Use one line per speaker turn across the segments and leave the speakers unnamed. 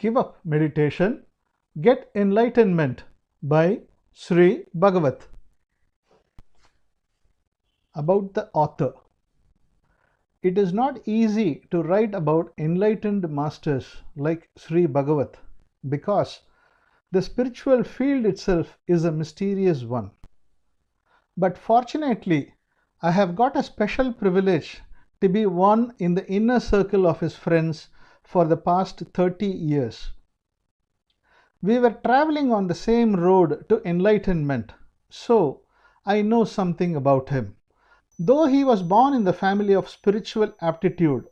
Give up meditation, get enlightenment by Sri Bagavath. About the author. It is not easy to write about enlightened masters like Sri Bagavath because the spiritual field itself is a mysterious one. But fortunately, I have got a special privilege to be one in the inner circle of his friends for the past 30 years. We were traveling on the same road to enlightenment, so I know something about him. Though he was born in the family of spiritual aptitude,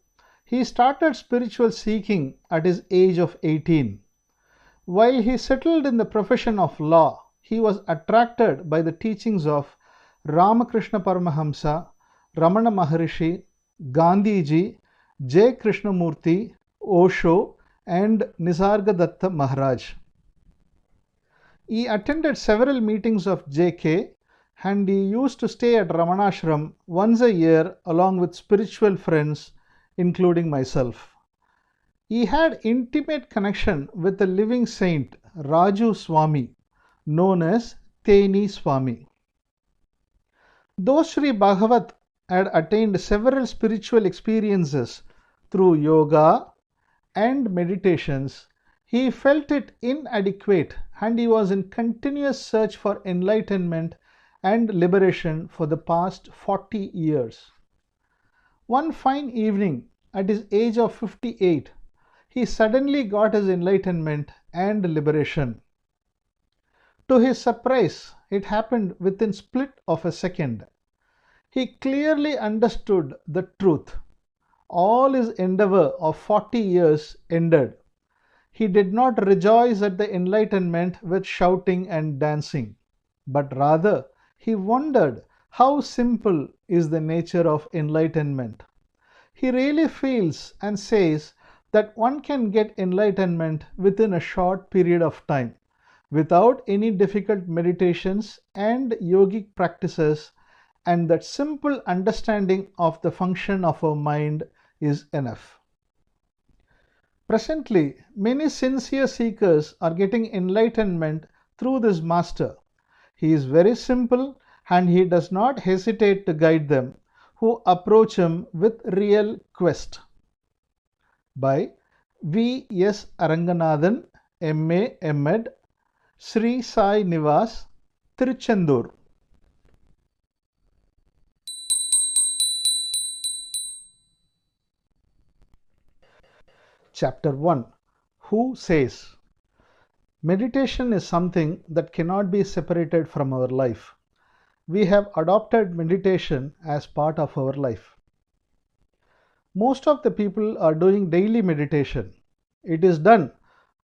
he started spiritual seeking at his age of 18. While he settled in the profession of law, he was attracted by the teachings of Ramakrishna Paramahamsa, Ramana Maharishi, Gandhiji, J. Krishnamurti, Osho, and Nisargadatta Maharaj. He attended several meetings of J.K. and he used to stay at Ramanashram once a year along with spiritual friends, including myself. He had intimate connection with the living saint Raju Swami, known as Teni Swami. Though Sri Bagavath had attained several spiritual experiences through yoga and meditations, he felt it inadequate and he was in continuous search for enlightenment and liberation for the past 40 years. One fine evening, at his age of 58, he suddenly got his enlightenment and liberation. To his surprise, it happened within split of a second. He clearly understood the truth. All his endeavor of 40 years ended. He did not rejoice at the enlightenment with shouting and dancing, but rather he wondered how simple is the nature of enlightenment. He really feels and says that one can get enlightenment within a short period of time, without any difficult meditations and yogic practices, and that simple understanding of the function of our mind is enough. Presently, many sincere seekers are getting enlightenment through this master. He is very simple and he does not hesitate to guide them who approach him with real quest. By V. S. Aranganathan, M.A. M.Ed., Sri Sai Nivas, Tiruchendur. Chapter 1. Who says? Meditation is something that cannot be separated from our life. We have adopted meditation as part of our life. Most of the people are doing daily meditation. It is done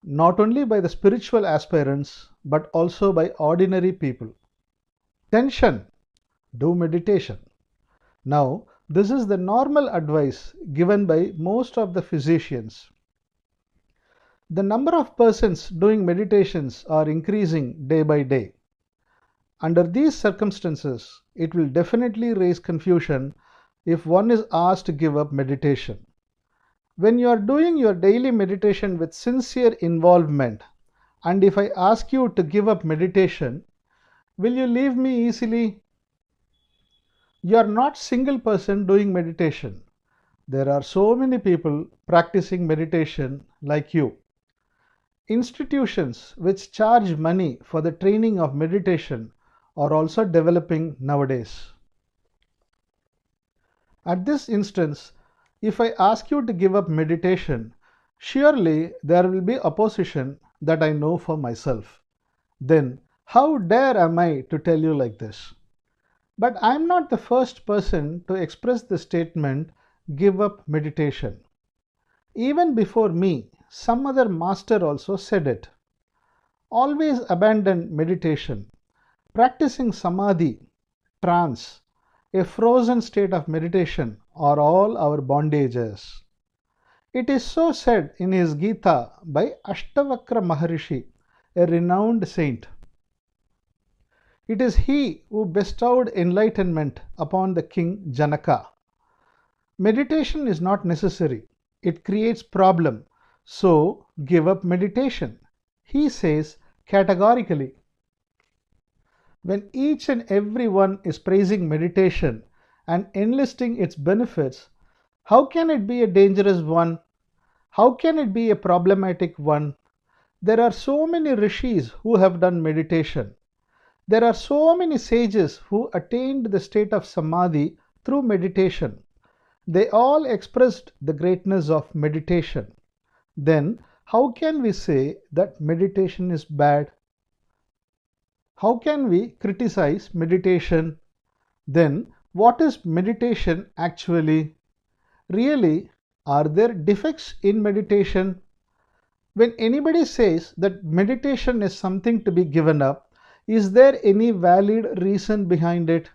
not only by the spiritual aspirants but also by ordinary people. Tension, do meditation. Now, this is the normal advice given by most of the physicians. The number of persons doing meditations are increasing day by day. Under these circumstances, it will definitely raise confusion if one is asked to give up meditation. When you are doing your daily meditation with sincere involvement, and if I ask you to give up meditation, will you leave me easily? You are not single person doing meditation. There are so many people practicing meditation like you. Institutions which charge money for the training of meditation are also developing nowadays. At this instance, if I ask you to give up meditation, surely there will be opposition that I know for myself. Then, how dare am I to tell you like this? But I am not the first person to express the statement, give up meditation. Even before me, some other master also said it. Always abandon meditation. Practicing samadhi, trance, a frozen state of meditation are all our bondages. It is so said in his Gita by Ashtavakra Maharishi, a renowned saint. It is he who bestowed enlightenment upon the king Janaka. Meditation is not necessary. It creates problem. so give up meditation, he says categorically. When each and every one is praising meditation and enlisting its benefits, how can it be a dangerous one? How can it be a problematic one? There are so many rishis who have done meditation. There are so many sages who attained the state of samadhi through meditation. They all expressed the greatness of meditation. Then, how can we say that meditation is bad? How can we criticize meditation? Then, what is meditation actually? Really, are there defects in meditation? When anybody says that meditation is something to be given up, is there any valid reason behind it?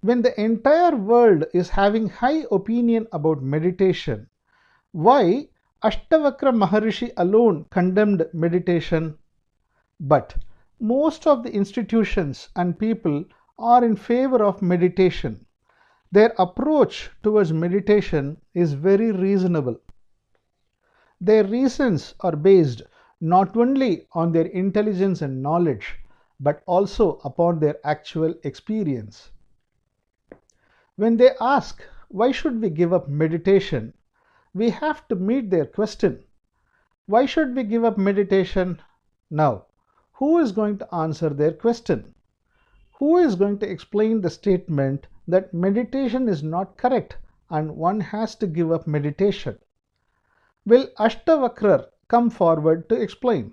When the entire world is having high opinion about meditation, why Ashtavakra Maharishi alone condemned meditation? But most of the institutions and people are in favor of meditation. Their approach towards meditation is very reasonable. Their reasons are based not only on their intelligence and knowledge, but also upon their actual experience. When they ask, why should we give up meditation? We have to meet their question. Why should we give up meditation? Now, who is going to answer their question? Who is going to explain the statement that meditation is not correct and one has to give up meditation? Will Ashtavakra come forward to explain?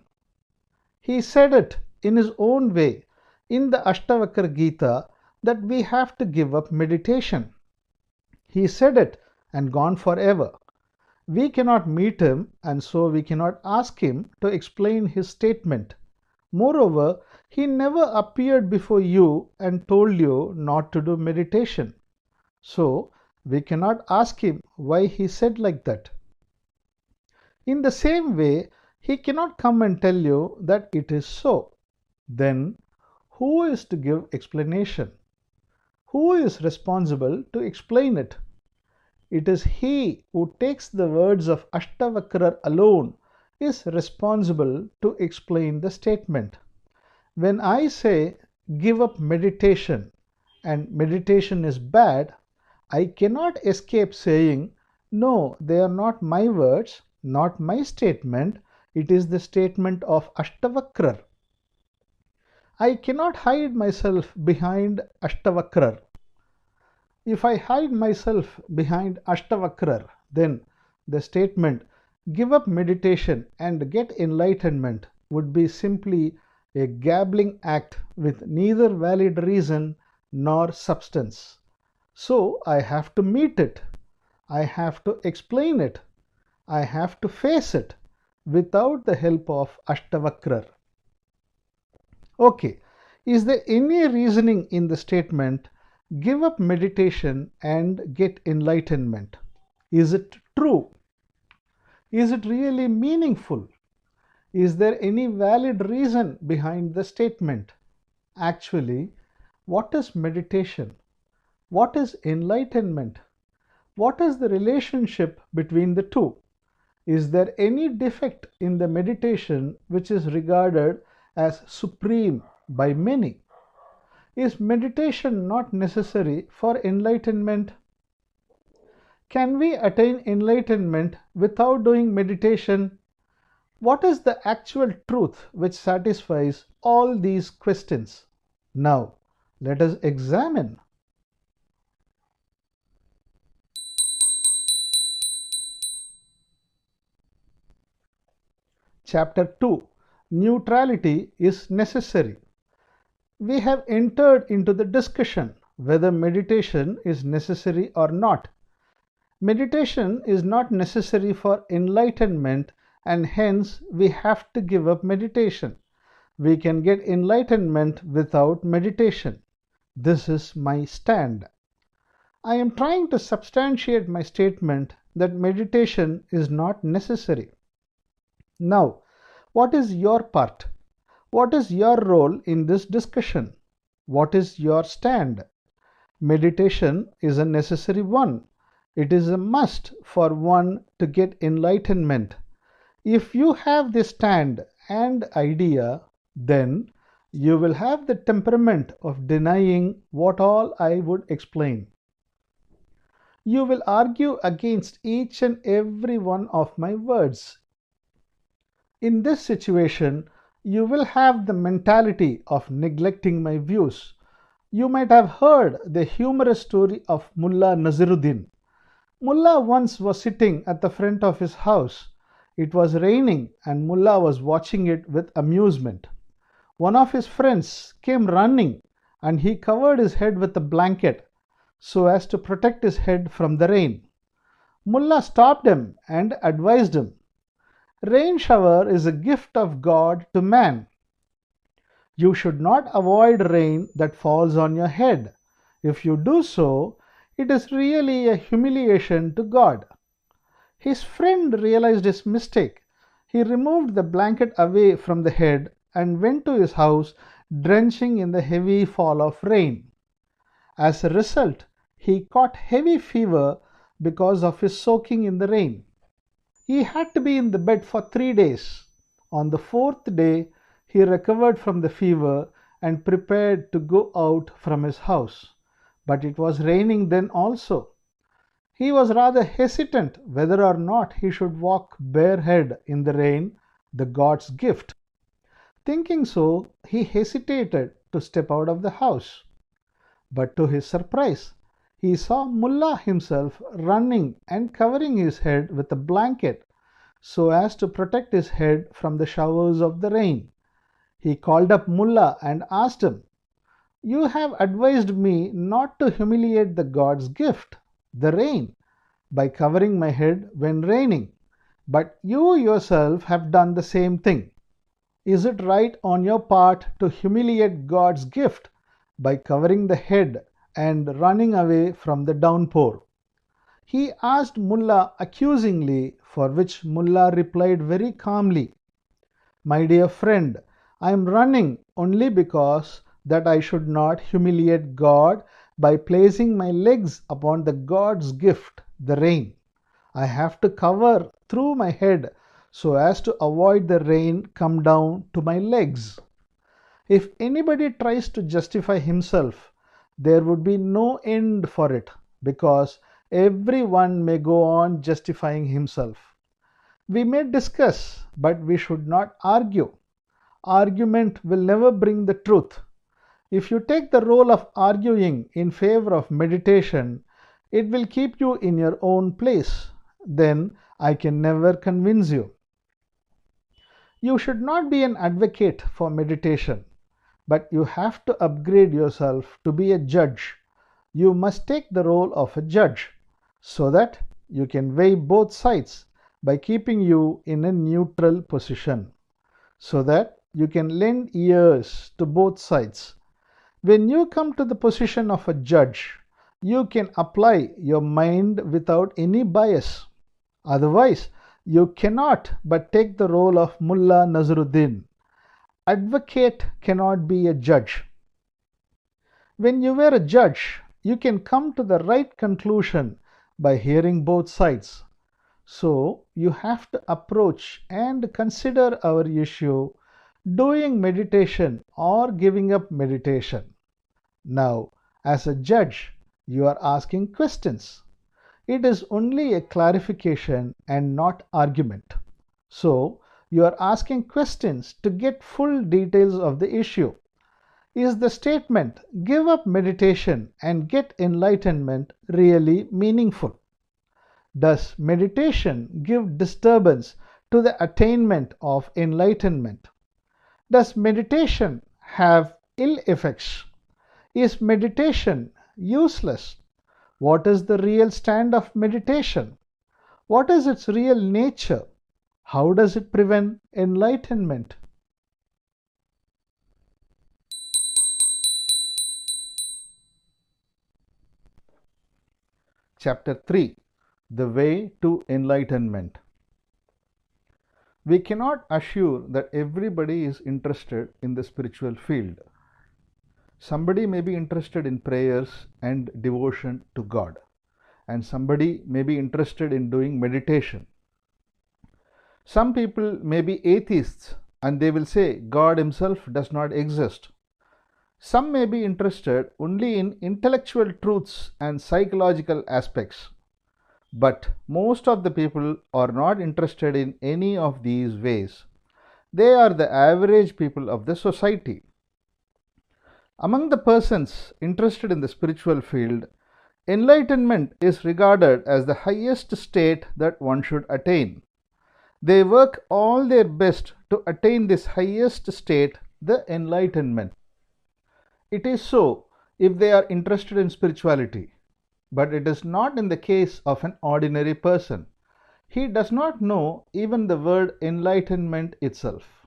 He said it in his own way in the Ashtavakra Gita that we have to give up meditation. He said it and gone forever. We cannot meet him and so we cannot ask him to explain his statement. Moreover, he never appeared before you and told you not to do meditation. So, we cannot ask him why he said like that. In the same way, he cannot come and tell you that it is so. Then, who is to give explanation? Who is responsible to explain it? It is he who takes the words of Ashtavakra alone is responsible to explain the statement. When I say give up meditation and meditation is bad, I cannot escape saying, no, they are not my words, not my statement, it is the statement of Ashtavakra. I cannot hide myself behind Ashtavakra. If I hide myself behind Ashtavakra, then the statement give up meditation and get enlightenment would be simply a gabbling act with neither valid reason nor substance. So I have to meet it. I have to explain it. I have to face it without the help of Ashtavakra. Okay, is there any reasoning in the statement give up meditation and get enlightenment? Is it true? Is it really meaningful? Is there any valid reason behind the statement? Actually, what is meditation? What is enlightenment? What is the relationship between the two? Is there any defect in the meditation which is regarded as supreme by many? Is meditation not necessary for enlightenment? Can we attain enlightenment without doing meditation? What is the actual truth which satisfies all these questions? Now, let us examine. Chapter 2. Neutrality is necessary. We have entered into the discussion whether meditation is necessary or not. Meditation is not necessary for enlightenment and hence we have to give up meditation. We can get enlightenment without meditation. This is my stand. I am trying to substantiate my statement that meditation is not necessary. Now, what is your part? What is your role in this discussion? What is your stand? Meditation is a necessary one. It is a must for one to get enlightenment. If you have this stand and idea, then you will have the temperament of denying what all I would explain. You will argue against each and every one of my words. In this situation, you will have the mentality of neglecting my views. You might have heard the humorous story of Mullah Naziruddin. Mullah once was sitting at the front of his house. It was raining and Mullah was watching it with amusement. One of his friends came running and he covered his head with a blanket so as to protect his head from the rain. Mullah stopped him and advised him, "Rain shower is a gift of God to man. You should not avoid rain that falls on your head. If you do so, it is really a humiliation to God." His friend realized his mistake. He removed the blanket away from the head and went to his house, drenching in the heavy fall of rain. As a result, he caught heavy fever because of his soaking in the rain. He had to be in the bed for 3 days. On the fourth day, he recovered from the fever and prepared to go out from his house. But it was raining then also. He was rather hesitant whether or not he should walk barehead in the rain, the God's gift. Thinking so, he hesitated to step out of the house. But to his surprise, he saw Mullah himself running and covering his head with a blanket so as to protect his head from the showers of the rain. He called up Mullah and asked him, "You have advised me not to humiliate the God's gift, the rain, by covering my head when raining, but you yourself have done the same thing. Is it right on your part to humiliate God's gift by covering the head and running away from the downpour?" He asked Mullah accusingly, for which Mullah replied very calmly, "My dear friend, I am running only because that I should not humiliate God by placing my legs upon the God's gift, the rain. I have to cover through my head so as to avoid the rain come down to my legs." If anybody tries to justify himself, there would be no end for it, because everyone may go on justifying himself. We may discuss, but we should not argue. Argument will never bring the truth. If you take the role of arguing in favor of meditation, it will keep you in your own place. Then I can never convince you. You should not be an advocate for meditation, but you have to upgrade yourself to be a judge. You must take the role of a judge so that you can weigh both sides by keeping you in a neutral position, so that you can lend ears to both sides. When you come to the position of a judge, you can apply your mind without any bias. Otherwise, you cannot but take the role of Mullah Naziruddin. Advocate cannot be a judge. When you were a judge, you can come to the right conclusion by hearing both sides. So you have to approach and consider our issue, doing meditation or giving up meditation. Now, as a judge, you are asking questions. It is only a clarification and not argument. So, you are asking questions to get full details of the issue. Is the statement, "Give up meditation and get enlightenment," really meaningful? Does meditation give disturbance to the attainment of enlightenment? Does meditation have ill effects? Is meditation useless? What is the real stand of meditation? What is its real nature? How does it prevent enlightenment? Chapter 3: The Way to Enlightenment. We cannot assure that everybody is interested in the spiritual field. Somebody may be interested in prayers and devotion to God. and somebody may be interested in doing meditation. Some people may be atheists and they will say God himself does not exist. Some may be interested only in intellectual truths and psychological aspects. But most of the people are not interested in any of these ways. They are the average people of the society. Among the persons interested in the spiritual field, enlightenment is regarded as the highest state that one should attain. They work all their best to attain this highest state, the enlightenment. It is so if they are interested in spirituality, but it is not in the case of an ordinary person. He does not know even the word enlightenment itself.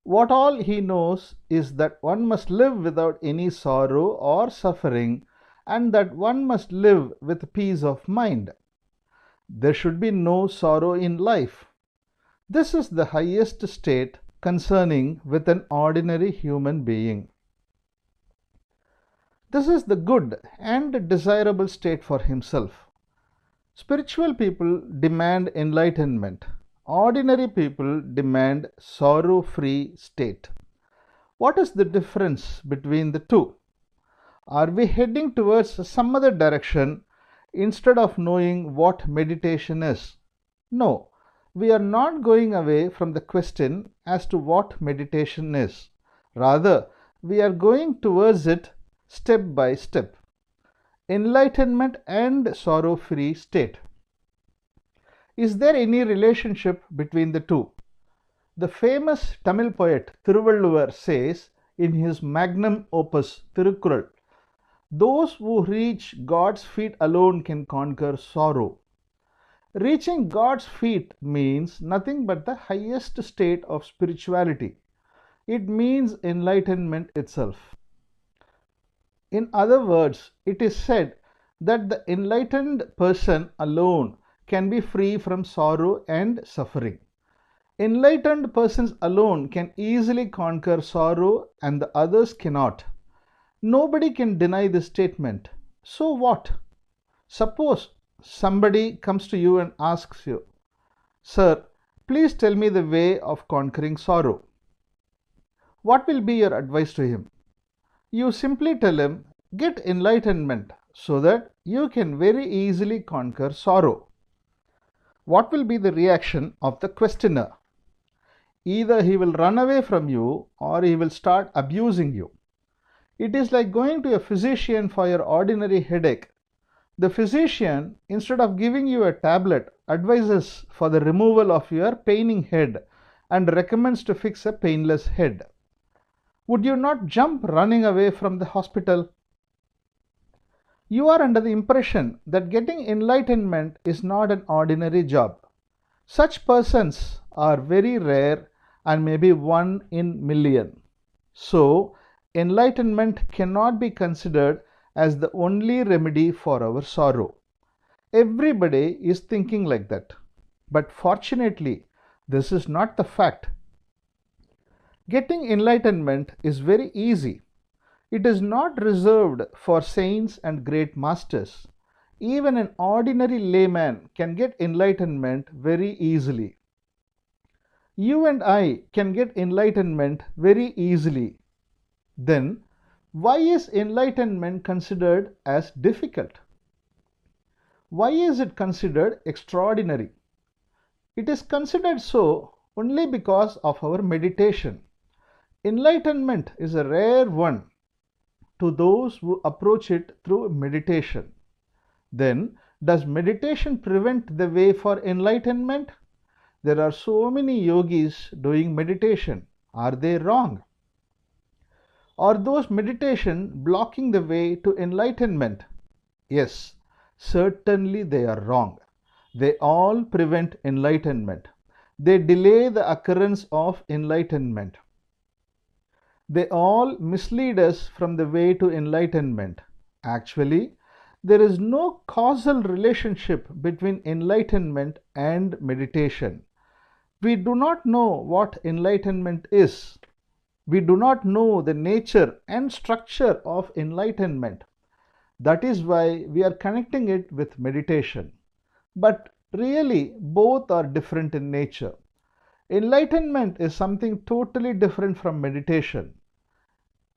What all he knows is that one must live without any sorrow or suffering, and that one must live with peace of mind. There should be no sorrow in life. This is the highest state concerning with an ordinary human being. This is the good and desirable state for himself. Spiritual people demand enlightenment. Ordinary people demand sorrow-free state. What is the difference between the two? Are we heading towards some other direction instead of knowing what meditation is? No, we are not going away from the question as to what meditation is. Rather, we are going towards it step by step. Enlightenment and sorrow-free state. Is there any relationship between the two? The famous Tamil poet Thiruvalluvar says in his magnum opus Thirukkural, "Those who reach God's feet alone can conquer sorrow." Reaching God's feet means nothing but the highest state of spirituality. It means enlightenment itself. In other words, it is said that the enlightened person alone can be free from sorrow and suffering. Enlightened persons alone can easily conquer sorrow and the others cannot. Nobody can deny this statement. So what? Suppose somebody comes to you and asks you, "Sir, please tell me the way of conquering sorrow." What will be your advice to him? You simply tell him, "Get enlightenment so that you can very easily conquer sorrow." What will be the reaction of the questioner? Either he will run away from you or he will start abusing you. It is like going to a physician for your ordinary headache. The physician, instead of giving you a tablet, advises for the removal of your paining head and recommends to fix a painless head. Would you not jump running away from the hospital? You are under the impression that getting enlightenment is not an ordinary job. Such persons are very rare and maybe 1 in million. So, enlightenment cannot be considered as the only remedy for our sorrow. Everybody is thinking like that. But fortunately, this is not the fact. Getting enlightenment is very easy. It is not reserved for saints and great masters. Even an ordinary layman can get enlightenment very easily. You and I can get enlightenment very easily. Then, why is enlightenment considered as difficult? Why is it considered extraordinary? It is considered so only because of our meditation. Enlightenment is a rare one to those who approach it through meditation. Then, does meditation prevent the way for enlightenment? There are so many yogis doing meditation. Are they wrong? Are those meditation blocking the way to enlightenment? Yes, certainly they are wrong. They all prevent enlightenment. They delay the occurrence of enlightenment. They all mislead us from the way to enlightenment. Actually, there is no causal relationship between enlightenment and meditation. We do not know what enlightenment is. We do not know the nature and structure of enlightenment. That is why we are connecting it with meditation. But really, both are different in nature. Enlightenment is something totally different from meditation.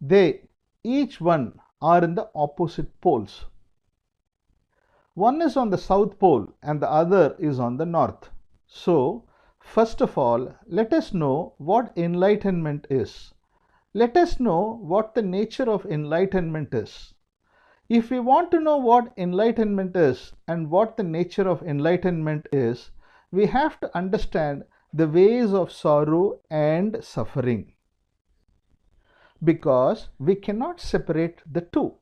They, each one, are in the opposite poles. One is on the south pole and the other is on the north. So, first of all, let us know what enlightenment is. Let us know what the nature of enlightenment is. If we want to know what enlightenment is and what the nature of enlightenment is, we have to understand the ways of sorrow and suffering. Because we cannot separate the two.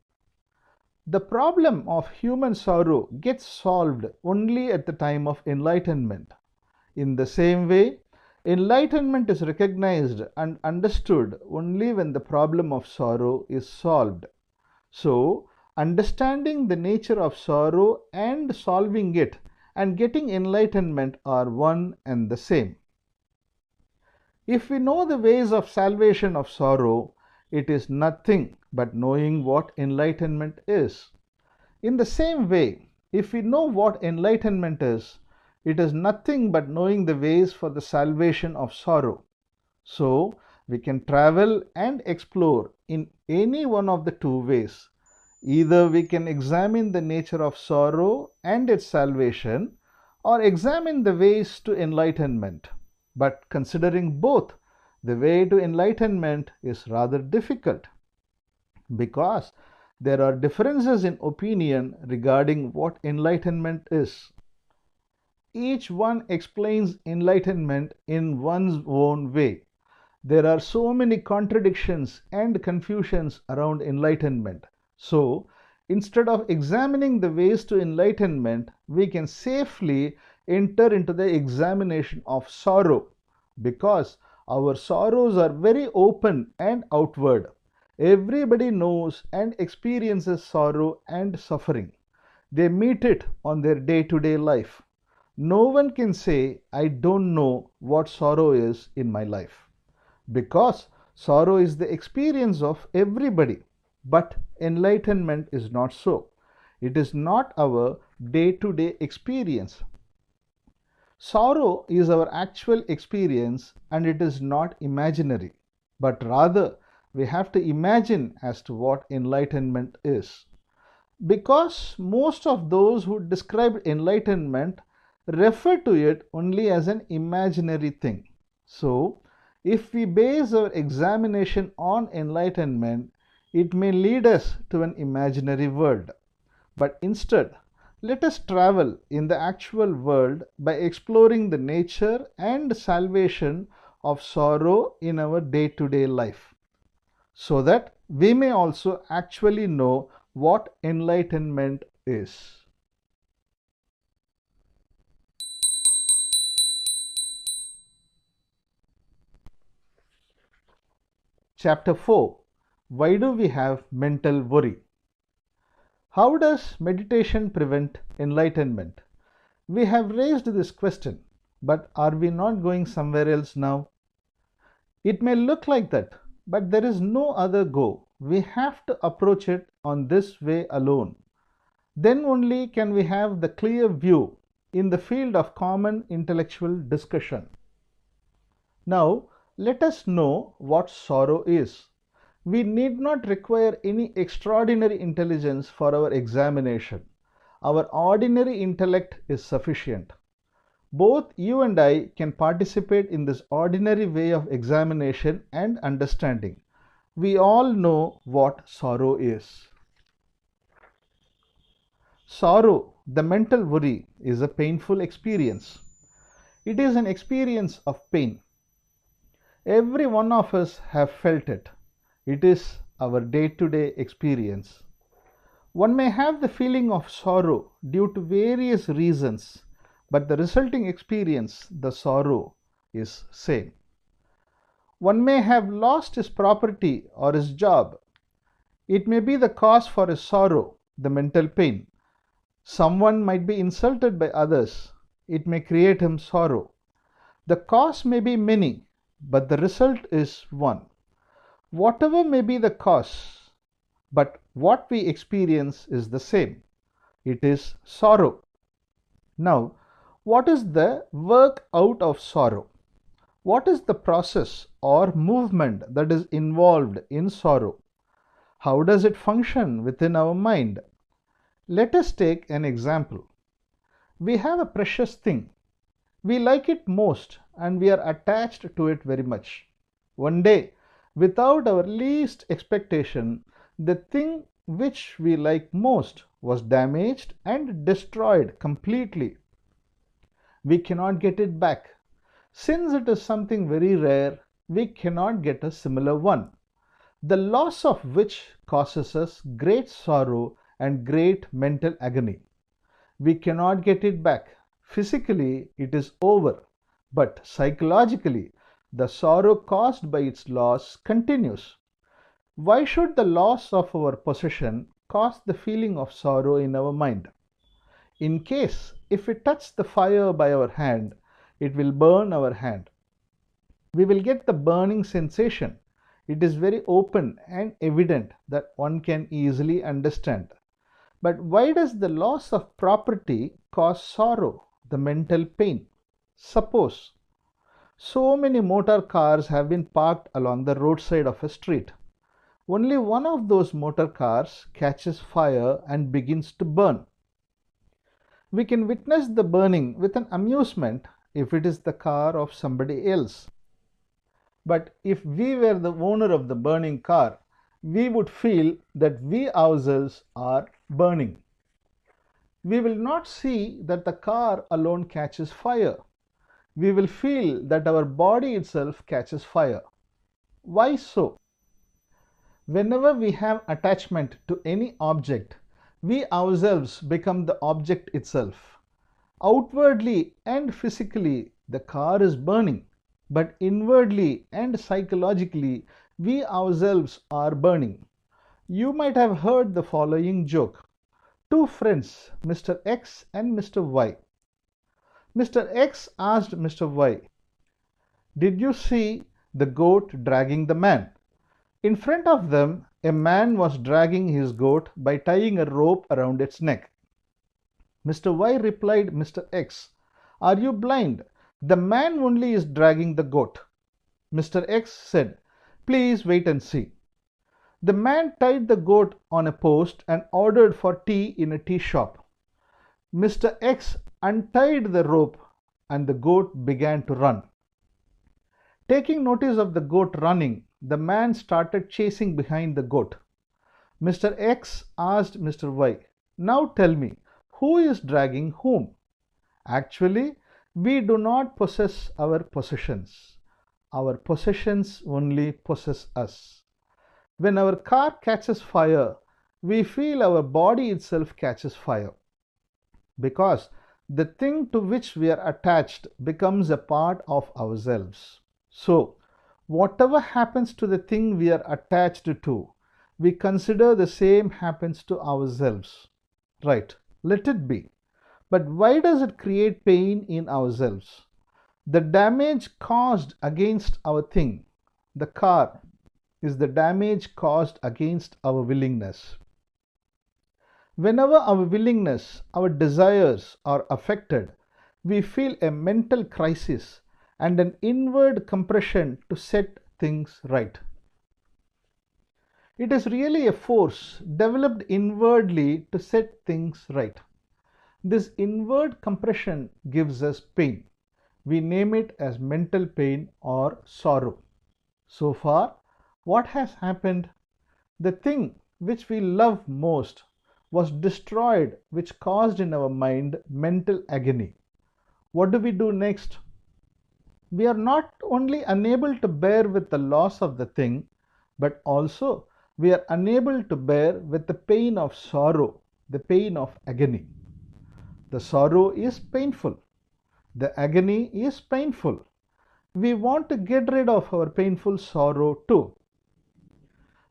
The problem of human sorrow gets solved only at the time of enlightenment. In the same way, enlightenment is recognized and understood only when the problem of sorrow is solved. So, understanding the nature of sorrow and solving it and getting enlightenment are one and the same. If we know the ways of salvation of sorrow, it is nothing but knowing what enlightenment is. In the same way, if we know what enlightenment is, it is nothing but knowing the ways for the salvation of sorrow. So, we can travel and explore in any one of the two ways. Either we can examine the nature of sorrow and its salvation, or examine the ways to enlightenment. But considering both, the way to enlightenment is rather difficult because there are differences in opinion regarding what enlightenment is. Each one explains enlightenment in one's own way. There are so many contradictions and confusions around enlightenment. So, instead of examining the ways to enlightenment, we can safely enter into the examination of sorrow because our sorrows are very open and outward. Everybody knows and experiences sorrow and suffering. They meet it on their day-to-day life. No one can say, I don't know what sorrow is in my life. Because sorrow is the experience of everybody. But enlightenment is not so. It is not our day-to-day experience. Sorrow is our actual experience and it is not imaginary, but rather we have to imagine as to what enlightenment is. Because most of those who describe enlightenment refer to it only as an imaginary thing. So, if we base our examination on enlightenment, it may lead us to an imaginary world. But instead, let us travel in the actual world by exploring the nature and salvation of sorrow in our day-to-day life, so that we may also actually know what enlightenment is. Chapter 4. Why do we have mental worry? How does meditation prevent enlightenment? We have raised this question, but are we not going somewhere else now? It may look like that, but there is no other go. We have to approach it on this way alone. Then only can we have the clear view in the field of common intellectual discussion. Now, let us know what sorrow is. We need not require any extraordinary intelligence for our examination. Our ordinary intellect is sufficient. Both you and I can participate in this ordinary way of examination and understanding. We all know what sorrow is. Sorrow, the mental worry, is a painful experience. It is an experience of pain. Every one of us have felt it. It is our day-to-day experience. One may have the feeling of sorrow due to various reasons, but the resulting experience, the sorrow, is same. One may have lost his property or his job. It may be the cause for his sorrow, the mental pain. Someone might be insulted by others. It may create him sorrow. The cause may be many, but the result is one. Whatever may be the cause, but what we experience is the same. It is sorrow. Now, what is the work out of sorrow? What is the process or movement that is involved in sorrow? How does it function within our mind? Let us take an example. We have a precious thing. We like it most and we are attached to it very much. One day, without our least expectation, the thing which we like most was damaged and destroyed completely. We cannot get it back. Since it is something very rare, we cannot get a similar one, the loss of which causes us great sorrow and great mental agony. We cannot get it back. Physically, it is over, but psychologically, the sorrow caused by its loss continues. Why should the loss of our possession cause the feeling of sorrow in our mind? In case if we touch the fire by our hand, it will burn our hand. We will get the burning sensation. It is very open and evident that one can easily understand. But why does the loss of property cause sorrow, the mental pain? Suppose so many motor cars have been parked along the roadside of a street. Only one of those motor cars catches fire and begins to burn. We can witness the burning with an amusement if it is the car of somebody else. But if we were the owner of the burning car, we would feel that we ourselves are burning. We will not see that the car alone catches fire. We will feel that our body itself catches fire. Why so? Whenever we have attachment to any object, we ourselves become the object itself. Outwardly and physically, the car is burning, but inwardly and psychologically, we ourselves are burning. You might have heard the following joke. Two friends, Mr. X and Mr. Y. Mr. X asked Mr. Y, "Did you see the goat dragging the man?" In front of them, a man was dragging his goat by tying a rope around its neck. Mr. Y replied Mr. X, "Are you blind? The man only is dragging the goat." Mr. X said, "Please wait and see." The man tied the goat on a post and ordered for tea in a tea shop. Mr. X untied the rope and the goat began to run. Taking notice of the goat running, the man started chasing behind the goat. Mr. X asked Mr. Y, "Now tell me, who is dragging whom?" Actually, we do not possess our possessions. Our possessions only possess us. When our car catches fire, we feel our body itself catches fire, because the thing to which we are attached becomes a part of ourselves. So, whatever happens to the thing we are attached to, we consider the same happens to ourselves. Right, let it be. But why does it create pain in ourselves? The damage caused against our thing, the car, is the damage caused against our willingness. Whenever our willingness, our desires are affected, we feel a mental crisis and an inward compression to set things right. It is really a force developed inwardly to set things right. This inward compression gives us pain. We name it as mental pain or sorrow. So far, what has happened? The thing which we love most was destroyed, which caused in our mind mental agony. What do we do next? We are not only unable to bear with the loss of the thing, but also we are unable to bear with the pain of sorrow, the pain of agony. The sorrow is painful. The agony is painful. We want to get rid of our painful sorrow too.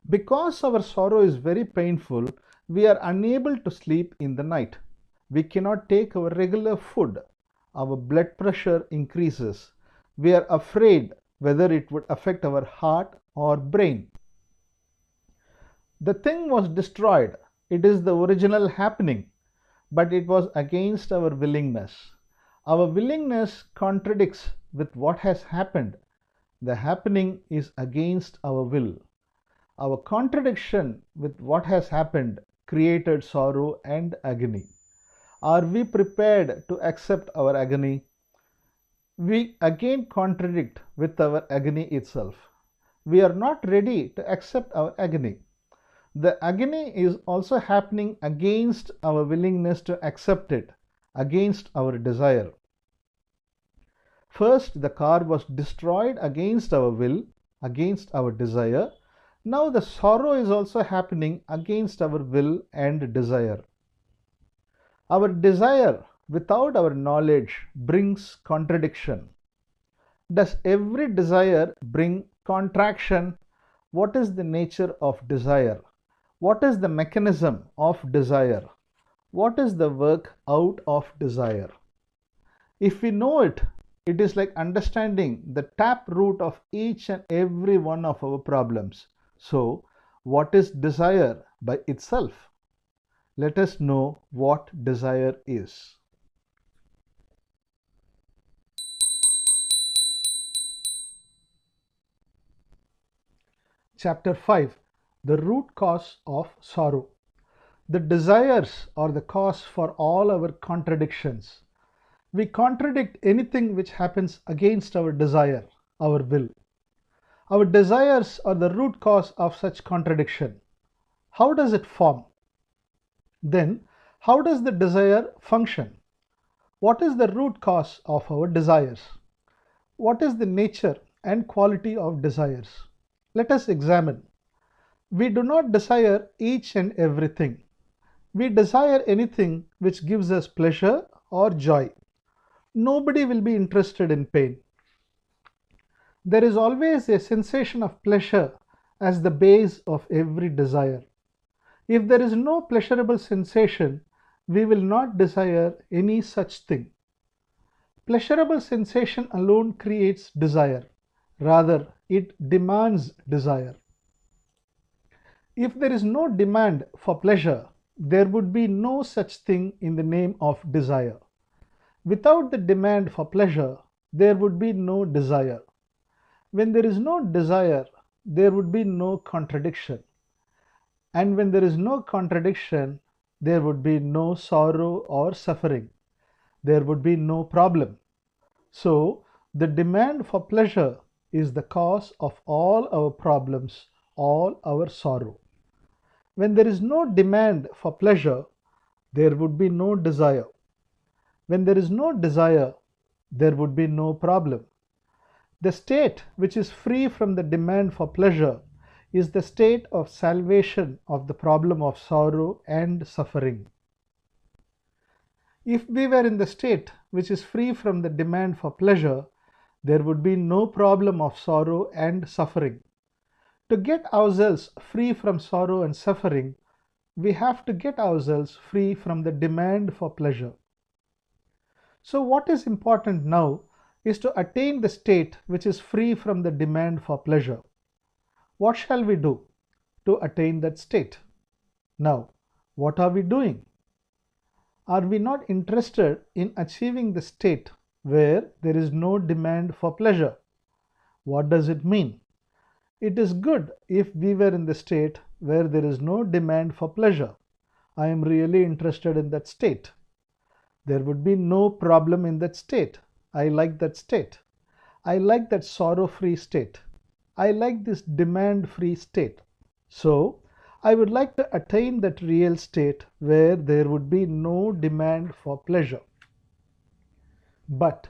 Because our sorrow is very painful, we are unable to sleep in the night. We cannot take our regular food. Our blood pressure increases. We are afraid whether it would affect our heart or brain. The thing was destroyed. It is the original happening, but it was against our willingness. Our willingness contradicts with what has happened. The happening is against our will. Our contradiction with what has happened created sorrow and agony. Are we prepared to accept our agony? We again contradict with our agony itself. We are not ready to accept our agony. The agony is also happening against our willingness to accept it, against our desire. First, the car was destroyed against our will, against our desire. Now the sorrow is also happening against our will and desire. Our desire without our knowledge brings contradiction. Does every desire bring contraction? What is the nature of desire? What is the mechanism of desire? What is the work out of desire? If we know it, it is like understanding the tap root of each and every one of our problems. So, what is desire by itself? Let us know what desire is. Chapter 5. The root cause of sorrow. The desires are the cause for all our contradictions. We contradict anything which happens against our desire, our will. Our desires are the root cause of such contradiction. How does it form? Then, how does the desire function? What is the root cause of our desires? What is the nature and quality of desires? Let us examine. We do not desire each and everything. We desire anything which gives us pleasure or joy. Nobody will be interested in pain. There is always a sensation of pleasure as the base of every desire. If there is no pleasurable sensation, we will not desire any such thing. Pleasurable sensation alone creates desire. Rather, it demands desire. If there is no demand for pleasure, there would be no such thing in the name of desire. Without the demand for pleasure, there would be no desire. When there is no desire, there would be no contradiction. And when there is no contradiction, there would be no sorrow or suffering. There would be no problem. So, the demand for pleasure is the cause of all our problems, all our sorrow. When there is no demand for pleasure, there would be no desire. When there is no desire, there would be no problem. The state which is free from the demand for pleasure is the state of salvation of the problem of sorrow and suffering. If we were in the state which is free from the demand for pleasure, there would be no problem of sorrow and suffering. To get ourselves free from sorrow and suffering, we have to get ourselves free from the demand for pleasure. So what is important now is to attain the state which is free from the demand for pleasure. What shall we do to attain that state? Now, what are we doing? Are we not interested in achieving the state where there is no demand for pleasure? What does it mean? It is good if we were in the state where there is no demand for pleasure. I am really interested in that state. There would be no problem in that state. I like that state. I like that sorrow-free state. I like this demand-free state. So, I would like to attain that real state where there would be no demand for pleasure. But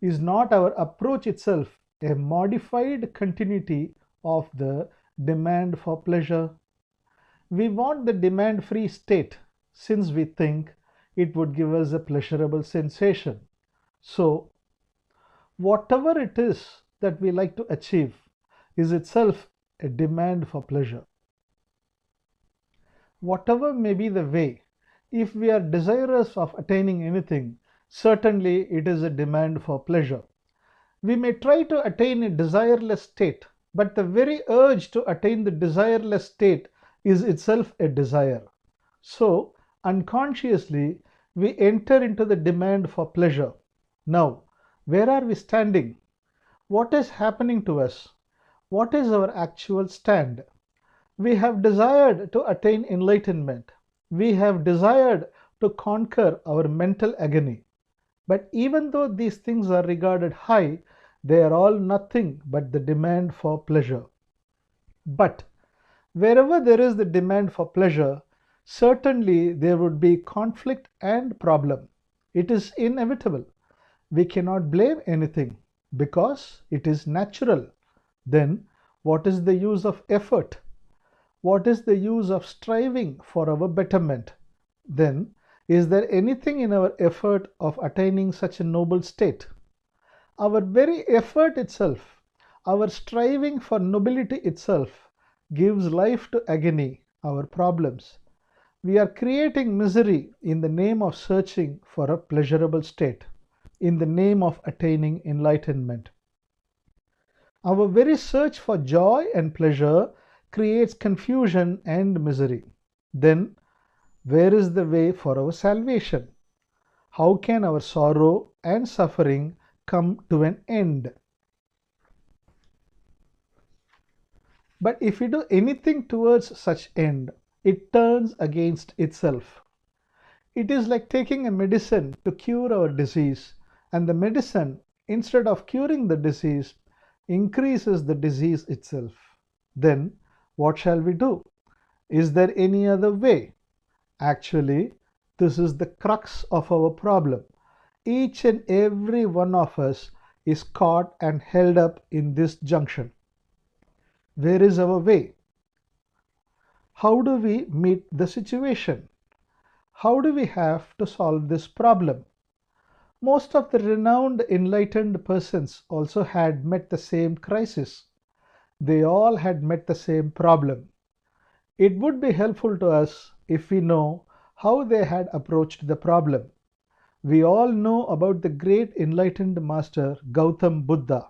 is not our approach itself a modified continuity of the demand for pleasure? We want the demand-free state since we think it would give us a pleasurable sensation. So, whatever it is that we like to achieve is itself a demand for pleasure. Whatever may be the way, if we are desirous of attaining anything, certainly it is a demand for pleasure. We may try to attain a desireless state, but the very urge to attain the desireless state is itself a desire. So, unconsciously, we enter into the demand for pleasure. Now, where are we standing? What is happening to us? What is our actual stand? We have desired to attain enlightenment. We have desired to conquer our mental agony. But even though these things are regarded high, they are all nothing but the demand for pleasure. But wherever there is the demand for pleasure, certainly there would be conflict and problem. It is inevitable. We cannot blame anything because it is natural. Then, what is the use of effort? What is the use of striving for our betterment? Then, is there anything in our effort of attaining such a noble state? Our very effort itself, our striving for nobility itself, gives life to agony, our problems. We are creating misery in the name of searching for a pleasurable state, in the name of attaining enlightenment. Our very search for joy and pleasure creates confusion and misery. Then, where is the way for our salvation? How can our sorrow and suffering come to an end? But if we do anything towards such end, it turns against itself. It is like taking a medicine to cure our disease, and the medicine, instead of curing the disease, increases the disease itself. Then, what shall we do? Is there any other way? Actually, this is the crux of our problem. Each and every one of us is caught and held up in this junction. Where is our way? How do we meet the situation? How do we have to solve this problem? Most of the renowned enlightened persons also had met the same crisis. They all had met the same problem. It would be helpful to us if we know how they had approached the problem. We all know about the great enlightened master Gautam Buddha.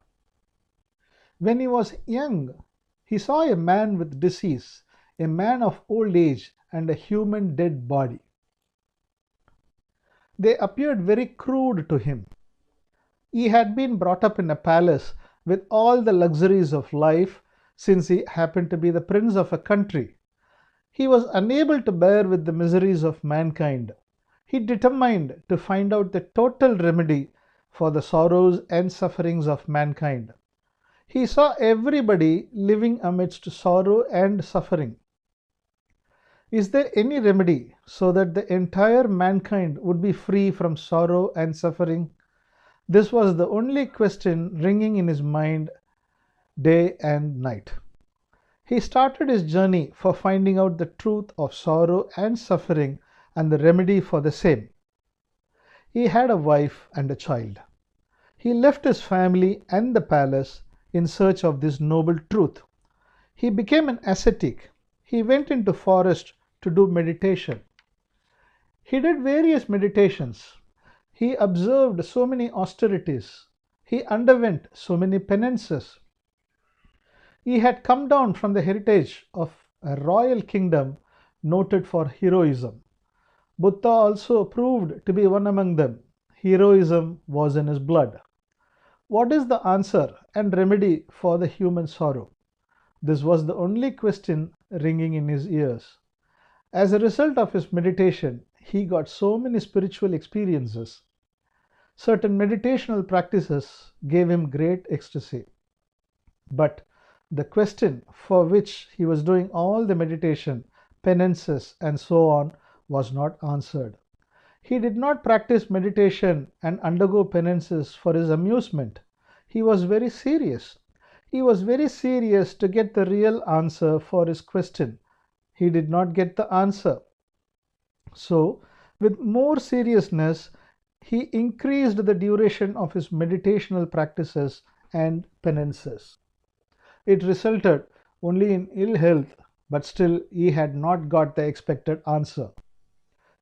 When he was young, he saw a man with disease, a man of old age, and a human dead body. They appeared very crude to him. He had been brought up in a palace with all the luxuries of life, since he happened to be the prince of a country. He was unable to bear with the miseries of mankind. He determined to find out the total remedy for the sorrows and sufferings of mankind. He saw everybody living amidst sorrow and suffering. Is there any remedy so that the entire mankind would be free from sorrow and suffering? This was the only question ringing in his mind day and night. He started his journey for finding out the truth of sorrow and suffering and the remedy for the same. He had a wife and a child. He left his family and the palace in search of this noble truth. He became an ascetic. He went into forest to do meditation. He did various meditations. He observed so many austerities. He underwent so many penances. He had come down from the heritage of a royal kingdom noted for heroism. Buddha also proved to be one among them. Heroism was in his blood. What is the answer and remedy for the human sorrow? This was the only question ringing in his ears. As a result of his meditation, he got so many spiritual experiences. Certain meditational practices gave him great ecstasy. But the question for which he was doing all the meditation, penances, and so on was not answered. He did not practice meditation and undergo penances for his amusement. He was very serious. He was very serious to get the real answer for his question. He did not get the answer. So, with more seriousness, he increased the duration of his meditational practices and penances. It resulted only in ill health, but still he had not got the expected answer.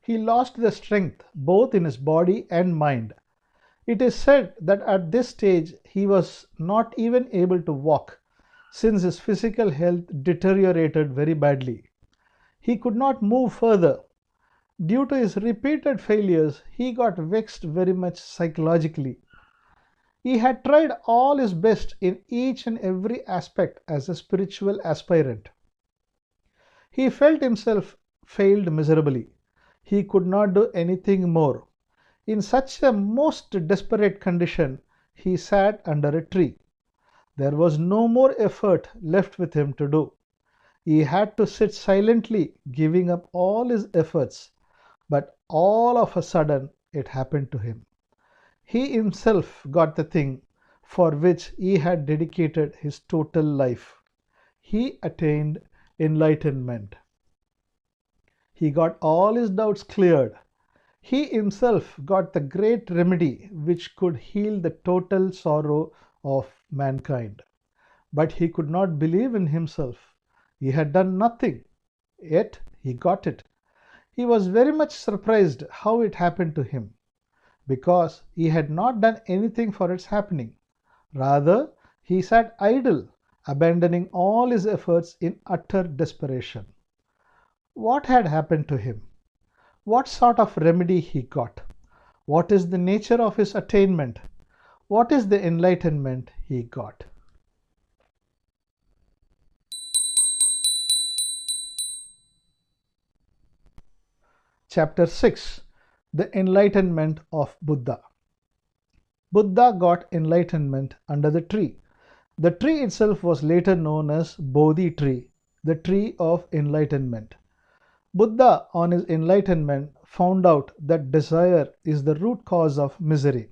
He lost the strength both in his body and mind. It is said that at this stage he was not even able to walk, since his physical health deteriorated very badly. He could not move further. Due to his repeated failures, he got vexed very much psychologically. He had tried all his best in each and every aspect as a spiritual aspirant. He felt himself failed miserably. He could not do anything more. In such a most desperate condition, he sat under a tree. There was no more effort left with him to do. He had to sit silently, giving up all his efforts. But all of a sudden, it happened to him. He himself got the thing for which he had dedicated his total life. He attained enlightenment. He got all his doubts cleared. He himself got the great remedy which could heal the total sorrow of mankind. But he could not believe in himself. He had done nothing, yet he got it. He was very much surprised how it happened to him, because he had not done anything for its happening. Rather, he sat idle, abandoning all his efforts in utter desperation. What had happened to him? What sort of remedy he got? What is the nature of his attainment? What is the enlightenment he got? Chapter 6. The Enlightenment of Buddha. Buddha got enlightenment under the tree. The tree itself was later known as Bodhi tree, the tree of enlightenment. Buddha, on his enlightenment, found out that desire is the root cause of misery.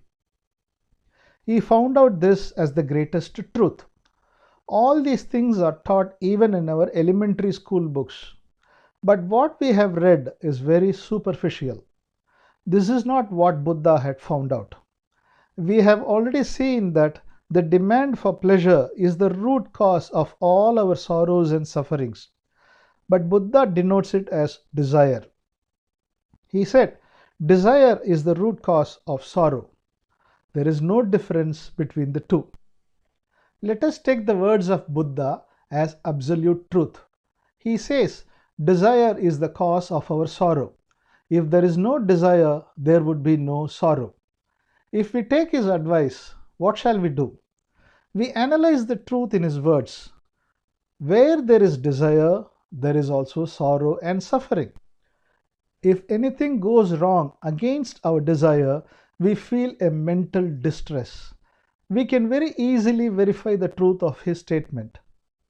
He found out this as the greatest truth. All these things are taught even in our elementary school books. But what we have read is very superficial. This is not what Buddha had found out. We have already seen that the demand for pleasure is the root cause of all our sorrows and sufferings. But Buddha denotes it as desire. He said, desire is the root cause of sorrow. There is no difference between the two. Let us take the words of Buddha as absolute truth. He says, desire is the cause of our sorrow. If there is no desire, there would be no sorrow. If we take his advice, what shall we do? We analyze the truth in his words. Where there is desire, there is also sorrow and suffering. If anything goes wrong against our desire, we feel a mental distress. We can very easily verify the truth of his statement.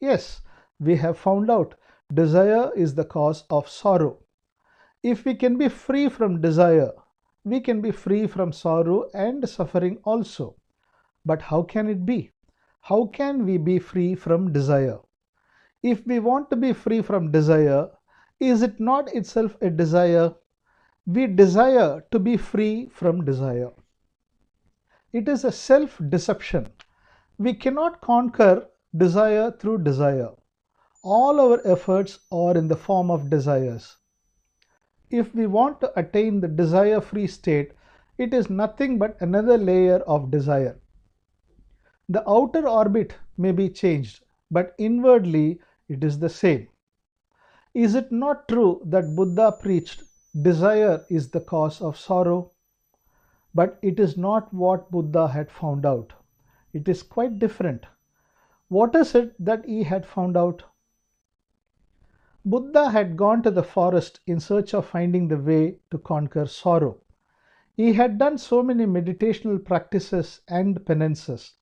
Yes, we have found out desire is the cause of sorrow. If we can be free from desire, we can be free from sorrow and suffering also. But how can it be? How can we be free from desire? If we want to be free from desire, is it not itself a desire? We desire to be free from desire. It is a self-deception. We cannot conquer desire through desire. All our efforts are in the form of desires. If we want to attain the desire-free state, it is nothing but another layer of desire. The outer orbit may be changed, but inwardly it is the same. Is it not true that Buddha preached desire is the cause of sorrow? But it is not what Buddha had found out. It is quite different. What is it that he had found out? Buddha had gone to the forest in search of finding the way to conquer sorrow. He had done so many meditational practices and penances.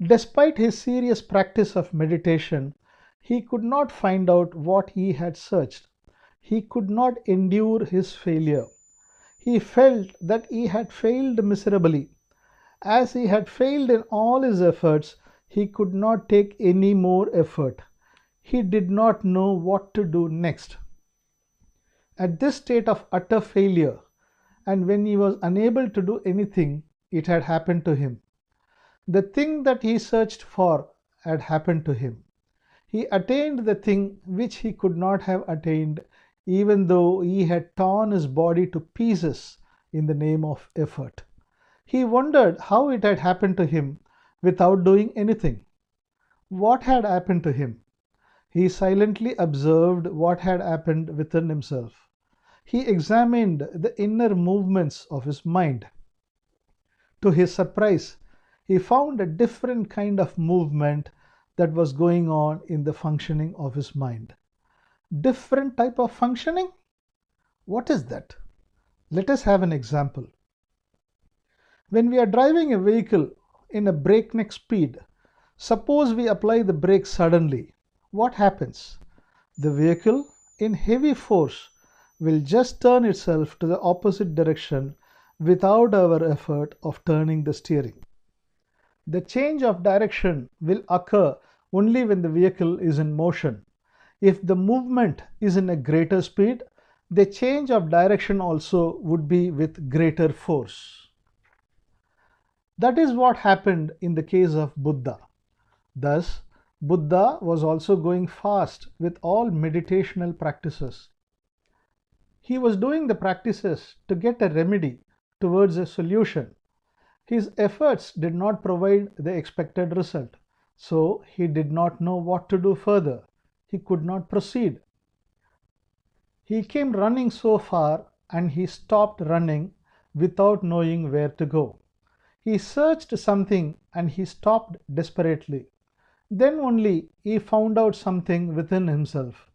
Despite his serious practice of meditation, he could not find out what he had searched. He could not endure his failure. He felt that he had failed miserably. As he had failed in all his efforts, he could not take any more effort. He did not know what to do next. At this state of utter failure, and when he was unable to do anything, it had happened to him. The thing that he searched for had happened to him. He attained the thing which he could not have attained even though he had torn his body to pieces in the name of effort. He wondered how it had happened to him without doing anything. What had happened to him? He silently observed what had happened within himself. He examined the inner movements of his mind. To his surprise, he found a different kind of movement that was going on in the functioning of his mind. Different type of functioning? What is that? Let us have an example. When we are driving a vehicle in a breakneck speed, suppose we apply the brake suddenly. What happens? The vehicle, in heavy force, will just turn itself to the opposite direction without our effort of turning the steering. The change of direction will occur only when the vehicle is in motion. If the movement is in a greater speed, the change of direction also would be with greater force. That is what happened in the case of Buddha. Thus, Buddha was also going fast with all meditational practices. He was doing the practices to get a remedy towards a solution. His efforts did not provide the expected result, so he did not know what to do further. He could not proceed. He came running so far and he stopped running without knowing where to go. He searched something and he stopped desperately. Then only he found out something within himself.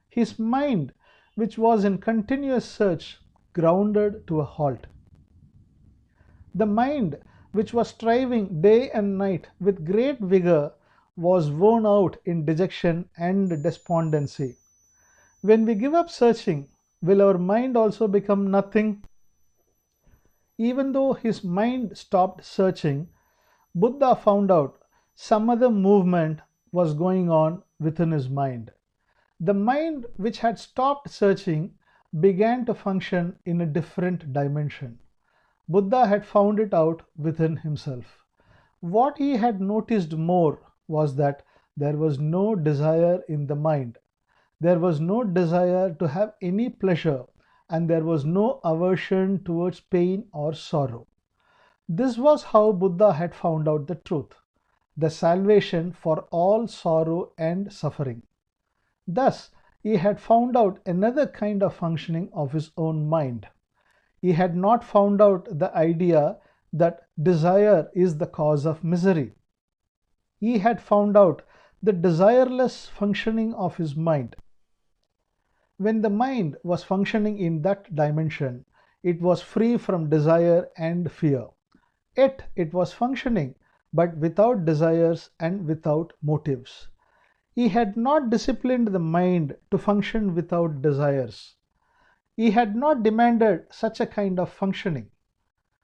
His mind, which was in continuous search, grounded to a halt. The mind, which was striving day and night with great vigor, was worn out in dejection and despondency. When we give up searching, will our mind also become nothing? Even though his mind stopped searching, Buddha found out some other movement was going on within his mind. The mind which had stopped searching began to function in a different dimension. Buddha had found it out within himself. What he had noticed more was that there was no desire in the mind. There was no desire to have any pleasure, and there was no aversion towards pain or sorrow. This was how Buddha had found out the truth, the salvation for all sorrow and suffering. Thus, he had found out another kind of functioning of his own mind. He had not found out the idea that desire is the cause of misery. He had found out the desireless functioning of his mind. When the mind was functioning in that dimension, it was free from desire and fear. Yet it was functioning, but without desires and without motives. He had not disciplined the mind to function without desires. He had not demanded such a kind of functioning,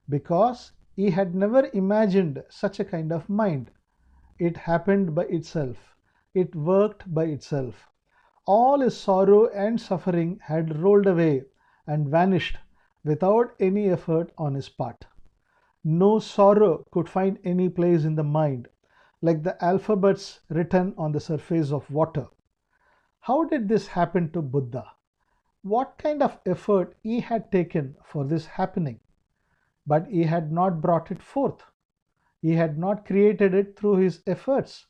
because he had never imagined such a kind of mind. It happened by itself. It worked by itself. All his sorrow and suffering had rolled away and vanished without any effort on his part. No sorrow could find any place in the mind, like the alphabets written on the surface of water. How did this happen to Buddha? What kind of effort he had taken for this happening? But he had not brought it forth. He had not created it through his efforts.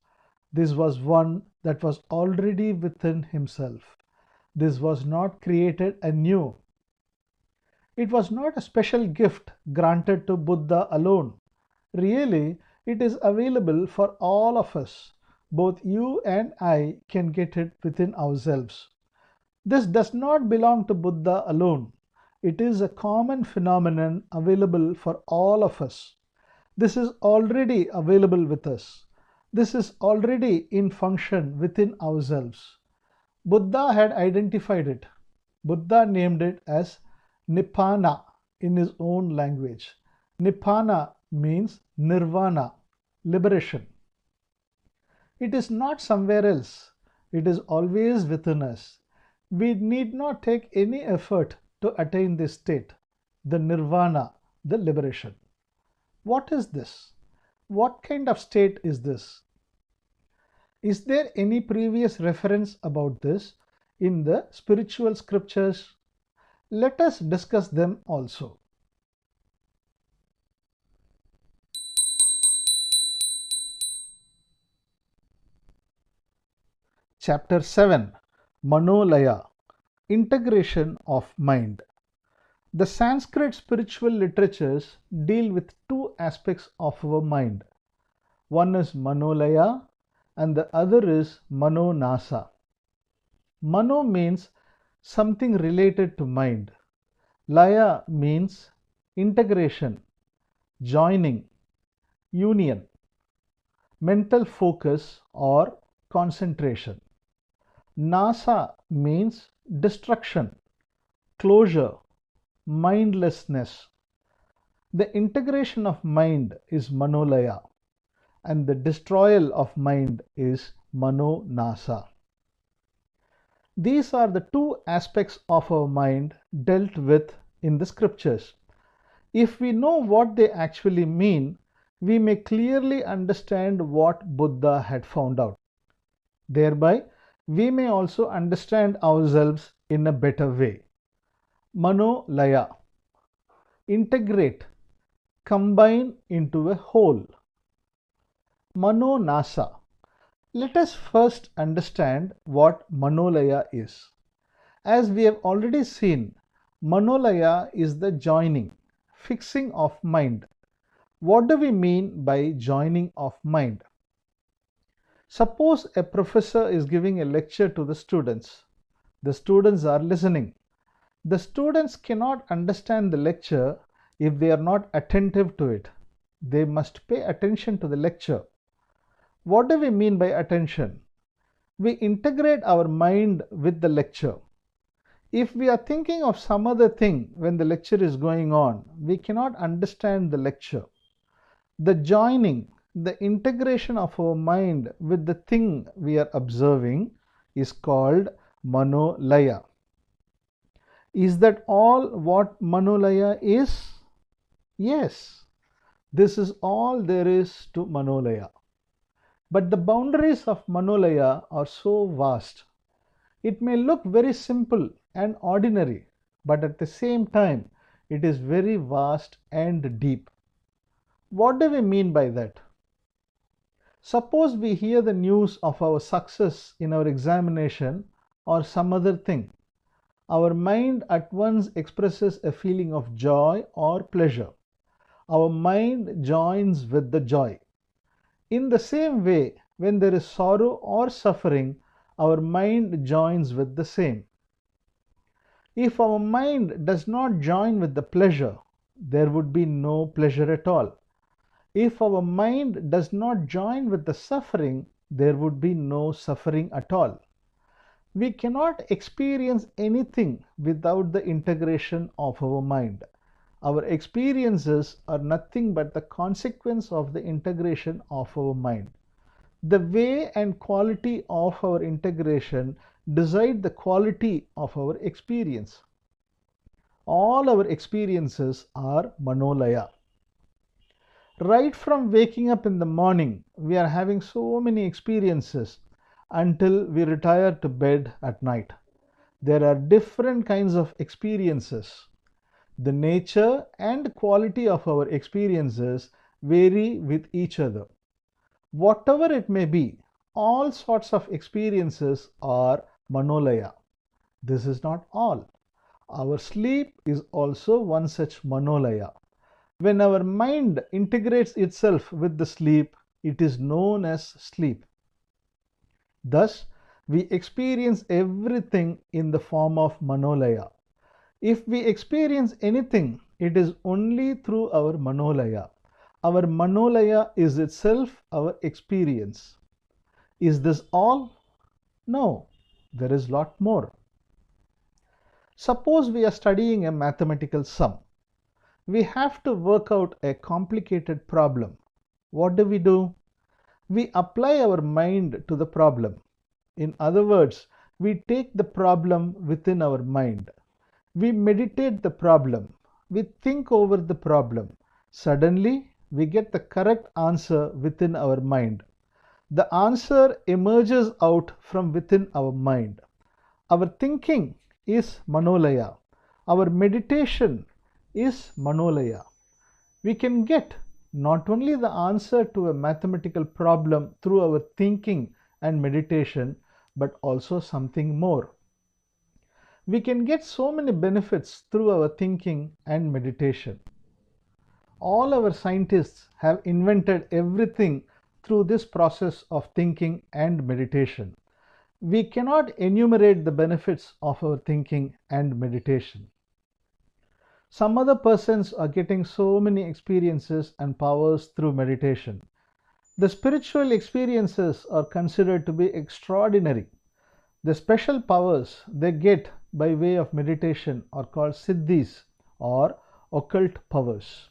This was one that was already within himself. This was not created anew. It was not a special gift granted to Buddha alone. Really, it is available for all of us. Both you and I can get it within ourselves. This does not belong to Buddha alone. It is a common phenomenon available for all of us. This is already available with us. This is already in function within ourselves. Buddha had identified it. Buddha named it as Nibbana in his own language. Nibbana means nirvana, liberation. It is not somewhere else. It is always within us. We need not take any effort to attain this state, the nirvana, the liberation. What is this? What kind of state is this? Is there any previous reference about this in the spiritual scriptures? Let us discuss them also. Chapter 7, Manolaya, Integration of Mind. The Sanskrit spiritual literatures deal with two aspects of our mind. One is Manolaya and the other is Manonasa. Mano means something related to mind. Laya means integration, joining, union, mental focus or concentration. Nasa means destruction, closure, mindlessness. The integration of mind is Manolaya and the destroyal of mind is Manonasa. These are the two aspects of our mind dealt with in the scriptures. If we know what they actually mean, we may clearly understand what Buddha had found out. Thereby, we may also understand ourselves in a better way. Manolaya, integrate, combine into a whole. Manonasa. Let us first understand what Manolaya is. As we have already seen, Manolaya is the joining, fixing of mind. What do we mean by joining of mind? Suppose a professor is giving a lecture to the students. The students are listening. The students cannot understand the lecture if they are not attentive to it. They must pay attention to the lecture. What do we mean by attention? We integrate our mind with the lecture. If we are thinking of some other thing when the lecture is going on, we cannot understand the lecture. The joining, the integration of our mind with the thing we are observing is called Manolaya. Is that all what Manolaya is? Yes, this is all there is to Manolaya. But the boundaries of Manolaya are so vast. It may look very simple and ordinary, but at the same time, it is very vast and deep. What do we mean by that? Suppose we hear the news of our success in our examination or some other thing. Our mind at once expresses a feeling of joy or pleasure. Our mind joins with the joy. In the same way, when there is sorrow or suffering, our mind joins with the same. If our mind does not join with the pleasure, there would be no pleasure at all. If our mind does not join with the suffering, there would be no suffering at all. We cannot experience anything without the integration of our mind. Our experiences are nothing but the consequence of the integration of our mind. The way and quality of our integration decide the quality of our experience. All our experiences are Manolaya. Right from waking up in the morning, we are having so many experiences until we retire to bed at night. There are different kinds of experiences. The nature and quality of our experiences vary with each other. Whatever it may be, all sorts of experiences are Manolaya. This is not all. Our sleep is also one such Manolaya. When our mind integrates itself with the sleep, it is known as sleep. Thus, we experience everything in the form of Manolaya. If we experience anything, it is only through our Manolaya. Our Manolaya is itself our experience. Is this all? No, there is a lot more. Suppose we are studying a mathematical sum. We have to work out a complicated problem. What do? We apply our mind to the problem. In other words, we take the problem within our mind. We meditate the problem. We think over the problem. Suddenly, we get the correct answer within our mind. The answer emerges out from within our mind. Our thinking is Manolaya. Our meditation is Manolaya. We can get not only the answer to a mathematical problem through our thinking and meditation, but also something more. We can get so many benefits through our thinking and meditation. All our scientists have invented everything through this process of thinking and meditation. We cannot enumerate the benefits of our thinking and meditation. Some other persons are getting so many experiences and powers through meditation. The spiritual experiences are considered to be extraordinary. The special powers they get by way of meditation are called siddhis or occult powers.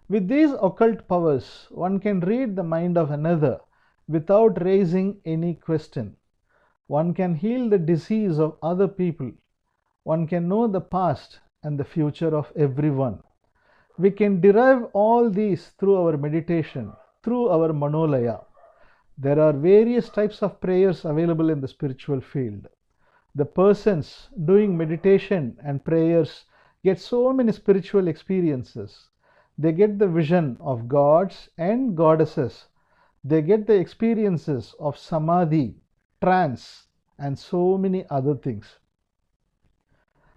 With these occult powers, one can read the mind of another without raising any question. One can heal the disease of other people. One can know the past and the future of everyone. We can derive all these through our meditation, through our Manolaya. There are various types of prayers available in the spiritual field. The persons doing meditation and prayers get so many spiritual experiences. They get the vision of gods and goddesses. They get the experiences of samadhi, trance, and so many other things.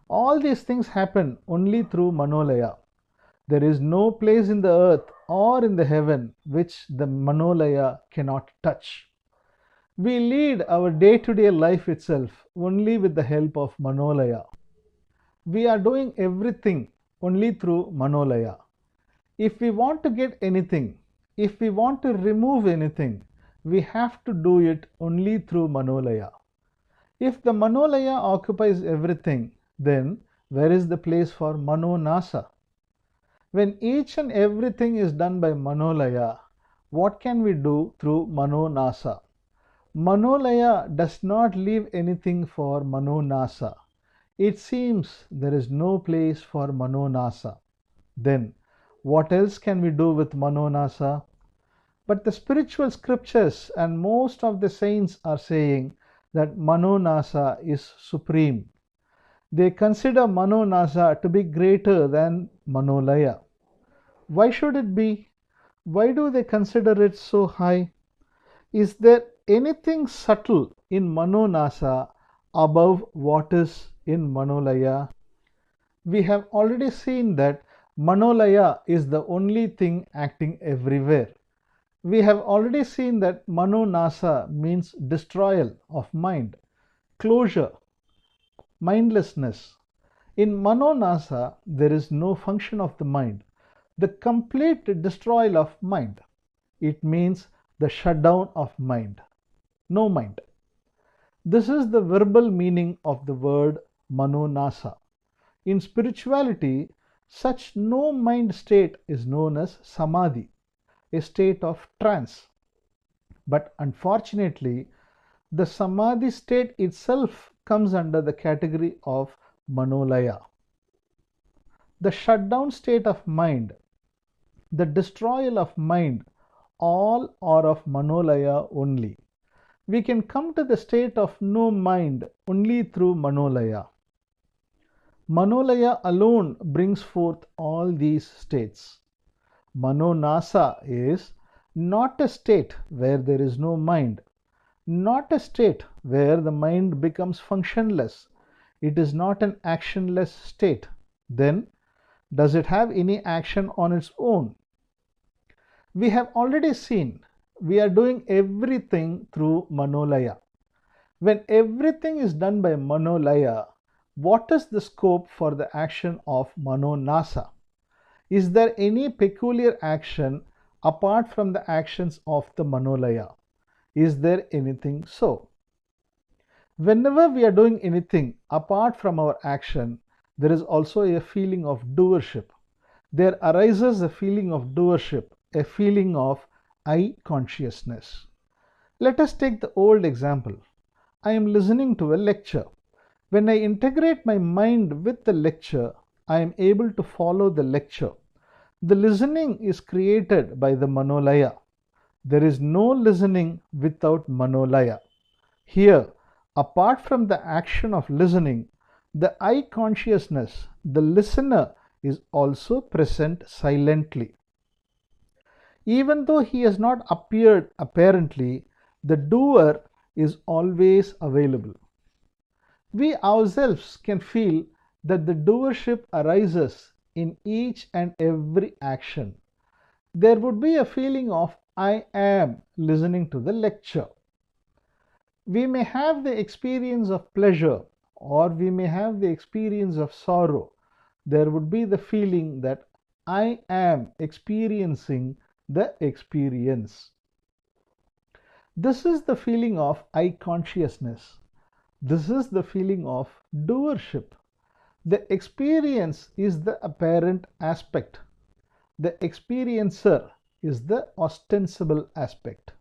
All these things happen only through Manolaya. There is no place in the earth or in the heaven which the Manolaya cannot touch. We lead our day-to-day life itself only with the help of Manolaya. We are doing everything only through Manolaya. If we want to get anything, if we want to remove anything, we have to do it only through Manolaya. If the Manolaya occupies everything, then where is the place for Manonasa? When each and everything is done by Manolaya, what can we do through Manonasa? Manolaya does not leave anything for Manonasa. It seems there is no place for Manonasa. Then, what else can we do with Manonasa? But the spiritual scriptures and most of the saints are saying that Manonasa is supreme. They consider Manonasa to be greater than Manolaya. Why should it be? Why do they consider it so high? Is there anything subtle in Manonasa above what is in Manolaya? We have already seen that Manolaya is the only thing acting everywhere. We have already seen that Manonasa means destroyal of mind, closure, mindlessness. In Manonasa, there is no function of the mind, the complete destroyal of mind. It means the shutdown of mind. No mind. This is the verbal meaning of the word Manonasa. In spirituality, such no mind state is known as samadhi, a state of trance. But unfortunately, the samadhi state itself comes under the category of Manolaya. The shutdown state of mind, the destroyal of mind, all are of Manolaya only. We can come to the state of no mind only through Manolaya. Manolaya alone brings forth all these states. Manonasa is not a state where there is no mind, not a state where the mind becomes functionless. It is not an actionless state. Then, does it have any action on its own? We have already seen we are doing everything through Manolaya. When everything is done by Manolaya, what is the scope for the action of Manonasa? Is there any peculiar action apart from the actions of the Manolaya? Is there anything so? Whenever we are doing anything apart from our action, there is also a feeling of doership. There arises a feeling of doership, a feeling of I consciousness. Let us take the old example. I am listening to a lecture. When I integrate my mind with the lecture, I am able to follow the lecture. The listening is created by the Manolaya. There is no listening without Manolaya. Here, apart from the action of listening, the I consciousness, the listener, is also present silently. Even though he has not appeared apparently, the doer is always available. We ourselves can feel that the doership arises in each and every action. There would be a feeling of I am listening to the lecture. We may have the experience of pleasure or we may have the experience of sorrow. There would be the feeling that I am experiencing the experience. This is the feeling of I consciousness. This is the feeling of doership. The experience is the apparent aspect. The experiencer is the ostensible aspect.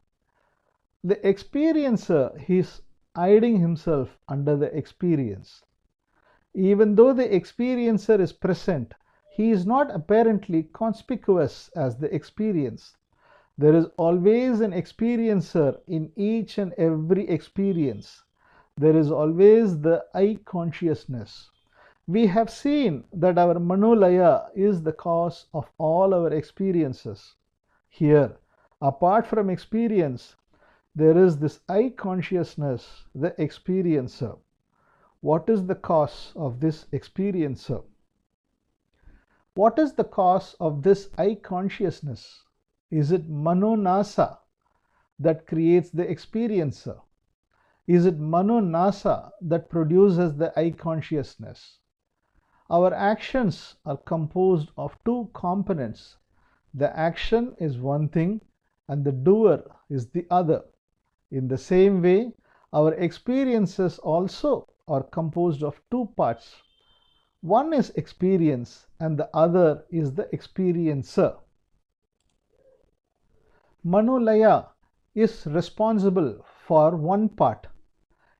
The experiencer is hiding himself under the experience. Even though the experiencer is present, he is not apparently conspicuous as the experience. There is always an experiencer in each and every experience. There is always the I consciousness. We have seen that our Manolaya is the cause of all our experiences. Here, apart from experience, there is this I consciousness, the experiencer. What is the cause of this experiencer? What is the cause of this I consciousness? Is it Manonasa that creates the experiencer? Is it Manonasa that produces the I consciousness? Our actions are composed of two components. The action is one thing and the doer is the other. In the same way, our experiences also are composed of two parts. One is experience and the other is the experiencer. Manolaya is responsible for one part.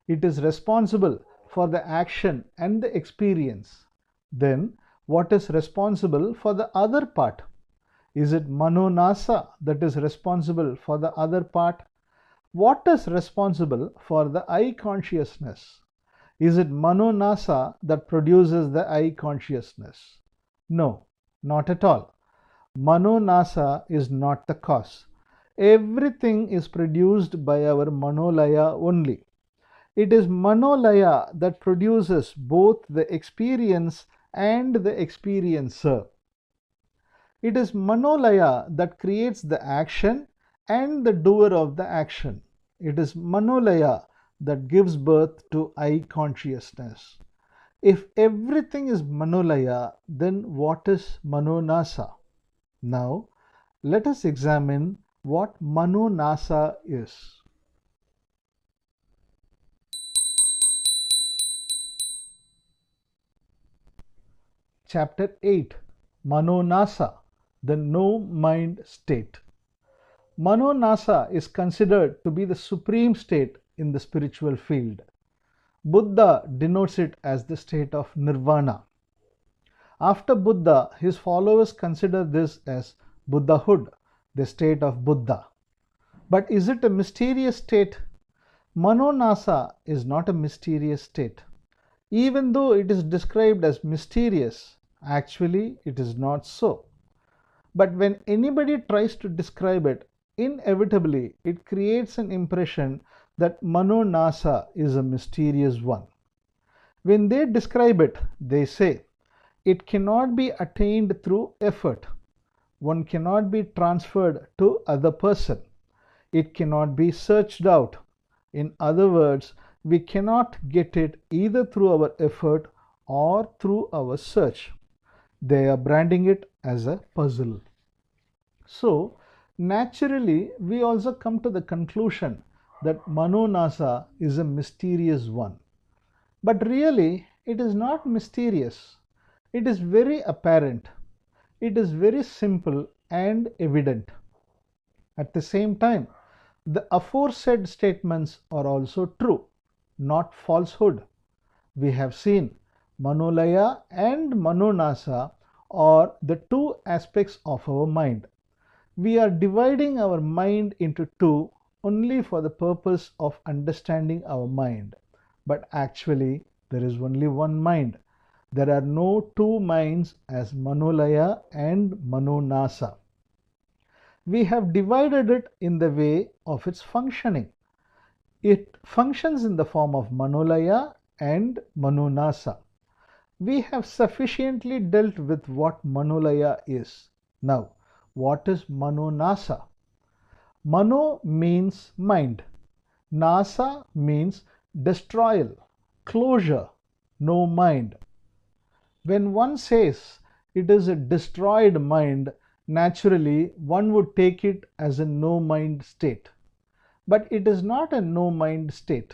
It is responsible for the action and the experience. Then, what is responsible for the other part? Is it Manonasa that is responsible for the other part? What is responsible for the I consciousness? Is it Manonasa that produces the I consciousness? No, not at all. Manonasa is not the cause. Everything is produced by our Manolaya only. It is Manolaya that produces both the experience and the experiencer. It is Manolaya that creates the action and the doer of the action. It is Manolaya that gives birth to I consciousness. If everything is Manolaya, then what is Manonasa? Now, let us examine what Manonasa is. Chapter 8, Manonasa, the no-mind state. Manonasa is considered to be the supreme state in the spiritual field. Buddha denotes it as the state of nirvana. After Buddha, his followers consider this as Buddhahood, the state of Buddha. But is it a mysterious state? Manonasa is not a mysterious state. Even though it is described as mysterious, actually it is not so. But when anybody tries to describe it, inevitably it creates an impression that Manonasa is a mysterious one. When they describe it, they say, it cannot be attained through effort. One cannot be transferred to other person. It cannot be searched out. In other words, we cannot get it either through our effort or through our search. They are branding it as a puzzle. So, naturally, we also come to the conclusion that Manonasa is a mysterious one. But really, it is not mysterious. It is very apparent. It is very simple and evident. At the same time, the aforesaid statements are also true, not falsehood. We have seen Manolaya and Manonasa are the two aspects of our mind. We are dividing our mind into two only for the purpose of understanding our mind. But actually, there is only one mind. There are no two minds as Manolaya and Manonasa. We have divided it in the way of its functioning. It functions in the form of Manolaya and Manonasa. We have sufficiently dealt with what Manolaya is. Now, what is Manonasa? Mano means mind. Nasa means destroyal, closure, no mind. When one says it is a destroyed mind, naturally one would take it as a no mind state. But it is not a no mind state.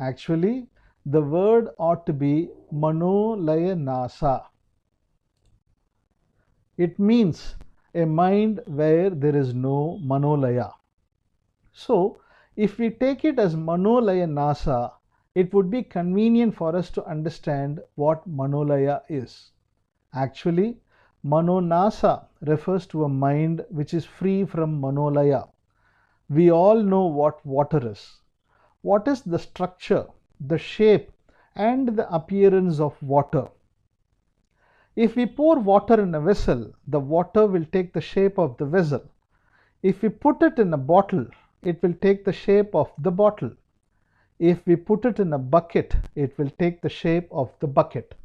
Actually, the word ought to be Manolaya Nasa. It means a mind where there is no Manolaya. So, if we take it as Manolaya Nasa, it would be convenient for us to understand what Manolaya is. Actually, Manonasa refers to a mind which is free from Manolaya. We all know what water is. What is the structure, the shape, and the appearance of water? If we pour water in a vessel, the water will take the shape of the vessel. If we put it in a bottle, it will take the shape of the bottle. If we put it in a bucket, it will take the shape of the bucket.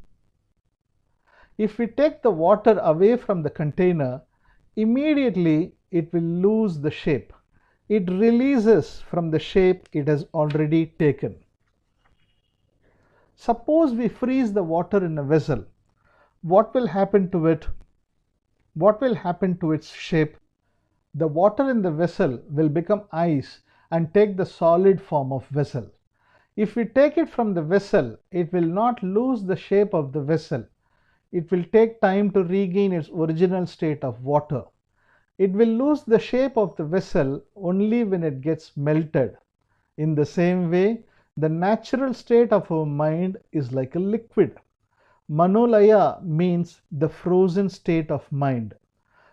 If we take the water away from the container, immediately it will lose the shape. It releases from the shape it has already taken. Suppose we freeze the water in a vessel. What will happen to it? What will happen to its shape? The water in the vessel will become ice and take the solid form of vessel. If we take it from the vessel, it will not lose the shape of the vessel. It will take time to regain its original state of water. It will lose the shape of the vessel only when it gets melted. In the same way, the natural state of our mind is like a liquid. Manolaya means the frozen state of mind.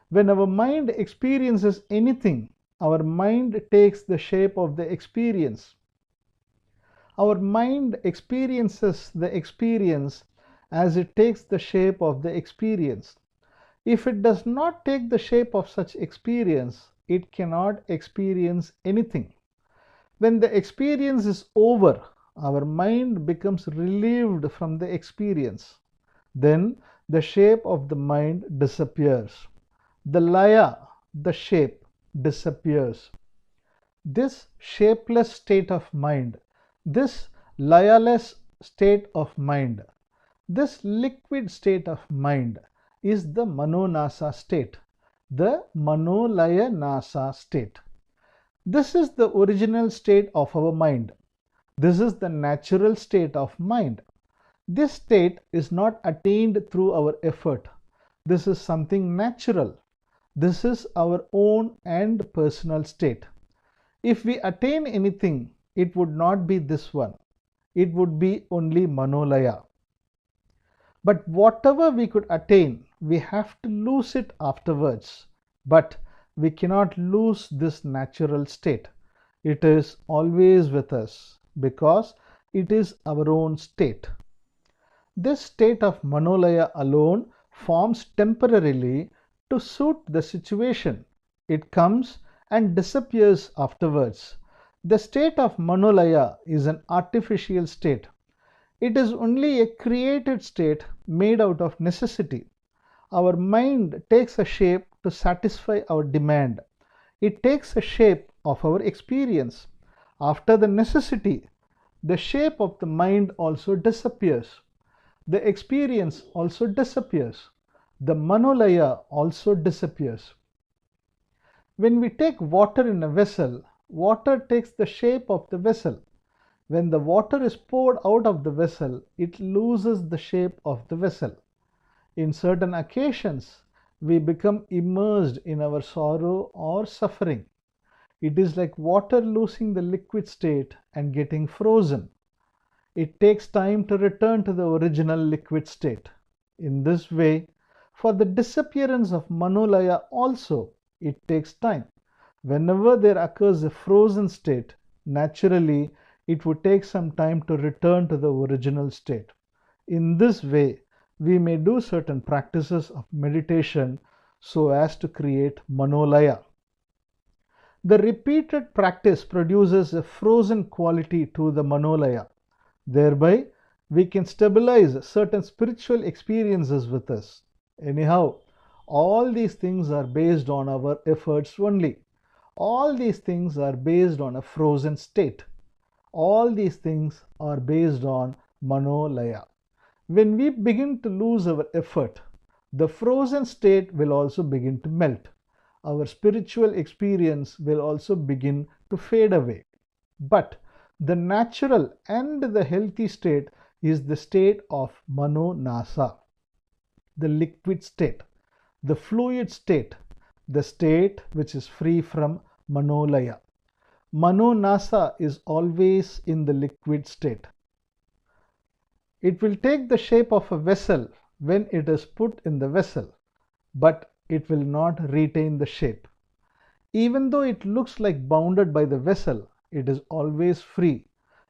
When our mind experiences anything, our mind takes the shape of the experience. Our mind experiences the experience as it takes the shape of the experience. If it does not take the shape of such experience, it cannot experience anything. When the experience is over, our mind becomes relieved from the experience. Then the shape of the mind disappears. The laya, the shape, disappears. This shapeless state of mind, this layaless state of mind, this liquid state of mind is the Manonasa state, the Manolaya Nasa state. This is the original state of our mind. This is the natural state of mind. This state is not attained through our effort. This is something natural. This is our own and personal state. If we attain anything, it would not be this one. It would be only Manolaya. But whatever we could attain, we have to lose it afterwards. But we cannot lose this natural state. It is always with us because it is our own state. This state of Manolaya alone forms temporarily to suit the situation. It comes and disappears afterwards. The state of Manolaya is an artificial state. It is only a created state made out of necessity. Our mind takes a shape to satisfy our demand. It takes a shape of our experience. After the necessity, the shape of the mind also disappears. The experience also disappears. The Manolaya also disappears. When we take water in a vessel, water takes the shape of the vessel. When the water is poured out of the vessel, it loses the shape of the vessel. In certain occasions, we become immersed in our sorrow or suffering. It is like water losing the liquid state and getting frozen. It takes time to return to the original liquid state. In this way, for the disappearance of Manolaya also, it takes time. Whenever there occurs a frozen state, naturally it would take some time to return to the original state. In this way, we may do certain practices of meditation so as to create Manolaya. The repeated practice produces a frozen quality to the Manolaya. Thereby, we can stabilize certain spiritual experiences with us. Anyhow, all these things are based on our efforts only. All these things are based on a frozen state. All these things are based on Manolaya. When we begin to lose our effort, the frozen state will also begin to melt. Our spiritual experience will also begin to fade away. But the natural and the healthy state is the state of Manonasa, the liquid state, the fluid state, the state which is free from Manolaya. Manonasa is always in the liquid state. It will take the shape of a vessel when it is put in the vessel, but it will not retain the shape. Even though it looks like bounded by the vessel, it is always free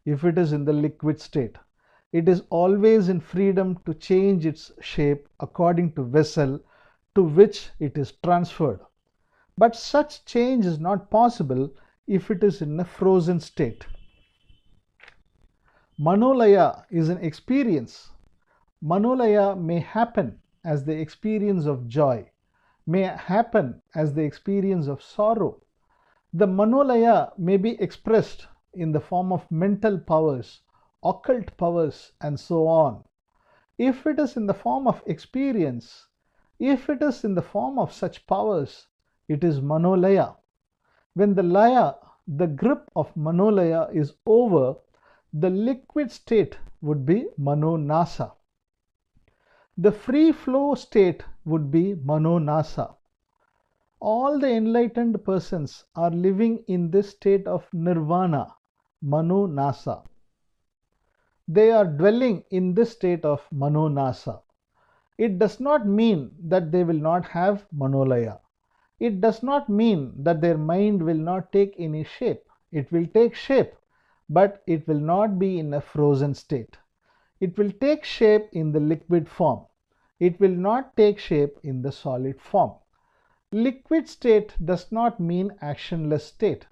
if it is in the liquid state. It is always in freedom to change its shape according to vessel to which it is transferred. But such change is not possible if it is in a frozen state. Manolaya is an experience. Manolaya may happen as the experience of joy, may happen as the experience of sorrow. The Manolaya may be expressed in the form of mental powers, occult powers, and so on. If it is in the form of experience, if it is in the form of such powers, it is Manolaya. When the grip of Manolaya is over, the liquid state would be Manonasa. The free flow state would be Manonasa. All the enlightened persons are living in this state of nirvana, Manonasa. They are dwelling in this state of Manonasa. It does not mean that they will not have Manolaya. It does not mean that their mind will not take any shape. It will take shape, but it will not be in a frozen state. It will take shape in the liquid form. It will not take shape in the solid form. Liquid state does not mean actionless state.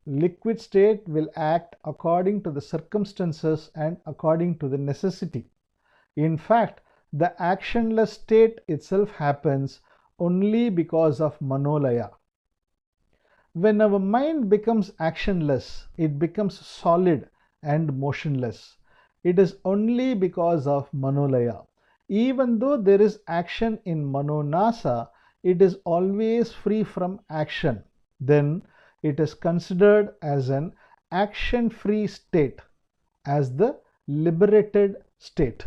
Liquid state will act according to the circumstances and according to the necessity. In fact, the actionless state itself happens only because of Manolaya. When our mind becomes actionless, it becomes solid and motionless. It is only because of Manolaya. Even though there is action in Manonasa, it is always free from action. Then it is considered as an action-free state, as the liberated state.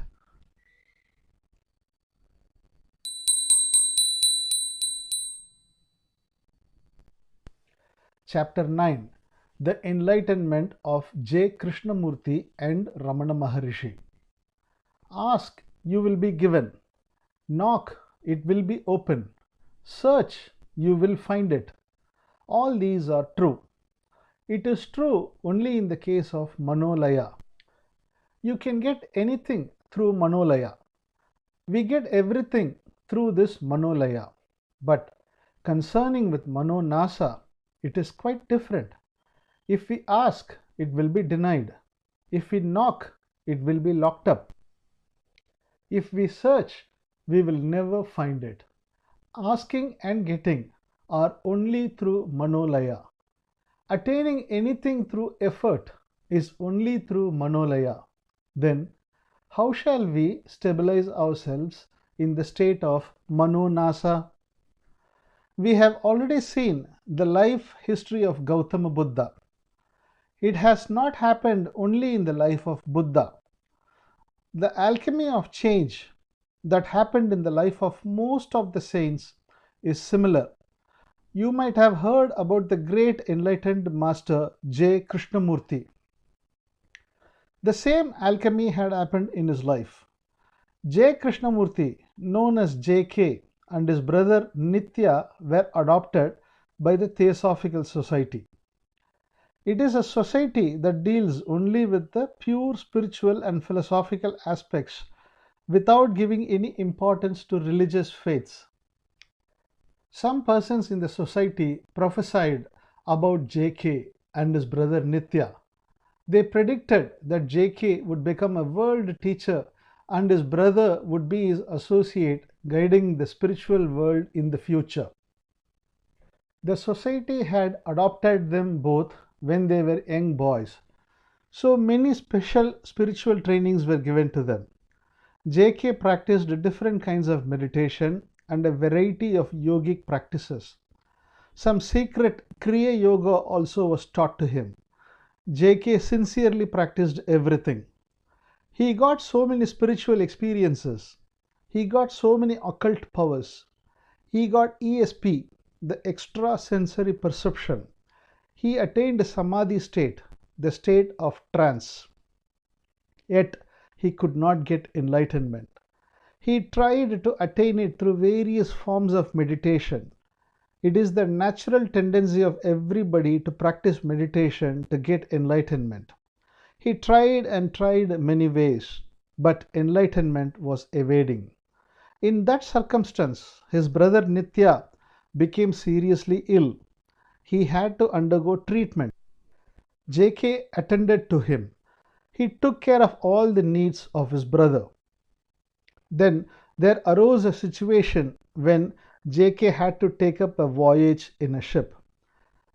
Chapter 9. The Enlightenment of J. Krishnamurti and Ramana Maharishi. Ask, you will be given. Knock, it will be open. Search, you will find it. All these are true. It is true only in the case of Manolaya. You can get anything through Manolaya. We get everything through this Manolaya. But concerning with Manonasa, it is quite different. If we ask, it will be denied. If we knock, it will be locked up. If we search, we will never find it. Asking and getting are only through Manolaya. Attaining anything through effort is only through Manolaya. Then, how shall we stabilize ourselves in the state of Manonasa? We have already seen the life history of Gautama Buddha. It has not happened only in the life of Buddha. The alchemy of change that happened in the life of most of the saints is similar. You might have heard about the great enlightened master J. Krishnamurti. The same alchemy had happened in his life. J. Krishnamurti, known as J.K., and his brother Nitya were adopted by the Theosophical Society. It is a society that deals only with the pure spiritual and philosophical aspects without giving any importance to religious faiths. Some persons in the society prophesied about JK and his brother Nitya. They predicted that JK would become a world teacher and his brother would be his associate guiding the spiritual world in the future. The society had adopted them both when they were young boys, so many special spiritual trainings were given to them. JK practiced different kinds of meditation and a variety of yogic practices. Some secret Kriya Yoga also was taught to him. JK sincerely practiced everything. He got so many spiritual experiences. He got so many occult powers. He got ESP, the extrasensory perception. He attained Samadhi state, the state of trance. Yet he could not get enlightenment. He tried to attain it through various forms of meditation. It is the natural tendency of everybody to practice meditation to get enlightenment. He tried and tried many ways, but enlightenment was evading. In that circumstance, his brother Nitya became seriously ill. He had to undergo treatment. JK attended to him. He took care of all the needs of his brother. Then there arose a situation when JK had to take up a voyage in a ship.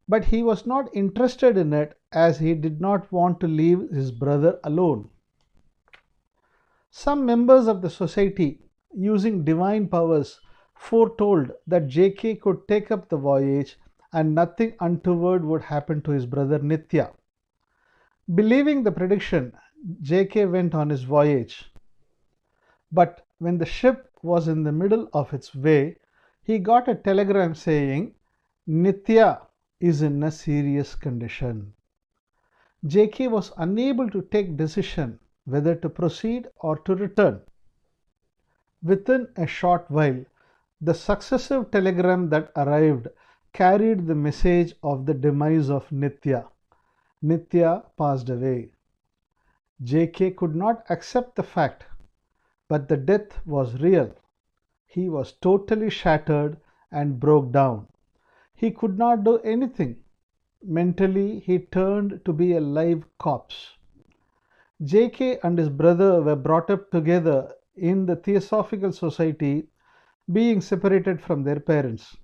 But he was not interested in it as he did not want to leave his brother alone. Some members of the society, using divine powers, foretold that JK could take up the voyage and nothing untoward would happen to his brother Nitya. Believing the prediction, JK went on his voyage. But when the ship was in the middle of its way, he got a telegram saying, Nitya is in a serious condition. JK was unable to take decision whether to proceed or to return. Within a short while, the successive telegram that arrived carried the message of the demise of Nitya. Nitya passed away. JK could not accept the fact, but the death was real. He was totally shattered and broke down. He could not do anything. Mentally, he turned to be a live corpse. JK and his brother were brought up together in the Theosophical Society, being separated from their parents.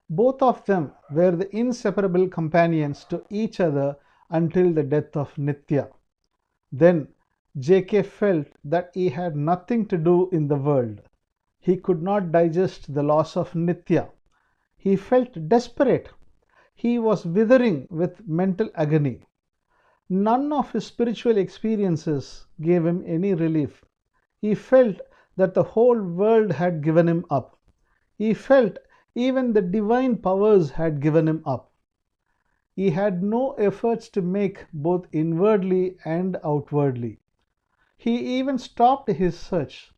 Both of them were the inseparable companions to each other until the death of Nitya. Then JK felt that he had nothing to do in the world. He could not digest the loss of Nitya. He felt desperate. He was withering with mental agony. None of his spiritual experiences gave him any relief. He felt that the whole world had given him up. He felt even the divine powers had given him up. He had no efforts to make both inwardly and outwardly. He even stopped his search.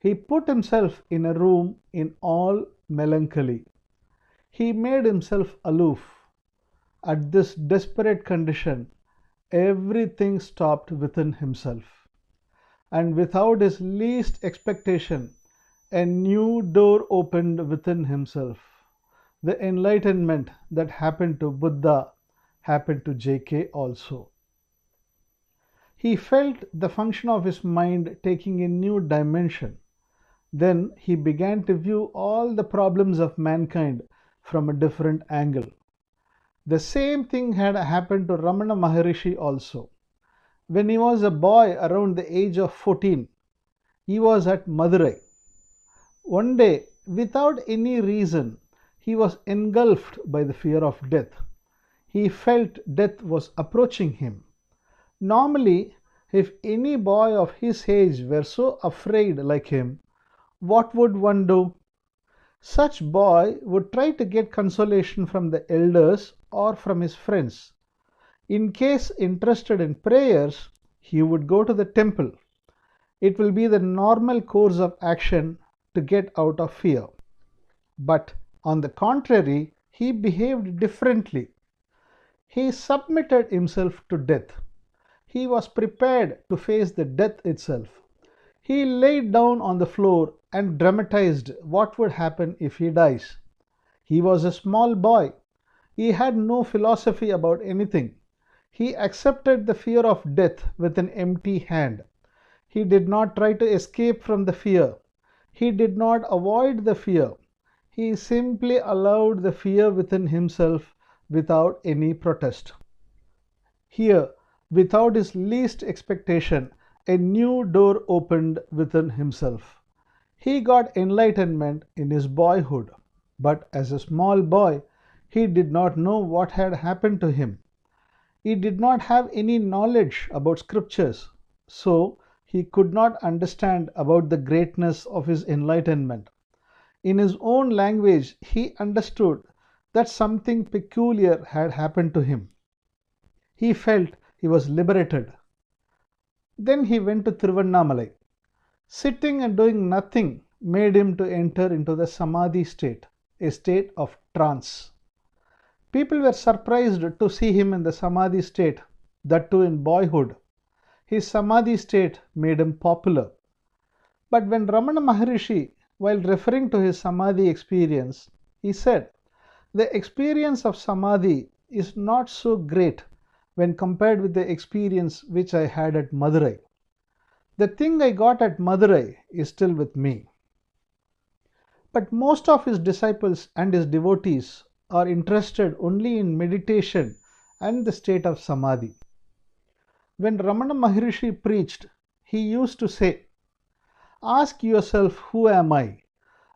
He put himself in a room in all melancholy. He made himself aloof. At this desperate condition, everything stopped within himself. And without his least expectation, a new door opened within himself. The enlightenment that happened to Buddha happened to JK also. He felt the function of his mind taking a new dimension. Then he began to view all the problems of mankind from a different angle. The same thing had happened to Ramana Maharishi also. When he was a boy around the age of 14, he was at Madurai. One day, without any reason, he was engulfed by the fear of death. He felt death was approaching him. Normally, if any boy of his age were so afraid like him, what would one do? Such boy would try to get consolation from the elders or from his friends. In case interested in prayers, he would go to the temple. It will be the normal course of action to get out of fear. But on the contrary, he behaved differently. He submitted himself to death. He was prepared to face the death itself. He laid down on the floor and dramatized what would happen if he dies. He was a small boy. He had no philosophy about anything. He accepted the fear of death with an empty hand. He did not try to escape from the fear. He did not avoid the fear. He simply allowed the fear within himself without any protest. Here, without his least expectation, a new door opened within himself. He got enlightenment in his boyhood, but as a small boy, he did not know what had happened to him. He did not have any knowledge about scriptures, so he could not understand about the greatness of his enlightenment. In his own language, he understood that something peculiar had happened to him. He felt he was liberated. Then he went to Tiruvannamalai. Sitting and doing nothing made him to enter into the Samadhi state, a state of trance. People were surprised to see him in the Samadhi state, that too in boyhood. His Samadhi state made him popular. But when Ramana Maharishi, while referring to his Samadhi experience, he said, "The experience of Samadhi is not so great when compared with the experience which I had at Madurai. The thing I got at Madurai is still with me." But most of his disciples and his devotees are interested only in meditation and the state of Samadhi. When Ramana Maharishi preached, he used to say, "Ask yourself, who am I?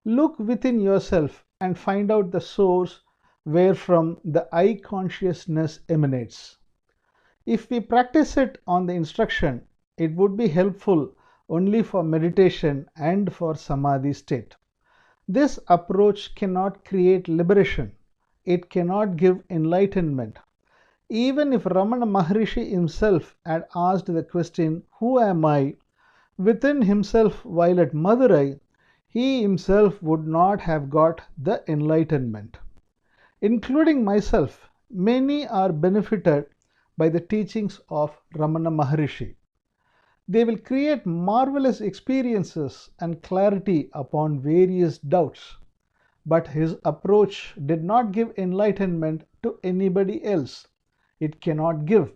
Look within yourself and find out the source wherefrom the I consciousness emanates." If we practice it on the instruction, it would be helpful only for meditation and for Samadhi state. This approach cannot create liberation. It cannot give enlightenment. Even if Ramana Maharishi himself had asked the question, "Who am I?" within himself while at Madurai, he himself would not have got the enlightenment. Including myself, many are benefited by the teachings of Ramana Maharishi. They will create marvelous experiences and clarity upon various doubts. But his approach did not give enlightenment to anybody else. It cannot give.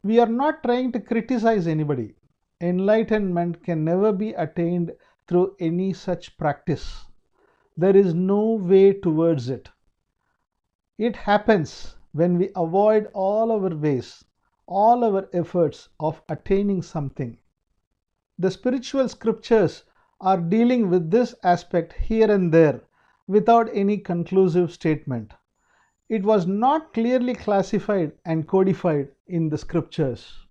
We are not trying to criticize anybody. Enlightenment can never be attained through any such practice. There is no way towards it. It happens when we avoid all our ways, all our efforts of attaining something. The spiritual scriptures are dealing with this aspect here and there without any conclusive statement. It was not clearly classified and codified in the scriptures.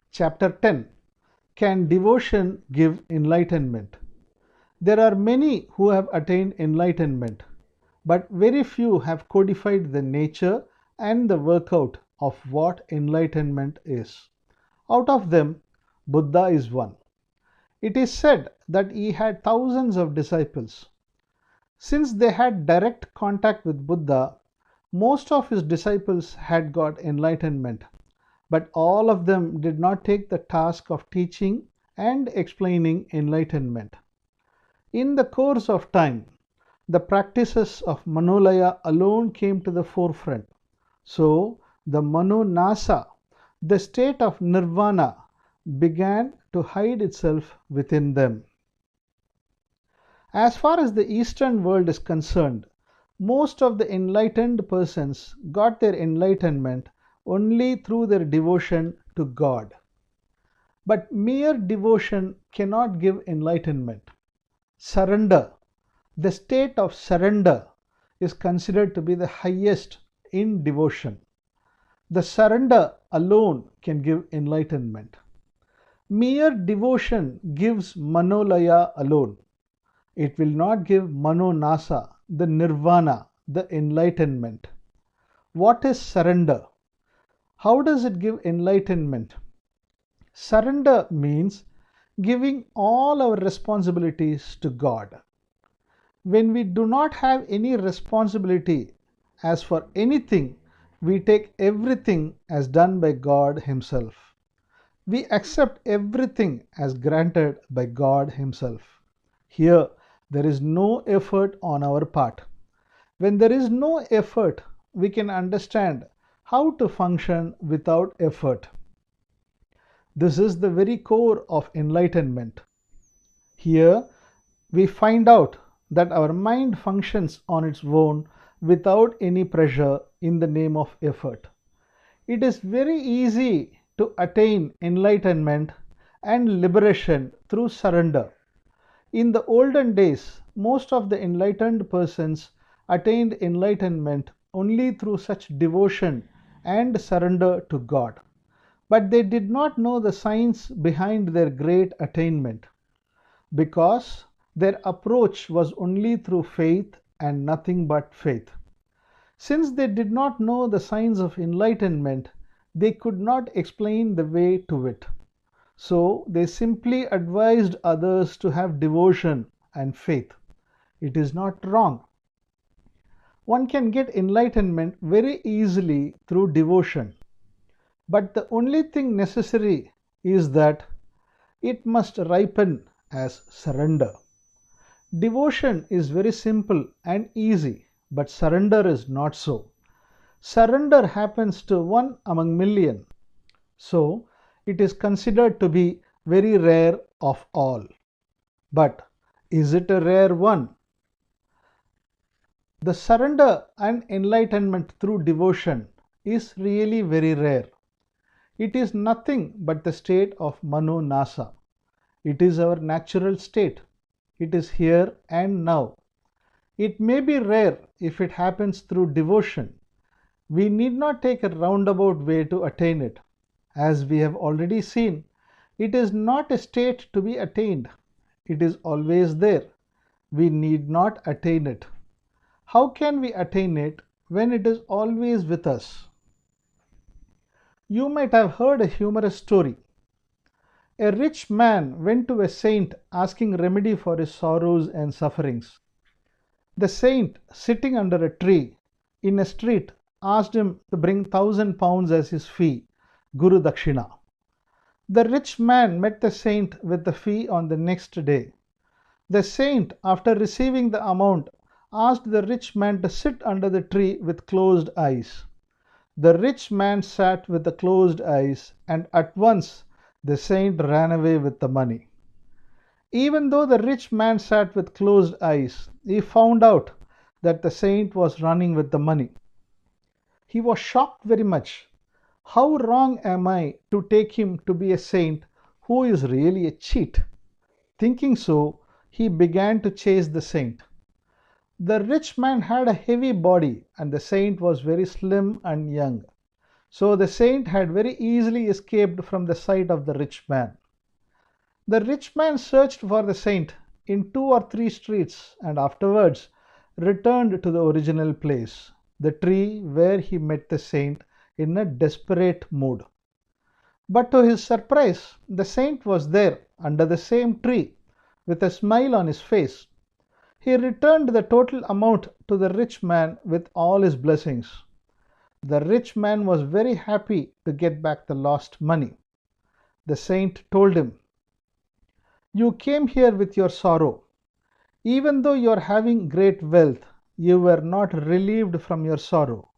Chapter 10. Can devotion give enlightenment? There are many who have attained enlightenment, but very few have codified the nature and the workout of what enlightenment is. Out of them, Buddha is one. It is said that he had thousands of disciples. Since they had direct contact with Buddha, most of his disciples had got enlightenment, but all of them did not take the task of teaching and explaining enlightenment. In the course of time, the practices of Manolaya alone came to the forefront. So, the Manonasa, the state of nirvana, began to hide itself within them. As far as the Eastern world is concerned, most of the enlightened persons got their enlightenment only through their devotion to God. But mere devotion cannot give enlightenment. Surrender, the state of surrender, is considered to be the highest in devotion. The surrender alone can give enlightenment. Mere devotion gives Manolaya alone. It will not give Manonasa, the nirvana, the enlightenment. What is surrender? How does it give enlightenment? Surrender means giving all our responsibilities to God. When we do not have any responsibility as for anything, we take everything as done by God Himself. We accept everything as granted by God Himself. Here, there is no effort on our part. When there is no effort, we can understand how to function without effort. This is the very core of enlightenment. Here, we find out that our mind functions on its own without any pressure in the name of effort. It is very easy to attain enlightenment and liberation through surrender. In the olden days, most of the enlightened persons attained enlightenment only through such devotion and surrender to God. But they did not know the science behind their great attainment, because their approach was only through faith and nothing but faith. Since they did not know the signs of enlightenment, they could not explain the way to it. So they simply advised others to have devotion and faith. It is not wrong. One can get enlightenment very easily through devotion. But the only thing necessary is that it must ripen as surrender. Devotion is very simple and easy, but surrender is not so. Surrender happens to one among million, so it is considered to be very rare of all. But is it a rare one? The surrender and enlightenment through devotion is really very rare. It is nothing but the state of Mano Nasa. It is our natural state. It is here and now. It may be rare if it happens through devotion. We need not take a roundabout way to attain it. As we have already seen, it is not a state to be attained. It is always there. We need not attain it. How can we attain it when it is always with us? You might have heard a humorous story. A rich man went to a saint asking remedy for his sorrows and sufferings. The saint, sitting under a tree in a street, asked him to bring 1,000 pounds as his fee, Guru Dakshina. The rich man met the saint with the fee on the next day. The saint, after receiving the amount, asked the rich man to sit under the tree with closed eyes. The rich man sat with the closed eyes, and at once the saint ran away with the money. Even though the rich man sat with closed eyes, he found out that the saint was running with the money. He was shocked very much. How wrong am I to take him to be a saint who is really a cheat? Thinking so, he began to chase the saint. The rich man had a heavy body and the saint was very slim and young. So the saint had very easily escaped from the sight of the rich man. The rich man searched for the saint in 2 or 3 streets and afterwards returned to the original place, the tree where he met the saint in a desperate mood. But to his surprise, the saint was there under the same tree with a smile on his face. He returned the total amount to the rich man with all his blessings. The rich man was very happy to get back the lost money. The saint told him, "You came here with your sorrow. Even though you are having great wealth, you were not relieved from your sorrow.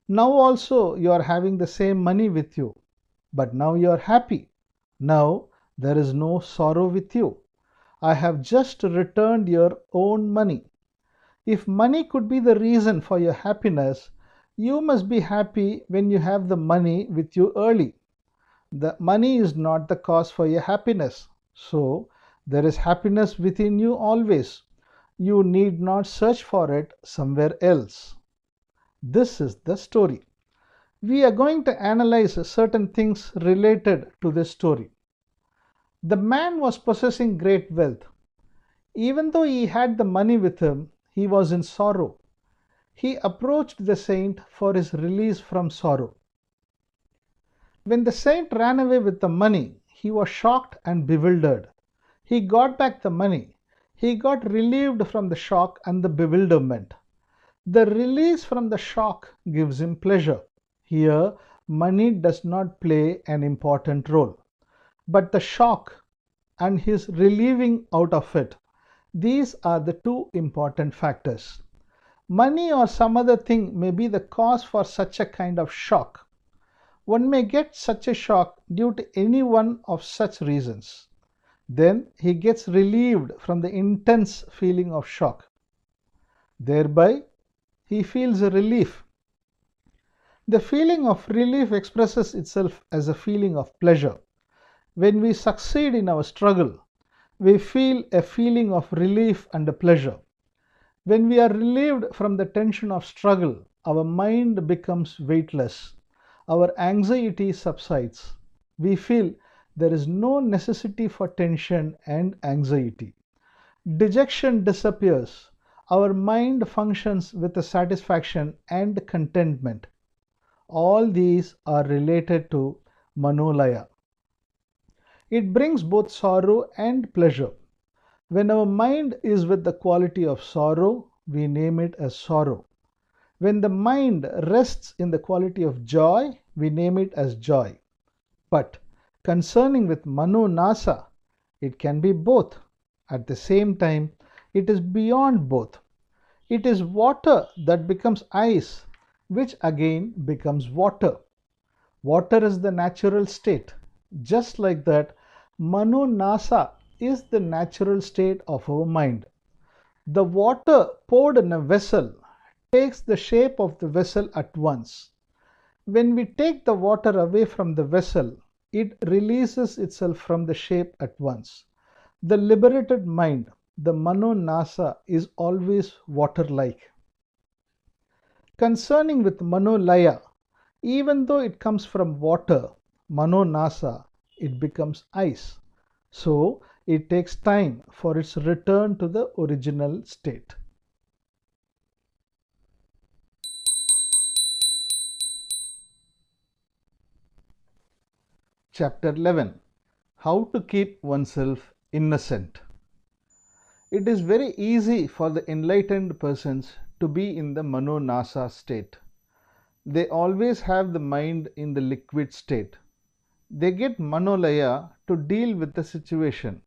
Now also you are having the same money with you, but now you are happy. Now there is no sorrow with you. I have just returned your own money. If money could be the reason for your happiness, you must be happy when you have the money with you early. The money is not the cause for your happiness. So, there is happiness within you always. You need not search for it somewhere else." This is the story. We are going to analyze certain things related to this story. The man was possessing great wealth. Even though he had the money with him, he was in sorrow. He approached the saint for his release from sorrow. When the saint ran away with the money, he was shocked and bewildered. He got back the money. He got relieved from the shock and the bewilderment. The release from the shock gives him pleasure. Here, money does not play an important role. but the shock and his relieving out of it. These are the two important factors. Money or some other thing may be the cause for such a kind of shock. One may get such a shock due to any one of such reasons. Then he gets relieved from the intense feeling of shock. Thereby, he feels a relief. The feeling of relief expresses itself as a feeling of pleasure. When we succeed in our struggle, we feel a feeling of relief and pleasure. When we are relieved from the tension of struggle, our mind becomes weightless. Our anxiety subsides. We feel there is no necessity for tension and anxiety. Dejection disappears. Our mind functions with a satisfaction and contentment. All these are related to Manolaya. It brings both sorrow and pleasure. When our mind is with the quality of sorrow, we name it as sorrow. When the mind rests in the quality of joy, we name it as joy. But concerning with Mano Nasa, it can be both. At the same time, it is beyond both. It is water that becomes ice, which again becomes water. Water is the natural state. Just like that, Mano Nasa is the natural state of our mind. The water poured in a vessel takes the shape of the vessel at once. When we take the water away from the vessel, it releases itself from the shape at once. The liberated mind, the Mano Nasa, is always water-like. Concerning with Manolaya, even though it comes from water, Mano Nasa, it becomes ice. So it takes time for its return to the original state. Chapter 11. How to keep oneself innocent. It is very easy for the enlightened persons to be in the Mano Nasa state. They always have the mind in the liquid state. They get Manolaya to deal with the situation.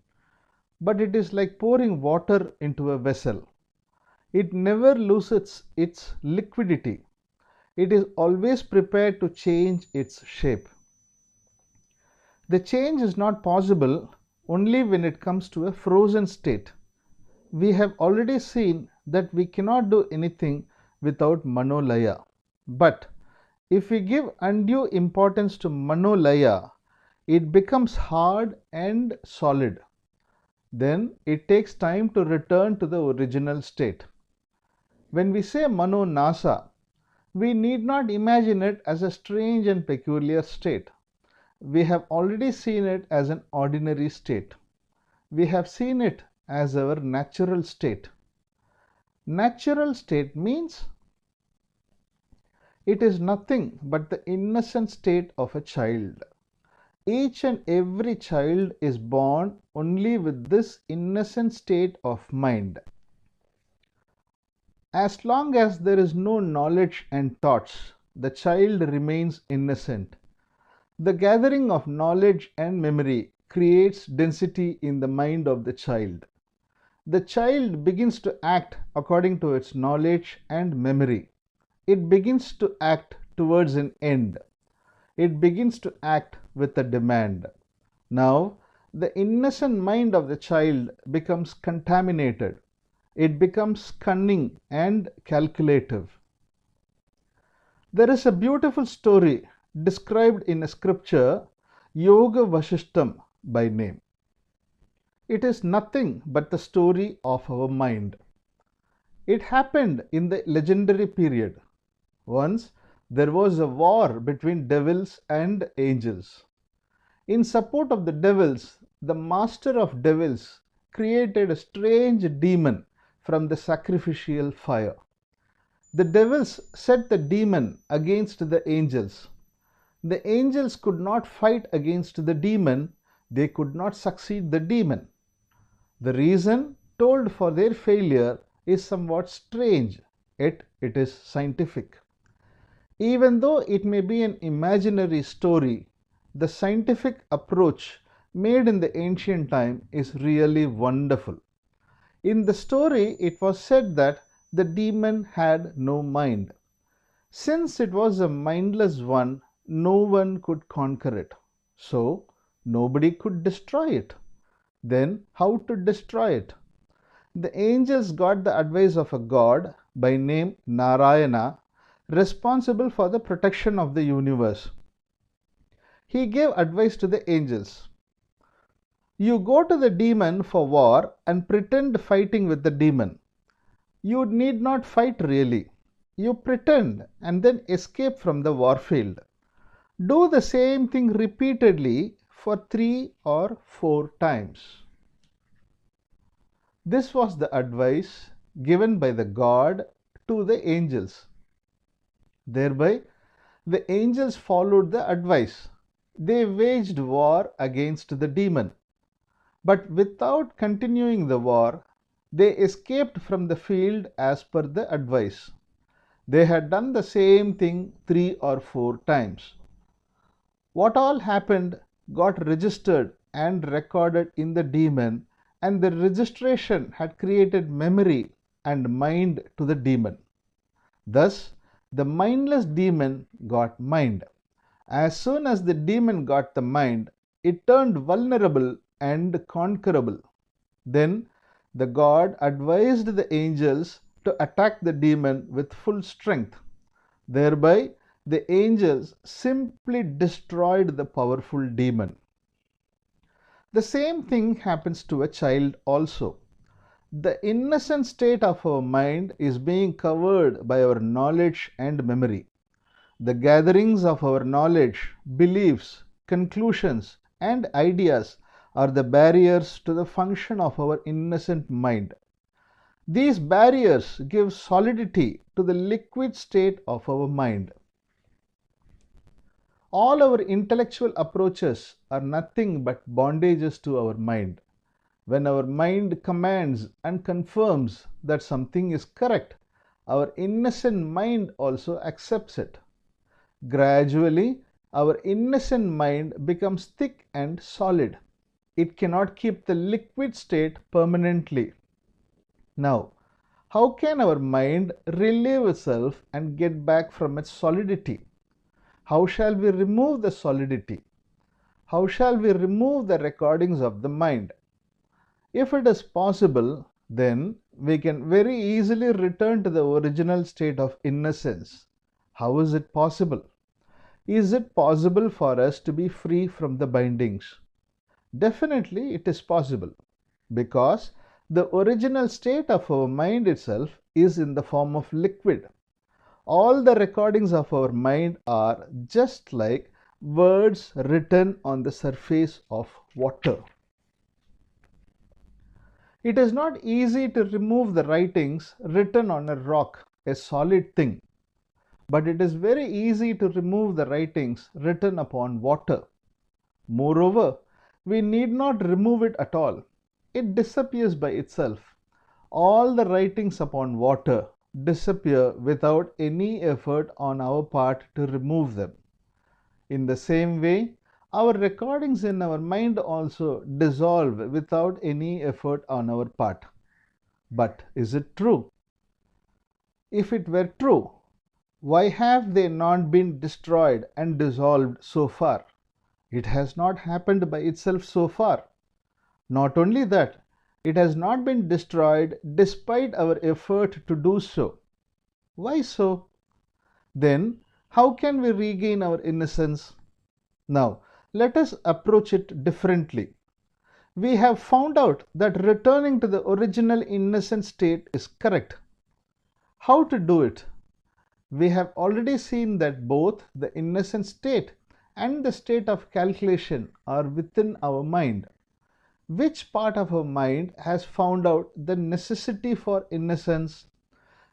But it is like pouring water into a vessel. It never loses its liquidity. It is always prepared to change its shape. The change is not possible only when it comes to a frozen state. We have already seen that we cannot do anything without Manolaya. But if we give undue importance to Manolaya, it becomes hard and solid. Then it takes time to return to the original state. When we say Mano Nasa, we need not imagine it as a strange and peculiar state. We have already seen it as an ordinary state. We have seen it as our natural state. Natural state means it is nothing but the innocent state of a child. Each and every child is born only with this innocent state of mind. As long as there is no knowledge and thoughts, the child remains innocent. The gathering of knowledge and memory creates density in the mind of the child. The child begins to act according to its knowledge and memory. It begins to act towards an end. It begins to act with a demand. Now, the innocent mind of the child becomes contaminated. It becomes cunning and calculative. There is a beautiful story described in a scripture, Yoga Vasishtam by name. It is nothing but the story of our mind. It happened in the legendary period. Once there was a war between devils and angels. In support of the devils, the master of devils created a strange demon from the sacrificial fire. The devils set the demon against the angels. The angels could not fight against the demon, they could not succeed the demon. The reason told for their failure is somewhat strange, yet it is scientific. Even though it may be an imaginary story, the scientific approach made in the ancient time is really wonderful. In the story, it was said that the demon had no mind. Since it was a mindless one, no one could conquer it. So, nobody could destroy it. Then, how to destroy it? The angels got the advice of a god by name Narayana, responsible for the protection of the universe. He gave advice to the angels. You go to the demon for war and pretend fighting with the demon. You need not fight really. You pretend and then escape from the warfield. Do the same thing repeatedly for 3 or 4 times. This was the advice given by the god to the angels. Thereby, the angels followed the advice. They waged war against the demon. But without continuing the war, they escaped from the field as per the advice. They had done the same thing 3 or 4 times. What all happened got registered and recorded in the demon, and the registration had created memory and mind to the demon. Thus, the mindless demon got mind. As soon as the demon got the mind, it turned vulnerable and conquerable. Then the god advised the angels to attack the demon with full strength. Thereby, the angels simply destroyed the powerful demon. The same thing happens to a child also. The innocent state of our mind is being covered by our knowledge and memory. The gatherings of our knowledge, beliefs, conclusions, and ideas are the barriers to the function of our innocent mind. These barriers give solidity to the liquid state of our mind. All our intellectual approaches are nothing but bondages to our mind. When our mind commands and confirms that something is correct, our innocent mind also accepts it. Gradually, our innocent mind becomes thick and solid. It cannot keep the liquid state permanently. Now, how can our mind relieve itself and get back from its solidity? How shall we remove the solidity? How shall we remove the recordings of the mind? If it is possible, then we can very easily return to the original state of innocence. How is it possible? Is it possible for us to be free from the bindings? Definitely it is possible, because the original state of our mind itself is in the form of liquid. All the recordings of our mind are just like words written on the surface of water. It is not easy to remove the writings written on a rock, a solid thing. But it is very easy to remove the writings written upon water. Moreover, we need not remove it at all. It disappears by itself. All the writings upon water disappear without any effort on our part to remove them. In the same way, our recordings in our mind also dissolve without any effort on our part. But is it true? If it were true, why have they not been destroyed and dissolved so far? It has not happened by itself so far. Not only that, it has not been destroyed despite our effort to do so. Why so? Then, how can we regain our innocence? Now, let us approach it differently. We have found out that returning to the original innocent state is correct. How to do it? We have already seen that both the innocent state and the state of calculation are within our mind. Which part of our mind has found out the necessity for innocence?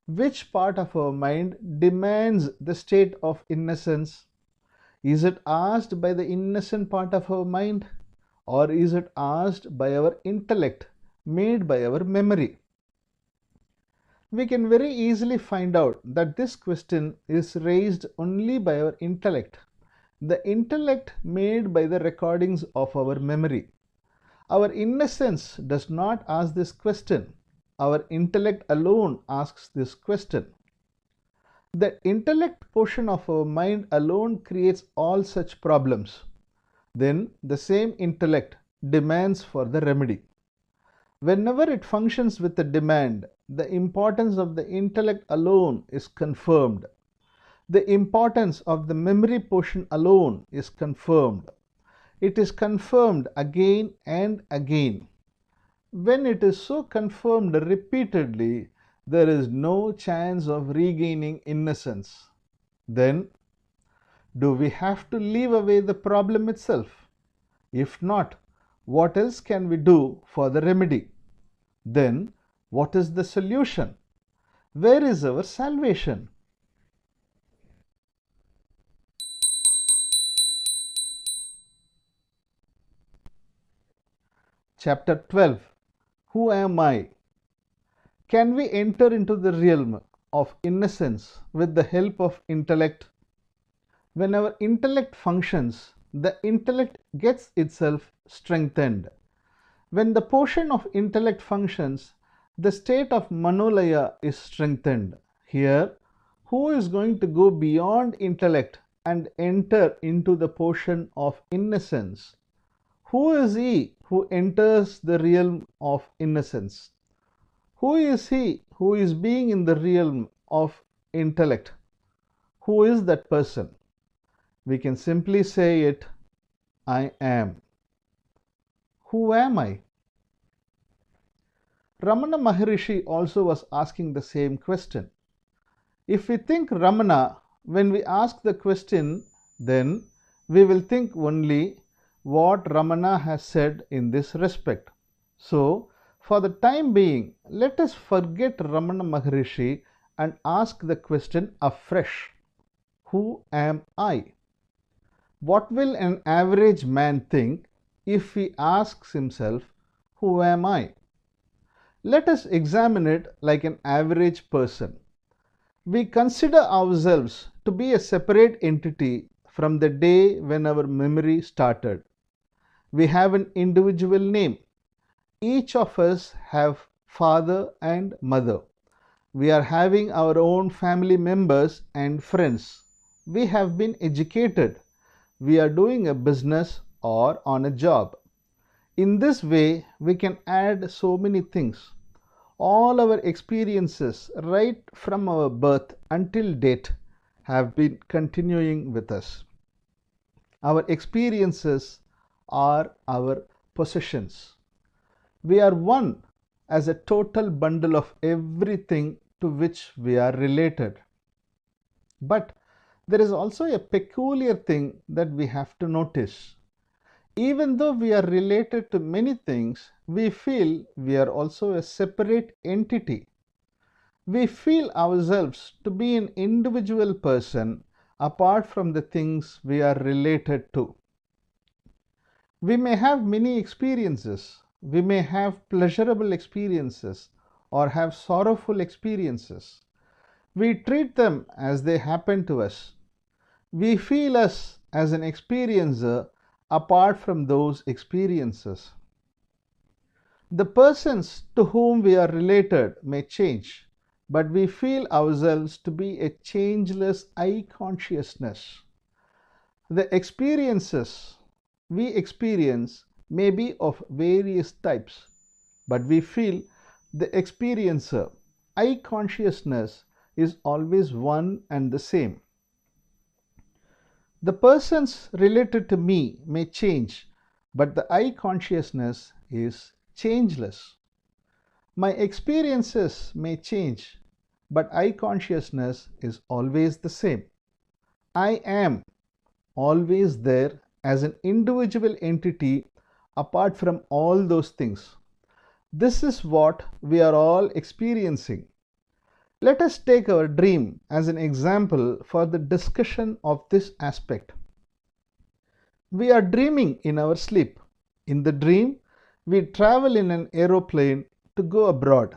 Which part of our mind demands the state of innocence? Is it asked by the innocent part of our mind, or is it asked by our intellect made by our memory? We can very easily find out that this question is raised only by our intellect, the intellect made by the recordings of our memory. Our innocence does not ask this question. Our intellect alone asks this question. The intellect portion of our mind alone creates all such problems. Then the same intellect demands for the remedy. Whenever it functions with a demand, the importance of the intellect alone is confirmed. The importance of the memory portion alone is confirmed. It is confirmed again and again. When it is so confirmed repeatedly, there is no chance of regaining innocence. Then, do we have to leave away the problem itself? If not, what else can we do for the remedy? Then, what is the solution? Where is our salvation? Chapter 12. Who am I? Can we enter into the realm of innocence with the help of intellect? When our intellect functions, the intellect gets itself strengthened. When the portion of intellect functions, the state of Manolaya is strengthened. Here, who is going to go beyond intellect and enter into the portion of innocence? Who is he who enters the realm of innocence? Who is he who is being in the realm of intellect? Who is that person? We can simply say it, I am. Who am I? Ramana Maharishi also was asking the same question. If we think Ramana, when we ask the question, then we will think only what Ramana has said in this respect. So, for the time being, let us forget Ramana Maharishi and ask the question afresh. Who am I? What will an average man think if he asks himself, who am I? Let us examine it like an average person. We consider ourselves to be a separate entity from the day when our memory started. We have an individual name. Each of us have father and mother. We are having our own family members and friends. We have been educated. We are doing a business or on a job. In this way, we can add so many things. All our experiences right from our birth until date have been continuing with us. Our experiences are our possessions. We are one as a total bundle of everything to which we are related. But there is also a peculiar thing that we have to notice. Even though we are related to many things, we feel we are also a separate entity. We feel ourselves to be an individual person apart from the things we are related to. We may have many experiences. We may have pleasurable experiences or have sorrowful experiences. We treat them as they happen to us. We feel us as an experiencer apart from those experiences. The persons to whom we are related may change, but we feel ourselves to be a changeless I consciousness. The experiences we experience may be of various types, but we feel the experiencer, I consciousness, is always one and the same. The persons related to me may change, but the I consciousness is changeless. My experiences may change, but I consciousness is always the same. I am always there as an individual entity apart from all those things. This is what we are all experiencing. Let us take our dream as an example for the discussion of this aspect. We are dreaming in our sleep. In the dream, we travel in an aeroplane to go abroad.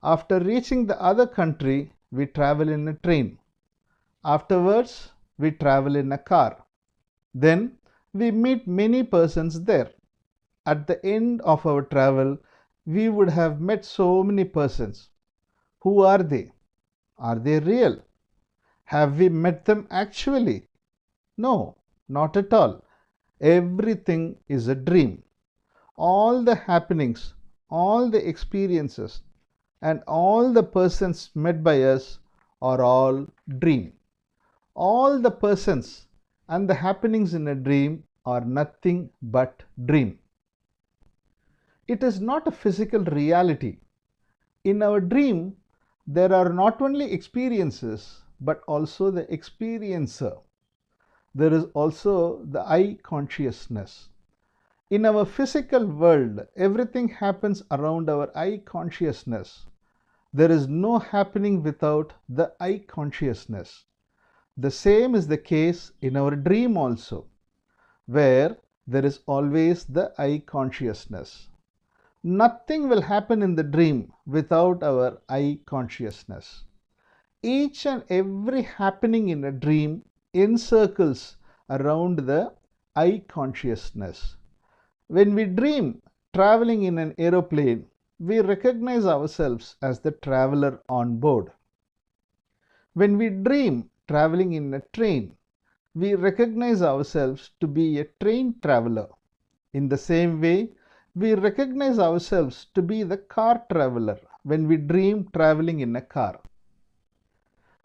After reaching the other country, we travel in a train. Afterwards, we travel in a car. Then we meet many persons there. At the end of our travel, we would have met so many persons. Who are they? Are they real? Have we met them actually? No, not at all. Everything is a dream. All the happenings, all the experiences, and all the persons met by us are all dream. All the persons and the happenings in a dream are nothing but dream. It is not a physical reality. In our dream, there are not only experiences but also the experiencer. There is also the I consciousness. In our physical world, everything happens around our I consciousness. There is no happening without the I consciousness. The same is the case in our dream also, where there is always the I consciousness. Nothing will happen in the dream without our I consciousness. Each and every happening in a dream encircles around the I consciousness. When we dream traveling in an aeroplane, we recognize ourselves as the traveler on board. When we dream traveling in a train, we recognize ourselves to be a train traveler. In the same way, we recognize ourselves to be the car traveler when we dream traveling in a car.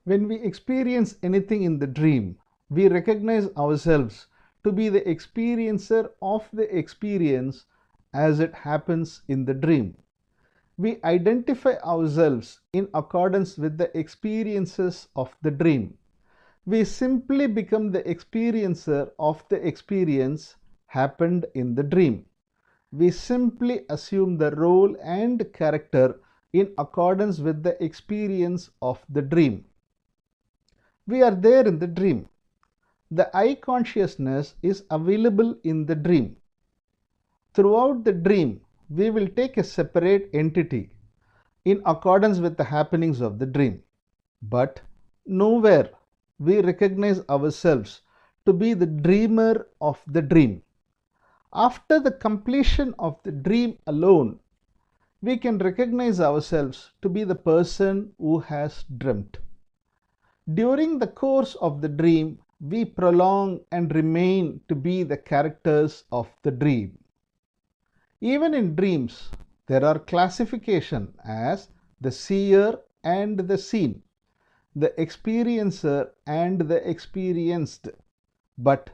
When we experience anything in the dream, we recognize ourselves to be the experiencer of the experience as it happens in the dream. We identify ourselves in accordance with the experiences of the dream. We simply become the experiencer of the experience happened in the dream. We simply assume the role and character in accordance with the experience of the dream. We are there in the dream. The I consciousness is available in the dream. Throughout the dream, we will take a separate entity in accordance with the happenings of the dream. But nowhere we recognize ourselves to be the dreamer of the dream. After the completion of the dream alone, we can recognize ourselves to be the person who has dreamt. During the course of the dream, we prolong and remain to be the characters of the dream. Even in dreams, there are classification as the seer and the seen, the experiencer and the experienced, but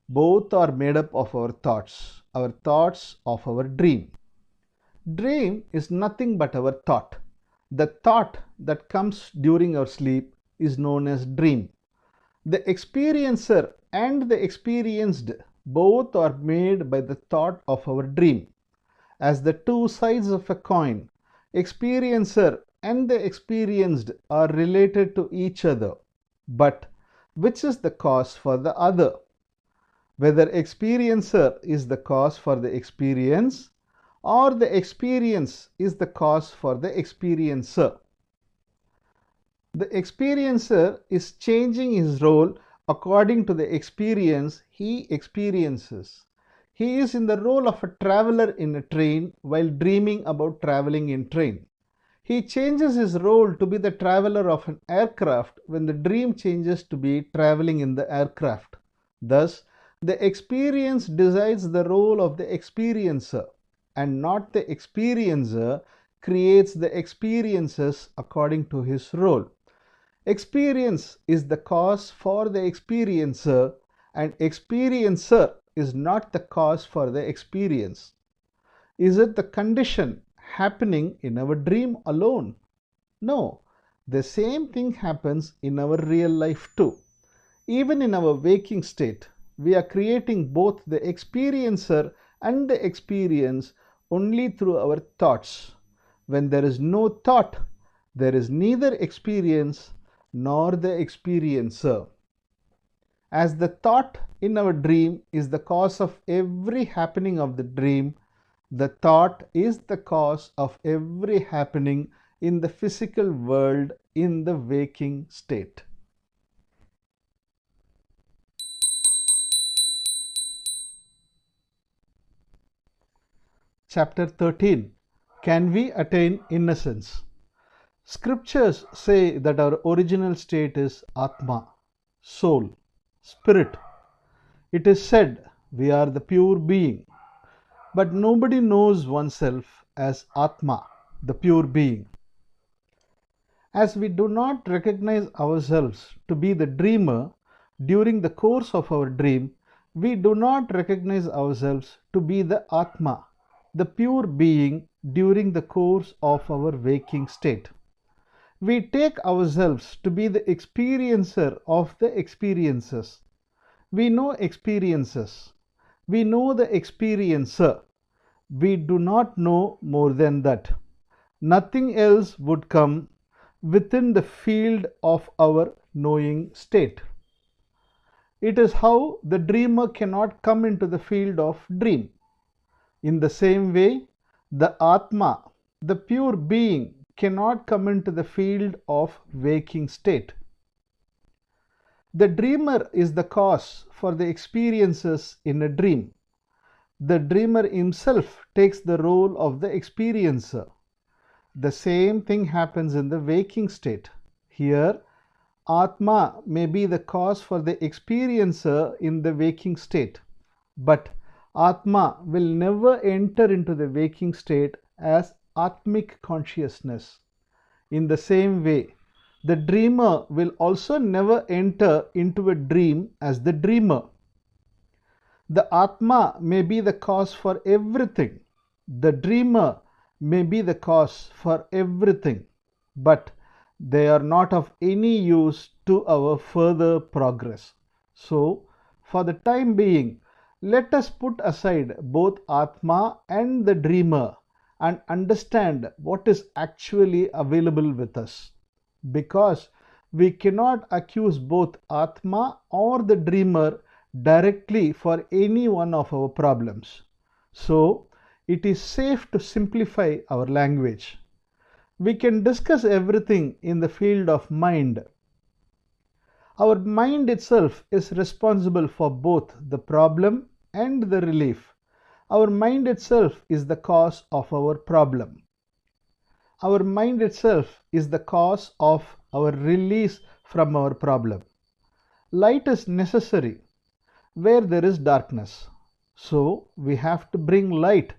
both are made up of our thoughts of our dream. Dream is nothing but our thought. The thought that comes during our sleep is known as dream. The experiencer and the experienced both are made by the thought of our dream. As the two sides of a coin, experiencer and the experienced are related to each other. But which is the cause for the other? Whether experiencer is the cause for the experience or the experience is the cause for the experiencer. The experiencer is changing his role according to the experience he experiences. He is in the role of a traveler in a train while dreaming about traveling in train. He changes his role to be the traveler of an aircraft when the dream changes to be traveling in the aircraft. Thus, the experience decides the role of the experiencer, and not the experiencer creates the experiences according to his role. Experience is the cause for the experiencer, and experiencer is not the cause for the experience. Is it the condition happening in our dream alone? No, the same thing happens in our real life too. Even in our waking state, we are creating both the experiencer and the experience only through our thoughts. When there is no thought, there is neither experience nor the experiencer. As the thought in our dream is the cause of every happening of the dream, the thought is the cause of every happening in the physical world in the waking state. chapter 13, Can We Attain Innocence? Scriptures say that our original state is Atma, soul, spirit. It is said we are the pure being, but nobody knows oneself as Atma, the pure being. As we do not recognize ourselves to be the dreamer during the course of our dream, we do not recognize ourselves to be the Atma, the pure being during the course of our waking state. We take ourselves to be the experiencer of the experiences. We know experiences. We know the experiencer. We do not know more than that. Nothing else would come within the field of our knowing state. It is how the dreamer cannot come into the field of dream. In the same way, the Atma, the pure being, cannot come into the field of waking state. The dreamer is the cause for the experiences in a dream. The dreamer himself takes the role of the experiencer. The same thing happens in the waking state. Here, Atma may be the cause for the experiencer in the waking state, but Atma will never enter into the waking state as Atmic consciousness. In the same way, the dreamer will also never enter into a dream as the dreamer. The Atma may be the cause for everything. The dreamer may be the cause for everything, but they are not of any use to our further progress. So, for the time being, let us put aside both Atma and the dreamer and understand what is actually available with us. Because we cannot accuse both Atma or the dreamer directly for any one of our problems. So, it is safe to simplify our language. We can discuss everything in the field of mind. Our mind itself is responsible for both the problem and the relief. Our mind itself is the cause of our problem. Our mind itself is the cause of our release from our problem. Light is necessary where there is darkness. So we have to bring light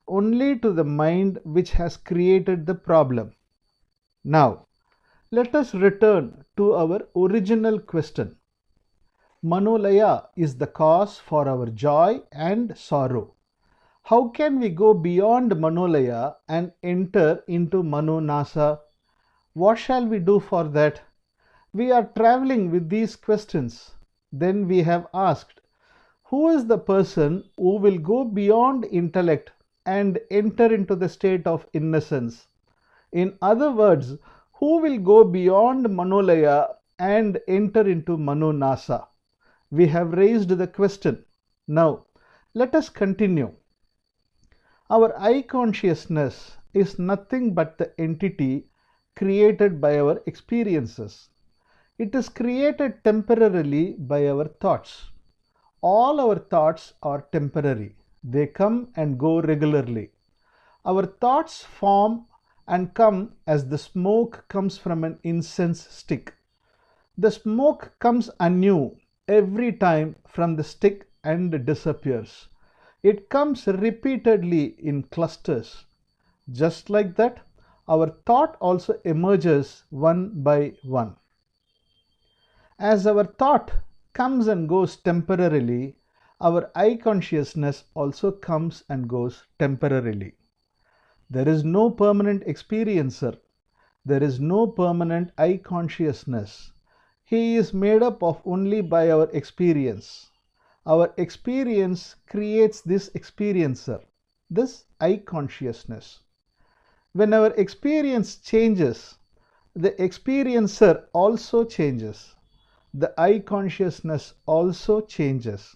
only to the mind which has created the problem. Now, let us return to our original question. Manolaya is the cause for our joy and sorrow. How can we go beyond Manolaya and enter into Manonasa? What shall we do for that? We are traveling with these questions. Then we have asked, who is the person who will go beyond intellect and enter into the state of innocence? In other words, who will go beyond Manolaya and enter into Manonasa? We have raised the question. Now, let us continue. Our I consciousness is nothing but the entity created by our experiences. It is created temporarily by our thoughts. All our thoughts are temporary. They come and go regularly. Our thoughts form and come as the smoke comes from an incense stick. The smoke comes anew every time from the stick and disappears. It comes repeatedly in clusters. Just like that, our thought also emerges one by one. As our thought comes and goes temporarily, our I consciousness also comes and goes temporarily. There is no permanent experiencer. There is no permanent I consciousness. He is made up of only by our experience. Our experience creates this experiencer, this I consciousness. When our experience changes, the experiencer also changes. The I consciousness also changes.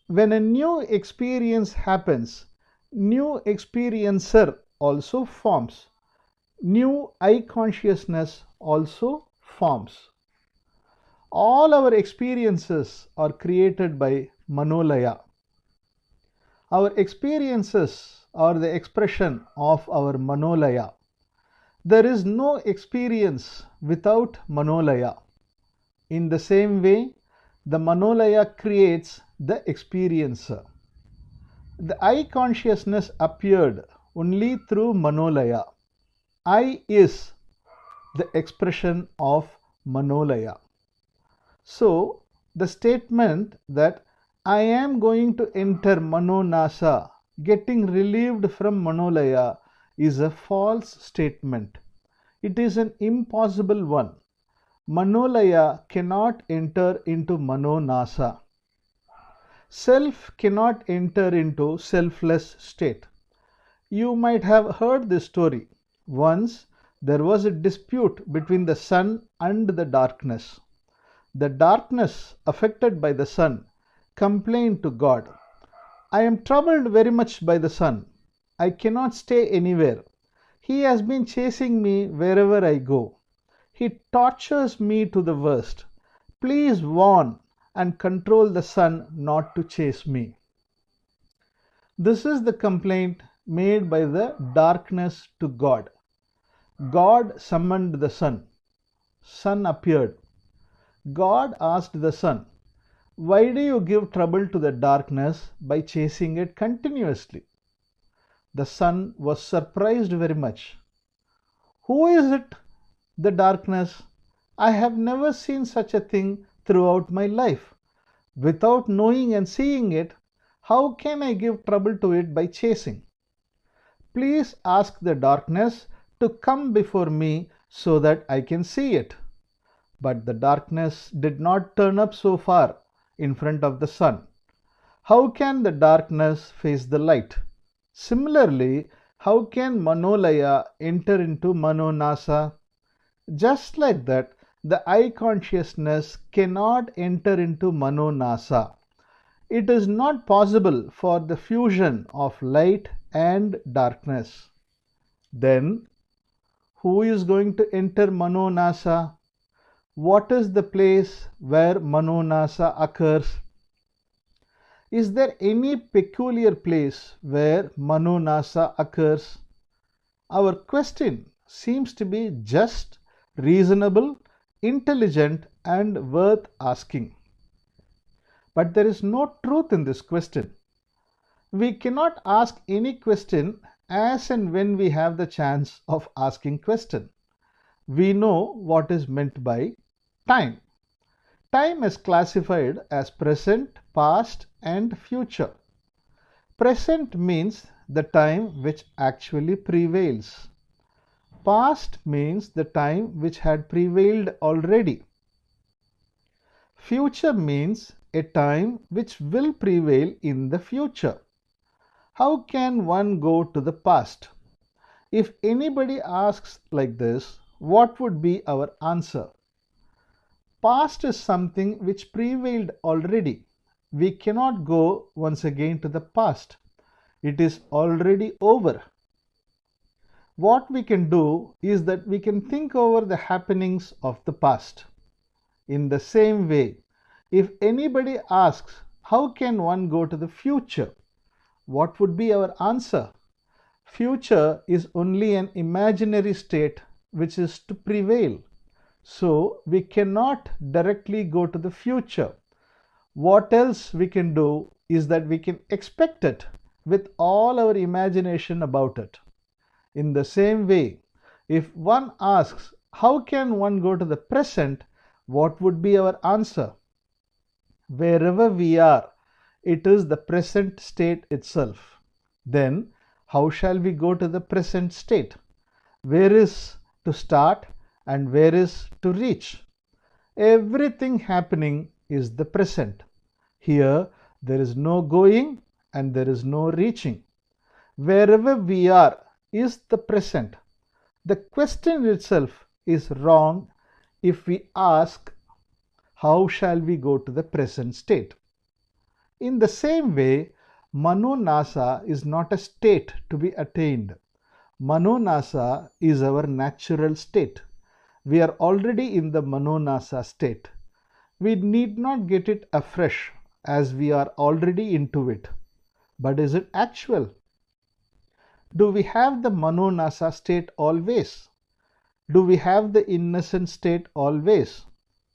When a new experience happens, new experiencer also forms. New I consciousness also forms. All our experiences are created by Manolaya. Our experiences or the expression of our Manolaya. There is no experience without Manolaya. In the same way, the Manolaya creates the experiencer. The I consciousness appeared only through Manolaya. I is the expression of Manolaya. So, the statement that I am going to enter Manonasa, getting relieved from Manolaya, is a false statement. It is an impossible one. Manolaya cannot enter into Manonasa. Self cannot enter into selfless state. You might have heard this story. Once there was a dispute between the sun and the darkness. The darkness affected by the sun complained to God, I am troubled very much by the sun. I cannot stay anywhere. He has been chasing me wherever I go. He tortures me to the worst. Please warn and control the sun not to chase me. This is the complaint made by the darkness to God. God summoned the sun. Sun appeared. God asked the sun, why do you give trouble to the darkness by chasing it continuously? The sun was surprised very much. Who is it, the darkness? I have never seen such a thing throughout my life. Without knowing and seeing it, how can I give trouble to it by chasing? Please ask the darkness to come before me so that I can see it. But the darkness did not turn up so far in front of the sun. How can the darkness face the light? Similarly, how can Manolaya enter into Manonasa? Just like that, the I consciousness cannot enter into Manonasa. It is not possible for the fusion of light and darkness. Then, who is going to enter Manonasa? What is the place where Manonasa occurs? Is there any peculiar place where Manonasa occurs? Our question seems to be just, reasonable, intelligent, and worth asking. But there is no truth in this question. We cannot ask any question as and when we have the chance of asking question. We know what is meant by time. Time is classified as present, past, and future. Present means the time which actually prevails. Past means the time which had prevailed already. Future means a time which will prevail in the future. How can one go to the past? If anybody asks like this, what would be our answer? Past is something which prevailed already. We cannot go once again to the past. It is already over. What we can do is that we can think over the happenings of the past. In the same way, if anybody asks, how can one go to the future? What would be our answer? Future is only an imaginary state which is to prevail. So we cannot directly go to the future. What else we can do is that we can expect it with all our imagination about it. In the same way, if one asks, how can one go to the present? What would be our answer? Wherever we are, it is the present state itself. Then, how shall we go to the present state? Where is to start and where is to reach? Everything happening is the present. Here, there is no going and there is no reaching. Wherever we are is the present. The question itself is wrong if we ask, how shall we go to the present state? In the same way, Manonasa is not a state to be attained. Manonasa is our natural state. We are already in the Manonasa state. We need not get it afresh as we are already into it. But is it actual? Do we have the Manonasa state always? Do we have the innocent state always?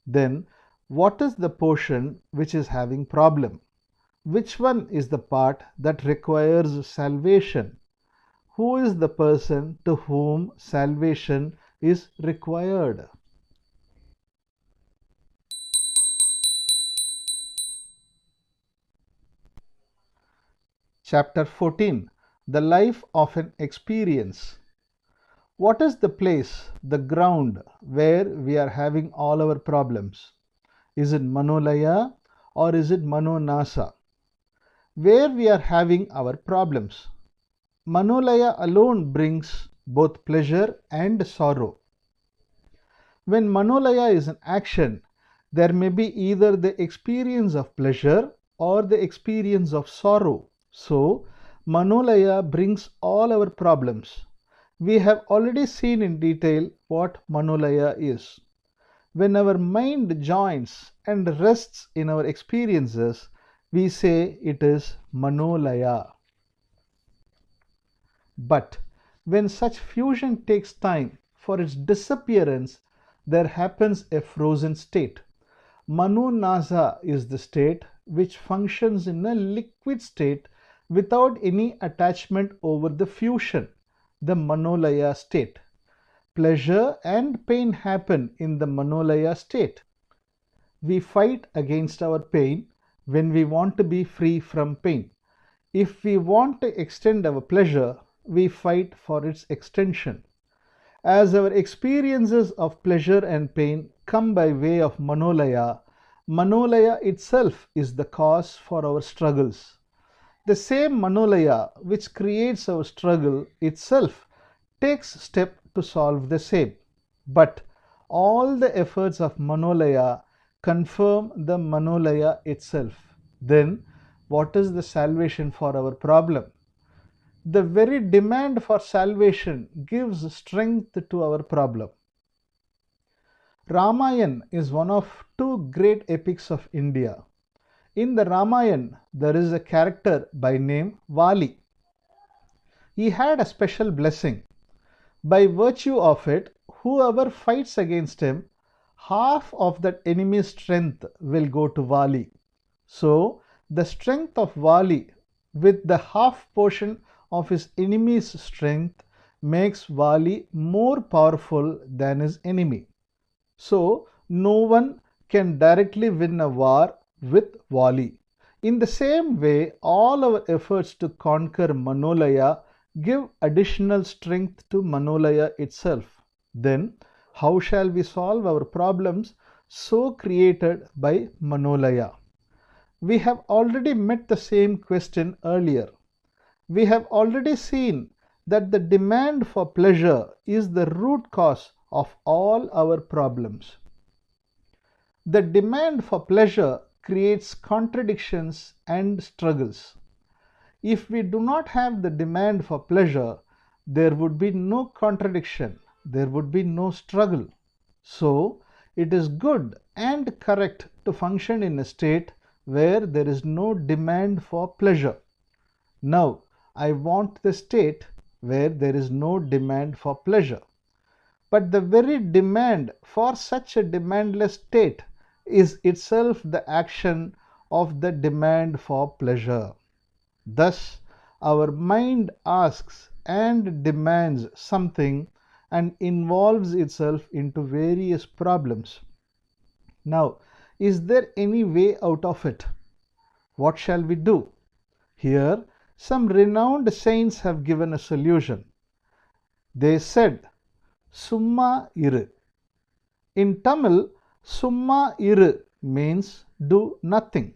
Then what is the portion which is having problem? Which one is the part that requires salvation? Who is the person to whom salvation is required? Chapter 14. The Life of an Experience. What is the place, the ground where we are having all our problems? Is it Manolaya or is it Manonasa? Where we are having our problems? Manolaya alone brings both pleasure and sorrow. When Manolaya is in action, there may be either the experience of pleasure or the experience of sorrow. So, Manolaya brings all our problems. We have already seen in detail what Manolaya is. When our mind joins and rests in our experiences, we say it is Manolaya. But when such fusion takes time for its disappearance, there happens a frozen state. Manonasa is the state which functions in a liquid state without any attachment over the fusion, the Manolaya state. Pleasure and pain happen in the Manolaya state. We fight against our pain when we want to be free from pain. If we want to extend our pleasure, we fight for its extension. As our experiences of pleasure and pain come by way of Manolaya, Manolaya itself is the cause for our struggles. The same Manolaya which creates our struggle itself takes step to solve the same. But all the efforts of Manolaya confirm the Manolaya itself. Then what is the salvation for our problem? The very demand for salvation gives strength to our problem. Ramayana is one of two great epics of India. In the Ramayana, there is a character by name Vali. He had a special blessing. By virtue of it, whoever fights against him, half of that enemy's strength will go to Vali. So, the strength of Vali with the half portion of his enemy's strength makes Vali more powerful than his enemy. So, no one can directly win a war with Vali. In the same way, all our efforts to conquer Manolaya give additional strength to Manolaya itself. Then, how shall we solve our problems so created by Manolaya? We have already met the same question earlier. We have already seen that the demand for pleasure is the root cause of all our problems. The demand for pleasure creates contradictions and struggles. If we do not have the demand for pleasure, there would be no contradiction, there would be no struggle. So, it is good and correct to function in a state where there is no demand for pleasure. Now, I want the state where there is no demand for pleasure. But the very demand for such a demandless state is itself the action of the demand for pleasure. Thus, our mind asks and demands something and involves itself into various problems. Now, is there any way out of it? What shall we do? Here, some renowned saints have given a solution. They said, Summa iru. In Tamil, Summa iru means do nothing.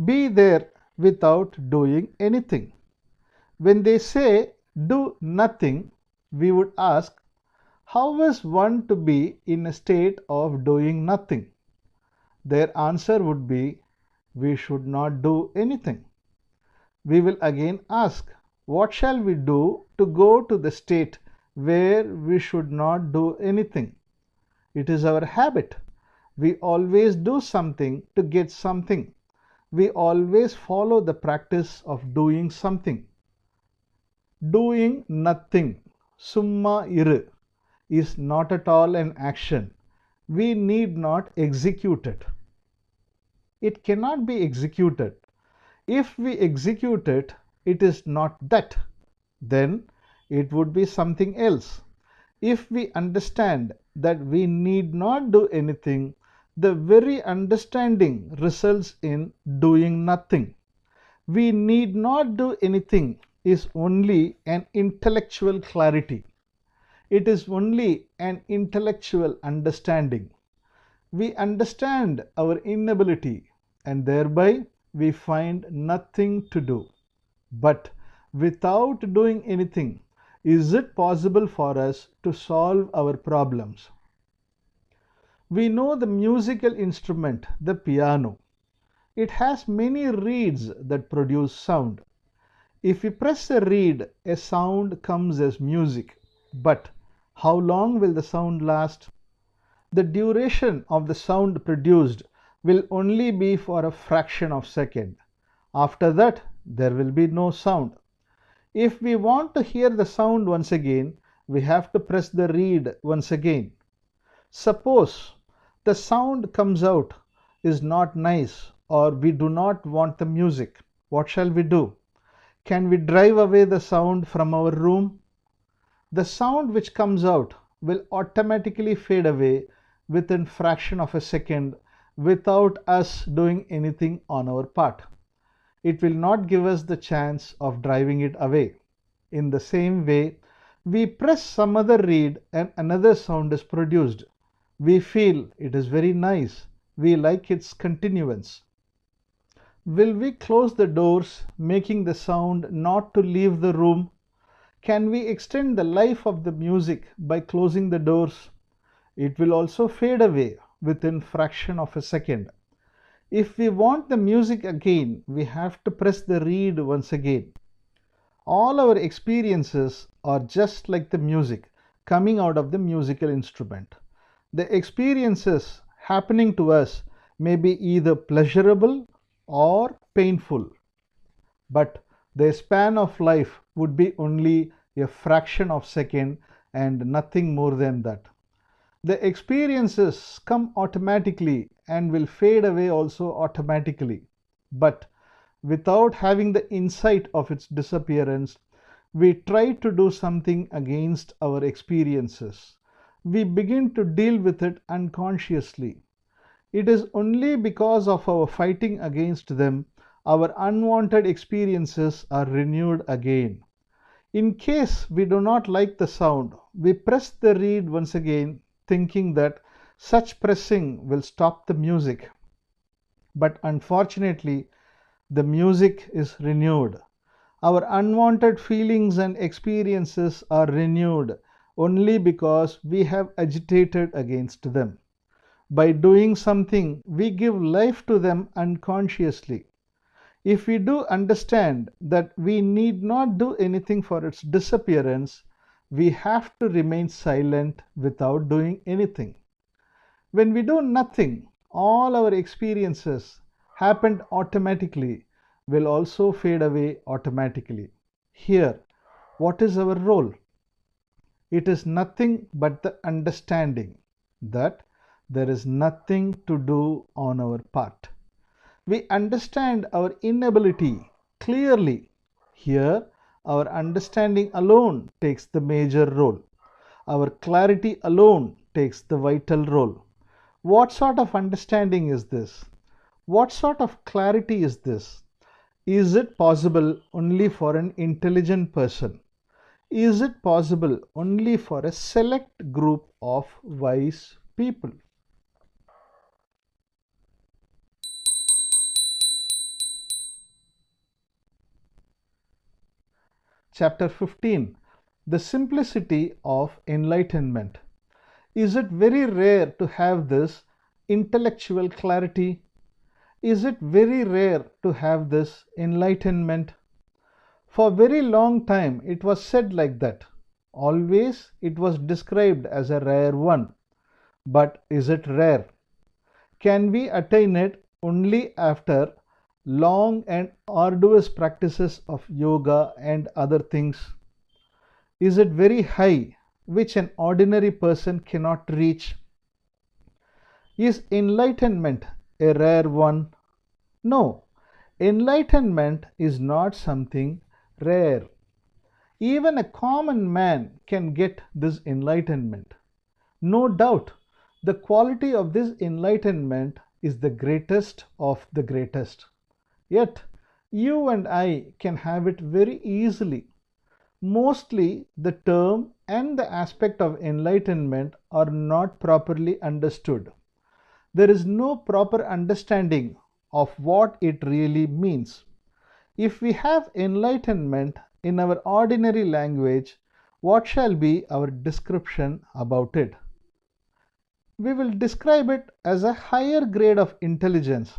Be there without doing anything. When they say do nothing, we would ask, how is one to be in a state of doing nothing? Their answer would be, we should not do anything. We will again ask, what shall we do to go to the state where we should not do anything? It is our habit. We always do something to get something. We always follow the practice of doing something. Doing nothing, summa iru, is not at all an action. We need not execute it. It cannot be executed. If we execute it, it is not that. Then it would be something else. If we understand that we need not do anything, the very understanding results in doing nothing. We need not do anything is only an intellectual clarity. It is only an intellectual understanding. We understand our inability and thereby we find nothing to do. But without doing anything, is it possible for us to solve our problems? We know the musical instrument, the piano. It has many reeds that produce sound. If we press a reed, a sound comes as music. But how long will the sound last? The duration of the sound produced will only be for a fraction of a second. After that, there will be no sound. If we want to hear the sound once again, we have to press the reed once again. Suppose the sound comes out is not nice or we do not want the music. What shall we do? Can we drive away the sound from our room? The sound which comes out will automatically fade away within fraction of a second without us doing anything on our part. It will not give us the chance of driving it away. In the same way, we press some other reed and another sound is produced. We feel it is very nice. We like its continuance. Will we close the doors, making the sound not to leave the room? Can we extend the life of the music by closing the doors? It will also fade away within fraction of a second. If we want the music again, we have to press the reed once again. All our experiences are just like the music coming out of the musical instrument. The experiences happening to us may be either pleasurable or painful, but the span of life would be only a fraction of a second and nothing more than that. The experiences come automatically and will fade away also automatically. But without having the insight of its disappearance, we try to do something against our experiences. We begin to deal with it unconsciously. It is only because of our fighting against them, our unwanted experiences are renewed again. In case we do not like the sound, we press the reed once again, thinking that such pressing will stop the music. But unfortunately, the music is renewed. Our unwanted feelings and experiences are renewed only because we have agitated against them. By doing something, we give life to them unconsciously. If we do understand that we need not do anything for its disappearance, we have to remain silent without doing anything. When we do nothing, all our experiences happened automatically will also fade away automatically. Here, what is our role? It is nothing but the understanding that there is nothing to do on our part. We understand our inability clearly. Here, our understanding alone takes the major role. Our clarity alone takes the vital role. What sort of understanding is this? What sort of clarity is this? Is it possible only for an intelligent person? Is it possible only for a select group of wise people? Chapter 15. The simplicity of enlightenment. Is it very rare to have this intellectual clarity? Is it very rare to have this enlightenment? For a very long time it was said like that. Always it was described as a rare one. But is it rare? Can we attain it only after long and arduous practices of yoga and other things? Is it very high, which an ordinary person cannot reach? Is enlightenment a rare one? No, enlightenment is not something rare. Even a common man can get this enlightenment. No doubt, the quality of this enlightenment is the greatest of the greatest. Yet, you and I can have it very easily. Mostly, the term and the aspect of enlightenment are not properly understood. There is no proper understanding of what it really means. If we have enlightenment in our ordinary language, what shall be our description about it? We will describe it as a higher grade of intelligence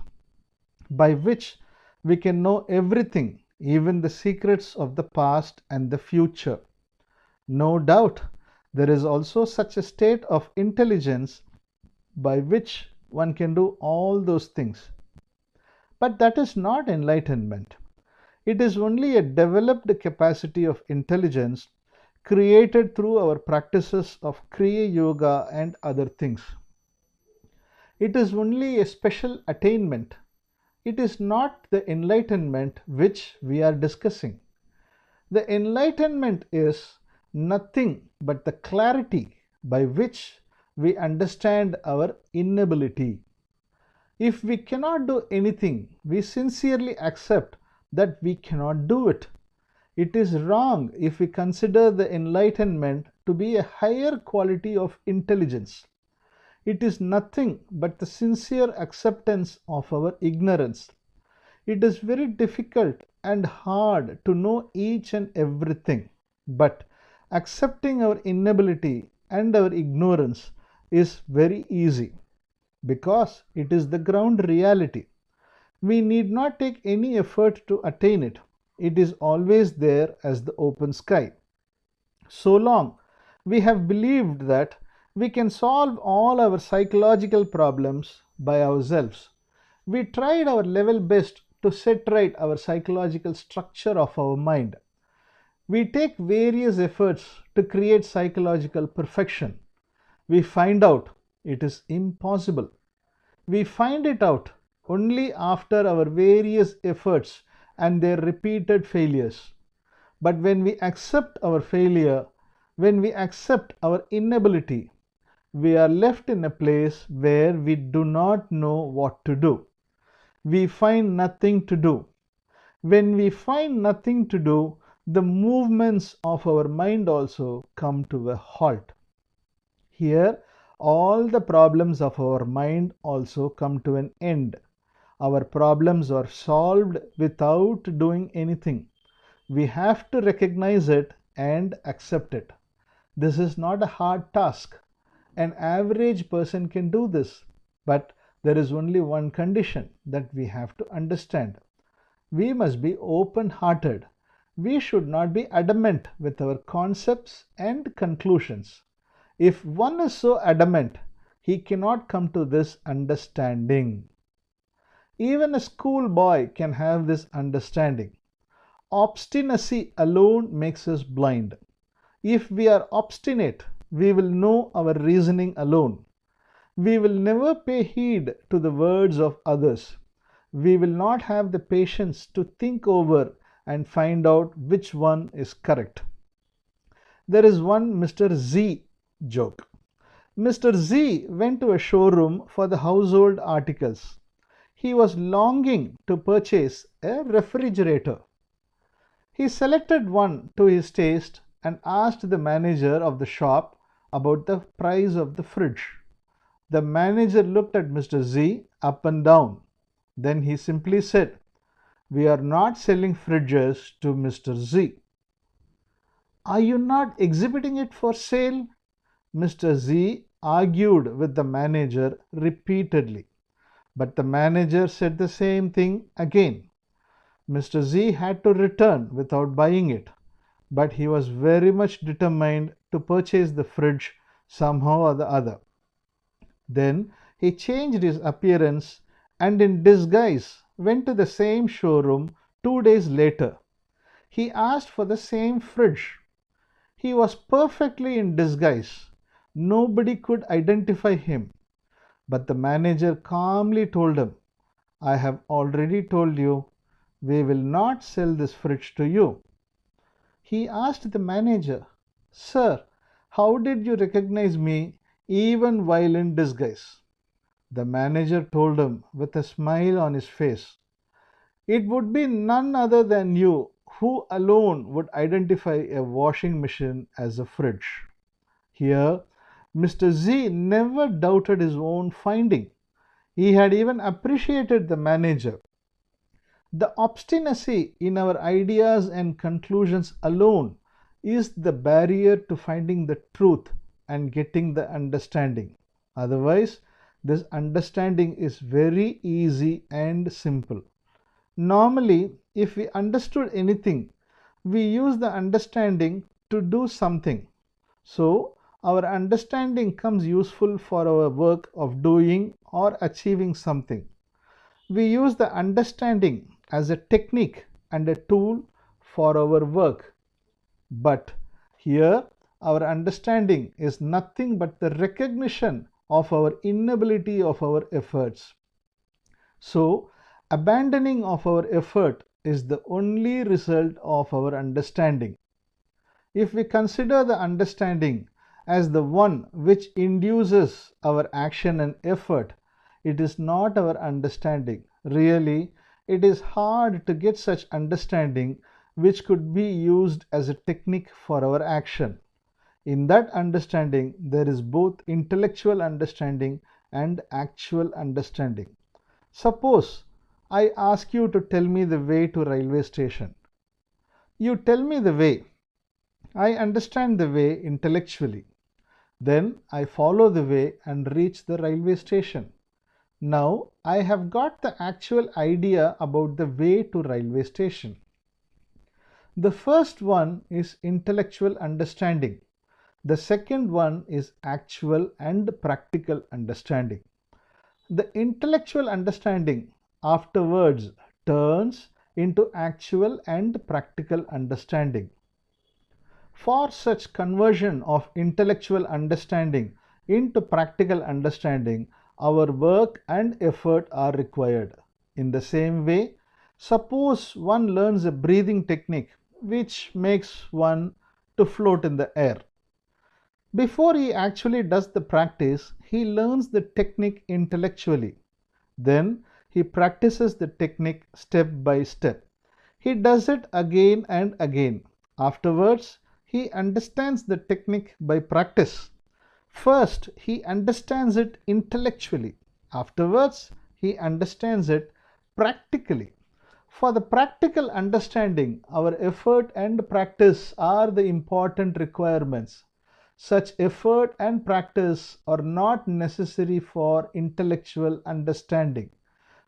by which we can know everything, even the secrets of the past and the future. No doubt, there is also such a state of intelligence by which one can do all those things. But that is not enlightenment. It is only a developed capacity of intelligence created through our practices of Kriya Yoga and other things. It is only a special attainment. It is not the enlightenment which we are discussing. The enlightenment is nothing but the clarity by which we understand our inability. If we cannot do anything, we sincerely accept that we cannot do it. It is wrong if we consider the enlightenment to be a higher quality of intelligence. It is nothing but the sincere acceptance of our ignorance. It is very difficult and hard to know each and everything, but accepting our inability and our ignorance is very easy because it is the ground reality. We need not take any effort to attain it. It is always there as the open sky. So long we have believed that we can solve all our psychological problems by ourselves. We tried our level best to set right our psychological structure of our mind. We take various efforts to create psychological perfection. We find out it is impossible. We find it out only after our various efforts and their repeated failures. But when we accept our failure, when we accept our inability, we are left in a place where we do not know what to do. We find nothing to do. When we find nothing to do, the movements of our mind also come to a halt. Here, all the problems of our mind also come to an end. Our problems are solved without doing anything. We have to recognize it and accept it. This is not a hard task. An average person can do this, but there is only one condition that we have to understand. We must be open-hearted. We should not be adamant with our concepts and conclusions. If one is so adamant, he cannot come to this understanding. Even a schoolboy can have this understanding. Obstinacy alone makes us blind. If we are obstinate, we will know our reasoning alone. We will never pay heed to the words of others. We will not have the patience to think over and find out which one is correct. There is one Mr. Z joke. Mr. Z went to a showroom for the household articles. He was longing to purchase a refrigerator. He selected one to his taste and asked the manager of the shop about the price of the fridge. The manager looked at Mr. Z up and down. Then he simply said, "We are not selling fridges to Mr. Z." "Are you not exhibiting it for sale?" Mr. Z argued with the manager repeatedly. But the manager said the same thing again. Mr. Z had to return without buying it, but he was very much determined to purchase the fridge somehow or the other. Then he changed his appearance and in disguise went to the same showroom 2 days later. He asked for the same fridge. He was perfectly in disguise. Nobody could identify him. But the manager calmly told him, I have already told you, we will not sell this fridge to you. He asked the manager, Sir, how did you recognize me even while in disguise? The manager told him with a smile on his face, It would be none other than you who alone would identify a washing machine as a fridge. Here, Mr. Z never doubted his own finding. He had even appreciated the manager. The obstinacy in our ideas and conclusions alone is the barrier to finding the truth and getting the understanding. Otherwise, this understanding is very easy and simple. Normally, if we understood anything, we use the understanding to do something. So, our understanding comes useful for our work of doing or achieving something. We use the understanding as a technique and a tool for our work. But here, our understanding is nothing but the recognition of our inability of our efforts. So, abandoning of our effort is the only result of our understanding. If we consider the understanding as the one which induces our action and effort, it is not our understanding. Really, it is hard to get such understanding which could be used as a technique for our action. In that understanding, there is both intellectual understanding and actual understanding. Suppose I ask you to tell me the way to railway station. You tell me the way. I understand the way intellectually. Then I follow the way and reach the railway station. Now I have got the actual idea about the way to railway station. The first one is intellectual understanding. The second one is actual and practical understanding. The intellectual understanding afterwards turns into actual and practical understanding. For such conversion of intellectual understanding into practical understanding, our work and effort are required. In the same way, suppose one learns a breathing technique which makes one to float in the air. Before he actually does the practice, he learns the technique intellectually. Then he practices the technique step by step. He does it again and again. Afterwards, he understands the technique by practice. First, he understands it intellectually. Afterwards, he understands it practically. For the practical understanding, our effort and practice are the important requirements. Such effort and practice are not necessary for intellectual understanding,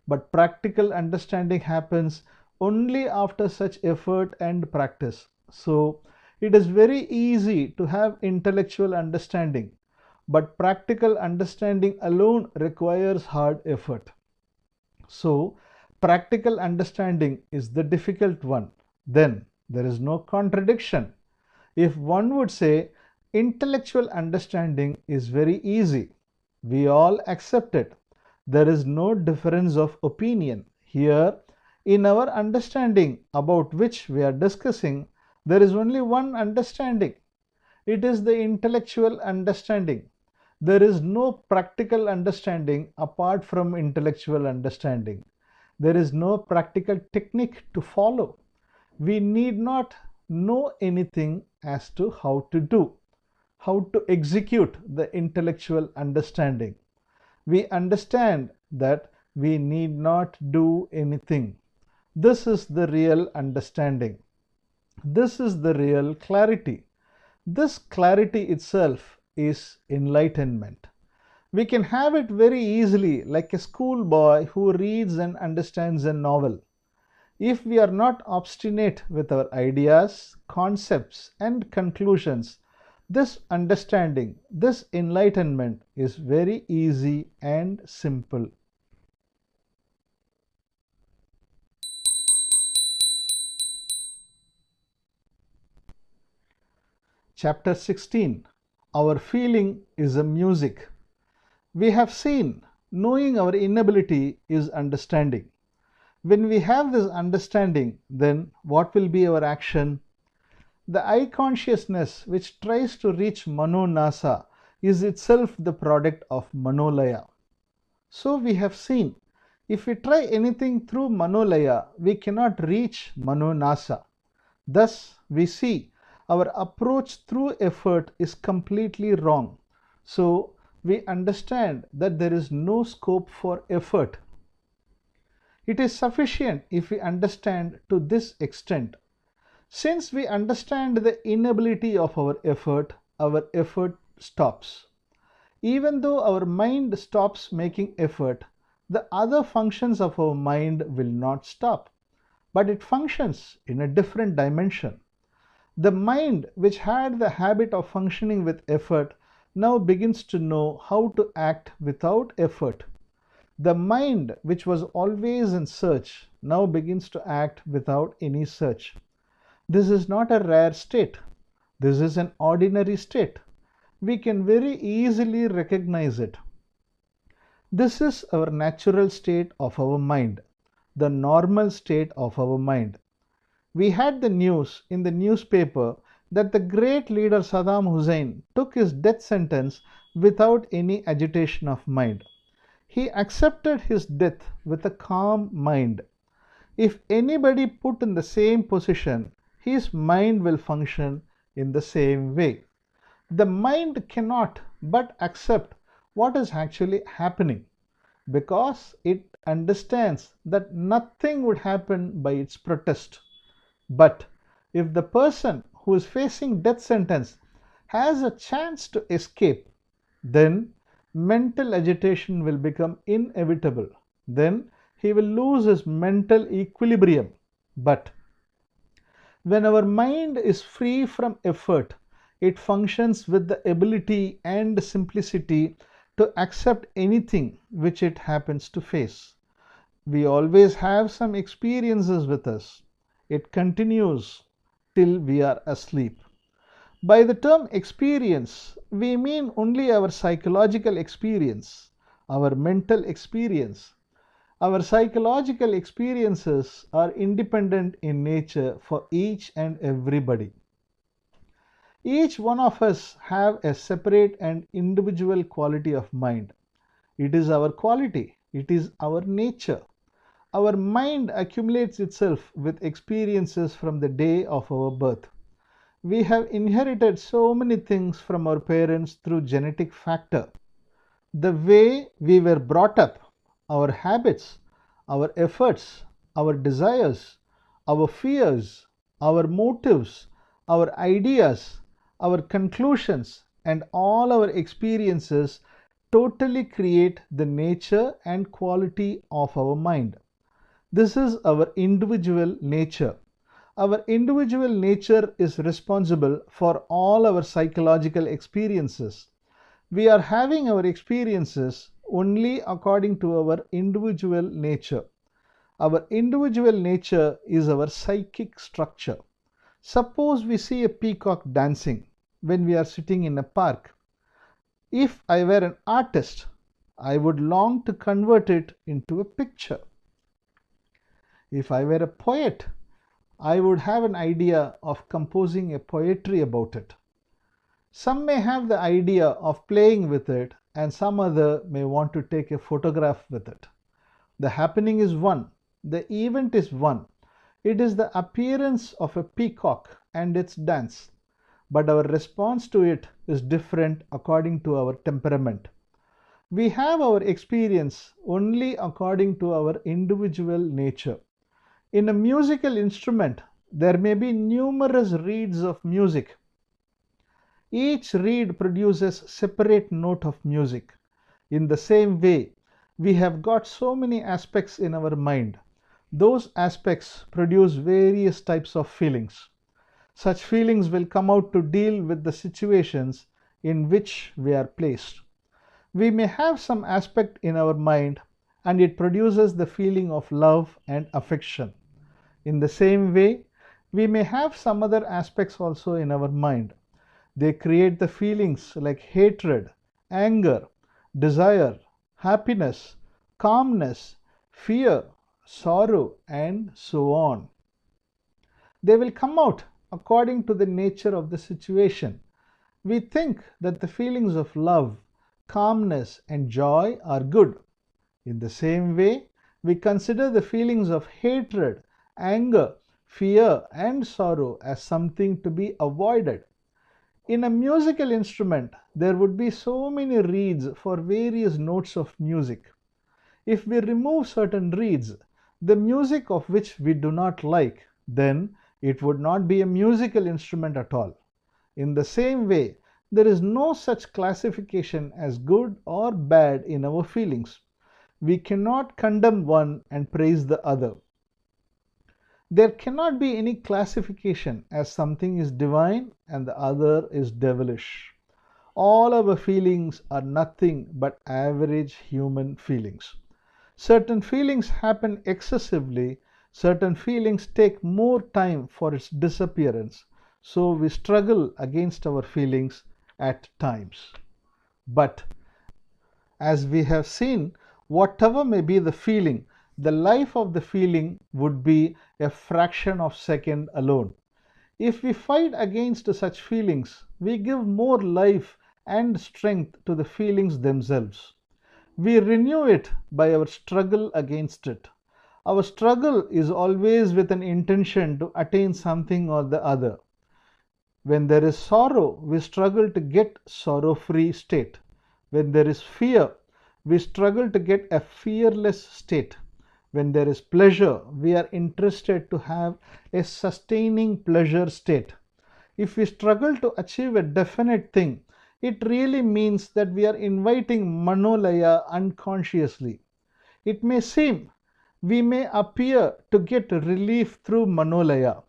but practical understanding happens only after such effort and practice. So, it is very easy to have intellectual understanding, but practical understanding alone requires hard effort. So, practical understanding is the difficult one. Then there is no contradiction. If one would say intellectual understanding is very easy, we all accept it. There is no difference of opinion. Here, in our understanding about which we are discussing, there is only one understanding. It is the intellectual understanding. There is no practical understanding apart from intellectual understanding. There is no practical technique to follow. We need not know anything as to how to do, how to execute the intellectual understanding. We understand that we need not do anything. This is the real understanding. This is the real clarity. This clarity itself is enlightenment. We can have it very easily, like a schoolboy who reads and understands a novel. If we are not obstinate with our ideas, concepts, and conclusions, this understanding, this enlightenment is very easy and simple. Chapter 16. Our feeling is a music. We have seen, knowing our inability is understanding. When we have this understanding, then what will be our action? The I consciousness which tries to reach Mano Nasa is itself the product of Manolaya. So we have seen, if we try anything through Manolaya, we cannot reach Mano Nasa. Thus, we see our approach through effort is completely wrong. So, we understand that there is no scope for effort. It is sufficient if we understand to this extent. Since we understand the inability of our effort stops. Even though our mind stops making effort, the other functions of our mind will not stop, but it functions in a different dimension. The mind, which had the habit of functioning with effort, now begins to know how to act without effort. The mind, which was always in search, now begins to act without any search. This is not a rare state. This is an ordinary state. We can very easily recognize it. This is our natural state of our mind, the normal state of our mind. We had the news in the newspaper that the great leader Saddam Hussein took his death sentence without any agitation of mind. He accepted his death with a calm mind. If anybody put in the same position, his mind will function in the same way. The mind cannot but accept what is actually happening because it understands that nothing would happen by its protest. But if the person who is facing death sentence has a chance to escape, then mental agitation will become inevitable. Then he will lose his mental equilibrium. But when our mind is free from effort, it functions with the ability and simplicity to accept anything which it happens to face. We always have some experiences with us. It continues till we are asleep. By the term experience, we mean only our psychological experience, our mental experience. Our psychological experiences are independent in nature for each and everybody. Each one of us have a separate and individual quality of mind. It is our quality. It is our nature. Our mind accumulates itself with experiences from the day of our birth. We have inherited so many things from our parents through genetic factor. The way we were brought up, our habits, our efforts, our desires, our fears, our motives, our ideas, our conclusions, and all our experiences totally create the nature and quality of our mind. This is our individual nature. Our individual nature is responsible for all our psychological experiences. We are having our experiences only according to our individual nature. Our individual nature is our psychic structure. Suppose we see a peacock dancing when we are sitting in a park. If I were an artist, I would long to convert it into a picture. If I were a poet, I would have an idea of composing a poetry about it. Some may have the idea of playing with it, and some other may want to take a photograph with it. The happening is one, the event is one. It is the appearance of a peacock and its dance, but our response to it is different according to our temperament. We have our experience only according to our individual nature. In a musical instrument, there may be numerous reeds of music. Each reed produces separate note of music. In the same way, we have got so many aspects in our mind. Those aspects produce various types of feelings. Such feelings will come out to deal with the situations in which we are placed. We may have some aspect in our mind and it produces the feeling of love and affection. In the same way, we may have some other aspects also in our mind. They create the feelings like hatred, anger, desire, happiness, calmness, fear, sorrow, and so on. They will come out according to the nature of the situation. We think that the feelings of love, calmness, and joy are good. In the same way, we consider the feelings of hatred, anger, fear, and sorrow as something to be avoided. In a musical instrument, there would be so many reeds for various notes of music. If we remove certain reeds, the music of which we do not like, then it would not be a musical instrument at all. In the same way, there is no such classification as good or bad in our feelings. We cannot condemn one and praise the other. There cannot be any classification as something is divine and the other is devilish. All our feelings are nothing but average human feelings. Certain feelings happen excessively, certain feelings take more time for its disappearance, so we struggle against our feelings at times. But as we have seen, whatever may be the feeling, the life of the feeling would be a fraction of a second alone. If we fight against such feelings, we give more life and strength to the feelings themselves. We renew it by our struggle against it. Our struggle is always with an intention to attain something or the other. When there is sorrow, we struggle to get sorrow-free state. When there is fear, we struggle to get a fearless state. When there is pleasure, we are interested to have a sustaining pleasure state. If we struggle to achieve a definite thing, it really means that we are inviting Manolaya unconsciously. It may seem we may appear to get relief through Manolaya,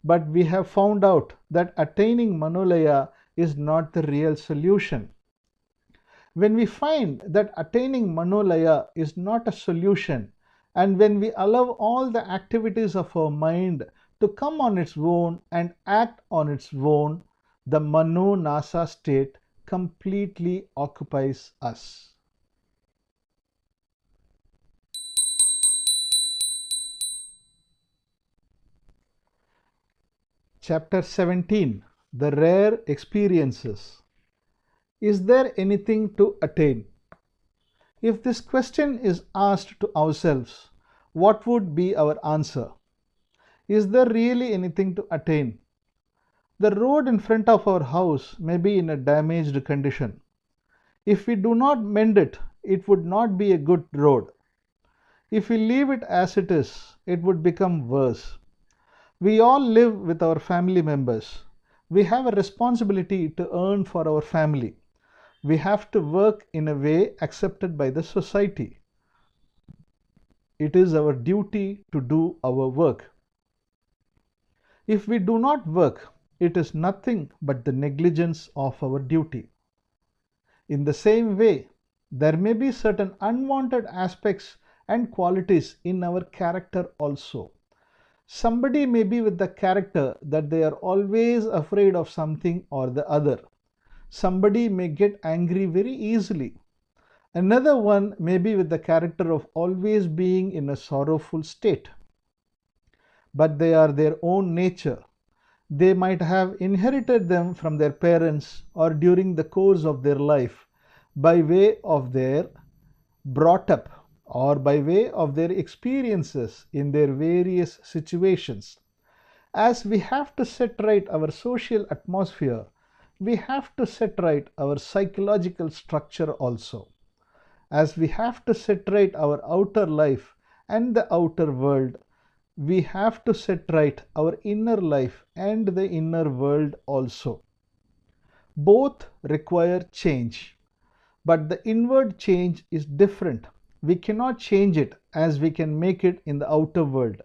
but we have found out that attaining Manolaya is not the real solution. When we find that attaining Manolaya is not a solution, and when we allow all the activities of our mind to come on its own and act on its own, the Mano-Nasa state completely occupies us. Chapter 17. The Rare Experiences. Is there anything to attain? If this question is asked to ourselves, what would be our answer? Is there really anything to attain? The road in front of our house may be in a damaged condition. If we do not mend it, it would not be a good road. If we leave it as it is, it would become worse. We all live with our family members. We have a responsibility to earn for our family. We have to work in a way accepted by the society. It is our duty to do our work. If we do not work, it is nothing but the negligence of our duty. In the same way, there may be certain unwanted aspects and qualities in our character also. Somebody may be with the character that they are always afraid of something or the other. Somebody may get angry very easily. Another one may be with the character of always being in a sorrowful state. But they are their own nature. They might have inherited them from their parents or during the course of their life by way of their brought up or by way of their experiences in their various situations. As we have to set right our social atmosphere, we have to set right our psychological structure also. As we have to set right our outer life and the outer world, we have to set right our inner life and the inner world also. Both require change, but the inward change is different. We cannot change it as we can make it in the outer world.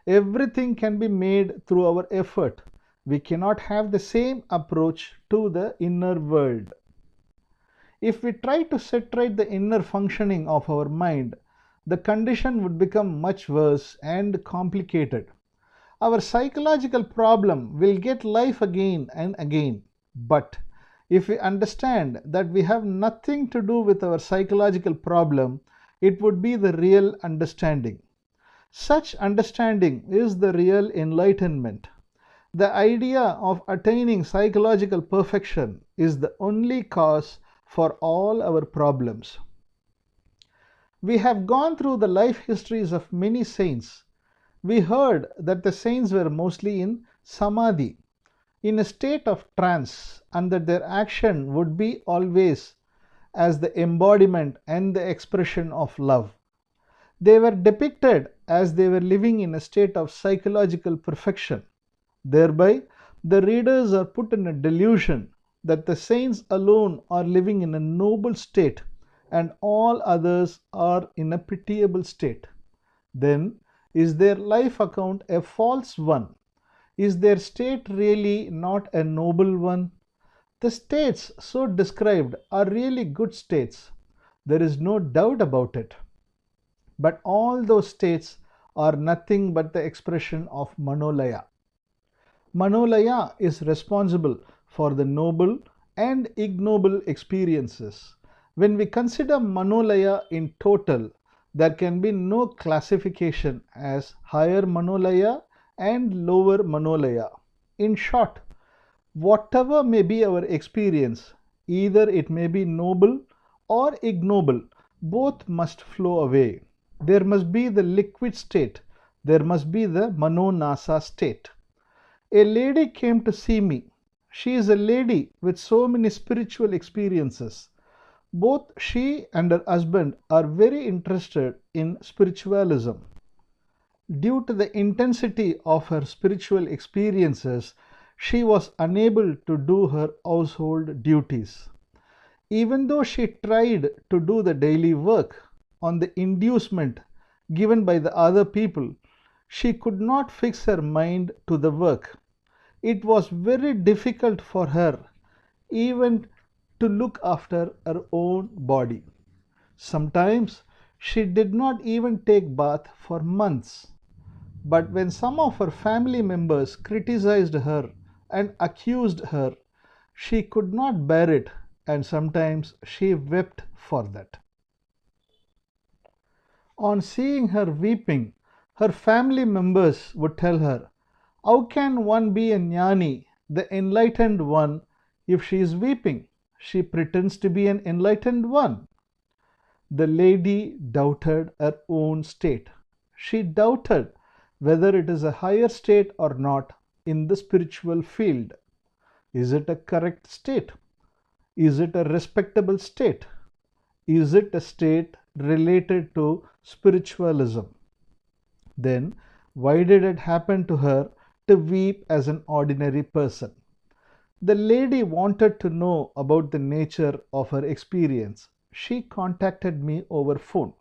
Everything can be made through our effort. We cannot have the same approach to the inner world. If we try to set right the inner functioning of our mind, the condition would become much worse and complicated. Our psychological problem will get life again and again. But if we understand that we have nothing to do with our psychological problem, it would be the real understanding. Such understanding is the real enlightenment. The idea of attaining psychological perfection is the only cause for all our problems. We have gone through the life histories of many saints. We heard that the saints were mostly in samadhi, in a state of trance, and that their action would be always as the embodiment and the expression of love. They were depicted as they were living in a state of psychological perfection. Thereby, the readers are put in a delusion that the saints alone are living in a noble state and all others are in a pitiable state. Then, is their life account a false one? Is their state really not a noble one? The states so described are really good states. There is no doubt about it. But all those states are nothing but the expression of Manolaya. Manolaya is responsible for the noble and ignoble experiences. When we consider Manolaya in total, there can be no classification as higher Manolaya and lower Manolaya. In short, whatever may be our experience, either it may be noble or ignoble, both must flow away. There must be the liquid state, there must be the Manonasa state. A lady came to see me. She is a lady with so many spiritual experiences. Both she and her husband are very interested in spiritualism. Due to the intensity of her spiritual experiences, she was unable to do her household duties. Even though she tried to do the daily work on the inducement given by the other people, she could not fix her mind to the work. It was very difficult for her even to look after her own body. Sometimes she did not even take bath for months. But when some of her family members criticized her and accused her, she could not bear it, and sometimes she wept for that. On seeing her weeping, her family members would tell her, "How can one be a jnani, the enlightened one, if she is weeping? She pretends to be an enlightened one." The lady doubted her own state. She doubted whether it is a higher state or not in the spiritual field. Is it a correct state? Is it a respectable state? Is it a state related to spiritualism? Then why did it happen to her to weep as an ordinary person? The lady wanted to know about the nature of her experience. She contacted me over phone.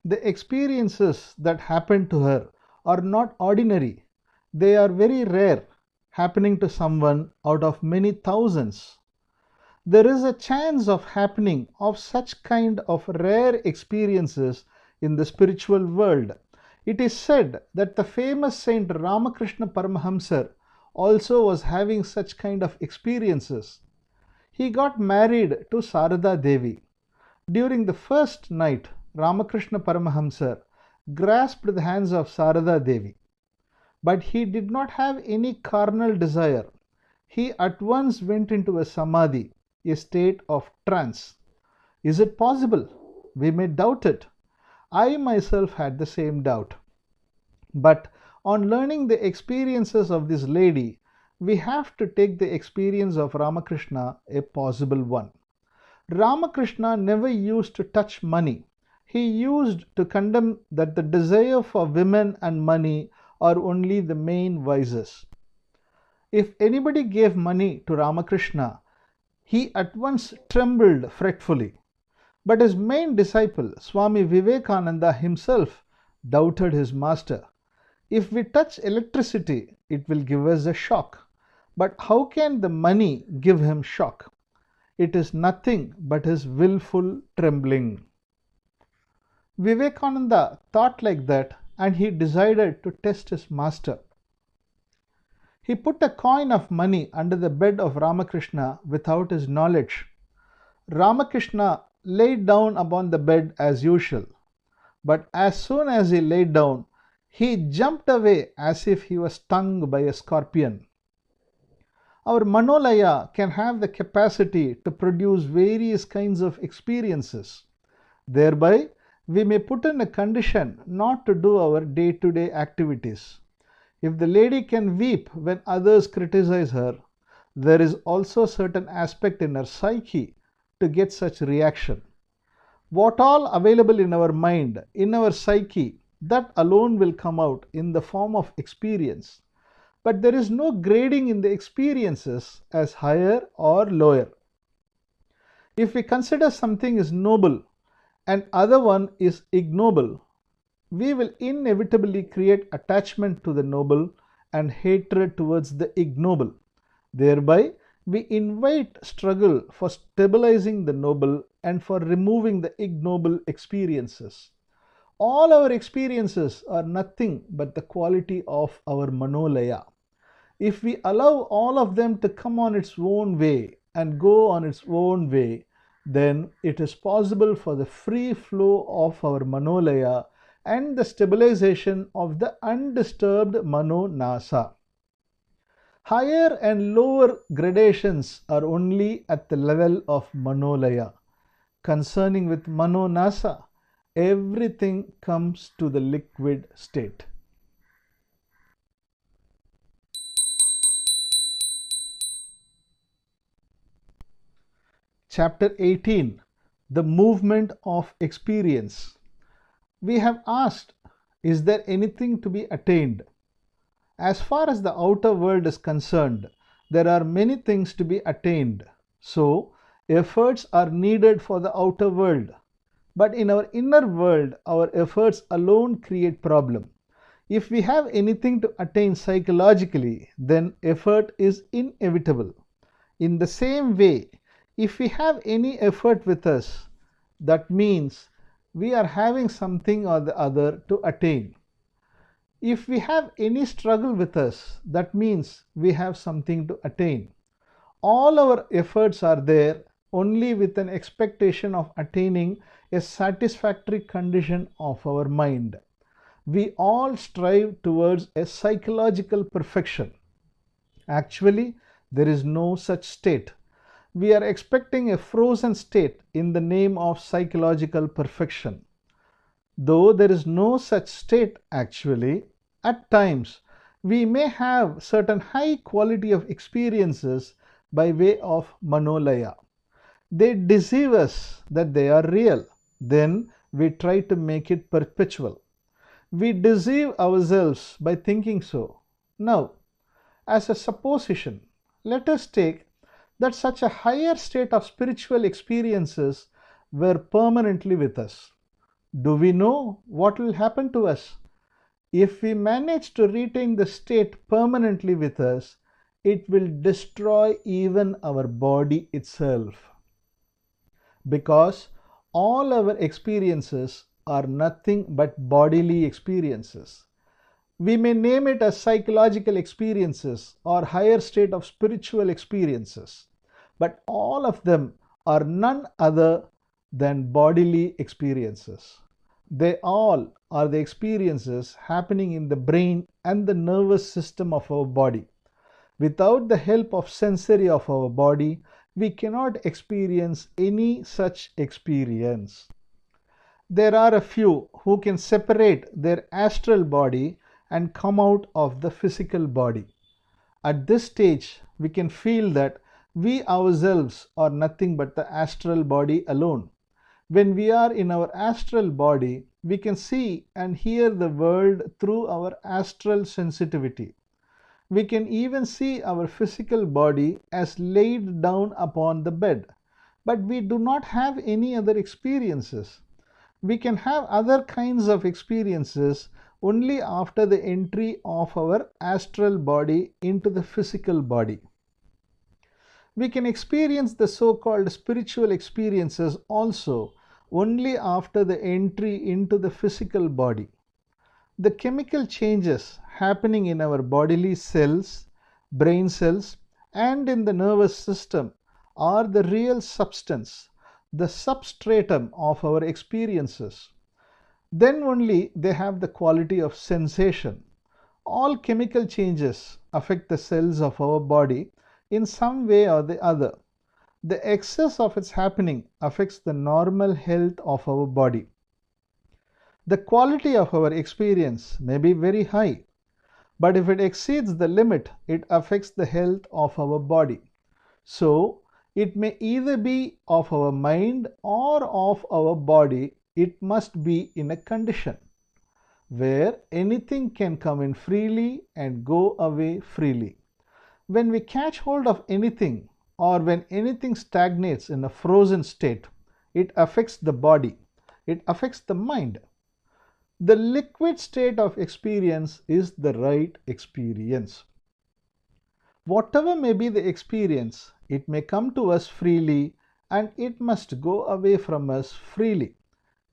The experiences that happened to her are not ordinary. They are very rare, happening to someone out of many thousands. There is a chance of happening of such kind of rare experiences in the spiritual world. It is said that the famous Saint Ramakrishna Paramahamsar also was having such kind of experiences. He got married to Sarada Devi. During the first night, Ramakrishna Paramahamsar grasped the hands of Sarada Devi. But he did not have any carnal desire. He at once went into a samadhi, a state of trance. Is it possible? We may doubt it. I myself had the same doubt. But on learning the experiences of this lady, we have to take the experience of Ramakrishna a possible one. Ramakrishna never used to touch money. He used to condemn that the desire for women and money are only the main vices. If anybody gave money to Ramakrishna, he at once trembled fretfully. But his main disciple, Swami Vivekananda himself, doubted his master. If we touch electricity, it will give us a shock. But how can the money give him shock? It is nothing but his willful trembling. Vivekananda thought like that, and he decided to test his master. He put a coin of money under the bed of Ramakrishna without his knowledge. Ramakrishna laid down upon the bed as usual, but as soon as he laid down, he jumped away as if he was stung by a scorpion. Our Manolaya can have the capacity to produce various kinds of experiences. Thereby, we may put in a condition not to do our day-to-day activities. If the lady can weep when others criticize her, there is also a certain aspect in her psyche to get such reaction. What all available in our mind, in our psyche, that alone will come out in the form of experience. But there is no grading in the experiences as higher or lower. If we consider something is noble and other one is ignoble, we will inevitably create attachment to the noble and hatred towards the ignoble. Thereby, we invite struggle for stabilizing the noble and for removing the ignoble experiences. All our experiences are nothing but the quality of our Manolaya. If we allow all of them to come on its own way and go on its own way, then it is possible for the free flow of our Manolaya and the stabilization of the undisturbed Mano Nasa. Higher and lower gradations are only at the level of Manolaya. Concerning with Mano Nasa, everything comes to the liquid state. Chapter 18, The Movement of Experience. We have asked, is there anything to be attained? As far as the outer world is concerned, there are many things to be attained. So, efforts are needed for the outer world. But in our inner world, our efforts alone create problem. If we have anything to attain psychologically, then effort is inevitable. In the same way, if we have any effort with us, that means we are having something or the other to attain. If we have any struggle with us, that means we have something to attain. All our efforts are there only with an expectation of attaining a satisfactory condition of our mind. We all strive towards a psychological perfection. Actually, there is no such state. We are expecting a frozen state in the name of psychological perfection. Though there is no such state actually, at times we may have certain high quality of experiences by way of Manolaya. They deceive us that they are real. Then we try to make it perpetual. We deceive ourselves by thinking so. Now, as a supposition, let us take that such a higher state of spiritual experiences were permanently with us. Do we know what will happen to us? If we manage to retain the state permanently with us, it will destroy even our body itself. Because all our experiences are nothing but bodily experiences. We may name it as psychological experiences or higher state of spiritual experiences, but all of them are none other than bodily experiences. They all are the experiences happening in the brain and the nervous system of our body. Without the help of sensory of our body, we cannot experience any such experience. There are a few who can separate their astral body and come out of the physical body. At this stage, we can feel that we ourselves are nothing but the astral body alone. When we are in our astral body, we can see and hear the world through our astral sensitivity. We can even see our physical body as laid down upon the bed, but we do not have any other experiences. We can have other kinds of experiences only after the entry of our astral body into the physical body. We can experience the so-called spiritual experiences also only after the entry into the physical body. The chemical changes happening in our bodily cells, brain cells, and in the nervous system are the real substance, the substratum of our experiences. Then only they have the quality of sensation. All chemical changes affect the cells of our body in some way or the other. The excess of its happening affects the normal health of our body. The quality of our experience may be very high, but if it exceeds the limit, it affects the health of our body. So, it may either be of our mind or of our body. It must be in a condition where anything can come in freely and go away freely. When we catch hold of anything, or when anything stagnates in a frozen state, it affects the body, it affects the mind. The liquid state of experience is the right experience. Whatever may be the experience, it may come to us freely and it must go away from us freely.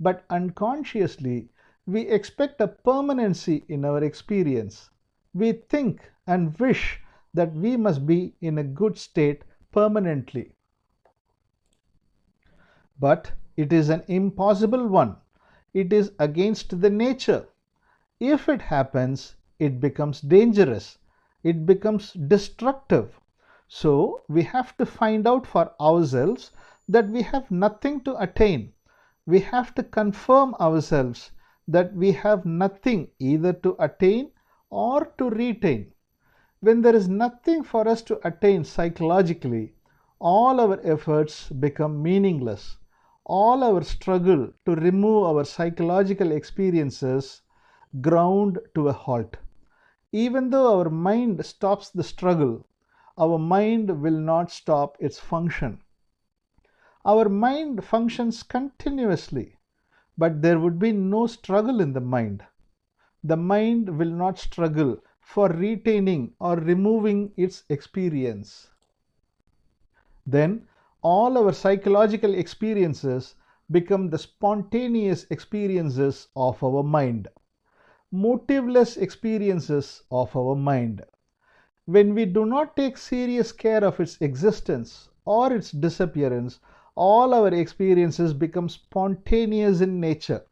But unconsciously, we expect a permanency in our experience. We think and wish that we must be in a good state permanently. But it is an impossible one. It is against the nature. If it happens, it becomes dangerous. It becomes destructive. So we have to find out for ourselves that we have nothing to attain. We have to confirm ourselves that we have nothing either to attain or to retain. When there is nothing for us to attain psychologically, all our efforts become meaningless. All our struggle to remove our psychological experiences ground to a halt. Even though our mind stops the struggle, our mind will not stop its function. Our mind functions continuously, but there would be no struggle in the mind. The mind will not struggle for retaining or removing its experience. Then all our psychological experiences become the spontaneous experiences of our mind, motiveless experiences of our mind. When we do not take serious care of its existence or its disappearance, all our experiences become spontaneous in nature.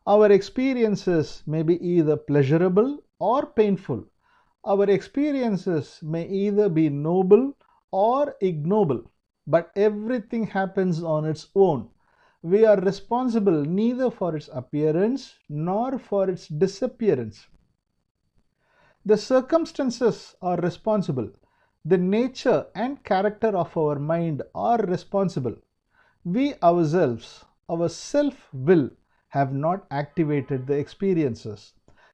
Our experiences may be either pleasurable or painful. Our experiences may either be noble or ignoble, but everything happens on its own. We are responsible neither for its appearance nor for its disappearance. The circumstances are responsible. The nature and character of our mind are responsible. We ourselves, our self-will, have not activated the experiences.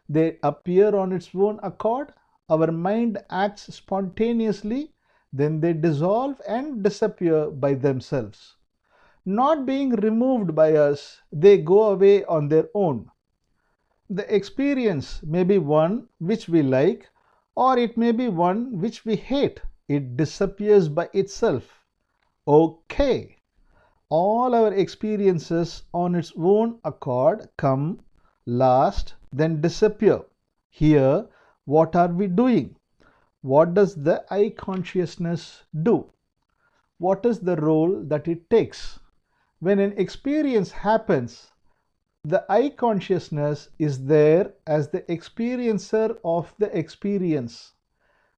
They appear on its own accord. Our mind acts spontaneously, then they dissolve and disappear by themselves. Not being removed by us, they go away on their own. The experience may be one which we like, or it may be one which we hate. It disappears by itself. Okay. All our experiences on its own accord come, last, then disappear. Here, what are we doing? What does the I consciousness do? What is the role that it takes? When an experience happens, the I consciousness is there as the experiencer of the experience.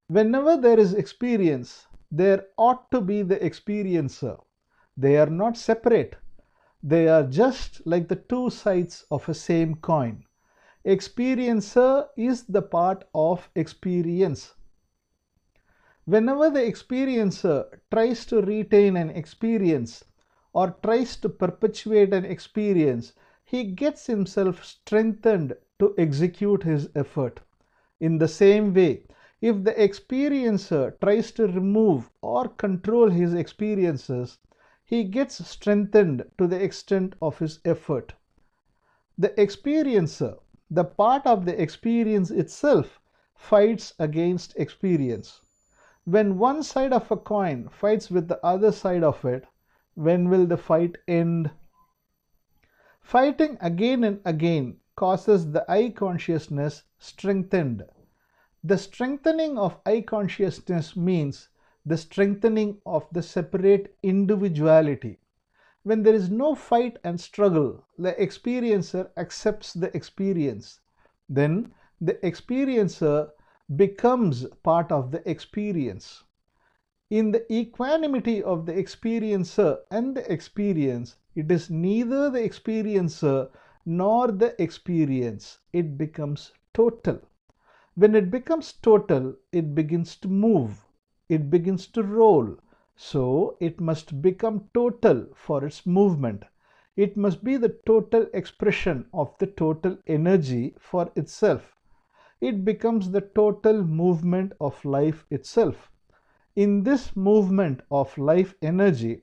Whenever there is experience, there ought to be the experiencer. They are not separate. They are just like the two sides of a same coin. Experiencer is the part of experience. Whenever the experiencer tries to retain an experience or tries to perpetuate an experience, he gets himself strengthened to execute his effort. In the same way, if the experiencer tries to remove or control his experiences, he gets strengthened to the extent of his effort. The experiencer, the part of the experience itself, fights against experience. When one side of a coin fights with the other side of it, when will the fight end? Fighting again and again causes the I consciousness strengthened. The strengthening of I consciousness means the strengthening of the separate individuality. When there is no fight and struggle, the experiencer accepts the experience. Then the experiencer becomes part of the experience. In the equanimity of the experiencer and the experience, it is neither the experiencer nor the experience. It becomes total. When it becomes total, it begins to move. It begins to roll. So it must become total for its movement. It must be the total expression of the total energy for itself. It becomes the total movement of life itself. In this movement of life energy,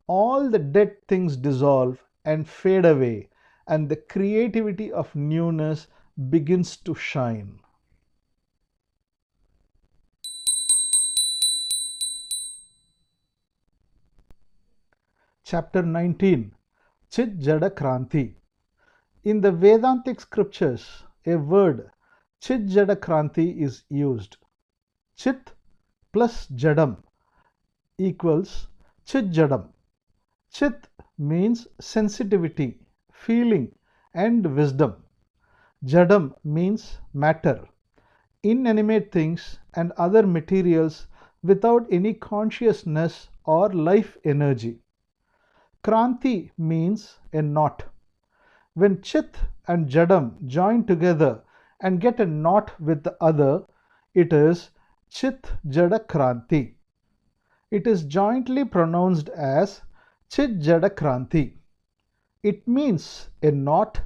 all the dead things dissolve and fade away, and the creativity of newness begins to shine. Chapter 19, Chit Jada Kranti. In the Vedantic scriptures, a word Chit Jada Kranti is used. Chit plus Jadam equals Chit Jadam. Chit means sensitivity, feeling, and wisdom. Jadam means matter, inanimate things and other materials without any consciousness or life energy. Kranti means a knot. When Chit and Jadam join together and get a knot with the other, it is Chit Jada Kranti. It is jointly pronounced as Chit Jada Kranti. It means a knot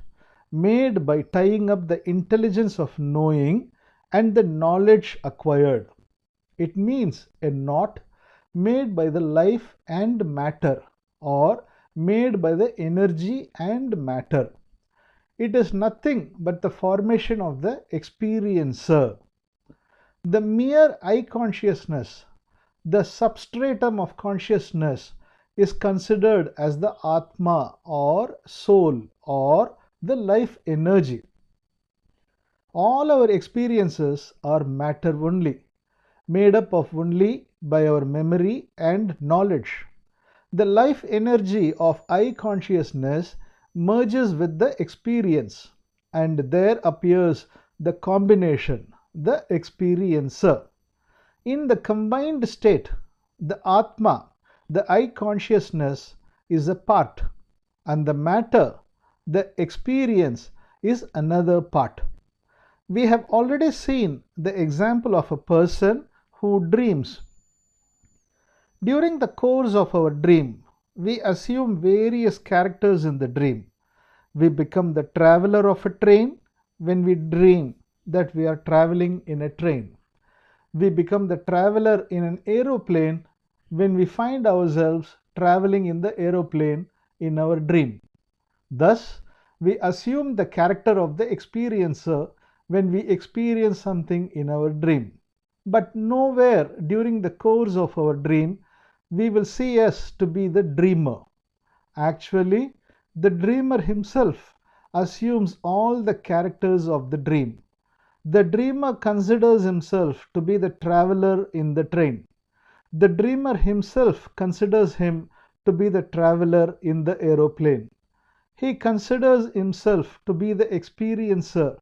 made by tying up the intelligence of knowing and the knowledge acquired. It means a knot made by the life and matter, or made by the energy and matter. It is nothing but the formation of the experiencer. The mere I consciousness, the substratum of consciousness, is considered as the Atma or soul or the life energy. All our experiences are matter only, made up of only by our memory and knowledge. The life energy of I consciousness merges with the experience, and there appears the combination, the experiencer. In the combined state, the Atma, the I consciousness, is a part, and the matter, the experience, is another part. We have already seen the example of a person who dreams. During the course of our dream, we assume various characters in the dream. We become the traveler of a train when we dream that we are traveling in a train. We become the traveler in an aeroplane when we find ourselves traveling in the aeroplane in our dream. Thus, we assume the character of the experiencer when we experience something in our dream. But nowhere during the course of our dream we will see us to be the dreamer. Actually, the dreamer himself assumes all the characters of the dream. The dreamer considers himself to be the traveler in the train. The dreamer himself considers him to be the traveler in the aeroplane. He considers himself to be the experiencer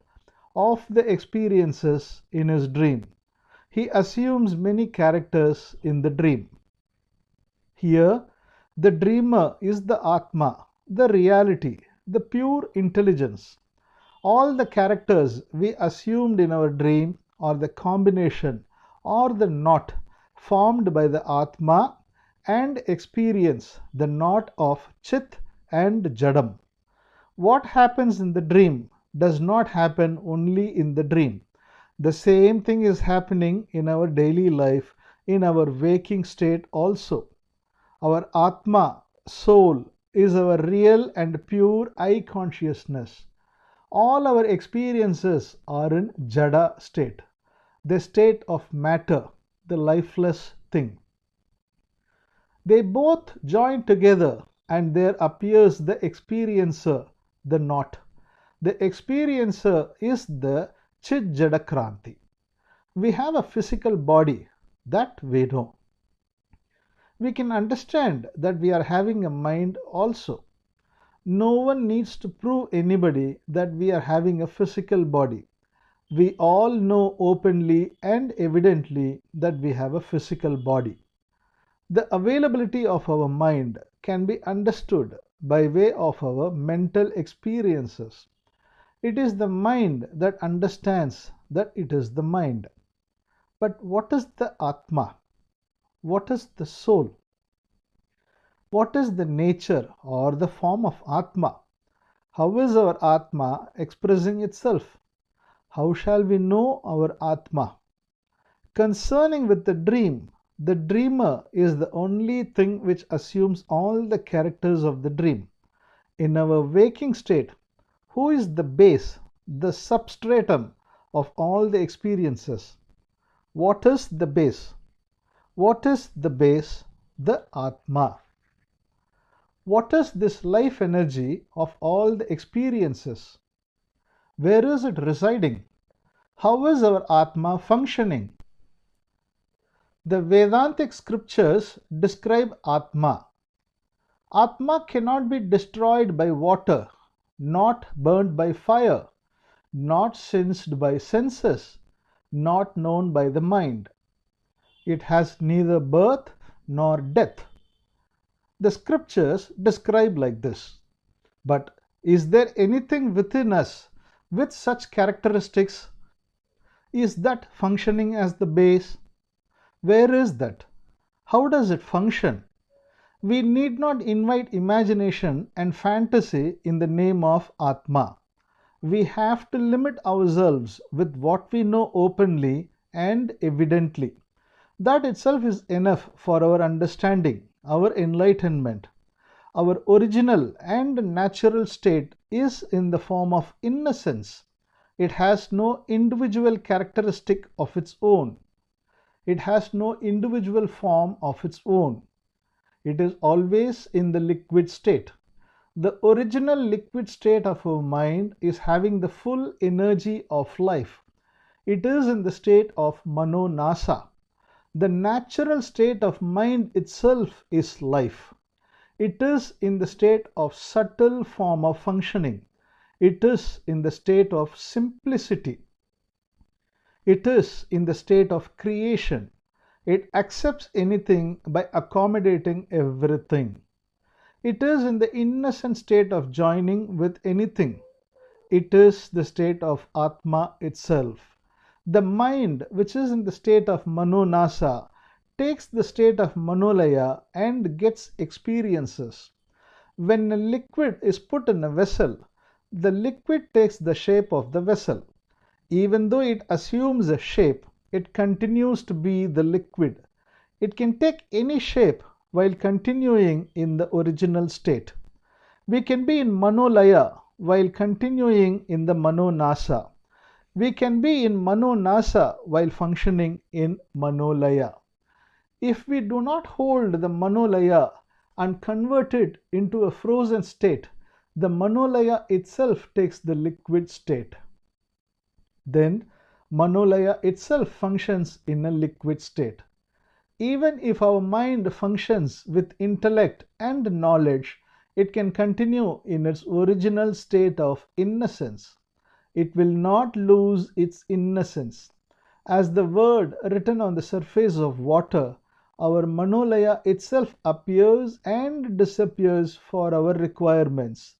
of the experiences in his dream. He assumes many characters in the dream. Here, the dreamer is the Atma, the reality, the pure intelligence. All the characters we assumed in our dream are the combination or the knot formed by the Atma and experience, the knot of Chit and Jadam. What happens in the dream does not happen only in the dream. The same thing is happening in our daily life, in our waking state also. Our Atma, soul, is our real and pure I consciousness. All our experiences are in Jada state, the state of matter, the lifeless thing. They both join together and there appears the experiencer, the knot. The experiencer is the Chit Jada Kranti. We have a physical body, that we know. We can understand that we are having a mind also. No one needs to prove anybody that we are having a physical body. We all know openly and evidently that we have a physical body. The availability of our mind can be understood by way of our mental experiences. It is the mind that understands that it is the mind. But what is the Atma? What is the soul? What is the nature or the form of Atma? How is our Atma expressing itself? How shall we know our Atma? Concerning with the dreamer is the only thing which assumes all the characters of the dream. In our waking state, who is the base, the substratum of all the experiences? What is the base? What is the base? The Atma. What is this life energy of all the experiences? Where is it residing? How is our Atma functioning? The Vedantic scriptures describe Atma. Atma cannot be destroyed by water, not burnt by fire, not sensed by senses, not known by the mind. It has neither birth nor death. The scriptures describe like this. But is there anything within us with such characteristics? Is that functioning as the base? Where is that? How does it function? We need not invite imagination and fantasy in the name of Atma. We have to limit ourselves with what we know openly and evidently. That itself is enough for our understanding, our enlightenment. Our original and natural state is in the form of innocence. It has no individual characteristic of its own. It has no individual form of its own. It is always in the liquid state. The original liquid state of our mind is having the full energy of life. It is in the state of Mano Nasa. The natural state of mind itself is life. It is in the state of subtle form of functioning. It is in the state of simplicity. It is in the state of creation. It accepts anything by accommodating everything. It is in the innocent state of joining with anything. It is the state of Atma itself. The mind, which is in the state of Manonasa, takes the state of Manolaya and gets experiences. When a liquid is put in a vessel, the liquid takes the shape of the vessel. Even though it assumes a shape, it continues to be the liquid. It can take any shape while continuing in the original state. We can be in Manolaya while continuing in the Manonasa. We can be in Manonasa while functioning in Manolaya. If we do not hold the Manolaya and convert it into a frozen state, the Manolaya itself takes the liquid state. Then Manolaya itself functions in a liquid state. Even if our mind functions with intellect and knowledge, it can continue in its original state of innocence. It will not lose its innocence. As the word written on the surface of water, our Manolaya itself appears and disappears for our requirements.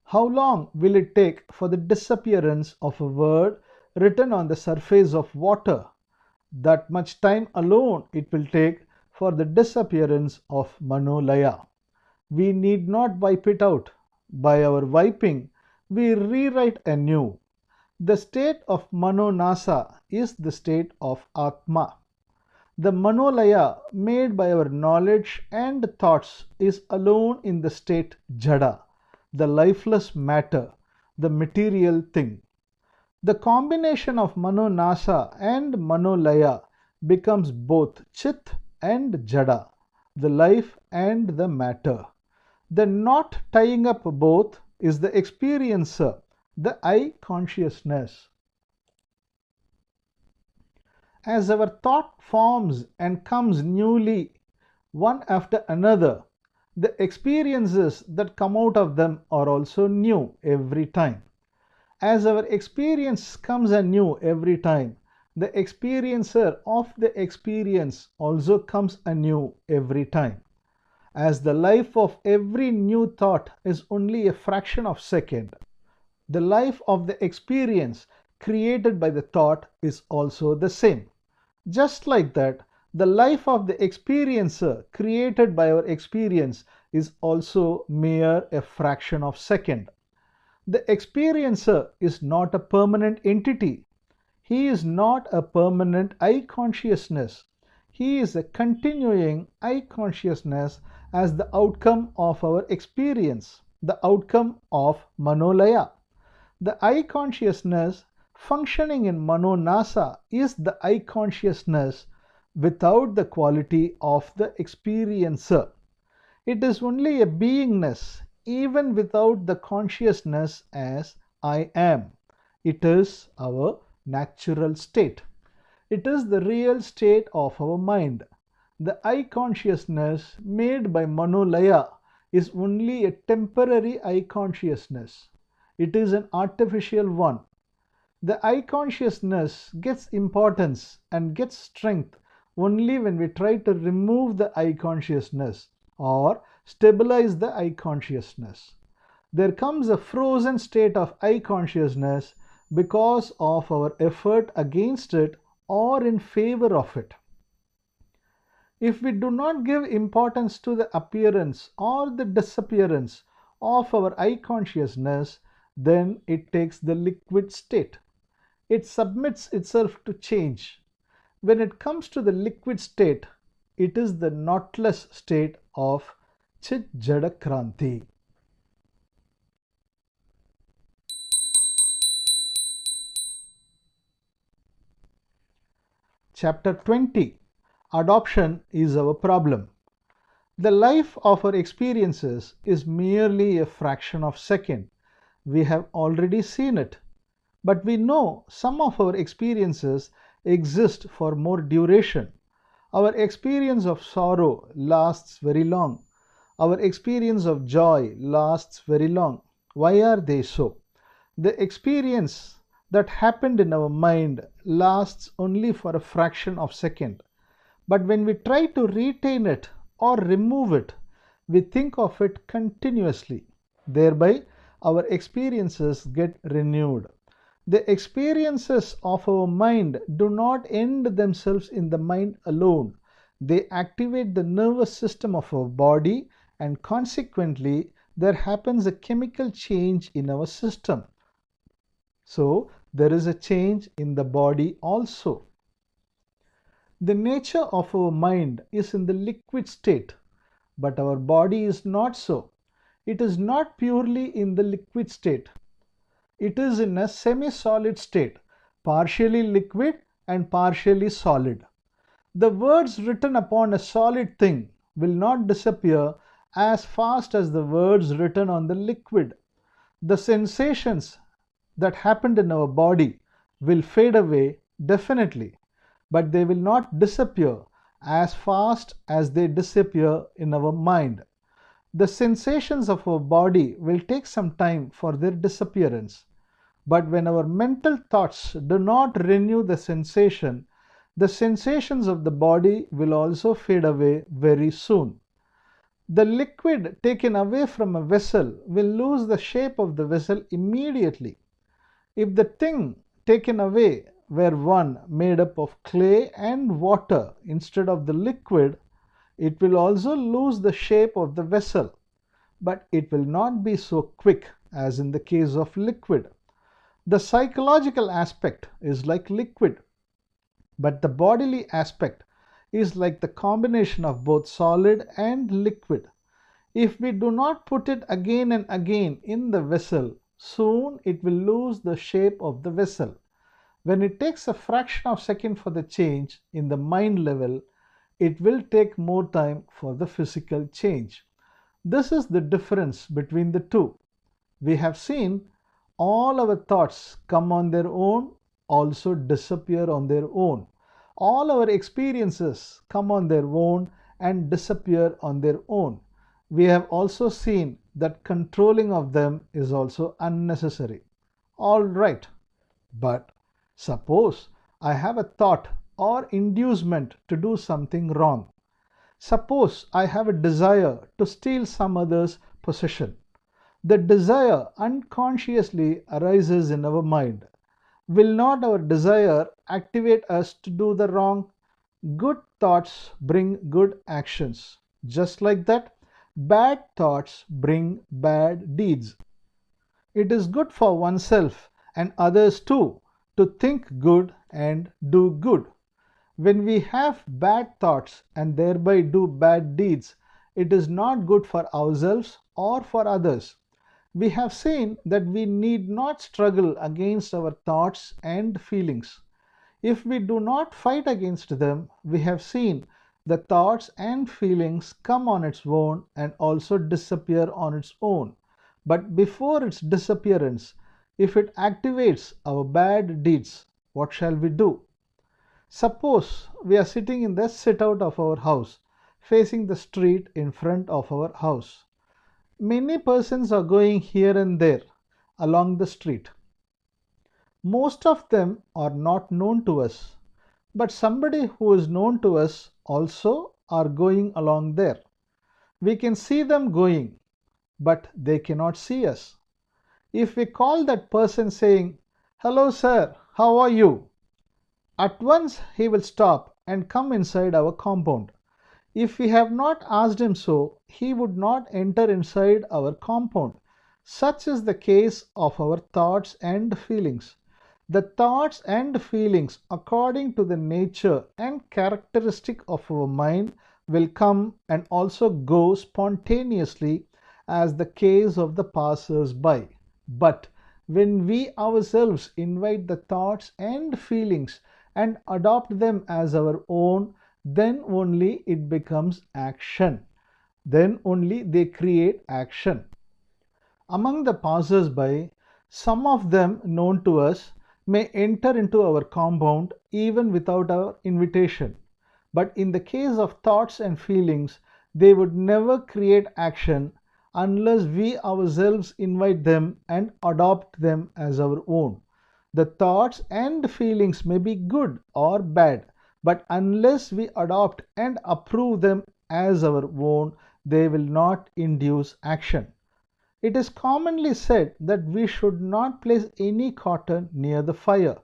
How long will it take for the disappearance of a word written on the surface of water? That much time alone it will take for the disappearance of Manolaya. We need not wipe it out. By our wiping, we rewrite anew. The state of Manonasa is the state of Atma. The Manolaya made by our knowledge and thoughts is alone in the state Jada, the lifeless matter, the material thing. The combination of Manonasa and Manolaya becomes both Chit and Jada, the life and the matter. The not tying up both is the experiencer, the I consciousness. as our thought forms and comes newly, one after another, the experiences that come out of them are also new every time. As our experience comes anew every time, the experiencer of the experience also comes anew every time. As the life of every new thought is only a fraction of a second, the life of the experience created by the thought is also the same. Just like that, the life of the experiencer created by our experience is also mere a fraction of a second. The experiencer is not a permanent entity. He is not a permanent I consciousness. He is a continuing I consciousness as the outcome of our experience, the outcome of Manolaya. The I consciousness functioning in Manonasa is the I consciousness without the quality of the experiencer. It is only a beingness even without the consciousness as I am. It is our natural state. It is the real state of our mind. The I consciousness made by Manolaya is only a temporary I consciousness. It is an artificial one. The I consciousness gets importance and gets strength only when we try to remove the I consciousness or stabilize the I consciousness. There comes a frozen state of I consciousness because of our effort against it or in favor of it. If we do not give importance to the appearance or the disappearance of our I consciousness, then it takes the liquid state. It submits itself to change. When it comes to the liquid state, it is the knotless state of Chit Jada Kranti. Chapter 20. Adoption is our problem. The life of our experiences is merely a fraction of a second. We have already seen it. But we know some of our experiences exist for more duration. Our experience of sorrow lasts very long. Our experience of joy lasts very long. Why are they so? The experience that happened in our mind lasts only for a fraction of a second. But when we try to retain it or remove it, we think of it continuously. Thereby, our experiences get renewed. The experiences of our mind do not end themselves in the mind alone. They activate the nervous system of our body, and consequently, there happens a chemical change in our system. So, there is a change in the body also. The nature of our mind is in the liquid state, but our body is not so. It is not purely in the liquid state. It is in a semi-solid state, partially liquid and partially solid. The words written upon a solid thing will not disappear as fast as the words written on the liquid. The sensations that happened in our body will fade away definitely, but they will not disappear as fast as they disappear in our mind. The sensations of our body will take some time for their disappearance. But when our mental thoughts do not renew the sensations of the body will also fade away very soon. The liquid taken away from a vessel will lose the shape of the vessel immediately. If the thing taken away were one made up of clay and water instead of the liquid, it will also lose the shape of the vessel, but it will not be so quick as in the case of liquid. The psychological aspect is like liquid, but the bodily aspect is like the combination of both solid and liquid. If we do not put it again and again in the vessel, soon it will lose the shape of the vessel. When it takes a fraction of a second for the change in the mind level, it will take more time for the physical change. This is the difference between the two. We have seen all our thoughts come on their own, also disappear on their own. All our experiences come on their own and disappear on their own. We have also seen that controlling of them is also unnecessary. All right, but suppose I have a thought or inducement to do something wrong. Suppose I have a desire to steal some other's possession. The desire unconsciously arises in our mind. Will not our desire activate us to do the wrong? Good thoughts bring good actions. Just like that, bad thoughts bring bad deeds. It is good for oneself and others too to think good and do good. When we have bad thoughts and thereby do bad deeds, it is not good for ourselves or for others. We have seen that we need not struggle against our thoughts and feelings. If we do not fight against them, we have seen the thoughts and feelings come on its own and also disappear on its own. But before its disappearance, if it activates our bad deeds, what shall we do? Suppose we are sitting in the sit out of our house, facing the street in front of our house. Many persons are going here and there along the street. Most of them are not known to us, but somebody who is known to us also are going along there. We can see them going, but they cannot see us. If we call that person saying, "Hello sir, how are you?" at once he will stop and come inside our compound. If we have not asked him so, he would not enter inside our compound. Such is the case of our thoughts and feelings. The thoughts and feelings, according to the nature and characteristic of our mind, will come and also go spontaneously as the case of the passers-by. But when we ourselves invite the thoughts and feelings and adopt them as our own, then only it becomes action. Then only they create action. Among the passers-by, some of them known to us may enter into our compound even without our invitation. But in the case of thoughts and feelings, they would never create action unless we ourselves invite them and adopt them as our own. The thoughts and feelings may be good or bad, but unless we adopt and approve them as our own, they will not induce action. It is commonly said that we should not place any cotton near the fire.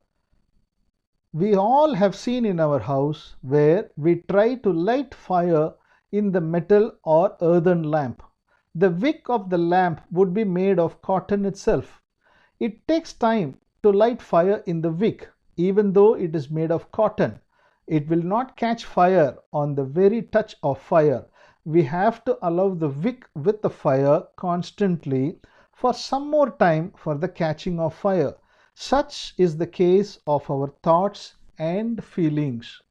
We all have seen in our house where we try to light fire in the metal or earthen lamp. The wick of the lamp would be made of cotton itself. It takes time to light fire in the wick, even though it is made of cotton. It will not catch fire on the very touch of fire. We have to allow the wick with the fire constantly for some more time for the catching of fire. Such is the case of our thoughts and feelings.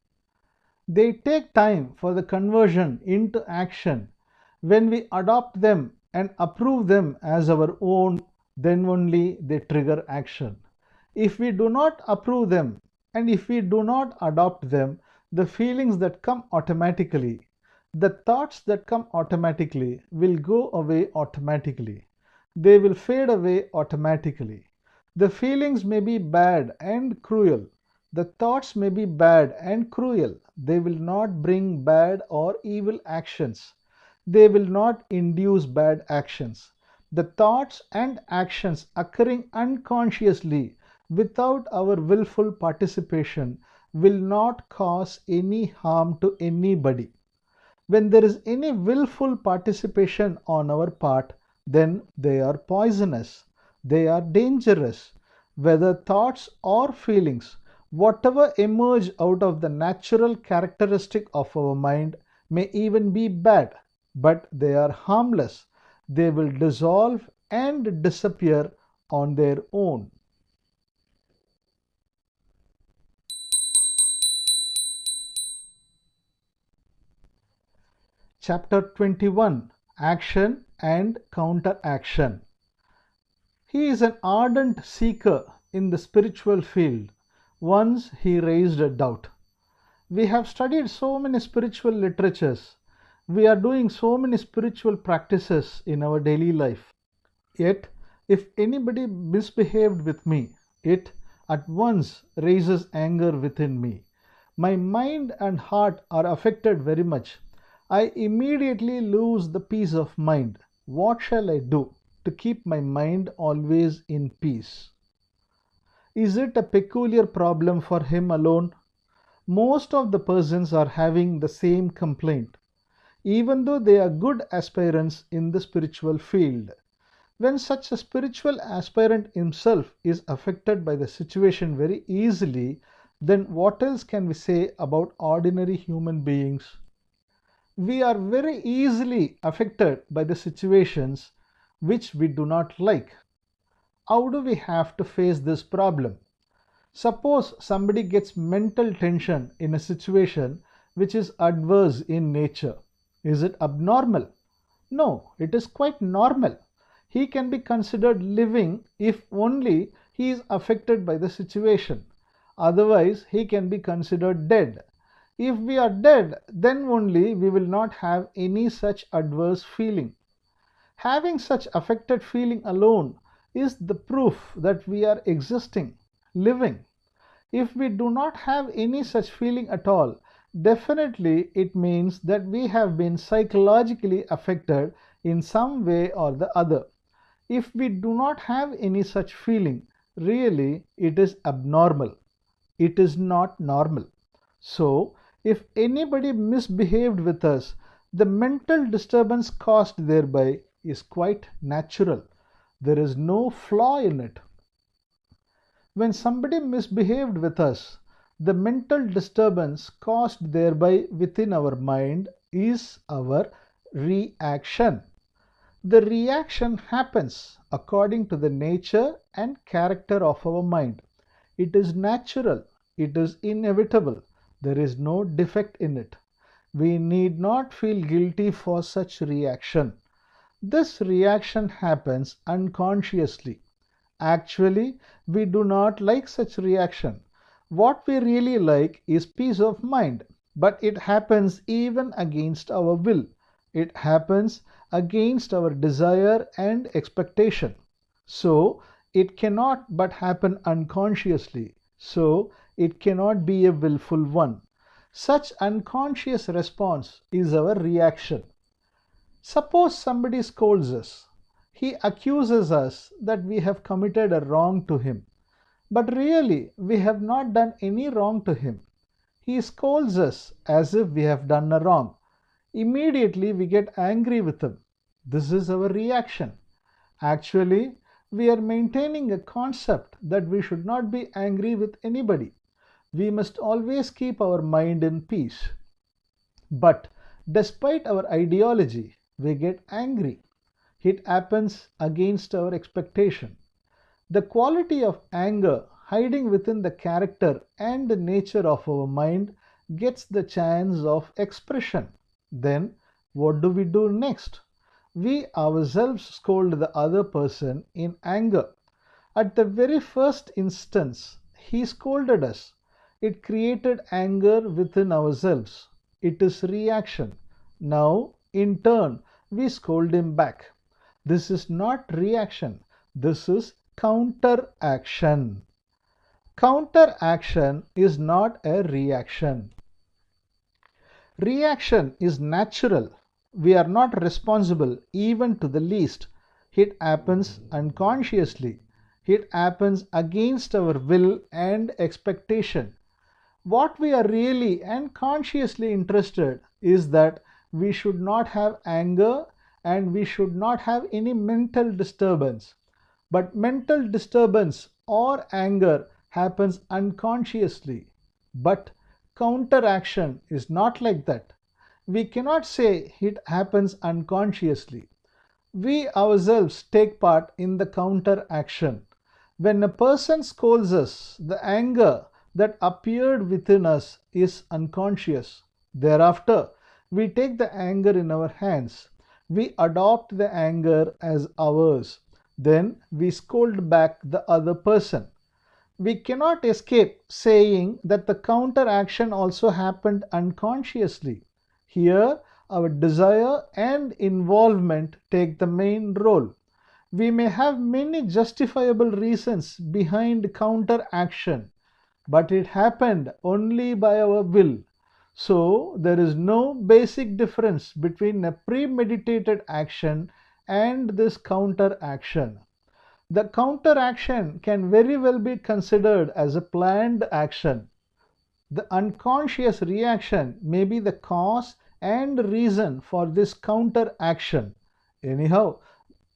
They take time for the conversion into action. When we adopt them and approve them as our own, then only they trigger action. If we do not approve them and if we do not adopt them, the feelings that come automatically, the thoughts that come automatically will go away automatically. They will fade away automatically. The feelings may be bad and cruel. The thoughts may be bad and cruel. They will not bring bad or evil actions. They will not induce bad actions. The thoughts and actions occurring unconsciously without our willful participation will not cause any harm to anybody. When there is any willful participation on our part, then they are poisonous. They are dangerous. Whether thoughts or feelings, whatever emerge out of the natural characteristic of our mind may even be bad, but they are harmless. They will dissolve and disappear on their own. Chapter 21: Action and Counteraction. He is an ardent seeker in the spiritual field. Once he raised a doubt. We have studied so many spiritual literatures. We are doing so many spiritual practices in our daily life. Yet, if anybody misbehaved with me, it at once raises anger within me. My mind and heart are affected very much. I immediately lose the peace of mind. What shall I do to keep my mind always in peace? Is it a peculiar problem for him alone? Most of the persons are having the same complaint, even though they are good aspirants in the spiritual field. When such a spiritual aspirant himself is affected by the situation very easily, then what else can we say about ordinary human beings? We are very easily affected by the situations which we do not like. How do we have to face this problem? Suppose somebody gets mental tension in a situation which is adverse in nature. Is it abnormal? No, it is quite normal. He can be considered living if only he is affected by the situation. Otherwise, he can be considered dead. If we are dead, then only we will not have any such adverse feeling. Having such affected feeling alone is the proof that we are existing, living. If we do not have any such feeling at all, definitely it means that we have been psychologically affected in some way or the other. If we do not have any such feeling, really it is abnormal. It is not normal. So, if anybody misbehaved with us, the mental disturbance caused thereby is quite natural. There is no flaw in it. When somebody misbehaved with us, the mental disturbance caused thereby within our mind is our reaction. The reaction happens according to the nature and character of our mind. It is natural, it is inevitable, there is no defect in it. We need not feel guilty for such reaction. This reaction happens unconsciously. Actually, we do not like such reaction. What we really like is peace of mind, but it happens even against our will. It happens against our desire and expectation. So, it cannot but happen unconsciously. So, it cannot be a willful one. Such unconscious response is our reaction. Suppose somebody scolds us. He accuses us that we have committed a wrong to him. But really, we have not done any wrong to him. He scolds us as if we have done a wrong. Immediately we get angry with him. This is our reaction. Actually, we are maintaining a concept that we should not be angry with anybody. We must always keep our mind in peace. But despite our ideology, we get angry. It happens against our expectation. The quality of anger hiding within the character and the nature of our mind gets the chance of expression. Then what do we do next? We ourselves scold the other person in anger. At the very first instance, he scolded us. It created anger within ourselves. It is reaction. Now, in turn, we scold him back. This is not reaction. This is counteraction. Counteraction is not a reaction. Reaction is natural. We are not responsible even to the least. It happens unconsciously. It happens against our will and expectation. What we are really and consciously interested is that we should not have anger and we should not have any mental disturbance. But mental disturbance or anger happens unconsciously. But counteraction is not like that. We cannot say it happens unconsciously. We ourselves take part in the counteraction. When a person scolds us, the anger that appeared within us is unconscious. Thereafter, we take the anger in our hands. We adopt the anger as ours. Then we scold back the other person. we cannot escape saying that the counteraction also happened unconsciously. Here, our desire and involvement take the main role. We may have many justifiable reasons behind counteraction, but it happened only by our will. So, there is no basic difference between a premeditated action and this counteraction. The counteraction can very well be considered as a planned action. The unconscious reaction may be the cause and reason for this counteraction. Anyhow,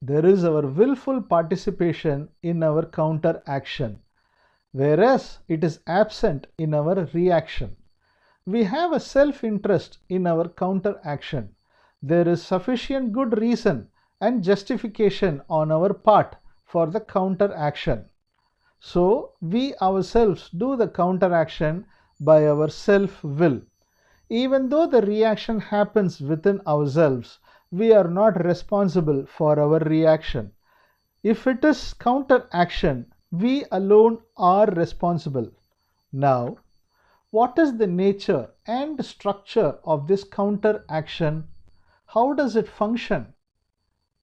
there is our willful participation in our counteraction, whereas it is absent in our reaction. We have a self-interest in our counteraction. There is sufficient good reason and justification on our part for the counteraction. So, we ourselves do the counteraction by our self-will. Even though the reaction happens within ourselves, we are not responsible for our reaction. If it is counteraction, we alone are responsible. Now, what is the nature and structure of this counteraction? How does it function?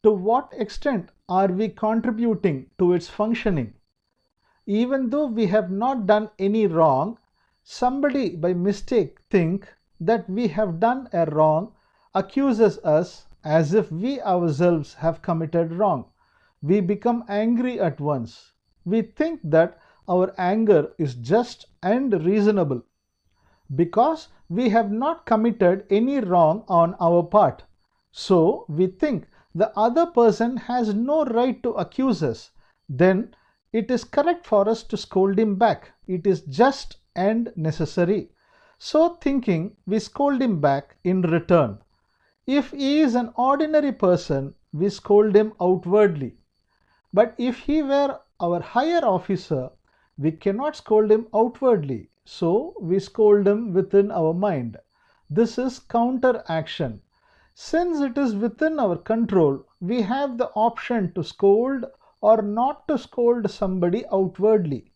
To what extent are we contributing to its functioning? Even though we have not done any wrong, somebody by mistake think that we have done a wrong, accuses us as if we ourselves have committed wrong. We become angry at once. We think that our anger is just and reasonable because we have not committed any wrong on our part. So we think the other person has no right to accuse us. Then it is correct for us to scold him back. It is just and necessary. So thinking, we scold him back in return. If he is an ordinary person, we scold him outwardly. But if he were our higher officer, we cannot scold him outwardly. So we scold him within our mind. This is counteraction. Since it is within our control, we have the option to scold or not to scold somebody outwardly.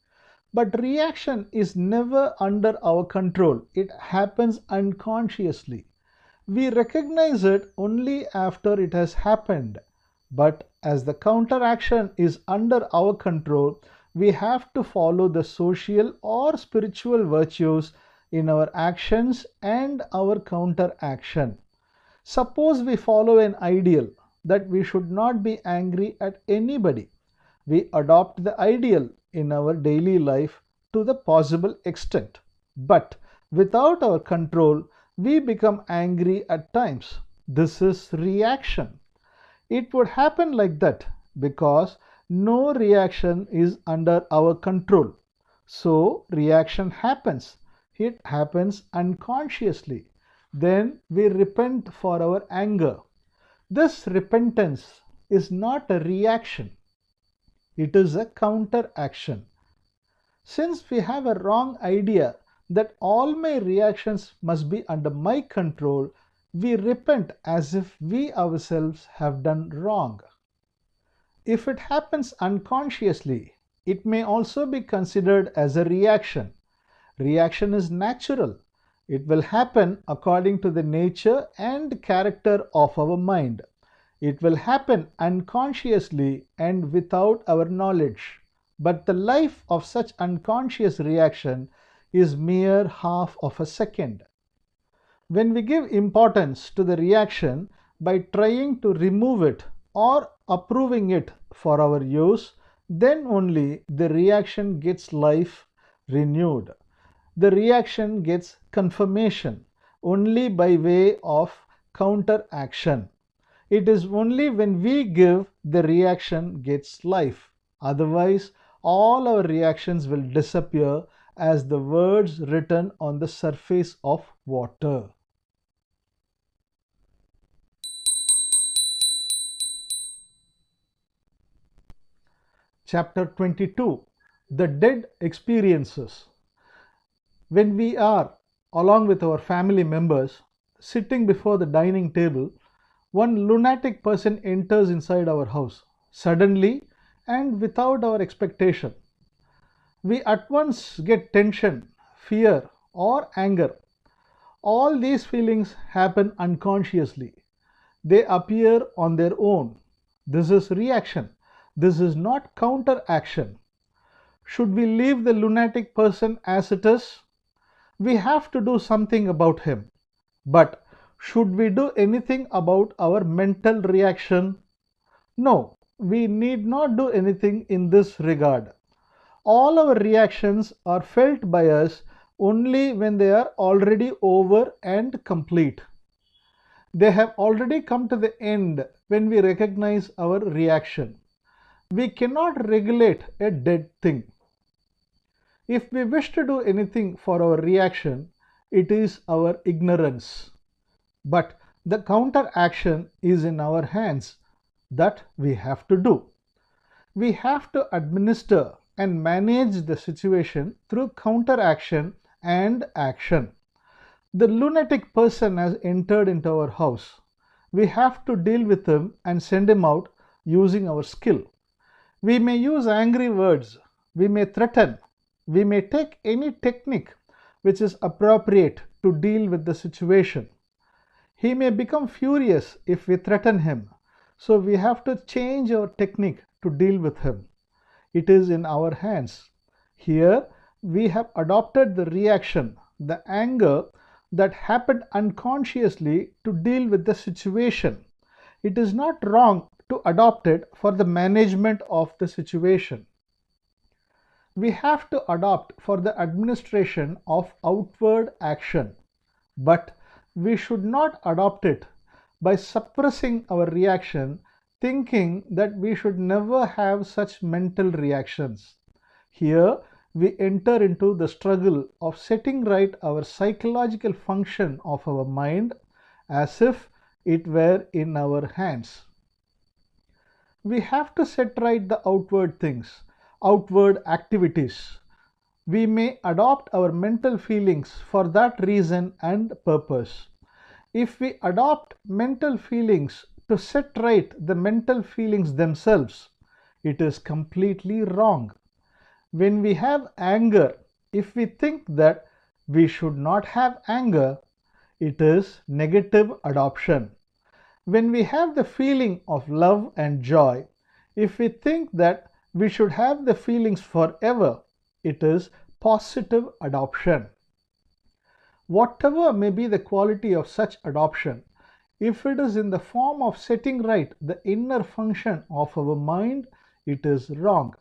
But reaction is never under our control. It happens unconsciously. We recognize it only after it has happened. But as the counteraction is under our control, we have to follow the social or spiritual virtues in our actions and our counteraction. Suppose we follow an ideal that we should not be angry at anybody. We adopt the ideal in our daily life to the possible extent. But without our control, we become angry at times. This is reaction. It would happen like that because no reaction is under our control. So reaction happens. It happens unconsciously. Then we repent for our anger. This repentance is not a reaction. It is a counteraction. Since we have a wrong idea that all my reactions must be under my control, we repent as if we ourselves have done wrong. If it happens unconsciously, it may also be considered as a reaction. Reaction is natural. It will happen according to the nature and character of our mind. It will happen unconsciously and without our knowledge. But the life of such unconscious reaction is mere half of a second. When we give importance to the reaction by trying to remove it or approving it for our use, then only the reaction gets life renewed. The reaction gets confirmation only by way of counteraction. It is only when we give the reaction gets life. Otherwise, all our reactions will disappear as the words written on the surface of water. Chapter 22. The Dead Experiences. When we are, along with our family members, sitting before the dining table, one lunatic person enters inside our house, suddenly and without our expectation. We at once get tension, fear, or anger. All these feelings happen unconsciously. They appear on their own. This is reaction. This is not counteraction. Should we leave the lunatic person as it is? We have to do something about him. But should we do anything about our mental reaction? No, we need not do anything in this regard. All our reactions are felt by us only when they are already over and complete. They have already come to the end when we recognize our reaction. We cannot regulate a dead thing. If we wish to do anything for our reaction, it is our ignorance. But the counteraction is in our hands. That we have to do. We have to administer and manage the situation through counteraction and action. The lunatic person has entered into our house. We have to deal with him and send him out using our skill. We may use angry words. We may threaten. We may take any technique which is appropriate to deal with the situation. He may become furious if we threaten him. So we have to change our technique to deal with him. It is in our hands. Here we have adopted the reaction, the anger that happened unconsciously to deal with the situation. It is not wrong to adopt it for the management of the situation. We have to adopt for the administration of outward action, but we should not adopt it by suppressing our reaction, thinking that we should never have such mental reactions. Here we enter into the struggle of setting right our psychological function of our mind as if it were in our hands. We have to set right the outward things, outward activities. We may adopt our mental feelings for that reason and purpose. If we adopt mental feelings to set right the mental feelings themselves, it is completely wrong. When we have anger, if we think that we should not have anger, it is negative adoption. When we have the feeling of love and joy, if we think that we should have the feelings forever, it is positive adoption. Whatever may be the quality of such adoption, if it is in the form of setting right the inner function of our mind, it is wrong.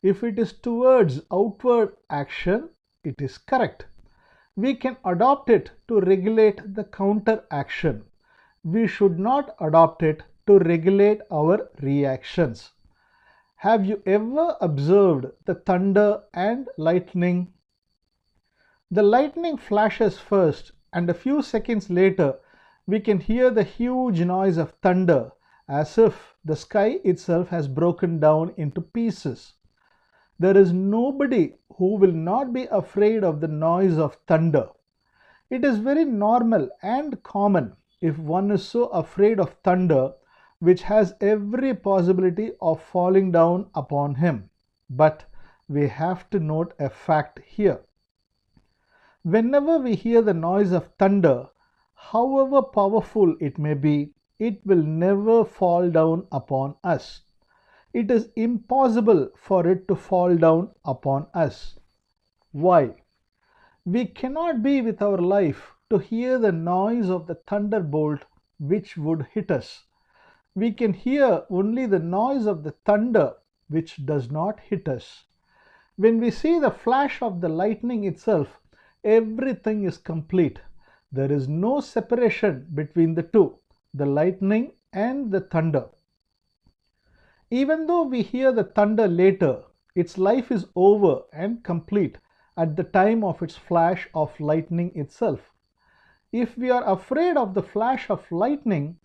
If it is towards outward action, it is correct. We can adopt it to regulate the counter action. We should not adopt it to regulate our reactions. Have you ever observed the thunder and lightning? The lightning flashes first, and a few seconds later, we can hear the huge noise of thunder as if the sky itself has broken down into pieces. There is nobody who will not be afraid of the noise of thunder. It is very normal and common if one is so afraid of thunder, which has every possibility of falling down upon him. But we have to note a fact here. Whenever we hear the noise of thunder, however powerful it may be, it will never fall down upon us. It is impossible for it to fall down upon us. Why? We cannot be with our life to hear the noise of the thunderbolt which would hit us. We can hear only the noise of the thunder which does not hit us. When we see the flash of the lightning itself, everything is complete. There is no separation between the two, the lightning and the thunder. Even though we hear the thunder later, its life is over and complete at the time of its flash of lightning itself. If we are afraid of the flash of lightning,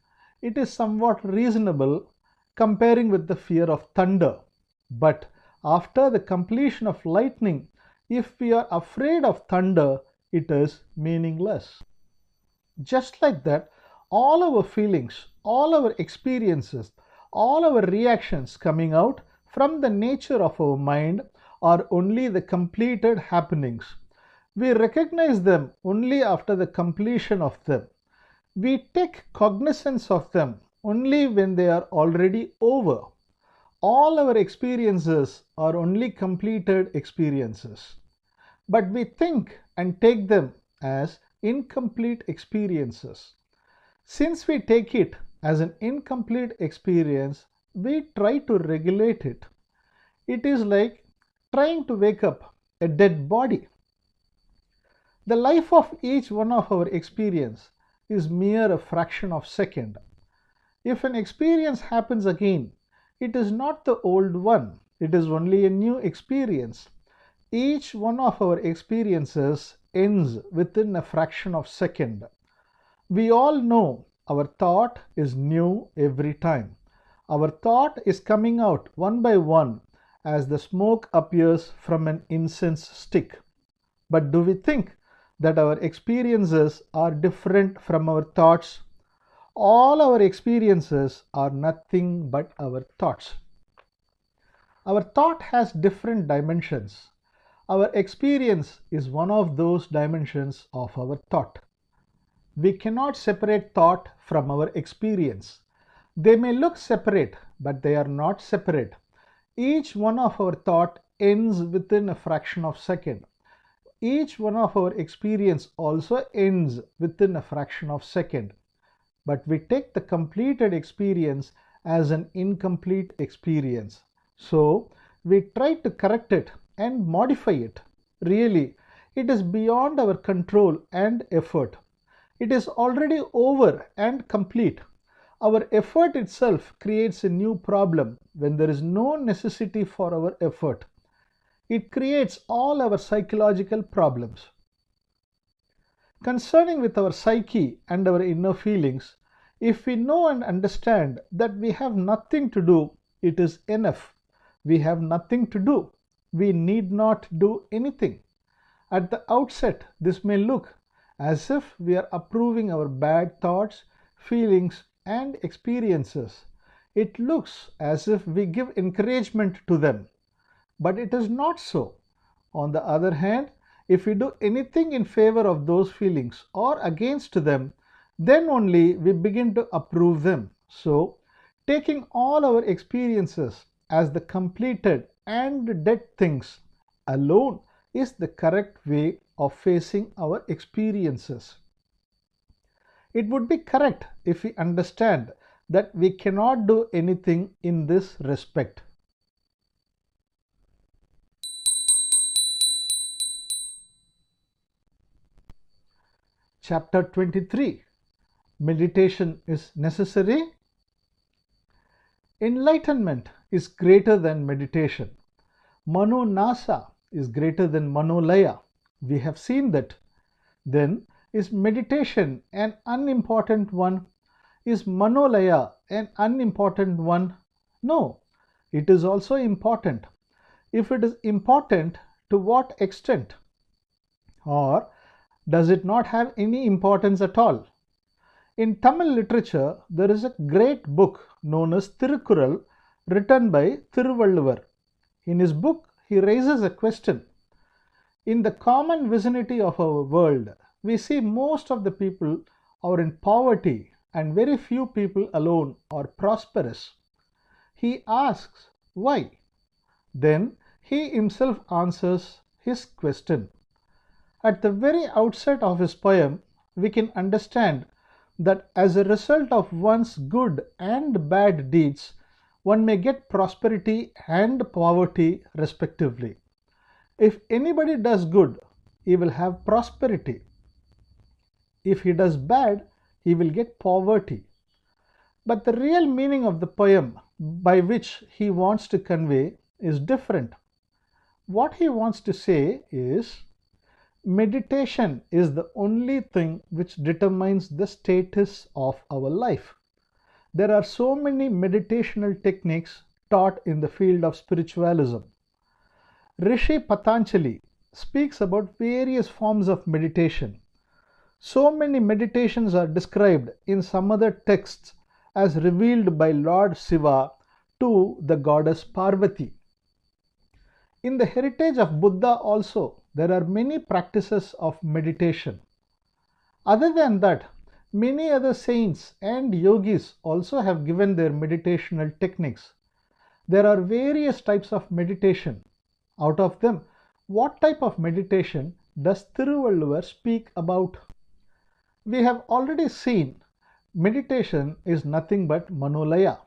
it is somewhat reasonable comparing with the fear of thunder. But after the completion of lightning, if we are afraid of thunder, it is meaningless. Just like that, all our feelings, all our experiences, all our reactions coming out from the nature of our mind are only the completed happenings. We recognize them only after the completion of them. We take cognizance of them only when they are already over. All our experiences are only completed experiences. But we think and take them as incomplete experiences. Since we take it as an incomplete experience, we try to regulate it. It is like trying to wake up a dead body. The life of each one of our experience is mere a fraction of a second. If an experience happens again, it is not the old one, it is only a new experience. Each one of our experiences ends within a fraction of a second. We all know our thought is new every time. Our thought is coming out one by one as the smoke appears from an incense stick. But do we think that our experiences are different from our thoughts? All our experiences are nothing but our thoughts. Our thought has different dimensions. Our experience is one of those dimensions of our thought. We cannot separate thought from our experience. They may look separate, but they are not separate. Each one of our thought ends within a fraction of a second. Each one of our experience also ends within a fraction of a second. But we take the completed experience as an incomplete experience. So we try to correct it and modify it. Really, it is beyond our control and effort. It is already over and complete. Our effort itself creates a new problem when there is no necessity for our effort. It creates all our psychological problems. Concerning with our psyche and our inner feelings, if we know and understand that we have nothing to do, it is enough. We have nothing to do. We need not do anything. At the outset, this may look as if we are approving our bad thoughts, feelings, and experiences. It looks as if we give encouragement to them. But it is not so. On the other hand, if we do anything in favor of those feelings or against them, then only we begin to approve them. So, taking all our experiences as the completed and dead things alone is the correct way of facing our experiences. It would be correct if we understand that we cannot do anything in this respect. Chapter 23. Meditation is necessary. Enlightenment is greater than meditation. Mano Nasa is greater than Manolaya. We have seen that. Then, is meditation an unimportant one? Is Manolaya an unimportant one? No, it is also important. If it is important, to what extent? Or does it not have any importance at all? In Tamil literature, there is a great book known as Tirukkural written by Thiruvalluvar. In his book, he raises a question. In the common vicinity of our world, we see most of the people are in poverty and very few people alone are prosperous. He asks, why? Then he himself answers his question. At the very outset of his poem, we can understand that as a result of one's good and bad deeds, one may get prosperity and poverty respectively. If anybody does good, he will have prosperity. If he does bad, he will get poverty. But the real meaning of the poem by which he wants to convey is different. What he wants to say is, meditation is the only thing which determines the status of our life. There are so many meditational techniques taught in the field of spiritualism. Rishi Patanjali speaks about various forms of meditation. So many meditations are described in some other texts as revealed by Lord Shiva to the goddess Parvati. In the heritage of Buddha also, there are many practices of meditation. Other than that, many other saints and yogis also have given their meditational techniques. There are various types of meditation. Out of them, what type of meditation does Thiruvalluvar speak about? We have already seen meditation is nothing but Manolaya.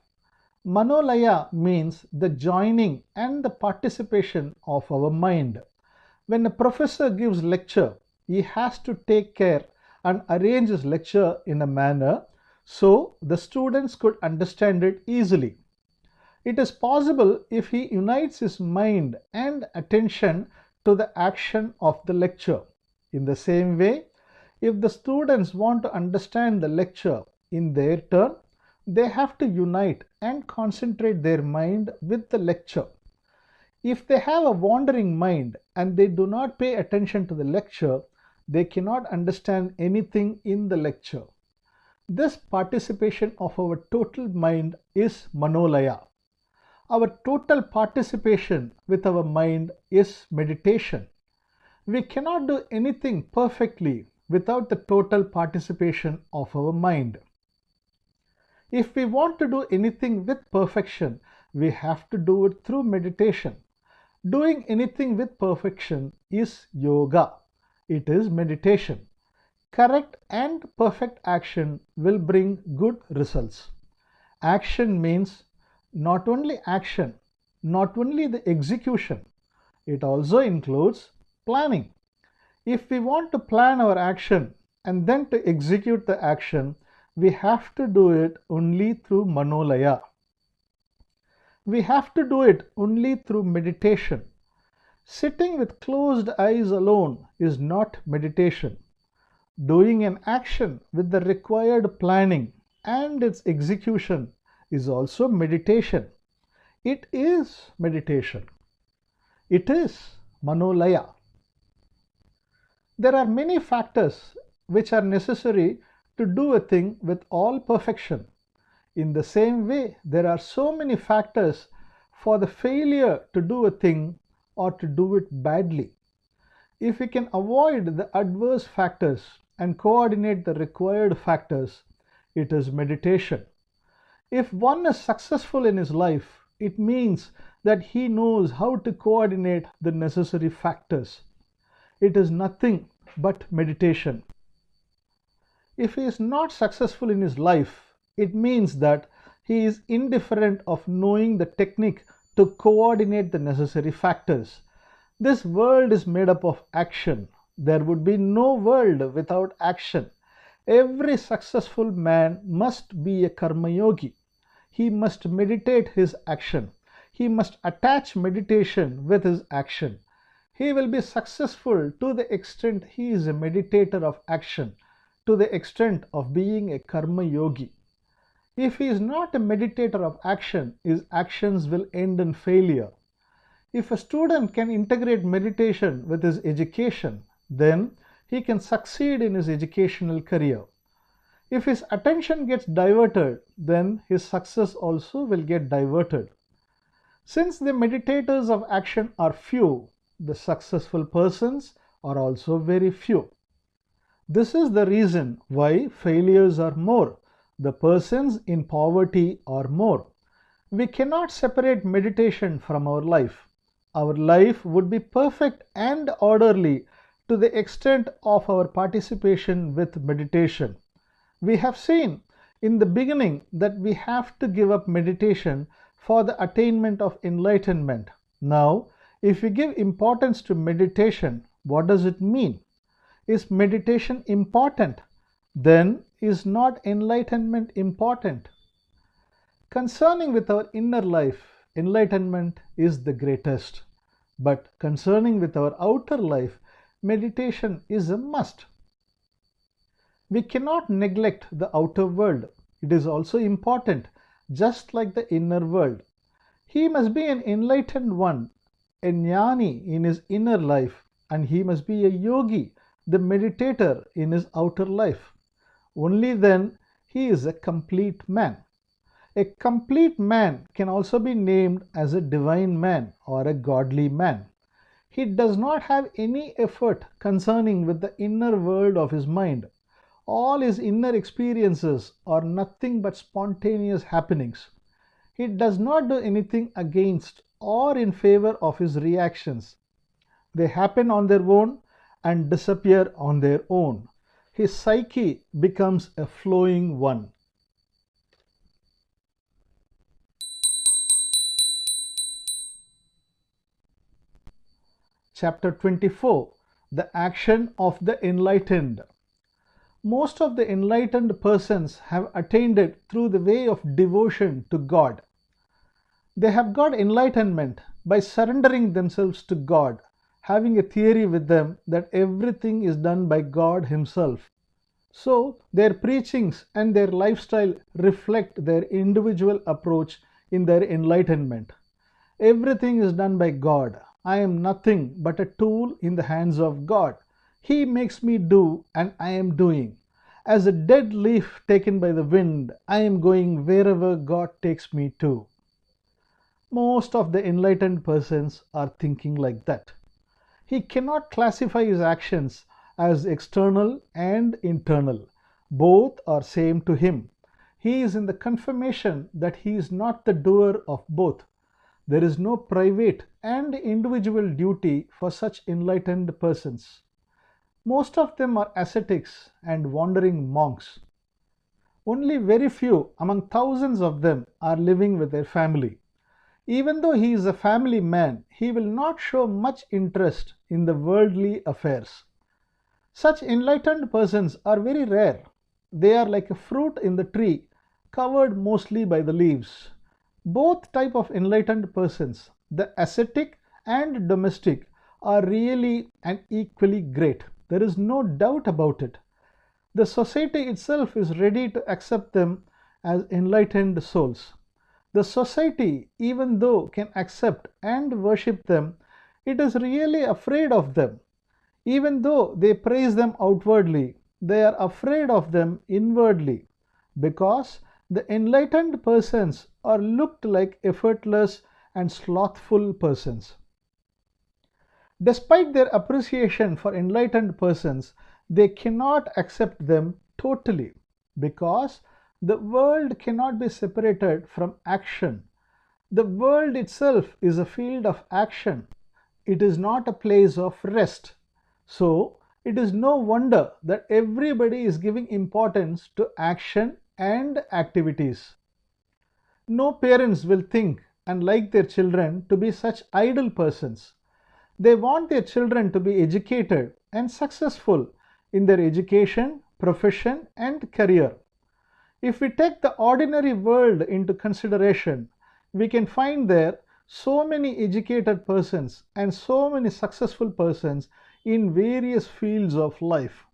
Manolaya means the joining and the participation of our mind. When a professor gives lecture, he has to take care and arrange his lecture in a manner so the students could understand it easily. It is possible if he unites his mind and attention to the action of the lecture. In the same way, if the students want to understand the lecture in their turn, they have to unite and concentrate their mind with the lecture. If they have a wandering mind and they do not pay attention to the lecture, they cannot understand anything in the lecture. This participation of our total mind is Manolaya. Our total participation with our mind is meditation. We cannot do anything perfectly without the total participation of our mind. If we want to do anything with perfection, we have to do it through meditation. Doing anything with perfection is yoga. It is meditation. Correct and perfect action will bring good results. Action means not only action, not only the execution, it also includes planning. If we want to plan our action and then to execute the action, we have to do it only through Manolaya. We have to do it only through meditation. Sitting with closed eyes alone is not meditation. Doing an action with the required planning and its execution is also meditation. It is meditation. It is Manolaya. There are many factors which are necessary to do a thing with all perfection. In the same way, there are so many factors for the failure to do a thing or to do it badly. If we can avoid the adverse factors and coordinate the required factors, it is meditation. If one is successful in his life, it means that he knows how to coordinate the necessary factors. It is nothing but meditation. If he is not successful in his life, it means that he is indifferent of knowing the technique to coordinate the necessary factors. This world is made up of action. There would be no world without action. Every successful man must be a karma yogi. He must meditate his action. He must attach meditation with his action. He will be successful to the extent he is a meditator of action, to the extent of being a karma yogi. If he is not a meditator of action, his actions will end in failure. If a student can integrate meditation with his education, then he can succeed in his educational career. If his attention gets diverted, then his success also will get diverted. Since the meditators of action are few, the successful persons are also very few. This is the reason why failures are more. The persons in poverty are more. We cannot separate meditation from our life. Our life would be perfect and orderly to the extent of our participation with meditation. We have seen in the beginning that we have to give up meditation for the attainment of enlightenment. Now, if we give importance to meditation, what does it mean? Is meditation important? Then is not enlightenment important? Concerning with our inner life, enlightenment is the greatest. But concerning with our outer life, meditation is a must. We cannot neglect the outer world. It is also important, just like the inner world. He must be an enlightened one, a jnani in his inner life, and he must be a yogi, the meditator in his outer life. Only then he is a complete man. A complete man can also be named as a divine man or a godly man. He does not have any effort concerning with the inner world of his mind. All his inner experiences are nothing but spontaneous happenings. He does not do anything against or in favor of his reactions. They happen on their own and disappear on their own. His psyche becomes a flowing one. Chapter 24. The Action of the Enlightened. Most of the enlightened persons have attained it through the way of devotion to God. They have got enlightenment by surrendering themselves to God, having a theory with them that everything is done by God Himself. So, their preachings and their lifestyle reflect their individual approach in their enlightenment. Everything is done by God. I am nothing but a tool in the hands of God. He makes me do, and I am doing. As a dead leaf taken by the wind, I am going wherever God takes me to. Most of the enlightened persons are thinking like that. He cannot classify his actions as external and internal. Both are same to him. He is in the confirmation that he is not the doer of both. There is no private and individual duty for such enlightened persons. Most of them are ascetics and wandering monks. Only very few among thousands of them are living with their family. Even though he is a family man, he will not show much interest in the worldly affairs. Such enlightened persons are very rare. They are like a fruit in the tree, covered mostly by the leaves. Both type of enlightened persons, the ascetic and domestic, are really and equally great. There is no doubt about it. The society itself is ready to accept them as enlightened souls. The society, even though can accept and worship them, it is really afraid of them. Even though they praise them outwardly, they are afraid of them inwardly, because the enlightened persons are looked like effortless and slothful persons. Despite their appreciation for enlightened persons, they cannot accept them totally, because the world cannot be separated from action. The world itself is a field of action. It is not a place of rest. So, it is no wonder that everybody is giving importance to action and activities. No parents will think and like their children to be such idle persons. They want their children to be educated and successful in their education, profession, and career. If we take the ordinary world into consideration, we can find there so many educated persons and so many successful persons in various fields of life.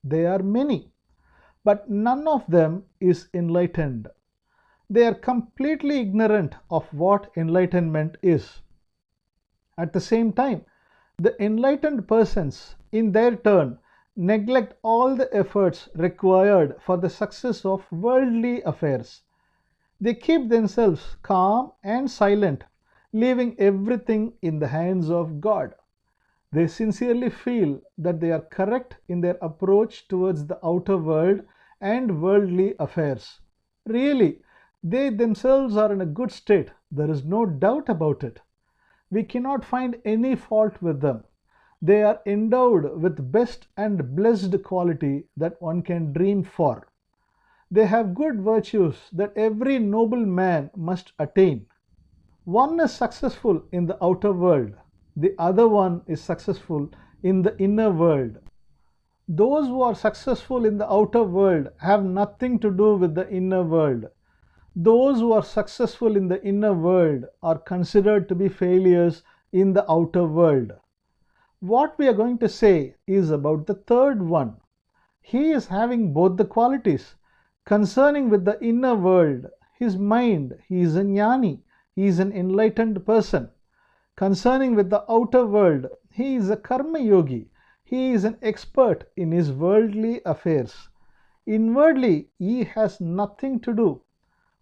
They are many, but none of them is enlightened. They are completely ignorant of what enlightenment is. At the same time, the enlightened persons, in their turn, neglect all the efforts required for the success of worldly affairs. They keep themselves calm and silent, leaving everything in the hands of God. They sincerely feel that they are correct in their approach towards the outer world and worldly affairs. Really, they themselves are in a good state. There is no doubt about it. We cannot find any fault with them. They are endowed with best and blessed quality that one can dream for. They have good virtues that every noble man must attain. One is successful in the outer world. The other one is successful in the inner world. Those who are successful in the outer world have nothing to do with the inner world. Those who are successful in the inner world are considered to be failures in the outer world. What we are going to say is about the third one. He is having both the qualities. Concerning with the inner world, his mind, he is a jnani, he is an enlightened person. Concerning with the outer world, he is a karma yogi, he is an expert in his worldly affairs. Inwardly, he has nothing to do.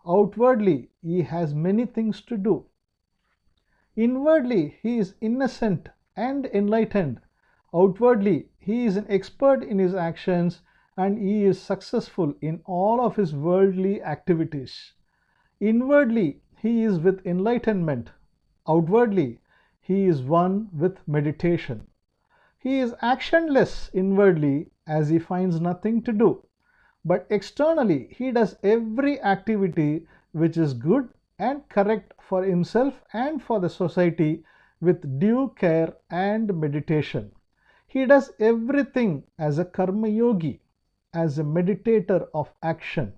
Outwardly, he has many things to do. Inwardly, he is innocent and enlightened. Outwardly, he is an expert in his actions and he is successful in all of his worldly activities. Inwardly, he is with enlightenment. Outwardly, he is one with meditation. He is actionless inwardly as he finds nothing to do. But externally, he does every activity which is good and correct for himself and for the society with due care and meditation. He does everything as a karma yogi, as a meditator of action.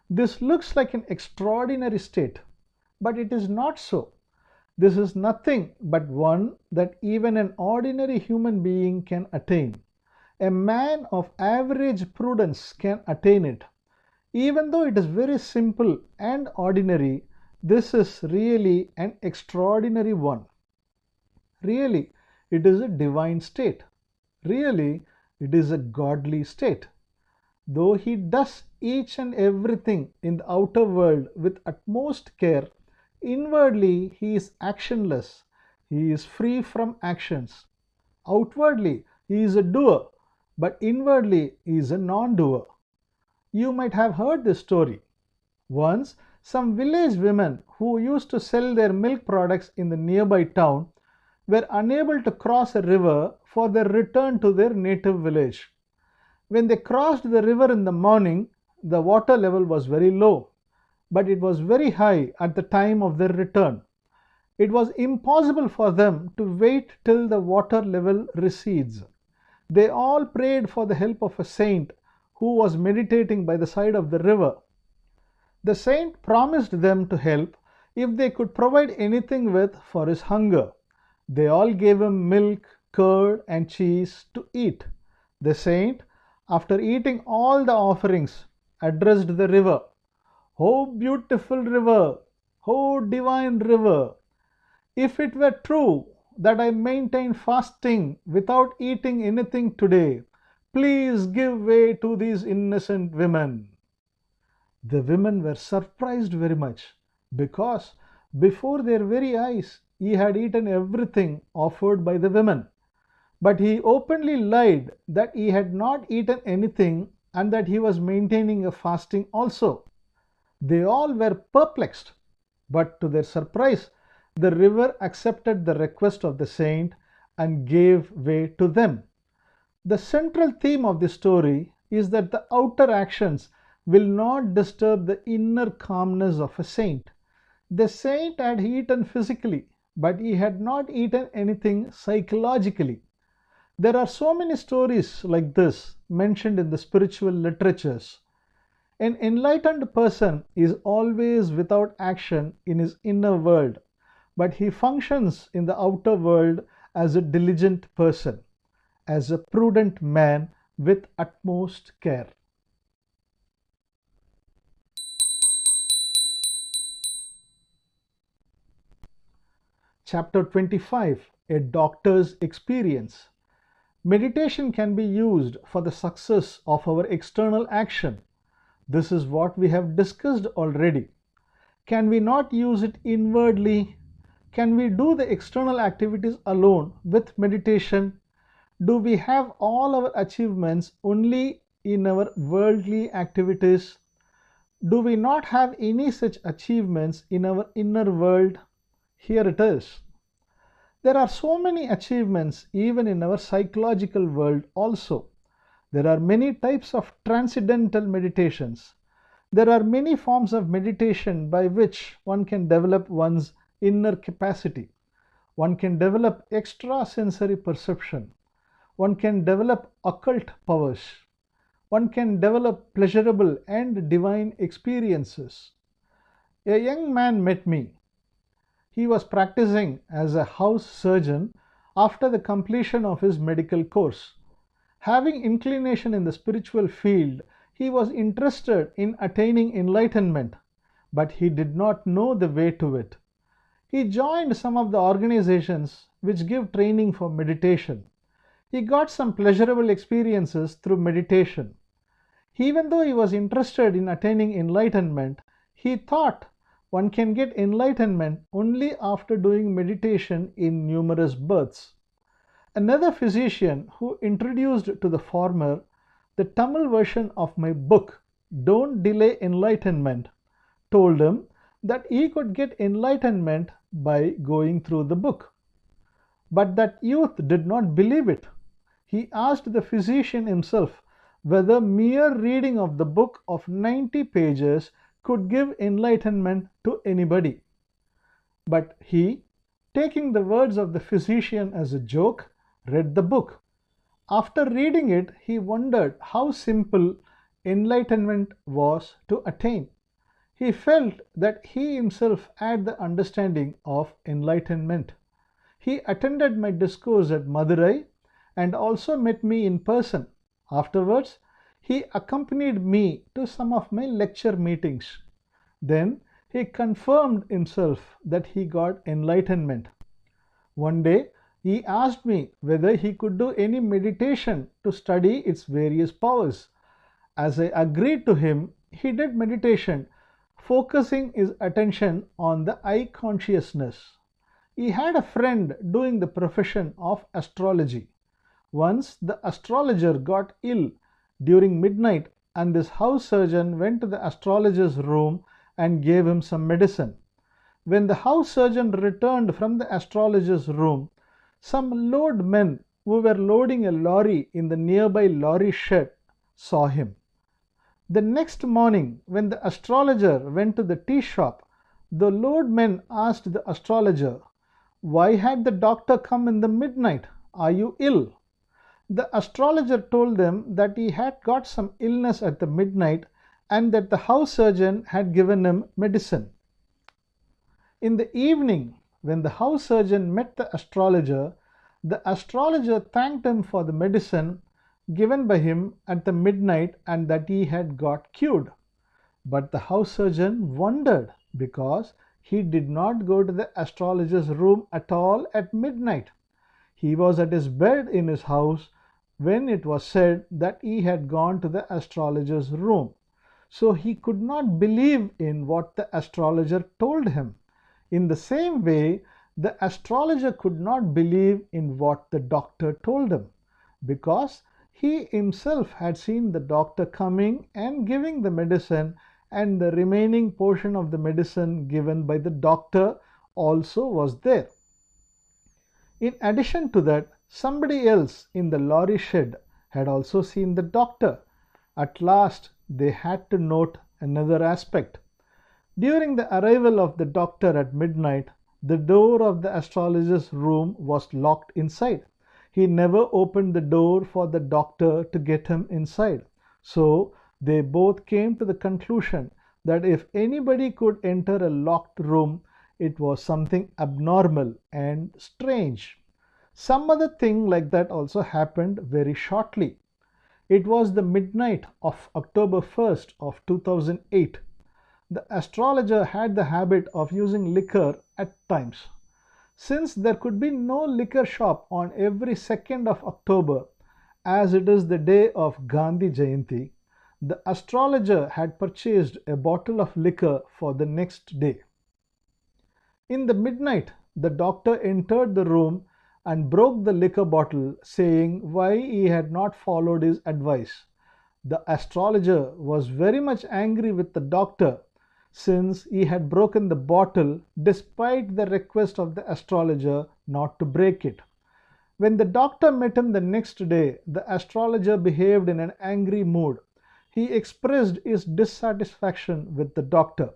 This looks like an extraordinary state, but it is not so. This is nothing but one that even an ordinary human being can attain. A man of average prudence can attain it. Even though it is very simple and ordinary, this is really an extraordinary one. Really, it is a divine state. Really, it is a godly state. Though he does each and everything in the outer world with utmost care, inwardly he is actionless. He is free from actions. Outwardly, he is a doer, but inwardly he is a non-doer. You might have heard this story. Once, some village women who used to sell their milk products in the nearby town were unable to cross a river for their return to their native village. When they crossed the river in the morning, the water level was very low, but it was very high at the time of their return. It was impossible for them to wait till the water level recedes. They all prayed for the help of a saint who was meditating by the side of the river. The saint promised them to help if they could provide anything with for his hunger. They all gave him milk, curd, and cheese to eat. The saint, after eating all the offerings, addressed the river. "O beautiful river! O divine river! If it were true that I maintain fasting without eating anything today, please give way to these innocent women." The women were surprised very much because before their very eyes he had eaten everything offered by the women. But he openly lied that he had not eaten anything and that he was maintaining a fasting also. They all were perplexed, but to their surprise, the river accepted the request of the saint and gave way to them. The central theme of this story is that the outer actions will not disturb the inner calmness of a saint. The saint had eaten physically, but he had not eaten anything psychologically. There are so many stories like this mentioned in the spiritual literatures. An enlightened person is always without action in his inner world, but he functions in the outer world as a diligent person, as a prudent man with utmost care. Chapter 25: A Doctor's Experience. Meditation can be used for the success of our external action. This is what we have discussed already. Can we not use it inwardly? Can we do the external activities alone with meditation? Do we have all our achievements only in our worldly activities? Do we not have any such achievements in our inner world? Here it is. There are so many achievements even in our psychological world also. There are many types of transcendental meditations. There are many forms of meditation by which one can develop one's inner capacity. One can develop extrasensory perception. One can develop occult powers. One can develop pleasurable and divine experiences. A young man met me. He was practicing as a house surgeon after the completion of his medical course. Having inclination in the spiritual field, he was interested in attaining enlightenment, but he did not know the way to it. He joined some of the organizations which give training for meditation. He got some pleasurable experiences through meditation. Even though he was interested in attaining enlightenment, He thought one can get enlightenment only after doing meditation in numerous births. Another physician who introduced to the former the Tamil version of my book, Don't Delay Enlightenment, told him that he could get enlightenment by going through the book. But that youth did not believe it. He asked the physician himself whether mere reading of the book of 90 pages could give enlightenment to anybody. But he, taking the words of the physician as a joke, read the book. After reading it, he wondered how simple enlightenment was to attain. He felt that he himself had the understanding of enlightenment. He attended my discourse at Madurai and also met me in person. Afterwards, he accompanied me to some of my lecture meetings. Then he confirmed himself that he got enlightenment. One day, he asked me whether he could do any meditation to study its various powers. As I agreed to him, he did meditation, focusing his attention on the I consciousness. He had a friend doing the profession of astrology. Once the astrologer got ill during midnight and this house surgeon went to the astrologer's room and gave him some medicine. When the house surgeon returned from the astrologer's room, some load men who were loading a lorry in the nearby lorry shed saw him. The next morning, when the astrologer went to the tea shop, the load men asked the astrologer, "Why had the doctor come in the midnight? Are you ill?" The astrologer told them that he had got some illness at the midnight and that the house surgeon had given him medicine. In the evening, when the house surgeon met the astrologer thanked him for the medicine given by him at the midnight and that he had got cured. But the house surgeon wondered because he did not go to the astrologer's room at all at midnight. He was at his bed in his house when it was said that he had gone to the astrologer's room. So he could not believe in what the astrologer told him. In the same way, the astrologer could not believe in what the doctor told him, because he himself had seen the doctor coming and giving the medicine, and the remaining portion of the medicine given by the doctor also was there. In addition to that, somebody else in the lorry shed had also seen the doctor. At last, they had to note another aspect. During the arrival of the doctor at midnight, the door of the astrologer's room was locked inside. He never opened the door for the doctor to get him inside. So they both came to the conclusion that if anybody could enter a locked room, it was something abnormal and strange. Some other thing like that also happened very shortly. It was the midnight of October 1st of 2008. The astrologer had the habit of using liquor at times. Since there could be no liquor shop on every 2nd of October, as it is the day of Gandhi Jayanti, the astrologer had purchased a bottle of liquor for the next day. In the midnight, the doctor entered the room and broke the liquor bottle, saying why he had not followed his advice. The astrologer was very much angry with the doctor since he had broken the bottle despite the request of the astrologer not to break it. When the doctor met him the next day, the astrologer behaved in an angry mood. He expressed his dissatisfaction with the doctor.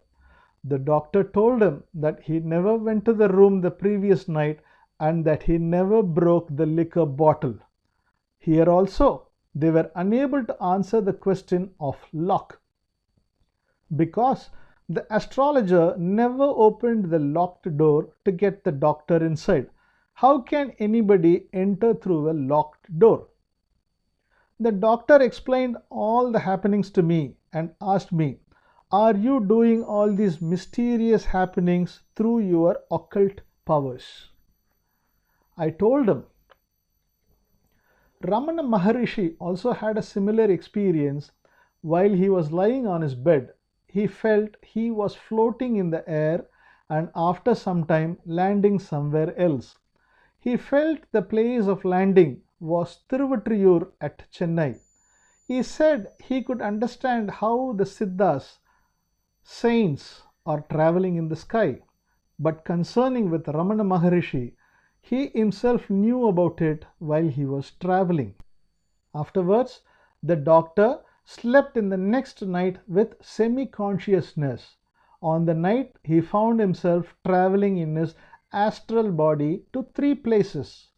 The doctor told him that he never went to the room the previous night and that he never broke the liquor bottle. Here also, they were unable to answer the question of lock, because the astrologer never opened the locked door to get the doctor inside. How can anybody enter through a locked door? The doctor explained all the happenings to me and asked me, "Are you doing all these mysterious happenings through your occult powers?" I told him. Ramana Maharishi also had a similar experience while he was lying on his bed. he felt he was floating in the air and after some time landing somewhere else. He felt the place of landing was Tiruvattriyur at Chennai. He said he could understand how the Siddhas, saints, are traveling in the sky, but concerning with Ramana Maharishi, he himself knew about it while he was traveling. Afterwards, the doctor slept in the next night with semi-consciousness. On the night, he found himself traveling in his astral body to 3 places.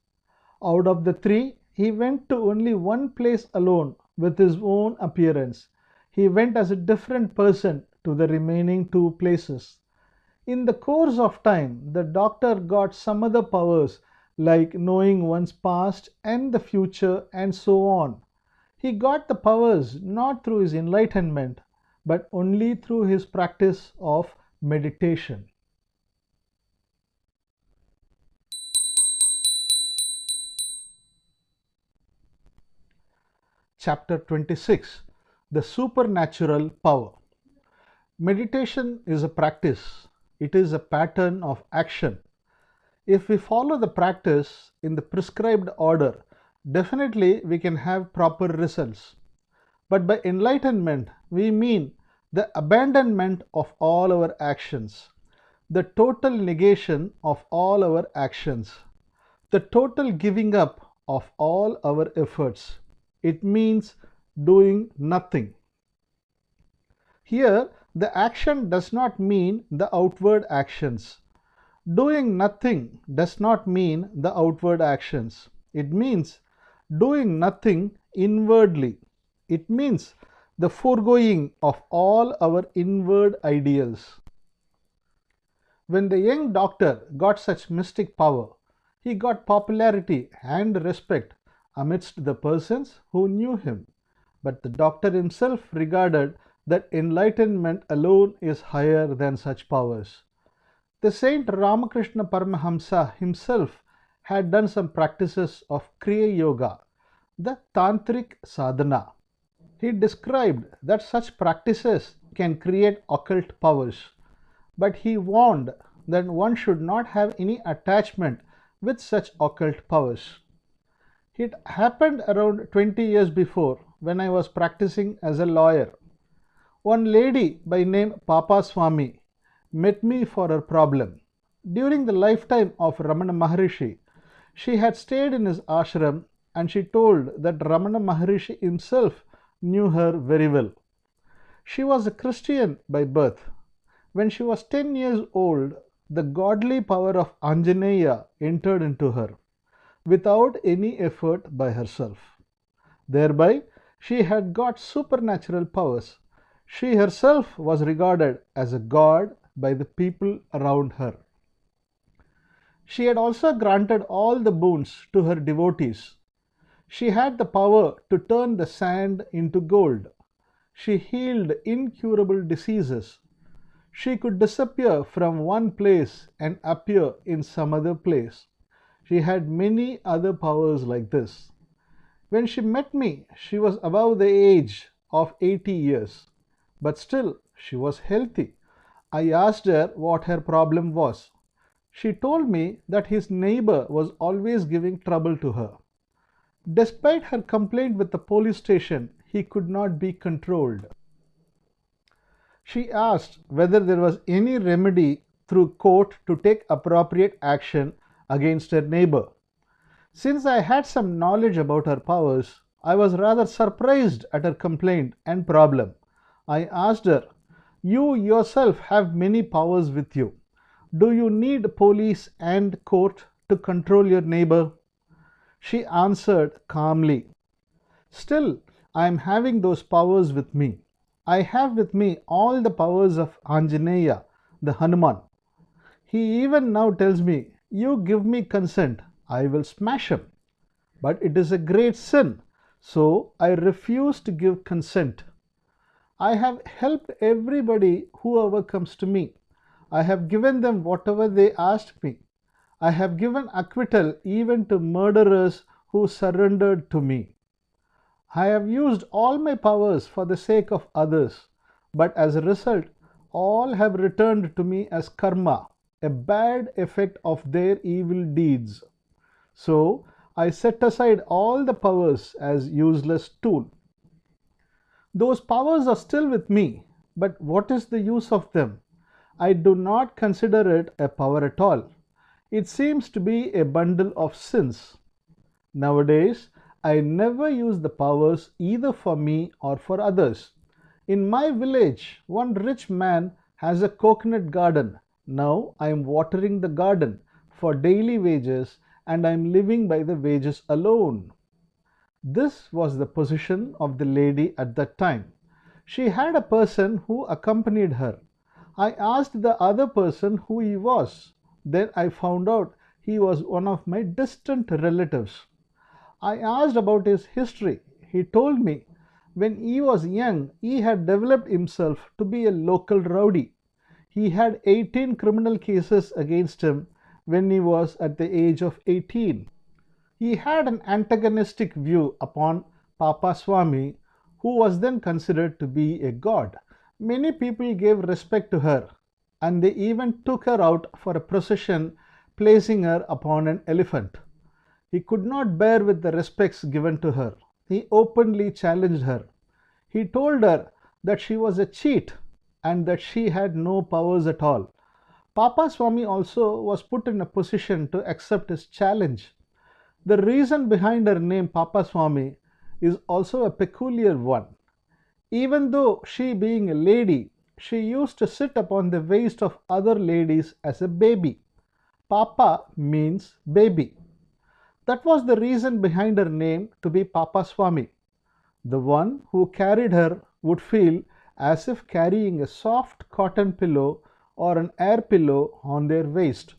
Out of the 3, he went to only one place alone with his own appearance. He went as a different person to the remaining 2 places. In the course of time, the doctor got some other powers like knowing one's past and the future and so on. He got the powers not through his enlightenment but only through his practice of meditation. Chapter 26: The Supernatural Power. Meditation is a practice. It is a pattern of action. If we follow the practice in the prescribed order, definitely we can have proper results. But by enlightenment, we mean the abandonment of all our actions, the total negation of all our actions, the total giving up of all our efforts. It means doing nothing. Here, the action does not mean the outward actions. Doing nothing does not mean the outward actions. It means doing nothing inwardly. It means the foregoing of all our inward ideals. When the young doctor got such mystic power, he got popularity and respect amidst the persons who knew him. But the doctor himself regarded that enlightenment alone is higher than such powers. The Saint Ramakrishna Paramahamsa himself had done some practices of Kriya Yoga, the Tantric Sadhana. He described that such practices can create occult powers, but he warned that one should not have any attachment with such occult powers. It happened around 20 years before when I was practicing as a lawyer. One lady by name Papa Swami met me for her problem. During the lifetime of Ramana Maharishi, she had stayed in his ashram and she told that Ramana Maharishi himself knew her very well. She was a Christian by birth. When she was 10 years old, the godly power of Anjaneya entered into her without any effort by herself. Thereby, she had got supernatural powers. She herself was regarded as a god by the people around her. She had also granted all the boons to her devotees. She had the power to turn the sand into gold. She healed incurable diseases. She could disappear from one place and appear in some other place. She had many other powers like this. When she met me, she was above the age of 80 years, but still she was healthy. I asked her what her problem was. She told me that his neighbor was always giving trouble to her. Despite her complaint with the police station, he could not be controlled. She asked whether there was any remedy through court to take appropriate action against her neighbor. Since I had some knowledge about her powers, I was rather surprised at her complaint and problem. I asked her, "You yourself have many powers with you. Do you need police and court to control your neighbor?" She answered calmly, "Still, I am having those powers with me. I have with me all the powers of Anjaneya, the Hanuman. He even now tells me, 'You give me consent, I will smash him.' But it is a great sin, so I refuse to give consent. I have helped everybody whoever comes to me. I have given them whatever they asked me. I have given acquittal even to murderers who surrendered to me. I have used all my powers for the sake of others, but as a result, all have returned to me as karma, a bad effect of their evil deeds. So I set aside all the powers as useless tool. Those powers are still with me, but what is the use of them? I do not consider it a power at all. It seems to be a bundle of sins. Nowadays, I never use the powers either for me or for others. In my village, one rich man has a coconut garden. Now I am watering the garden for daily wages and I am living by the wages alone. This was the position of the lady at that time. She had a person who accompanied her. I asked the other person who he was. Then I found out he was one of my distant relatives. I asked about his history. He told me when he was young, he had developed himself to be a local rowdy. He had 18 criminal cases against him when he was at the age of 18. He had an antagonistic view upon Papa Swami, who was then considered to be a god. Many people gave respect to her, and they even took her out for a procession, placing her upon an elephant. He could not bear with the respects given to her. He openly challenged her. He told her that she was a cheat and that she had no powers at all. Papa Swami also was put in a position to accept his challenge. The reason behind her name Papa Swami is also a peculiar one. Even though she being a lady, she used to sit upon the waist of other ladies as a baby. Papa means baby. That was the reason behind her name to be Papa Swami. The one who carried her would feel as if carrying a soft cotton pillow or an air pillow on their waist.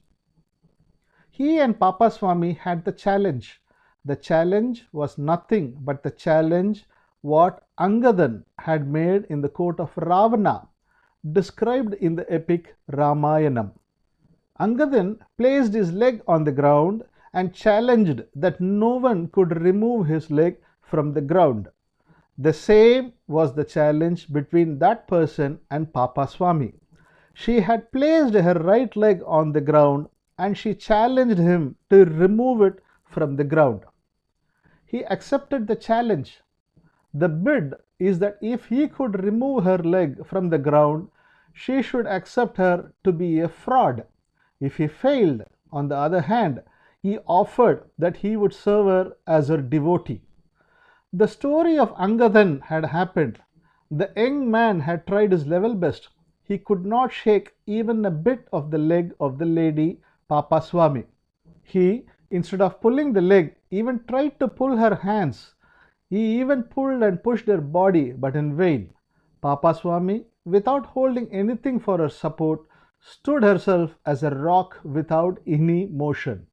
He and Papa Swami had the challenge. The challenge was nothing but the challenge what Angadan had made in the court of Ravana, described in the epic Ramayanam. Angadan placed his leg on the ground and challenged that no one could remove his leg from the ground. The same was the challenge between that person and Papa Swami. She had placed her right leg on the ground and she challenged him to remove it from the ground. He accepted the challenge. The bid is that if he could remove her leg from the ground, she should accept her to be a fraud. If he failed, on the other hand, he offered that he would serve her as her devotee. The story of Angadan had happened. The young man had tried his level best. He could not shake even a bit of the leg of the lady Papa Swami. He, instead of pulling the leg, even tried to pull her hands. He even pulled and pushed her body, but in vain. Papa Swami, without holding anything for her support, stood herself as a rock without any motion.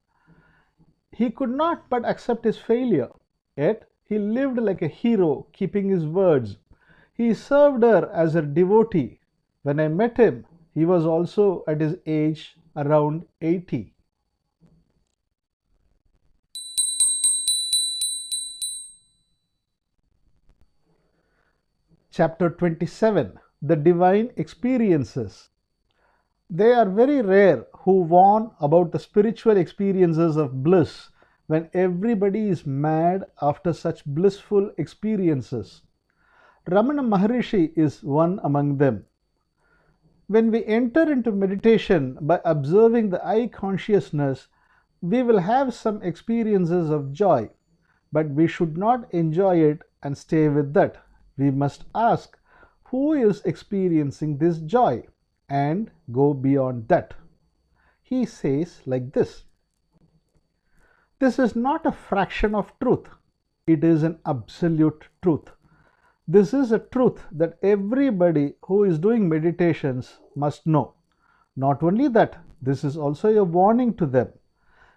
He could not but accept his failure, yet he lived like a hero, keeping his words. He served her as her devotee. When I met him, he was also at his age around 80. Chapter 27. The Divine Experiences. They are very rare who warn about the spiritual experiences of bliss when everybody is mad after such blissful experiences. Ramana Maharishi is one among them. When we enter into meditation by observing the eye consciousness, we will have some experiences of joy, but we should not enjoy it and stay with that. We must ask, who is experiencing this joy, and go beyond that. He says like this: this is not a fraction of truth, it is an absolute truth. This is a truth that everybody who is doing meditations must know. Not only that, this is also a warning to them.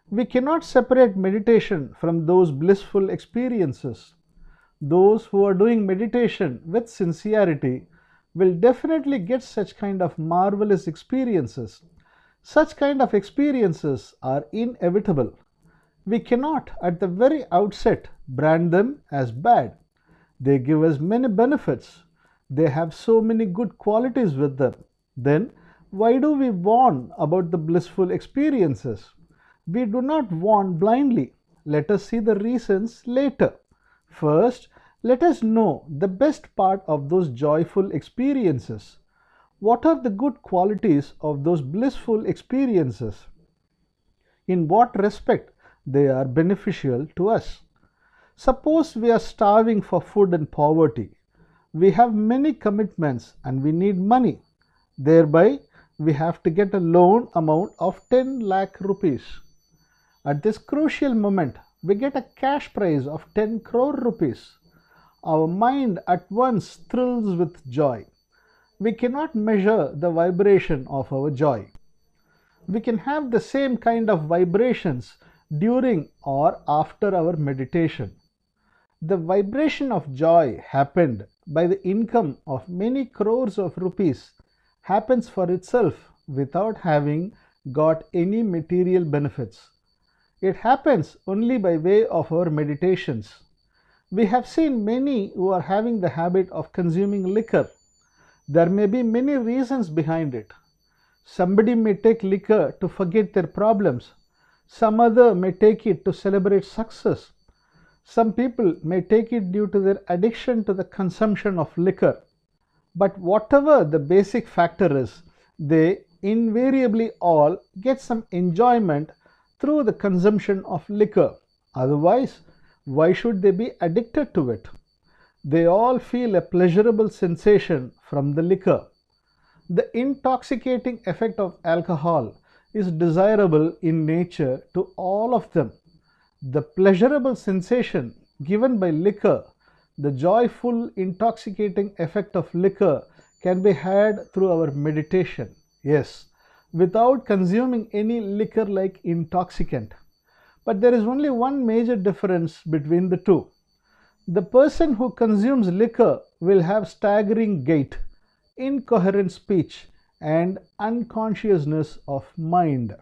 We cannot separate meditation from those blissful experiences. Those who are doing meditation with sincerity will definitely get such kind of marvelous experiences. Such kind of experiences are inevitable. We cannot at the very outset brand them as bad. They give us many benefits. They have so many good qualities with them. Then, why do we warn about the blissful experiences? We do not warn blindly. Let us see the reasons later. First, let us know the best part of those joyful experiences. What are the good qualities of those blissful experiences? In what respect they are beneficial to us? Suppose we are starving for food and poverty. We have many commitments and we need money. Thereby, we have to get a loan amount of 10 lakh rupees. At this crucial moment, we get a cash prize of 10 crore rupees. Our mind at once thrills with joy. We cannot measure the vibration of our joy. We can have the same kind of vibrations during or after our meditation. The vibration of joy happened by the income of many crores of rupees happens for itself without having got any material benefits. It happens only by way of our meditations. We have seen many who are having the habit of consuming liquor. There may be many reasons behind it. Somebody may take liquor to forget their problems. Some other may take it to celebrate success. Some people may take it due to their addiction to the consumption of liquor. But whatever the basic factor is, they invariably all get some enjoyment through the consumption of liquor. Otherwise, why should they be addicted to it? They all feel a pleasurable sensation from the liquor. The intoxicating effect of alcohol is desirable in nature to all of them. The pleasurable sensation given by liquor, the joyful intoxicating effect of liquor can be had through our meditation. Yes, without consuming any liquor-like intoxicant. But there is only one major difference between the two. The person who consumes liquor will have staggering gait, incoherent speech, and unconsciousness of mind.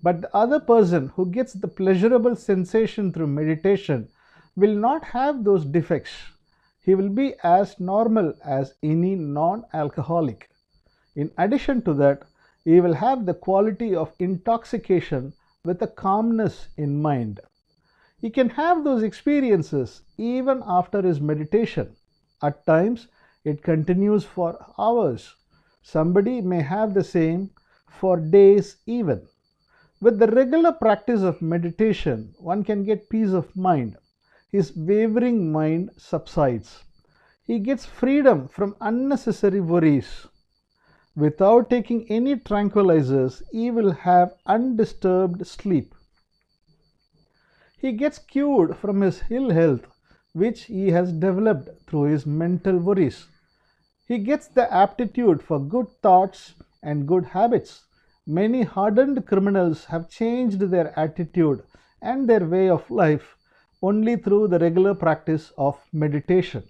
But the other person who gets the pleasurable sensation through meditation will not have those defects. He will be as normal as any non-alcoholic. In addition to that, he will have the quality of intoxication with a calmness in mind. He can have those experiences even after his meditation. At times, it continues for hours. Somebody may have the same for days even. With the regular practice of meditation, one can get peace of mind. His wavering mind subsides. He gets freedom from unnecessary worries. Without taking any tranquilizers, he will have undisturbed sleep. He gets cured from his ill health, which he has developed through his mental worries. He gets the aptitude for good thoughts and good habits. Many hardened criminals have changed their attitude and their way of life only through the regular practice of meditation.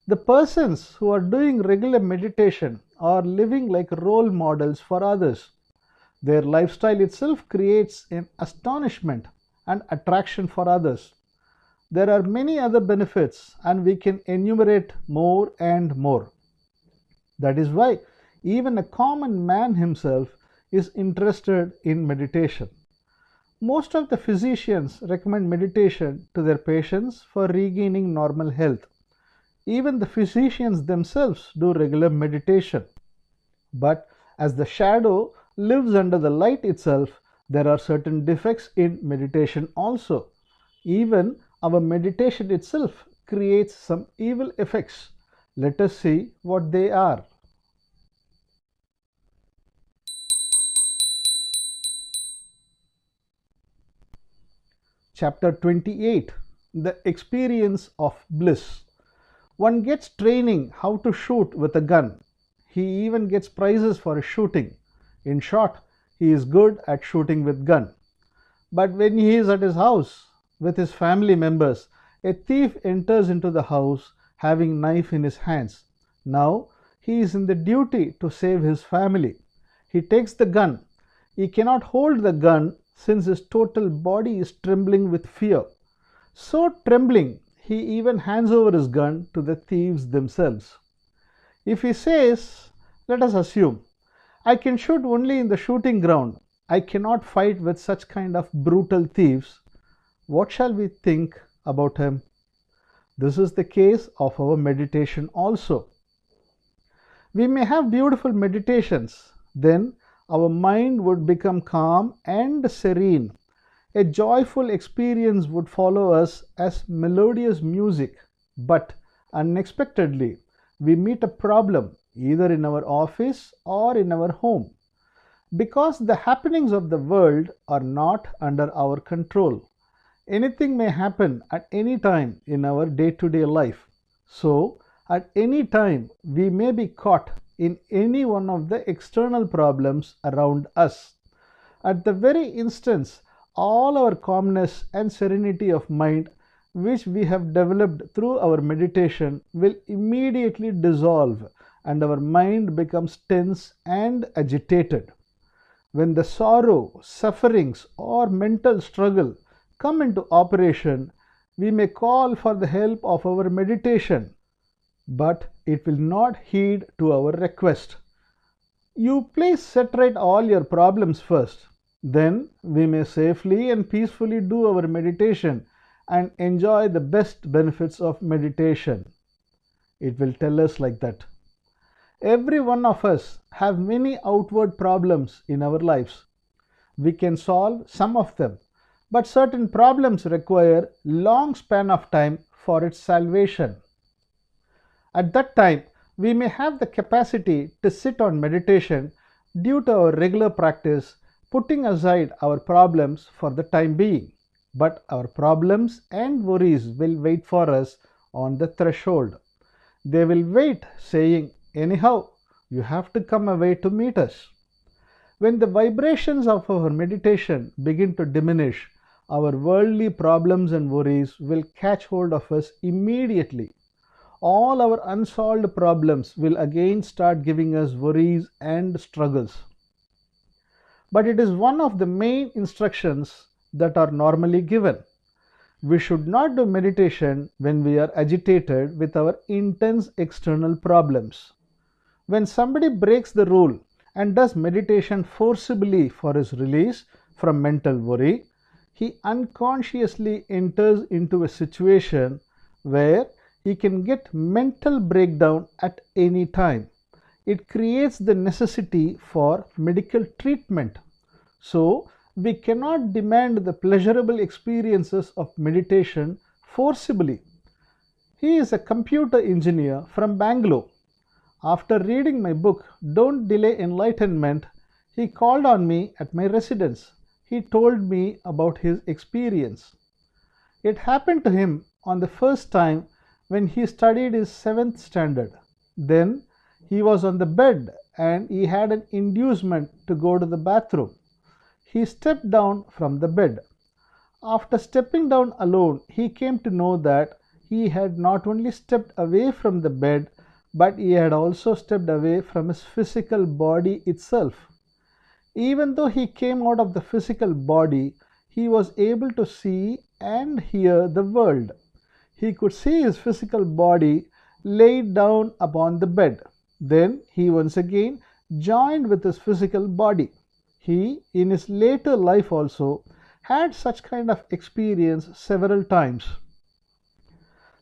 The persons who are doing regular meditation are living like role models for others. Their lifestyle itself creates an astonishment and attraction for others. There are many other benefits and we can enumerate more and more. That is why even a common man himself is interested in meditation. Most of the physicians recommend meditation to their patients for regaining normal health. Even the physicians themselves do regular meditation. But as the shadow lives under the light itself, there are certain defects in meditation also. Even our meditation itself creates some evil effects. Let us see what they are. Chapter 28, The Experience of Bliss. One gets training how to shoot with a gun. He even gets prizes for shooting. In short, he is good at shooting with gun. But when he is at his house with his family members, a thief enters into the house having knife in his hands. Now he is in the duty to save his family. He takes the gun. He cannot hold the gun since his total body is trembling with fear. So trembling, he even hands over his gun to the thieves themselves. If he says, let us assume, I can shoot only in the shooting ground, I cannot fight with such kind of brutal thieves, what shall we think about him? This is the case of our meditation also. We may have beautiful meditations, then our mind would become calm and serene. A joyful experience would follow us as melodious music, but unexpectedly we meet a problem either in our office or in our home, because the happenings of the world are not under our control. Anything may happen at any time in our day-to-day life. So, at any time we may be caught in any one of the external problems around us. At the very instance, all our calmness and serenity of mind which we have developed through our meditation will immediately dissolve and our mind becomes tense and agitated. When the sorrow, sufferings or mental struggle come into operation, we may call for the help of our meditation, but it will not heed to our request. You please set right all your problems first. Then we may safely and peacefully do our meditation and enjoy the best benefits of meditation. It will tell us like that. Every one of us have many outward problems in our lives. We can solve some of them, but certain problems require long span of time for its salvation. At that time, we may have the capacity to sit on meditation due to our regular practice, putting aside our problems for the time being. But our problems and worries will wait for us on the threshold. They will wait, saying, anyhow, you have to come away to meet us. When the vibrations of our meditation begin to diminish, our worldly problems and worries will catch hold of us immediately. All our unsolved problems will again start giving us worries and struggles. But it is one of the main instructions that are normally given. We should not do meditation when we are agitated with our intense external problems. When somebody breaks the rule and does meditation forcibly for his release from mental worry, he unconsciously enters into a situation where he can get mental breakdown at any time. It creates the necessity for medical treatment. So, we cannot demand the pleasurable experiences of meditation forcibly. He is a computer engineer from Bangalore. After reading my book, Don't Delay Enlightenment, he called on me at my residence. He told me about his experience. It happened to him on the first time when he studied his 7th standard. Then he was on the bed and he had an inducement to go to the bathroom. He stepped down from the bed. After stepping down alone, he came to know that he had not only stepped away from the bed, but he had also stepped away from his physical body itself. Even though he came out of the physical body, he was able to see and hear the world. He could see his physical body laid down upon the bed. Then he once again joined with his physical body. He, in his later life also, had such kind of experience several times.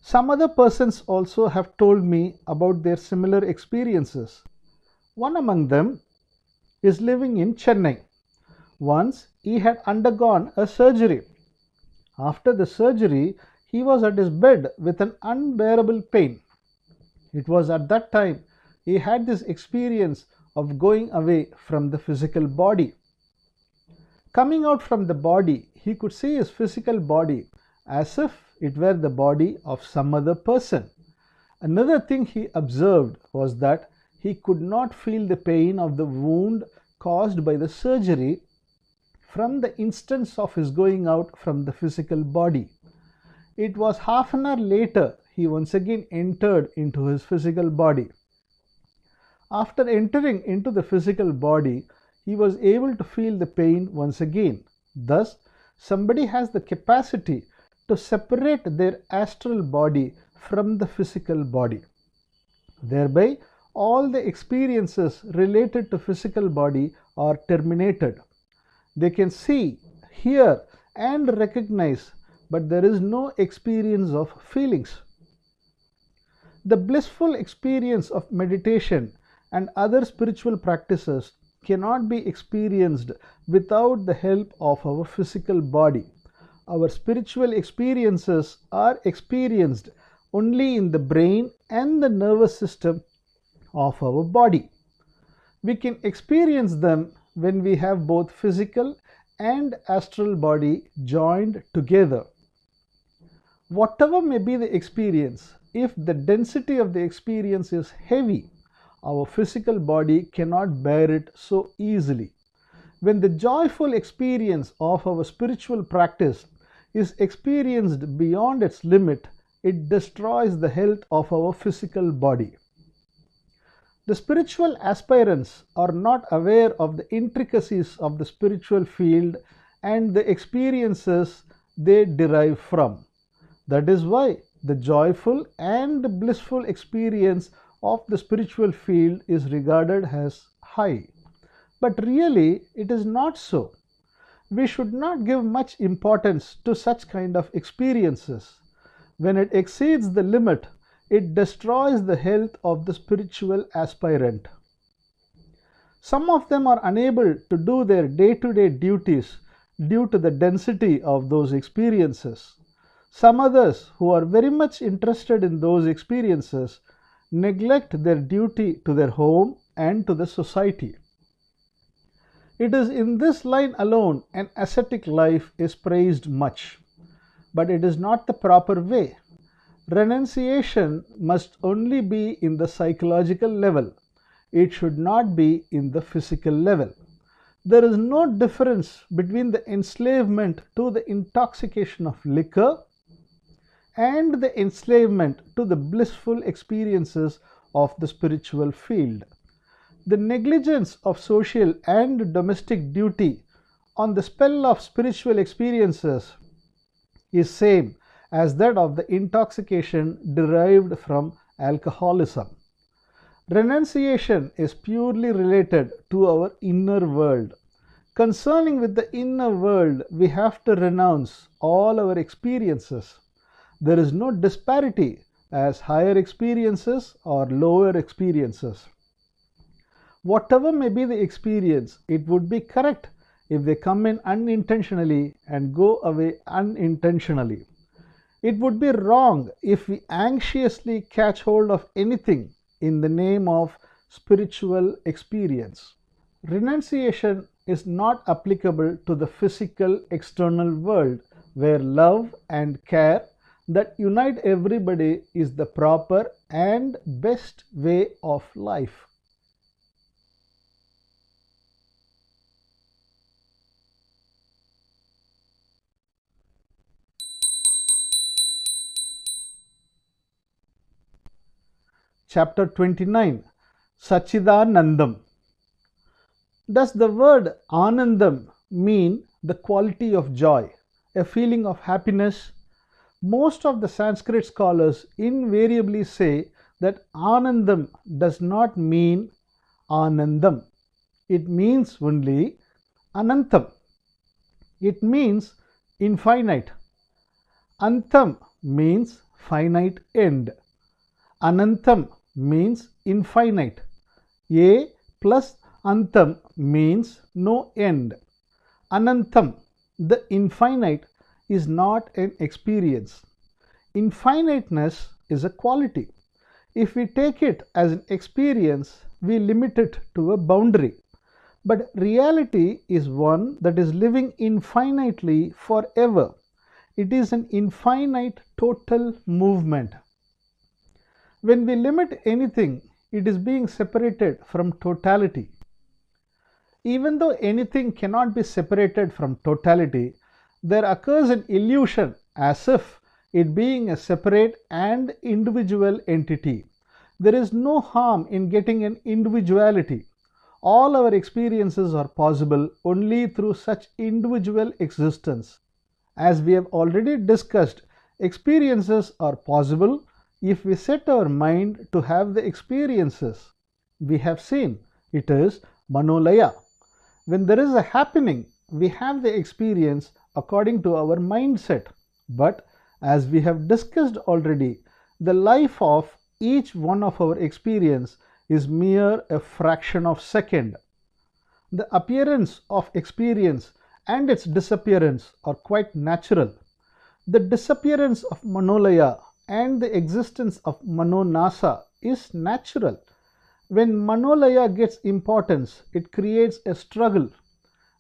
Some other persons also have told me about their similar experiences. One among them is living in Chennai. Once he had undergone a surgery. After the surgery, he was at his bed with an unbearable pain. It was at that time he had this experience of going away from the physical body. Coming out from the body, he could see his physical body as if it were the body of some other person. Another thing he observed was that he could not feel the pain of the wound caused by the surgery from the instance of his going out from the physical body. It was half an hour later he once again entered into his physical body. After entering into the physical body, he was able to feel the pain once again. Thus, somebody has the capacity to separate their astral body from the physical body. Thereby, all the experiences related to physical body are terminated. They can see, hear, and recognize, but there is no experience of feelings. The blissful experience of meditation and other spiritual practices cannot be experienced without the help of our physical body. Our spiritual experiences are experienced only in the brain and the nervous system of our body. We can experience them when we have both physical and astral body joined together. Whatever may be the experience, if the density of the experience is heavy, our physical body cannot bear it so easily. When the joyful experience of our spiritual practice is experienced beyond its limit, it destroys the health of our physical body. The spiritual aspirants are not aware of the intricacies of the spiritual field and the experiences they derive from. That is why the joyful and blissful experience of the spiritual field is regarded as high. But really, it is not so. We should not give much importance to such kind of experiences. When it exceeds the limit, it destroys the health of the spiritual aspirant. Some of them are unable to do their day-to-day duties due to the density of those experiences. Some others who are very much interested in those experiences neglect their duty to their home and to the society. It is in this line alone an ascetic life is praised much, but it is not the proper way. Renunciation must only be in the psychological level. It should not be in the physical level. There is no difference between the enslavement to the intoxication of liquor and the enslavement to the blissful experiences of the spiritual field. The negligence of social and domestic duty on the spell of spiritual experiences is same as that of the intoxication derived from alcoholism. Renunciation is purely related to our inner world. Concerning with the inner world, we have to renounce all our experiences. There is no disparity as higher experiences or lower experiences. Whatever may be the experience, it would be correct if they come in unintentionally and go away unintentionally. It would be wrong if we anxiously catch hold of anything in the name of spiritual experience. Renunciation is not applicable to the physical external world where love and care that unite everybody is the proper and best way of life. Chapter 29, Sachidanandam. Does the word Anandam mean the quality of joy, a feeling of happiness? Most of the Sanskrit scholars invariably say that Anandam does not mean Anandam. It means only Anantam. It means infinite. Antam means finite end. Anantam means infinite. A plus Antam means no end. Anantam, the infinite, is not an experience. Infiniteness is a quality. If we take it as an experience, we limit it to a boundary. But reality is one that is living infinitely forever. It is an infinite total movement. When we limit anything, it is being separated from totality. Even though anything cannot be separated from totality, there occurs an illusion as if it being a separate and individual entity. There is no harm in getting an individuality. All our experiences are possible only through such individual existence. As we have already discussed, experiences are possible if we set our mind to have the experiences. We have seen it is Manolaya. When there is a happening, we have the experience according to our mindset. But as we have discussed already, the life of each one of our experience is mere a fraction of second. The appearance of experience and its disappearance are quite natural. The disappearance of Manolaya and the existence of Manonasa is natural. When Manolaya gets importance, it creates a struggle.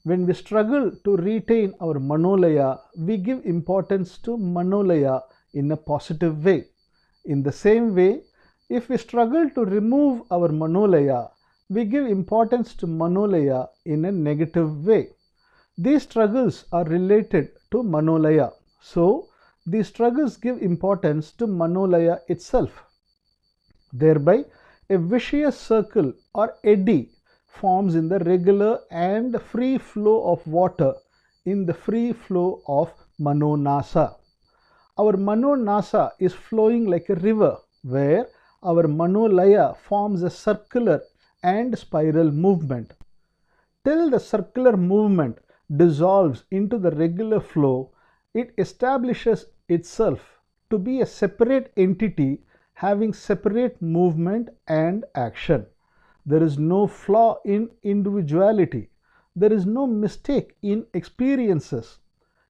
When we struggle to retain our Manolaya, we give importance to Manolaya in a positive way. In the same way, if we struggle to remove our Manolaya, we give importance to Manolaya in a negative way. These struggles are related to Manolaya. So, these struggles give importance to Manolaya itself. Thereby, a vicious circle or eddy forms in the regular and free flow of water in the free flow of Manonasa. Our Manonasa is flowing like a river where our Manolaya forms a circular and spiral movement. Till the circular movement dissolves into the regular flow, it establishes itself to be a separate entity having separate movement and action. There is no flaw in individuality. There is no mistake in experiences.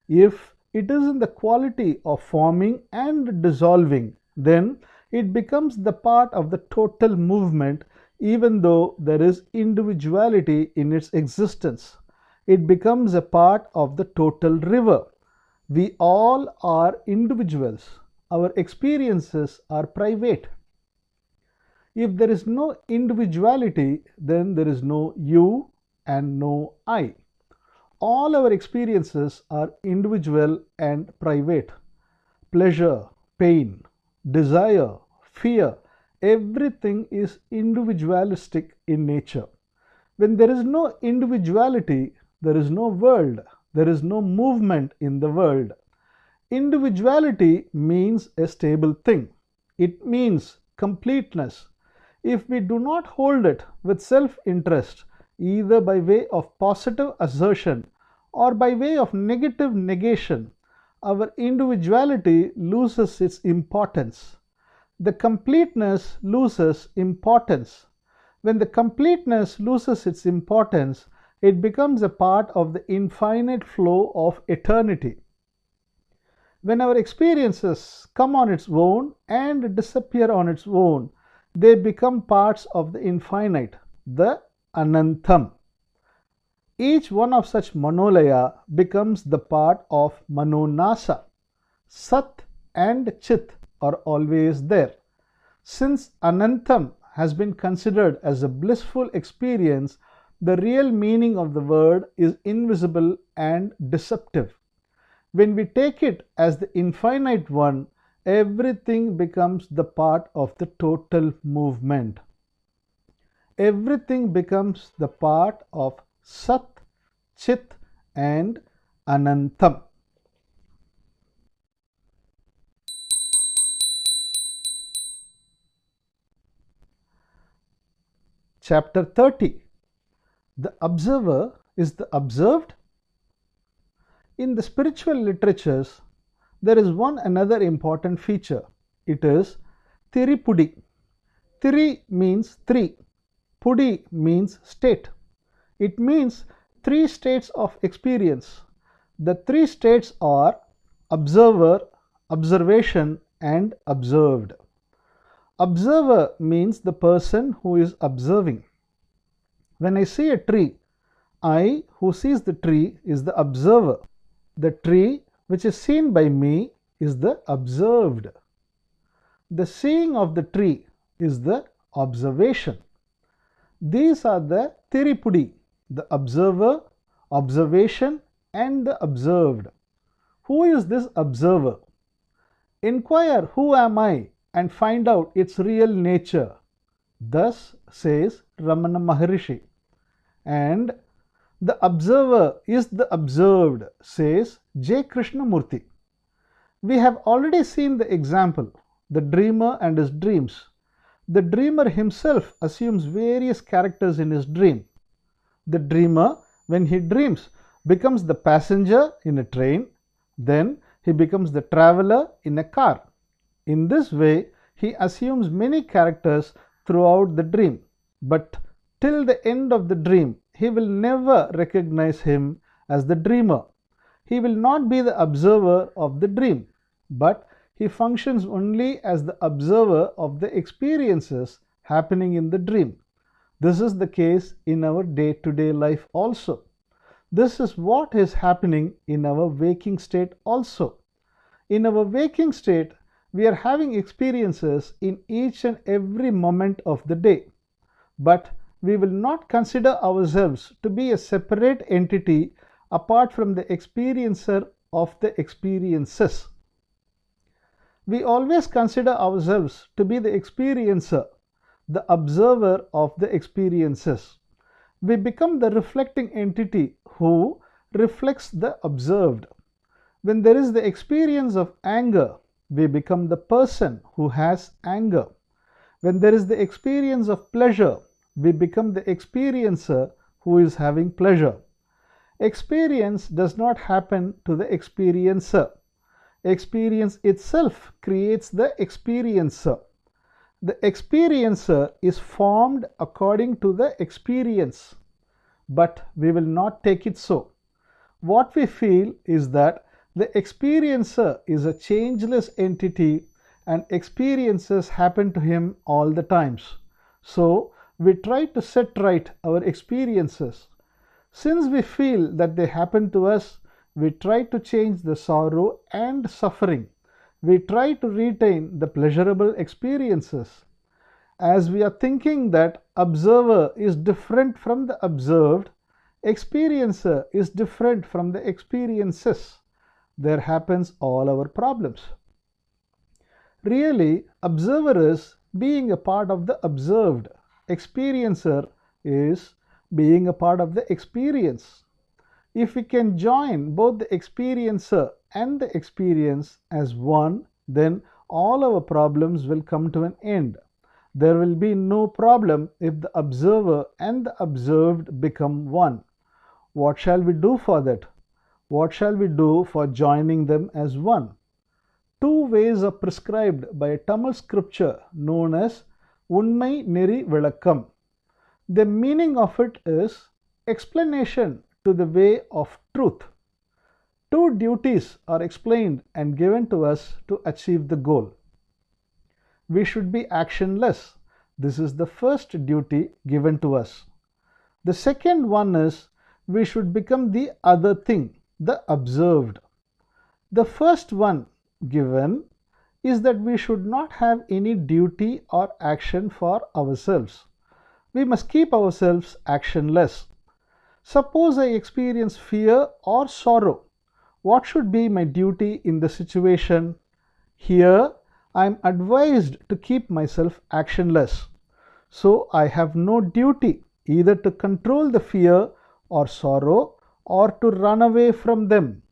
If it is in the quality of forming and dissolving, then it becomes the part of the total movement, even though there is individuality in its existence. It becomes a part of the total river. We all are individuals. Our experiences are private. If there is no individuality, then there is no you and no I. All our experiences are individual and private. Pleasure, pain, desire, fear, everything is individualistic in nature. When there is no individuality, there is no world. There is no movement in the world. Individuality means a stable thing. It means completeness. If we do not hold it with self-interest, either by way of positive assertion or by way of negative negation, our individuality loses its importance. The completeness loses importance. When the completeness loses its importance, it becomes a part of the infinite flow of eternity. When our experiences come on its own and disappear on its own, they become parts of the infinite, the Anantam. Each one of such Manolaya becomes the part of Manonasa. Sat and Chit are always there. Since Anantam has been considered as a blissful experience, the real meaning of the word is invisible and deceptive. When we take it as the infinite one, everything becomes the part of the total movement. Everything becomes the part of Sat, Chit and Anantam. Chapter 30. The observer is the observed. In the spiritual literatures, there is one another important feature. It is Tiripudi. Tiri means three. Pudi means state. It means three states of experience. The three states are observer, observation, and observed. Observer means the person who is observing. When I see a tree, I who sees the tree is the observer. The tree which is seen by me is the observed. The seeing of the tree is the observation. These are the Tiripudi, the observer, observation, and the observed. Who is this observer? Inquire who am I and find out its real nature. Thus says Ramana Maharishi. And The observer is the observed, says J. Krishnamurti. We have already seen the example, the dreamer and his dreams. The dreamer himself assumes various characters in his dream. The dreamer, when he dreams, becomes the passenger in a train, then he becomes the traveler in a car. In this way, he assumes many characters throughout the dream, but till the end of the dream, he will never recognize him as the dreamer. He will not be the observer of the dream, but he functions only as the observer of the experiences happening in the dream. This is the case in our day-to-day life also. This is what is happening in our waking state also. In our waking state, we are having experiences in each and every moment of the day. But we will not consider ourselves to be a separate entity apart from the experiencer of the experiences. We always consider ourselves to be the experiencer, the observer of the experiences. We become the reflecting entity who reflects the observed. When there is the experience of anger, we become the person who has anger. When there is the experience of pleasure, we become the experiencer who is having pleasure. Experience does not happen to the experiencer. Experience itself creates the experiencer. The experiencer is formed according to the experience, but we will not take it so. What we feel is that the experiencer is a changeless entity and experiences happen to him all the times. So we try to set right our experiences. Since we feel that they happen to us, we try to change the sorrow and suffering. We try to retain the pleasurable experiences. As we are thinking that observer is different from the observed, experiencer is different from the experiences, there happens all our problems. Really, observer is being a part of the observed. Experiencer is being a part of the experience. If we can join both the experiencer and the experience as one, then all our problems will come to an end. There will be no problem if the observer and the observed become one. What shall we do for that? What shall we do for joining them as one? Two ways are prescribed by a Tamil scripture known as Unmai Neri Vilakkam. The meaning of it is explanation to the way of truth. Two duties are explained and given to us to achieve the goal. We should be actionless. This is the first duty given to us. The second one is we should become the other thing, the observed. The first one given is that we should not have any duty or action for ourselves. We must keep ourselves actionless. Suppose I experience fear or sorrow. What should be my duty in the situation? Here, I am advised to keep myself actionless. So I have no duty either to control the fear or sorrow or to run away from them.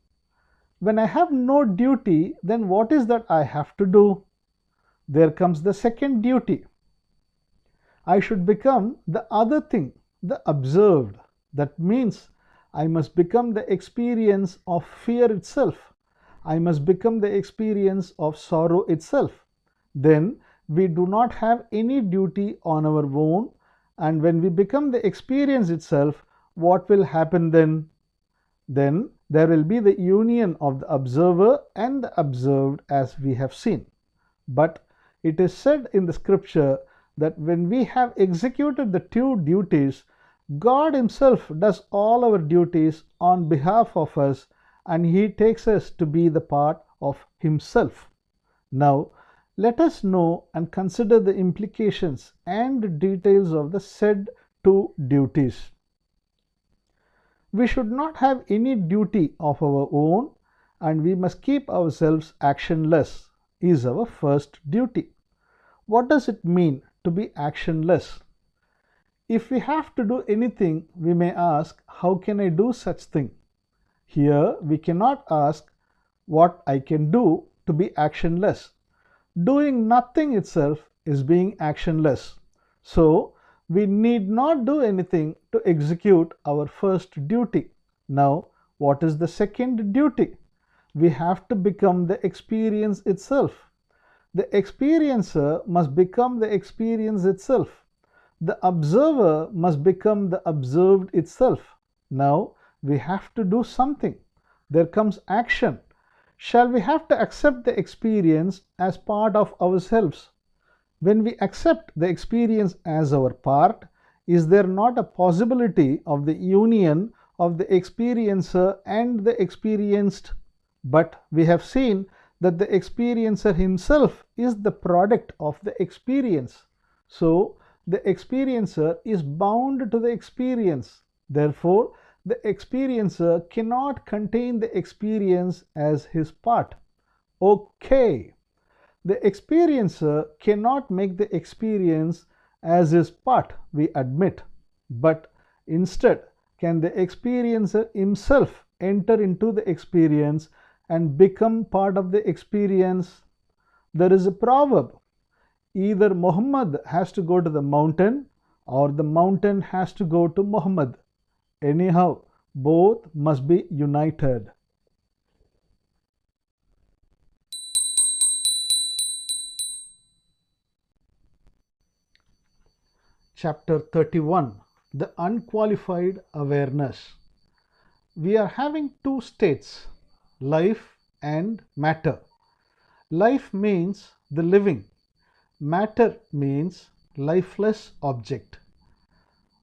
When I have no duty, then what is that I have to do? There comes the second duty. I should become the other thing, the observed. That means I must become the experience of fear itself. I must become the experience of sorrow itself. Then we do not have any duty on our own, and when we become the experience itself, what will happen then? Then there will be the union of the observer and the observed, as we have seen. But it is said in the scripture that when we have executed the two duties, God Himself does all our duties on behalf of us, and He takes us to be the part of Himself. Now, let us know and consider the implications and details of the said two duties. We should not have any duty of our own, and we must keep ourselves actionless, is our first duty. What does it mean to be actionless? If we have to do anything, we may ask, how can I do such thing? Here we cannot ask what I can do to be actionless. Doing nothing itself is being actionless. So we need not do anything to execute our first duty. Now, what is the second duty? We have to become the experience itself. The experiencer must become the experience itself. The observer must become the observed itself. Now we have to do something. There comes action. Shall we have to accept the experience as part of ourselves? When we accept the experience as our part, is there not a possibility of the union of the experiencer and the experienced? But we have seen that the experiencer himself is the product of the experience. So the experiencer is bound to the experience. Therefore, the experiencer cannot contain the experience as his part. Okay. The experiencer cannot make the experience as his part, we admit. But instead, can the experiencer himself enter into the experience and become part of the experience? There is a proverb. Either Muhammad has to go to the mountain or the mountain has to go to Muhammad. Anyhow, both must be united. Chapter 31. The Unqualified Awareness. We are having two states, life and matter. Life means the living. Matter means lifeless object.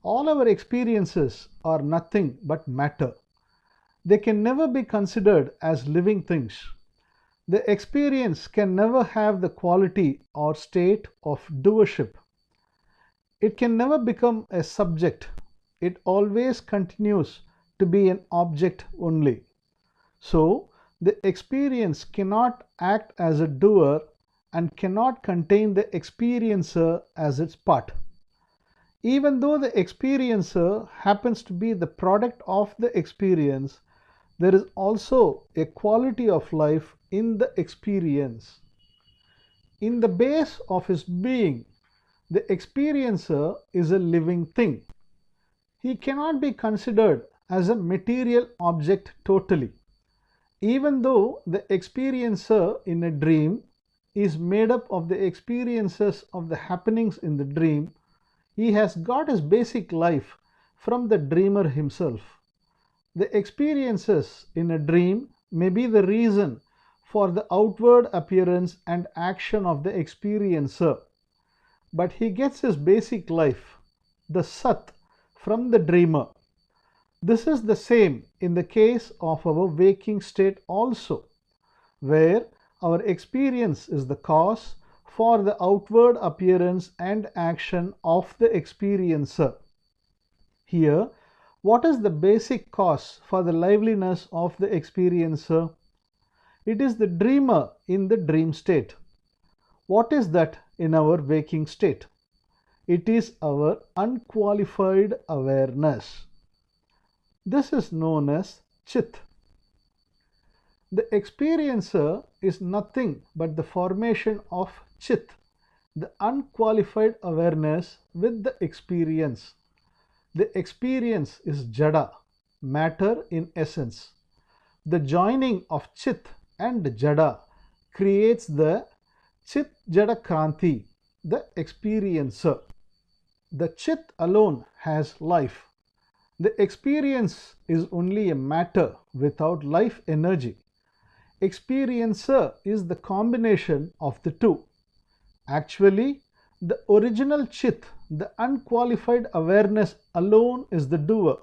All our experiences are nothing but matter. They can never be considered as living things. The experience can never have the quality or state of doership. It can never become a subject. It always continues to be an object only. So, the experience cannot act as a doer and cannot contain the experiencer as its part. Even though the experiencer happens to be the product of the experience, there is also a quality of life in the experience. In the base of his being, the experiencer is a living thing. He cannot be considered as a material object totally. Even though the experiencer in a dream is made up of the experiences of the happenings in the dream, he has got his basic life from the dreamer himself. The experiences in a dream may be the reason for the outward appearance and action of the experiencer. But he gets his basic life, the Sat, from the dreamer. This is the same in the case of our waking state also, where our experience is the cause for the outward appearance and action of the experiencer. Here, what is the basic cause for the liveliness of the experiencer? It is the dreamer in the dream state. What is that in our waking state? It is our unqualified awareness. This is known as Chit. The experiencer is nothing but the formation of Chit, the unqualified awareness with the experience. The experience is Jada, matter in essence. The joining of Chit and Jada creates the Chit Jada Kranti, the experiencer. The Chit alone has life. The experience is only a matter without life energy. Experiencer is the combination of the two. Actually, the original Chit, the unqualified awareness alone is the doer.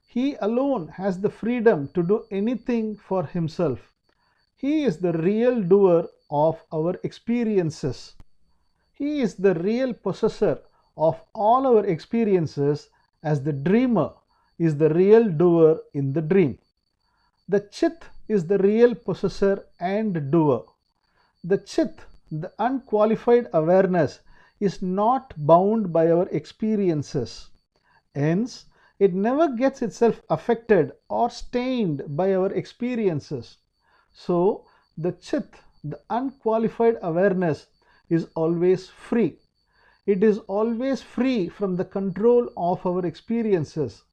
He alone has the freedom to do anything for himself. He is the real doer of our experiences. He is the real possessor of all our experiences, as the dreamer is the real doer in the dream. The Chit is the real possessor and doer. The Chit, the unqualified awareness, is not bound by our experiences. Hence, It never gets itself affected or stained by our experiences. So the Chit, the unqualified awareness, is always free. It is always free from the control of our experiences.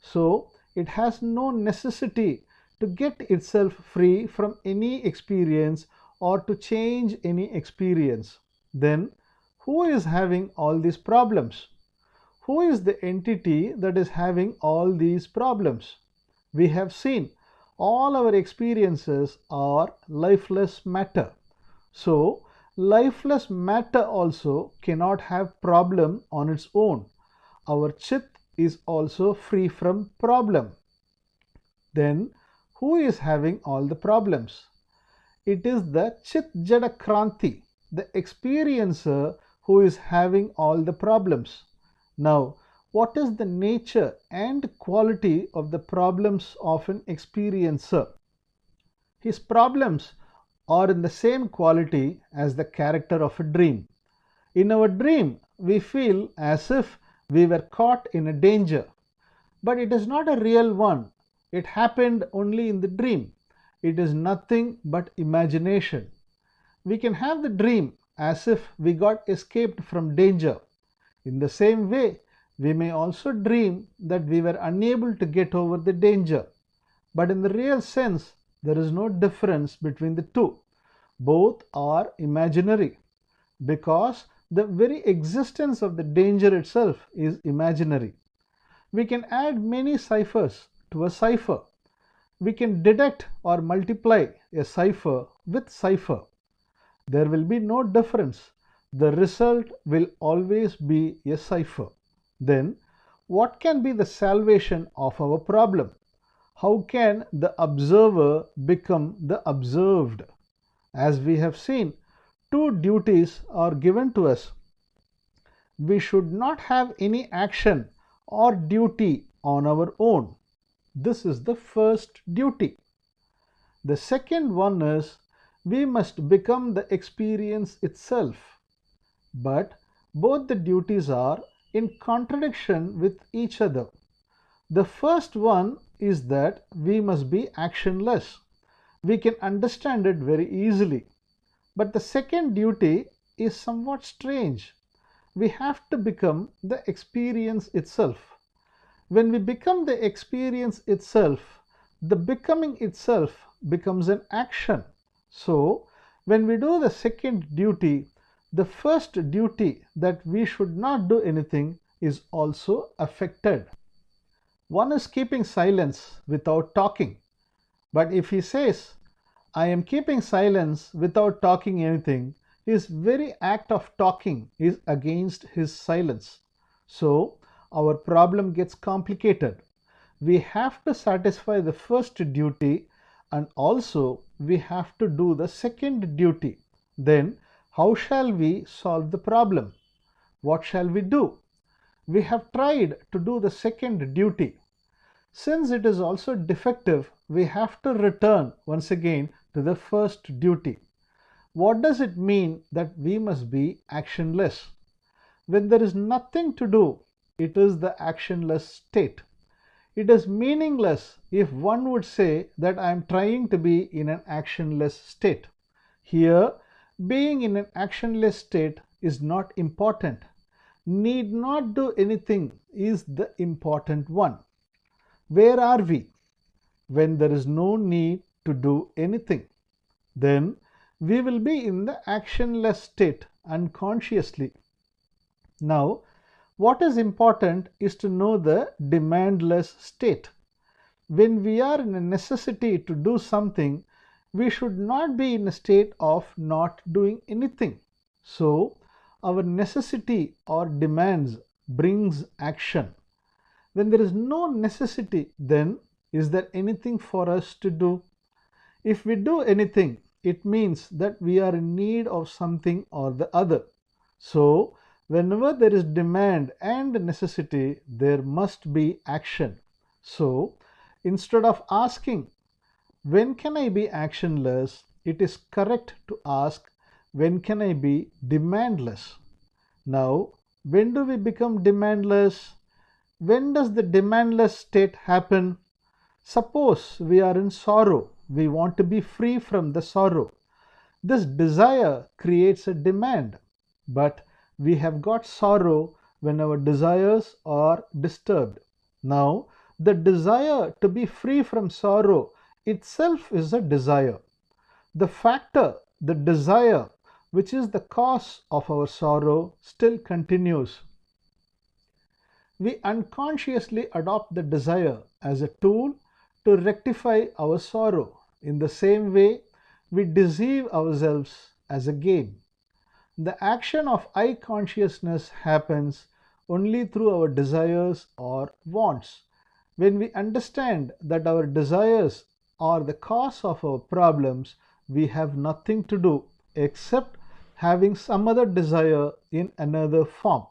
So it has no necessity to get itself free from any experience or to change any experience. Then who is having all these problems? Who is the entity that is having all these problems? We have seen all our experiences are lifeless matter. So lifeless matter also cannot have problem on its own. Our Chit is also free from problem. Then who is having all the problems? It is the Chit Jada Kranti, the experiencer, who is having all the problems. Now, what is the nature and quality of the problems of an experiencer? His problems are in the same quality as the character of a dream. In our dream, we feel as if we were caught in a danger, but it is not a real one. It happened only in the dream. It is nothing but imagination. We can have the dream as if we got escaped from danger. In the same way, we may also dream that we were unable to get over the danger. But in the real sense, there is no difference between the two. Both are imaginary, because the very existence of the danger itself is imaginary. We can add many ciphers to a cipher. We can deduct or multiply a cipher with cipher. There will be no difference. The result will always be a cipher. Then, what can be the salvation of our problem? How can the observer become the observed? As we have seen, two duties are given to us. We should not have any action or duty on our own. This is the first duty. The second one is we must become the experience itself. But both the duties are in contradiction with each other. The first one is that we must be actionless. We can understand it very easily. But the second duty is somewhat strange. We have to become the experience itself. When we become the experience itself, the becoming itself becomes an action. So, when we do the second duty, the first duty, that we should not do anything, is also affected. One is keeping silence without talking. But if he says, I am keeping silence without talking anything, his very act of talking is against his silence. So, our problem gets complicated. We have to satisfy the first duty, and also we have to do the second duty. Then, how shall we solve the problem? What shall we do? We have tried to do the second duty. Since it is also defective, we have to return once again to the first duty. What does it mean that we must be actionless? When there is nothing to do, it is the actionless state. It is meaningless if one would say that I am trying to be in an actionless state. Here, being in an actionless state is not important. Need not do anything is the important one. Where are we? When there is no need to do anything. Then we will be in the actionless state unconsciously. Now, what is important is to know the demandless state. When we are in a necessity to do something, we should not be in a state of not doing anything. So, our necessity or demands brings action. When there is no necessity, then is there anything for us to do? If we do anything, it means that we are in need of something or the other. So, whenever there is demand and necessity, there must be action. So, instead of asking, when can I be actionless, it is correct to ask, when can I be demandless? Now, when do we become demandless? When does the demandless state happen? Suppose we are in sorrow. We want to be free from the sorrow. This desire creates a demand, but we have got sorrow when our desires are disturbed. Now, the desire to be free from sorrow itself is a desire. The factor, the desire, which is the cause of our sorrow, still continues. We unconsciously adopt the desire as a tool to rectify our sorrow. In the same way, we deceive ourselves as a game. The action of I consciousness happens only through our desires or wants. When we understand that our desires are the cause of our problems, we have nothing to do except having some other desire in another form.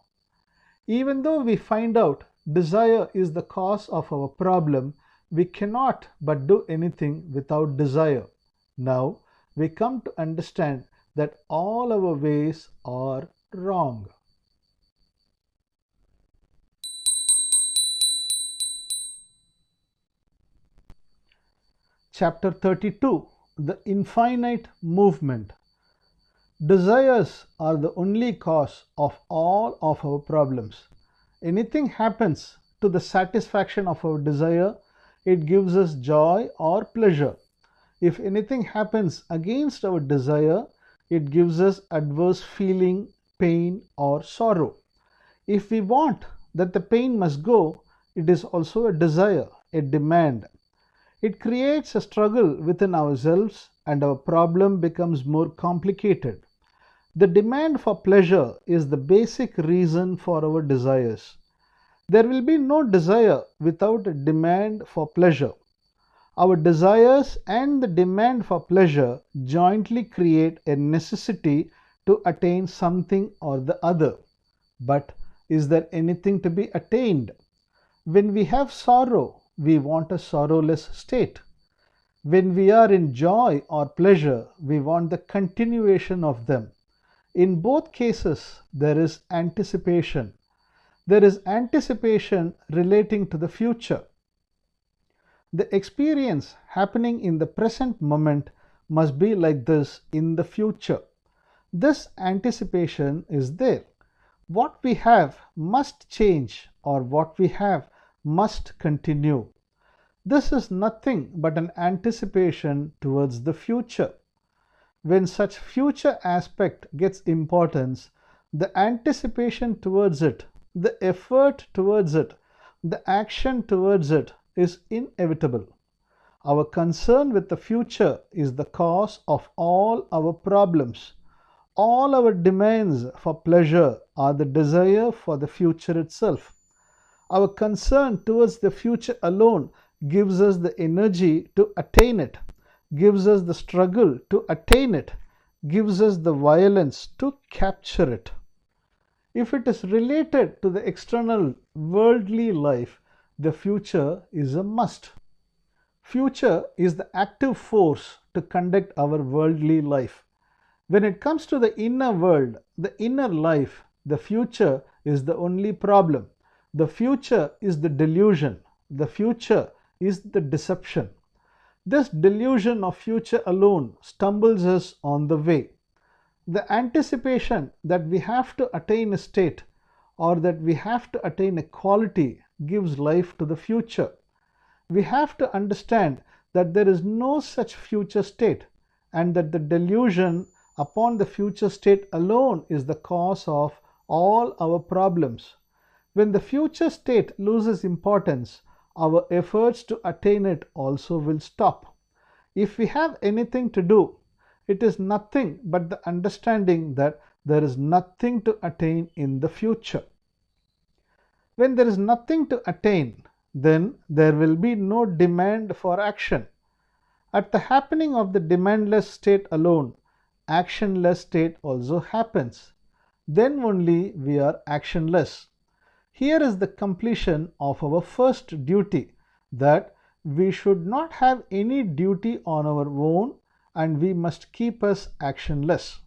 Even though we find out desire is the cause of our problem, we cannot but do anything without desire. Now we come to understand that all our ways are wrong. Chapter 32: The Infinite Movement. Desires are the only cause of all of our problems. Anything happens to the satisfaction of our desire, it gives us joy or pleasure. If anything happens against our desire, it gives us adverse feeling, pain or sorrow. If we want that the pain must go, it is also a desire, a demand. It creates a struggle within ourselves and our problem becomes more complicated. The demand for pleasure is the basic reason for our desires. There will be no desire without a demand for pleasure. Our desires and the demand for pleasure jointly create a necessity to attain something or the other. But is there anything to be attained? When we have sorrow, we want a sorrowless state. When we are in joy or pleasure, we want the continuation of them. In both cases, there is anticipation. There is anticipation relating to the future. The experience happening in the present moment must be like this in the future. This anticipation is there. What we have must change or what we have must continue. This is nothing but an anticipation towards the future. When such future aspect gets importance, the anticipation towards it, the effort towards it, the action towards it is inevitable. Our concern with the future is the cause of all our problems. All our demands for pleasure are the desire for the future itself. Our concern towards the future alone gives us the energy to attain it, gives us the struggle to attain it, gives us the violence to capture it. If it is related to the external worldly life, the future is a must. Future is the active force to conduct our worldly life. When it comes to the inner world, the inner life, the future is the only problem. The future is the delusion. The future is the deception. This delusion of future alone stumbles us on the way. The anticipation that we have to attain a state or that we have to attain a quality gives life to the future. We have to understand that there is no such future state and that the delusion upon the future state alone is the cause of all our problems. When the future state loses importance, our efforts to attain it also will stop. If we have anything to do, it is nothing but the understanding that there is nothing to attain in the future. When there is nothing to attain, then there will be no demand for action. At the happening of the demandless state alone, actionless state also happens. Then only we are actionless. Here is the completion of our first duty, that we should not have any duty on our own and we must keep us actionless.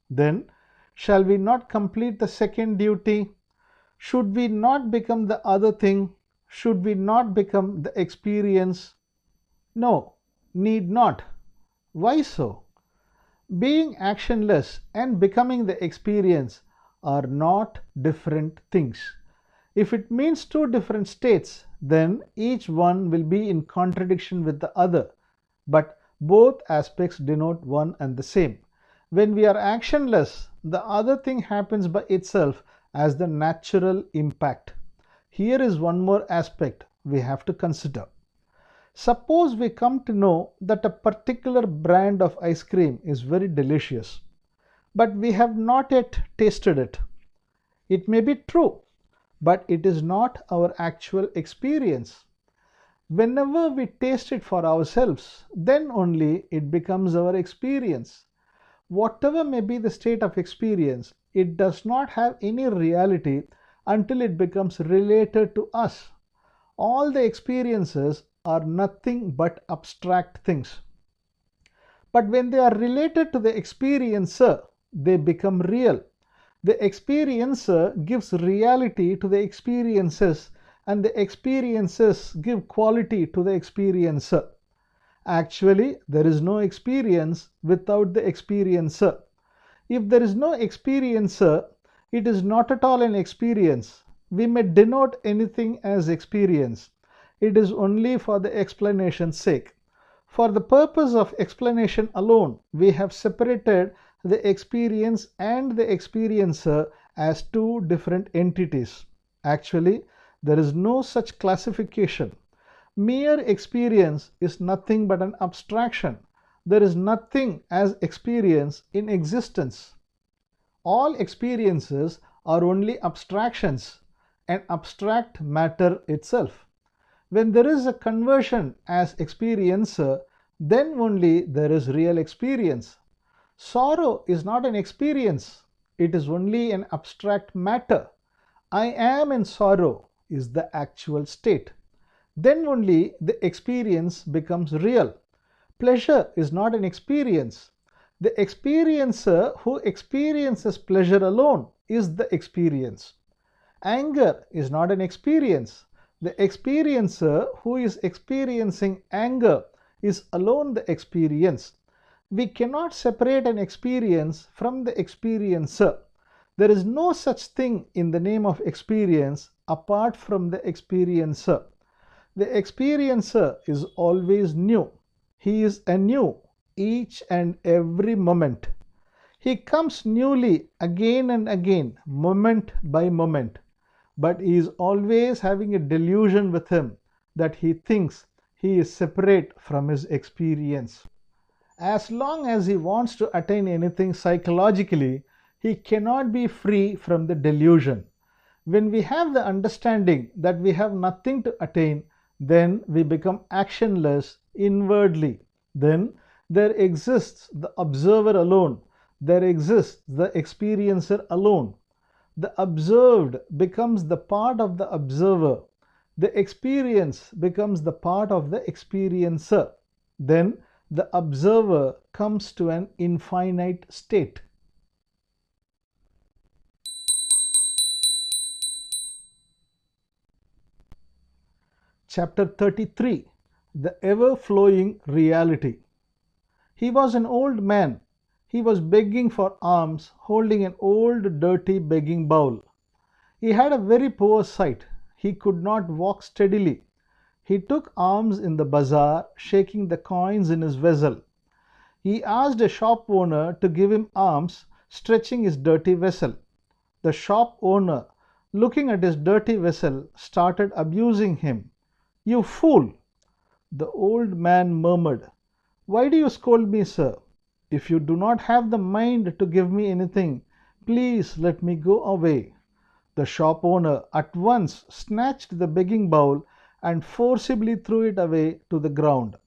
Then, shall we not complete the second duty? Should we not become the other thing? Should we not become the experience? No, need not. Why so? Being actionless and becoming the experience are not different things. If it means two different states, then each one will be in contradiction with the other. But both aspects denote one and the same. When we are actionless, the other thing happens by itself as the natural impact. Here is one more aspect we have to consider. Suppose we come to know that a particular brand of ice cream is very delicious, but we have not yet tasted it. It may be true, but it is not our actual experience. Whenever we taste it for ourselves, then only it becomes our experience. Whatever may be the state of experience, it does not have any reality until it becomes related to us. All the experiences are nothing but abstract things. But when they are related to the experiencer, they become real. The experiencer gives reality to the experiences, and the experiences give quality to the experiencer. Actually, there is no experience without the experiencer. If there is no experiencer, it is not at all an experience. We may denote anything as experience. It is only for the explanation's sake. For the purpose of explanation alone, we have separated the experience and the experiencer as two different entities. Actually, there is no such classification. Mere experience is nothing but an abstraction. There is nothing as experience in existence. All experiences are only abstractions, an abstract matter itself. When there is a conversion as experiencer, then only there is real experience. Sorrow is not an experience, it is only an abstract matter. I am in sorrow is the actual state. Then only the experience becomes real. Pleasure is not an experience. The experiencer who experiences pleasure alone is the experience. Anger is not an experience. The experiencer who is experiencing anger is alone the experience. We cannot separate an experience from the experiencer. There is no such thing in the name of experience apart from the experiencer. The experiencer is always new. He is anew each and every moment. He comes newly again and again, moment by moment. But he is always having a delusion with him that he thinks he is separate from his experience. As long as he wants to attain anything psychologically, he cannot be free from the delusion. When we have the understanding that we have nothing to attain, then we become actionless inwardly. Then there exists the observer alone. There exists the experiencer alone. The observed becomes the part of the observer. The experience becomes the part of the experiencer. Then the observer comes to an infinite state. Chapter 33. The ever-flowing reality. He was an old man. He was begging for alms, holding an old dirty begging bowl. He had a very poor sight. He could not walk steadily. He took alms in the bazaar, shaking the coins in his vessel. He asked a shop owner to give him alms, stretching his dirty vessel. The shop owner, looking at his dirty vessel, started abusing him. "You fool!" The old man murmured. "Why do you scold me, sir? If you do not have the mind to give me anything, please let me go away." The shop owner at once snatched the begging bowl and forcibly threw it away to the ground.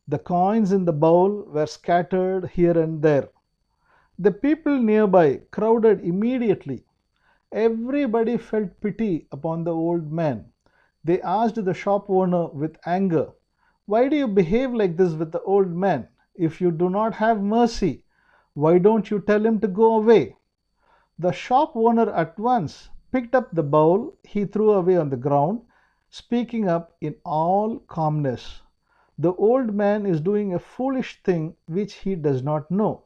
The coins in the bowl were scattered here and there. The people nearby crowded immediately. Everybody felt pity upon the old man. They asked the shop owner with anger, "Why do you behave like this with the old man? If you do not have mercy, why don't you tell him to go away?" The shop owner at once picked up the bowl he threw away on the ground, speaking up in all calmness. The old man is doing a foolish thing which he does not know.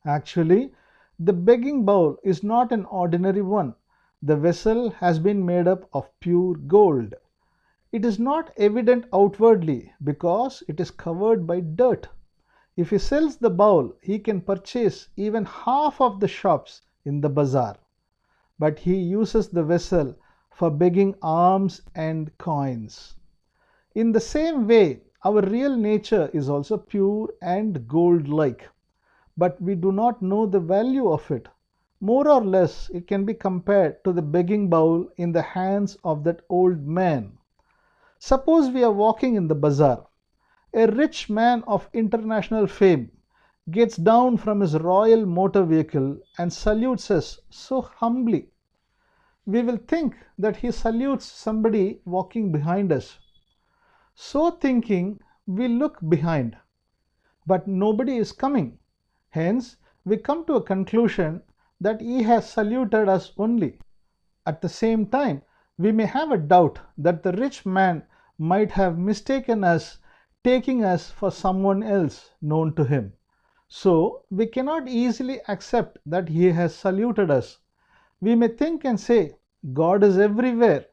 Actually, the begging bowl is not an ordinary one. The vessel has been made up of pure gold. It is not evident outwardly because it is covered by dirt. If he sells the bowl, he can purchase even half of the shops in the bazaar. But he uses the vessel for begging alms and coins. In the same way, our real nature is also pure and gold-like, but we do not know the value of it. More or less, it can be compared to the begging bowl in the hands of that old man. Suppose we are walking in the bazaar. A rich man of international fame gets down from his royal motor vehicle and salutes us so humbly. We will think that he salutes somebody walking behind us. So thinking, we look behind, but nobody is coming. Hence, we come to a conclusion that he has saluted us only. At the same time, we may have a doubt that the rich man might have mistaken us, taking us for someone else known to him. So, we cannot easily accept that he has saluted us. We may think and say, God is everywhere.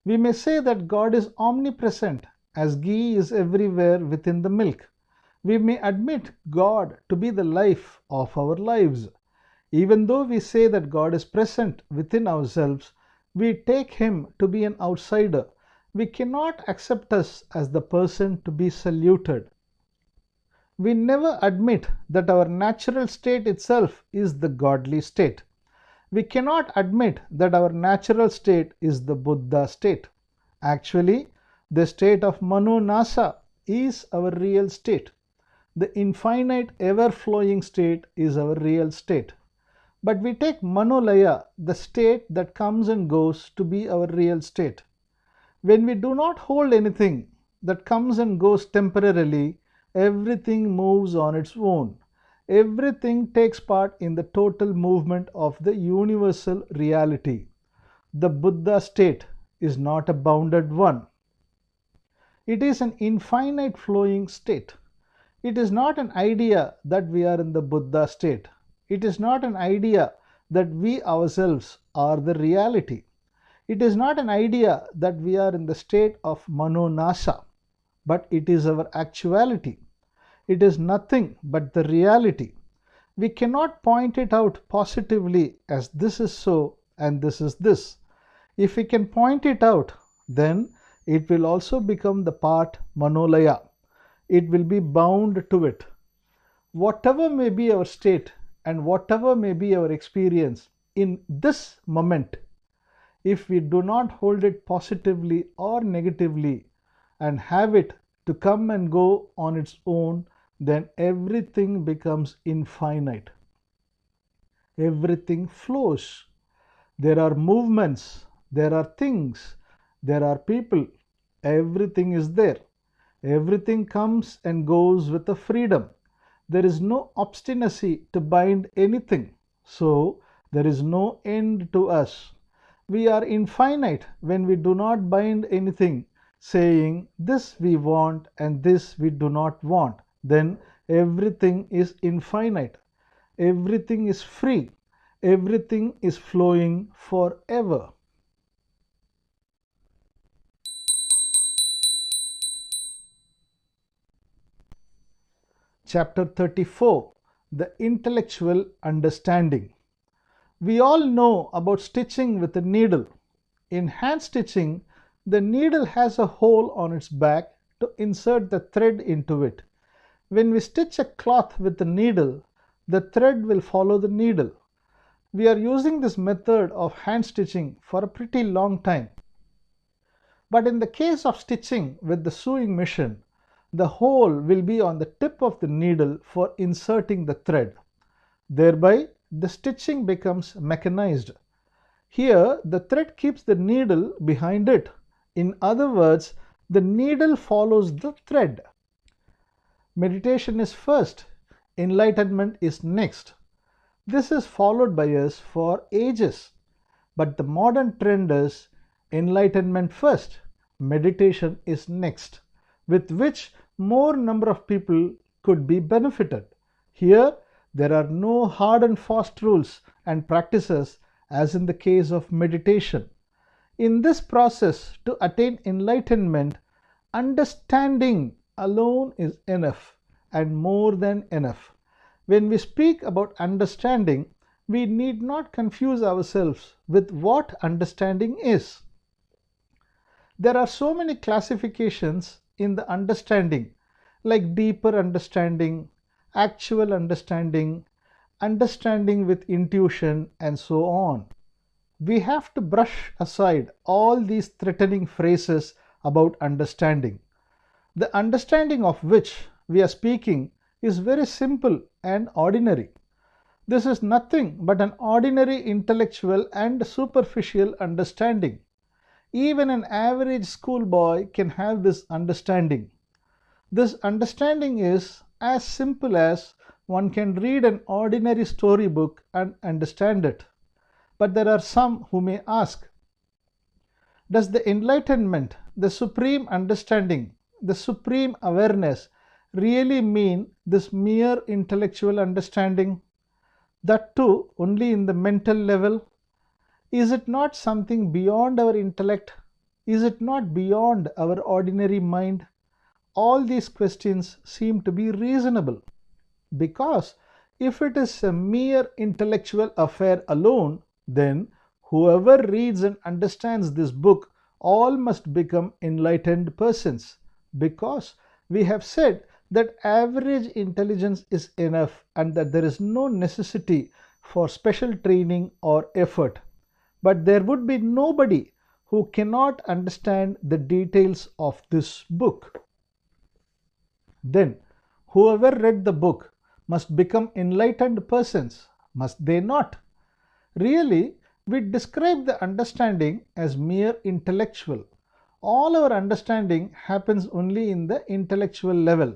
We may say that God is omnipresent, as ghee is everywhere within the milk. We may admit God to be the life of our lives. Even though we say that God is present within ourselves, we take him to be an outsider. We cannot accept us as the person to be saluted. We never admit that our natural state itself is the godly state. We cannot admit that our natural state is the Buddha state. Actually, the state of Mano Nasa is our real state. The infinite ever-flowing state is our real state. But we take Manolaya, the state that comes and goes, to be our real state. When we do not hold anything that comes and goes temporarily, everything moves on its own. Everything takes part in the total movement of the universal reality. The Buddha state is not a bounded one. It is an infinite flowing state. It is not an idea that we are in the Buddha state. It is not an idea that we ourselves are the reality. It is not an idea that we are in the state of Mano Nasa, but it is our actuality. It is nothing but the reality. We cannot point it out positively as this is so and this is this. If we can point it out, then it will also become the part Manolaya. It will be bound to it. Whatever may be our state and whatever may be our experience in this moment, if we do not hold it positively or negatively and have it to come and go on its own, then everything becomes infinite. Everything flows. There are movements, there are things, there are people. Everything is there. Everything comes and goes with a freedom. There is no obstinacy to bind anything. So there is no end to us. We are infinite when we do not bind anything, saying this we want and this we do not want. Then everything is infinite. Everything is free. Everything is flowing forever. Chapter 34. The Intellectual Understanding. We all know about stitching with a needle. In hand stitching, the needle has a hole on its back to insert the thread into it. When we stitch a cloth with a needle, the thread will follow the needle. We are using this method of hand stitching for a pretty long time. But in the case of stitching with the sewing machine, the hole will be on the tip of the needle for inserting the thread. Thereby, the stitching becomes mechanized. Here, the thread keeps the needle behind it. In other words, the needle follows the thread. Meditation is first. Enlightenment is next. This is followed by us for ages. But the modern trend is enlightenment first, meditation is next, with which more number of people could be benefited. Here, there are no hard and fast rules and practices as in the case of meditation. In this process, to attain enlightenment, understanding alone is enough and more than enough. When we speak about understanding, we need not confuse ourselves with what understanding is. There are so many classifications in the understanding, like deeper understanding, actual understanding, understanding with intuition, and so on. We have to brush aside all these threatening phrases about understanding. The understanding of which we are speaking is very simple and ordinary. This is nothing but an ordinary intellectual and superficial understanding. Even an average schoolboy can have this understanding. This understanding is as simple as one can read an ordinary storybook and understand it. But there are some who may ask, does the enlightenment, the supreme understanding, the supreme awareness really mean this mere intellectual understanding? That too only in the mental level? Is it not something beyond our intellect? Is it not beyond our ordinary mind? All these questions seem to be reasonable, because if it is a mere intellectual affair alone, then whoever reads and understands this book all must become enlightened persons, because we have said that average intelligence is enough and that there is no necessity for special training or effort. But there would be nobody who cannot understand the details of this book. Then whoever read the book must become enlightened persons, must they not? Really, we describe the understanding as mere intellectual. All our understanding happens only in the intellectual level.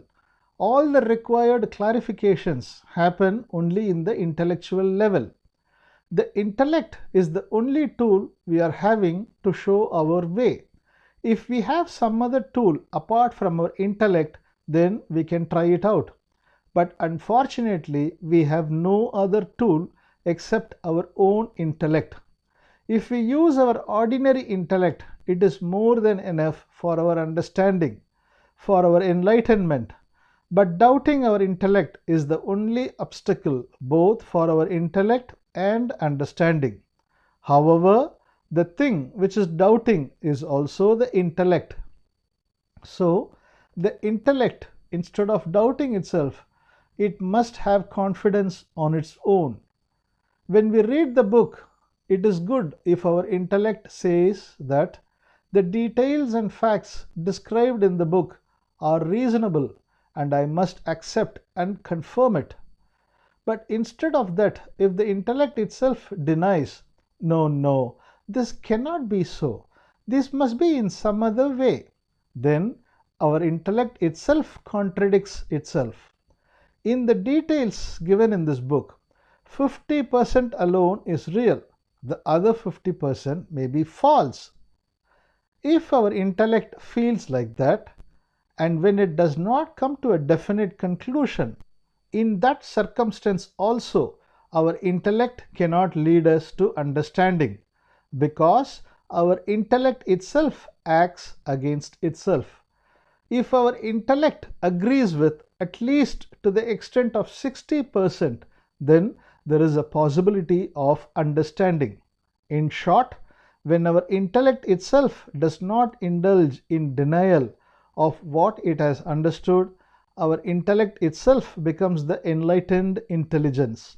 All the required clarifications happen only in the intellectual level. The intellect is the only tool we are having to show our way. If we have some other tool apart from our intellect, then we can try it out. But unfortunately, we have no other tool except our own intellect. If we use our ordinary intellect, it is more than enough for our understanding, for our enlightenment. But doubting our intellect is the only obstacle both for our intellect and understanding. However, the thing which is doubting is also the intellect. So, the intellect, instead of doubting itself, it must have confidence on its own. When we read the book, it is good if our intellect says that the details and facts described in the book are reasonable and I must accept and confirm it. But instead of that, if the intellect itself denies, no, this cannot be so, this must be in some other way, then our intellect itself contradicts itself. In the details given in this book, 50% alone is real, the other 50% may be false. If our intellect feels like that, and when it does not come to a definite conclusion, in that circumstance also our intellect cannot lead us to understanding, because our intellect itself acts against itself. If our intellect agrees with at least to the extent of 60%, then there is a possibility of understanding. In short, when our intellect itself does not indulge in denial of what it has understood, our intellect itself becomes the enlightened intelligence.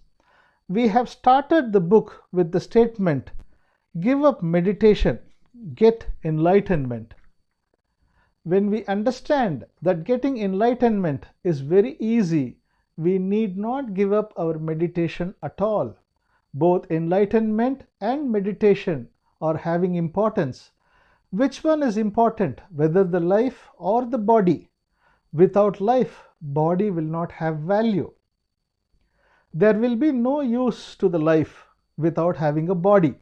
We have started the book with the statement, give up meditation, get enlightenment. When we understand that getting enlightenment is very easy, we need not give up our meditation at all. Both enlightenment and meditation are having importance. Which one is important, whether the life or the body? Without life, body will not have value. There will be no use to the life without having a body.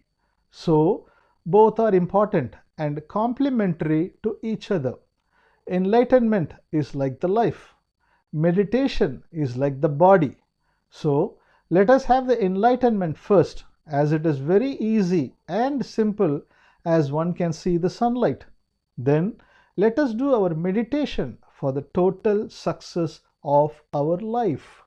So, both are important and complementary to each other. Enlightenment is like the life. Meditation is like the body. So, let us have the enlightenment first, as it is very easy and simple as one can see the sunlight. Then, let us do our meditation for the total success of our life.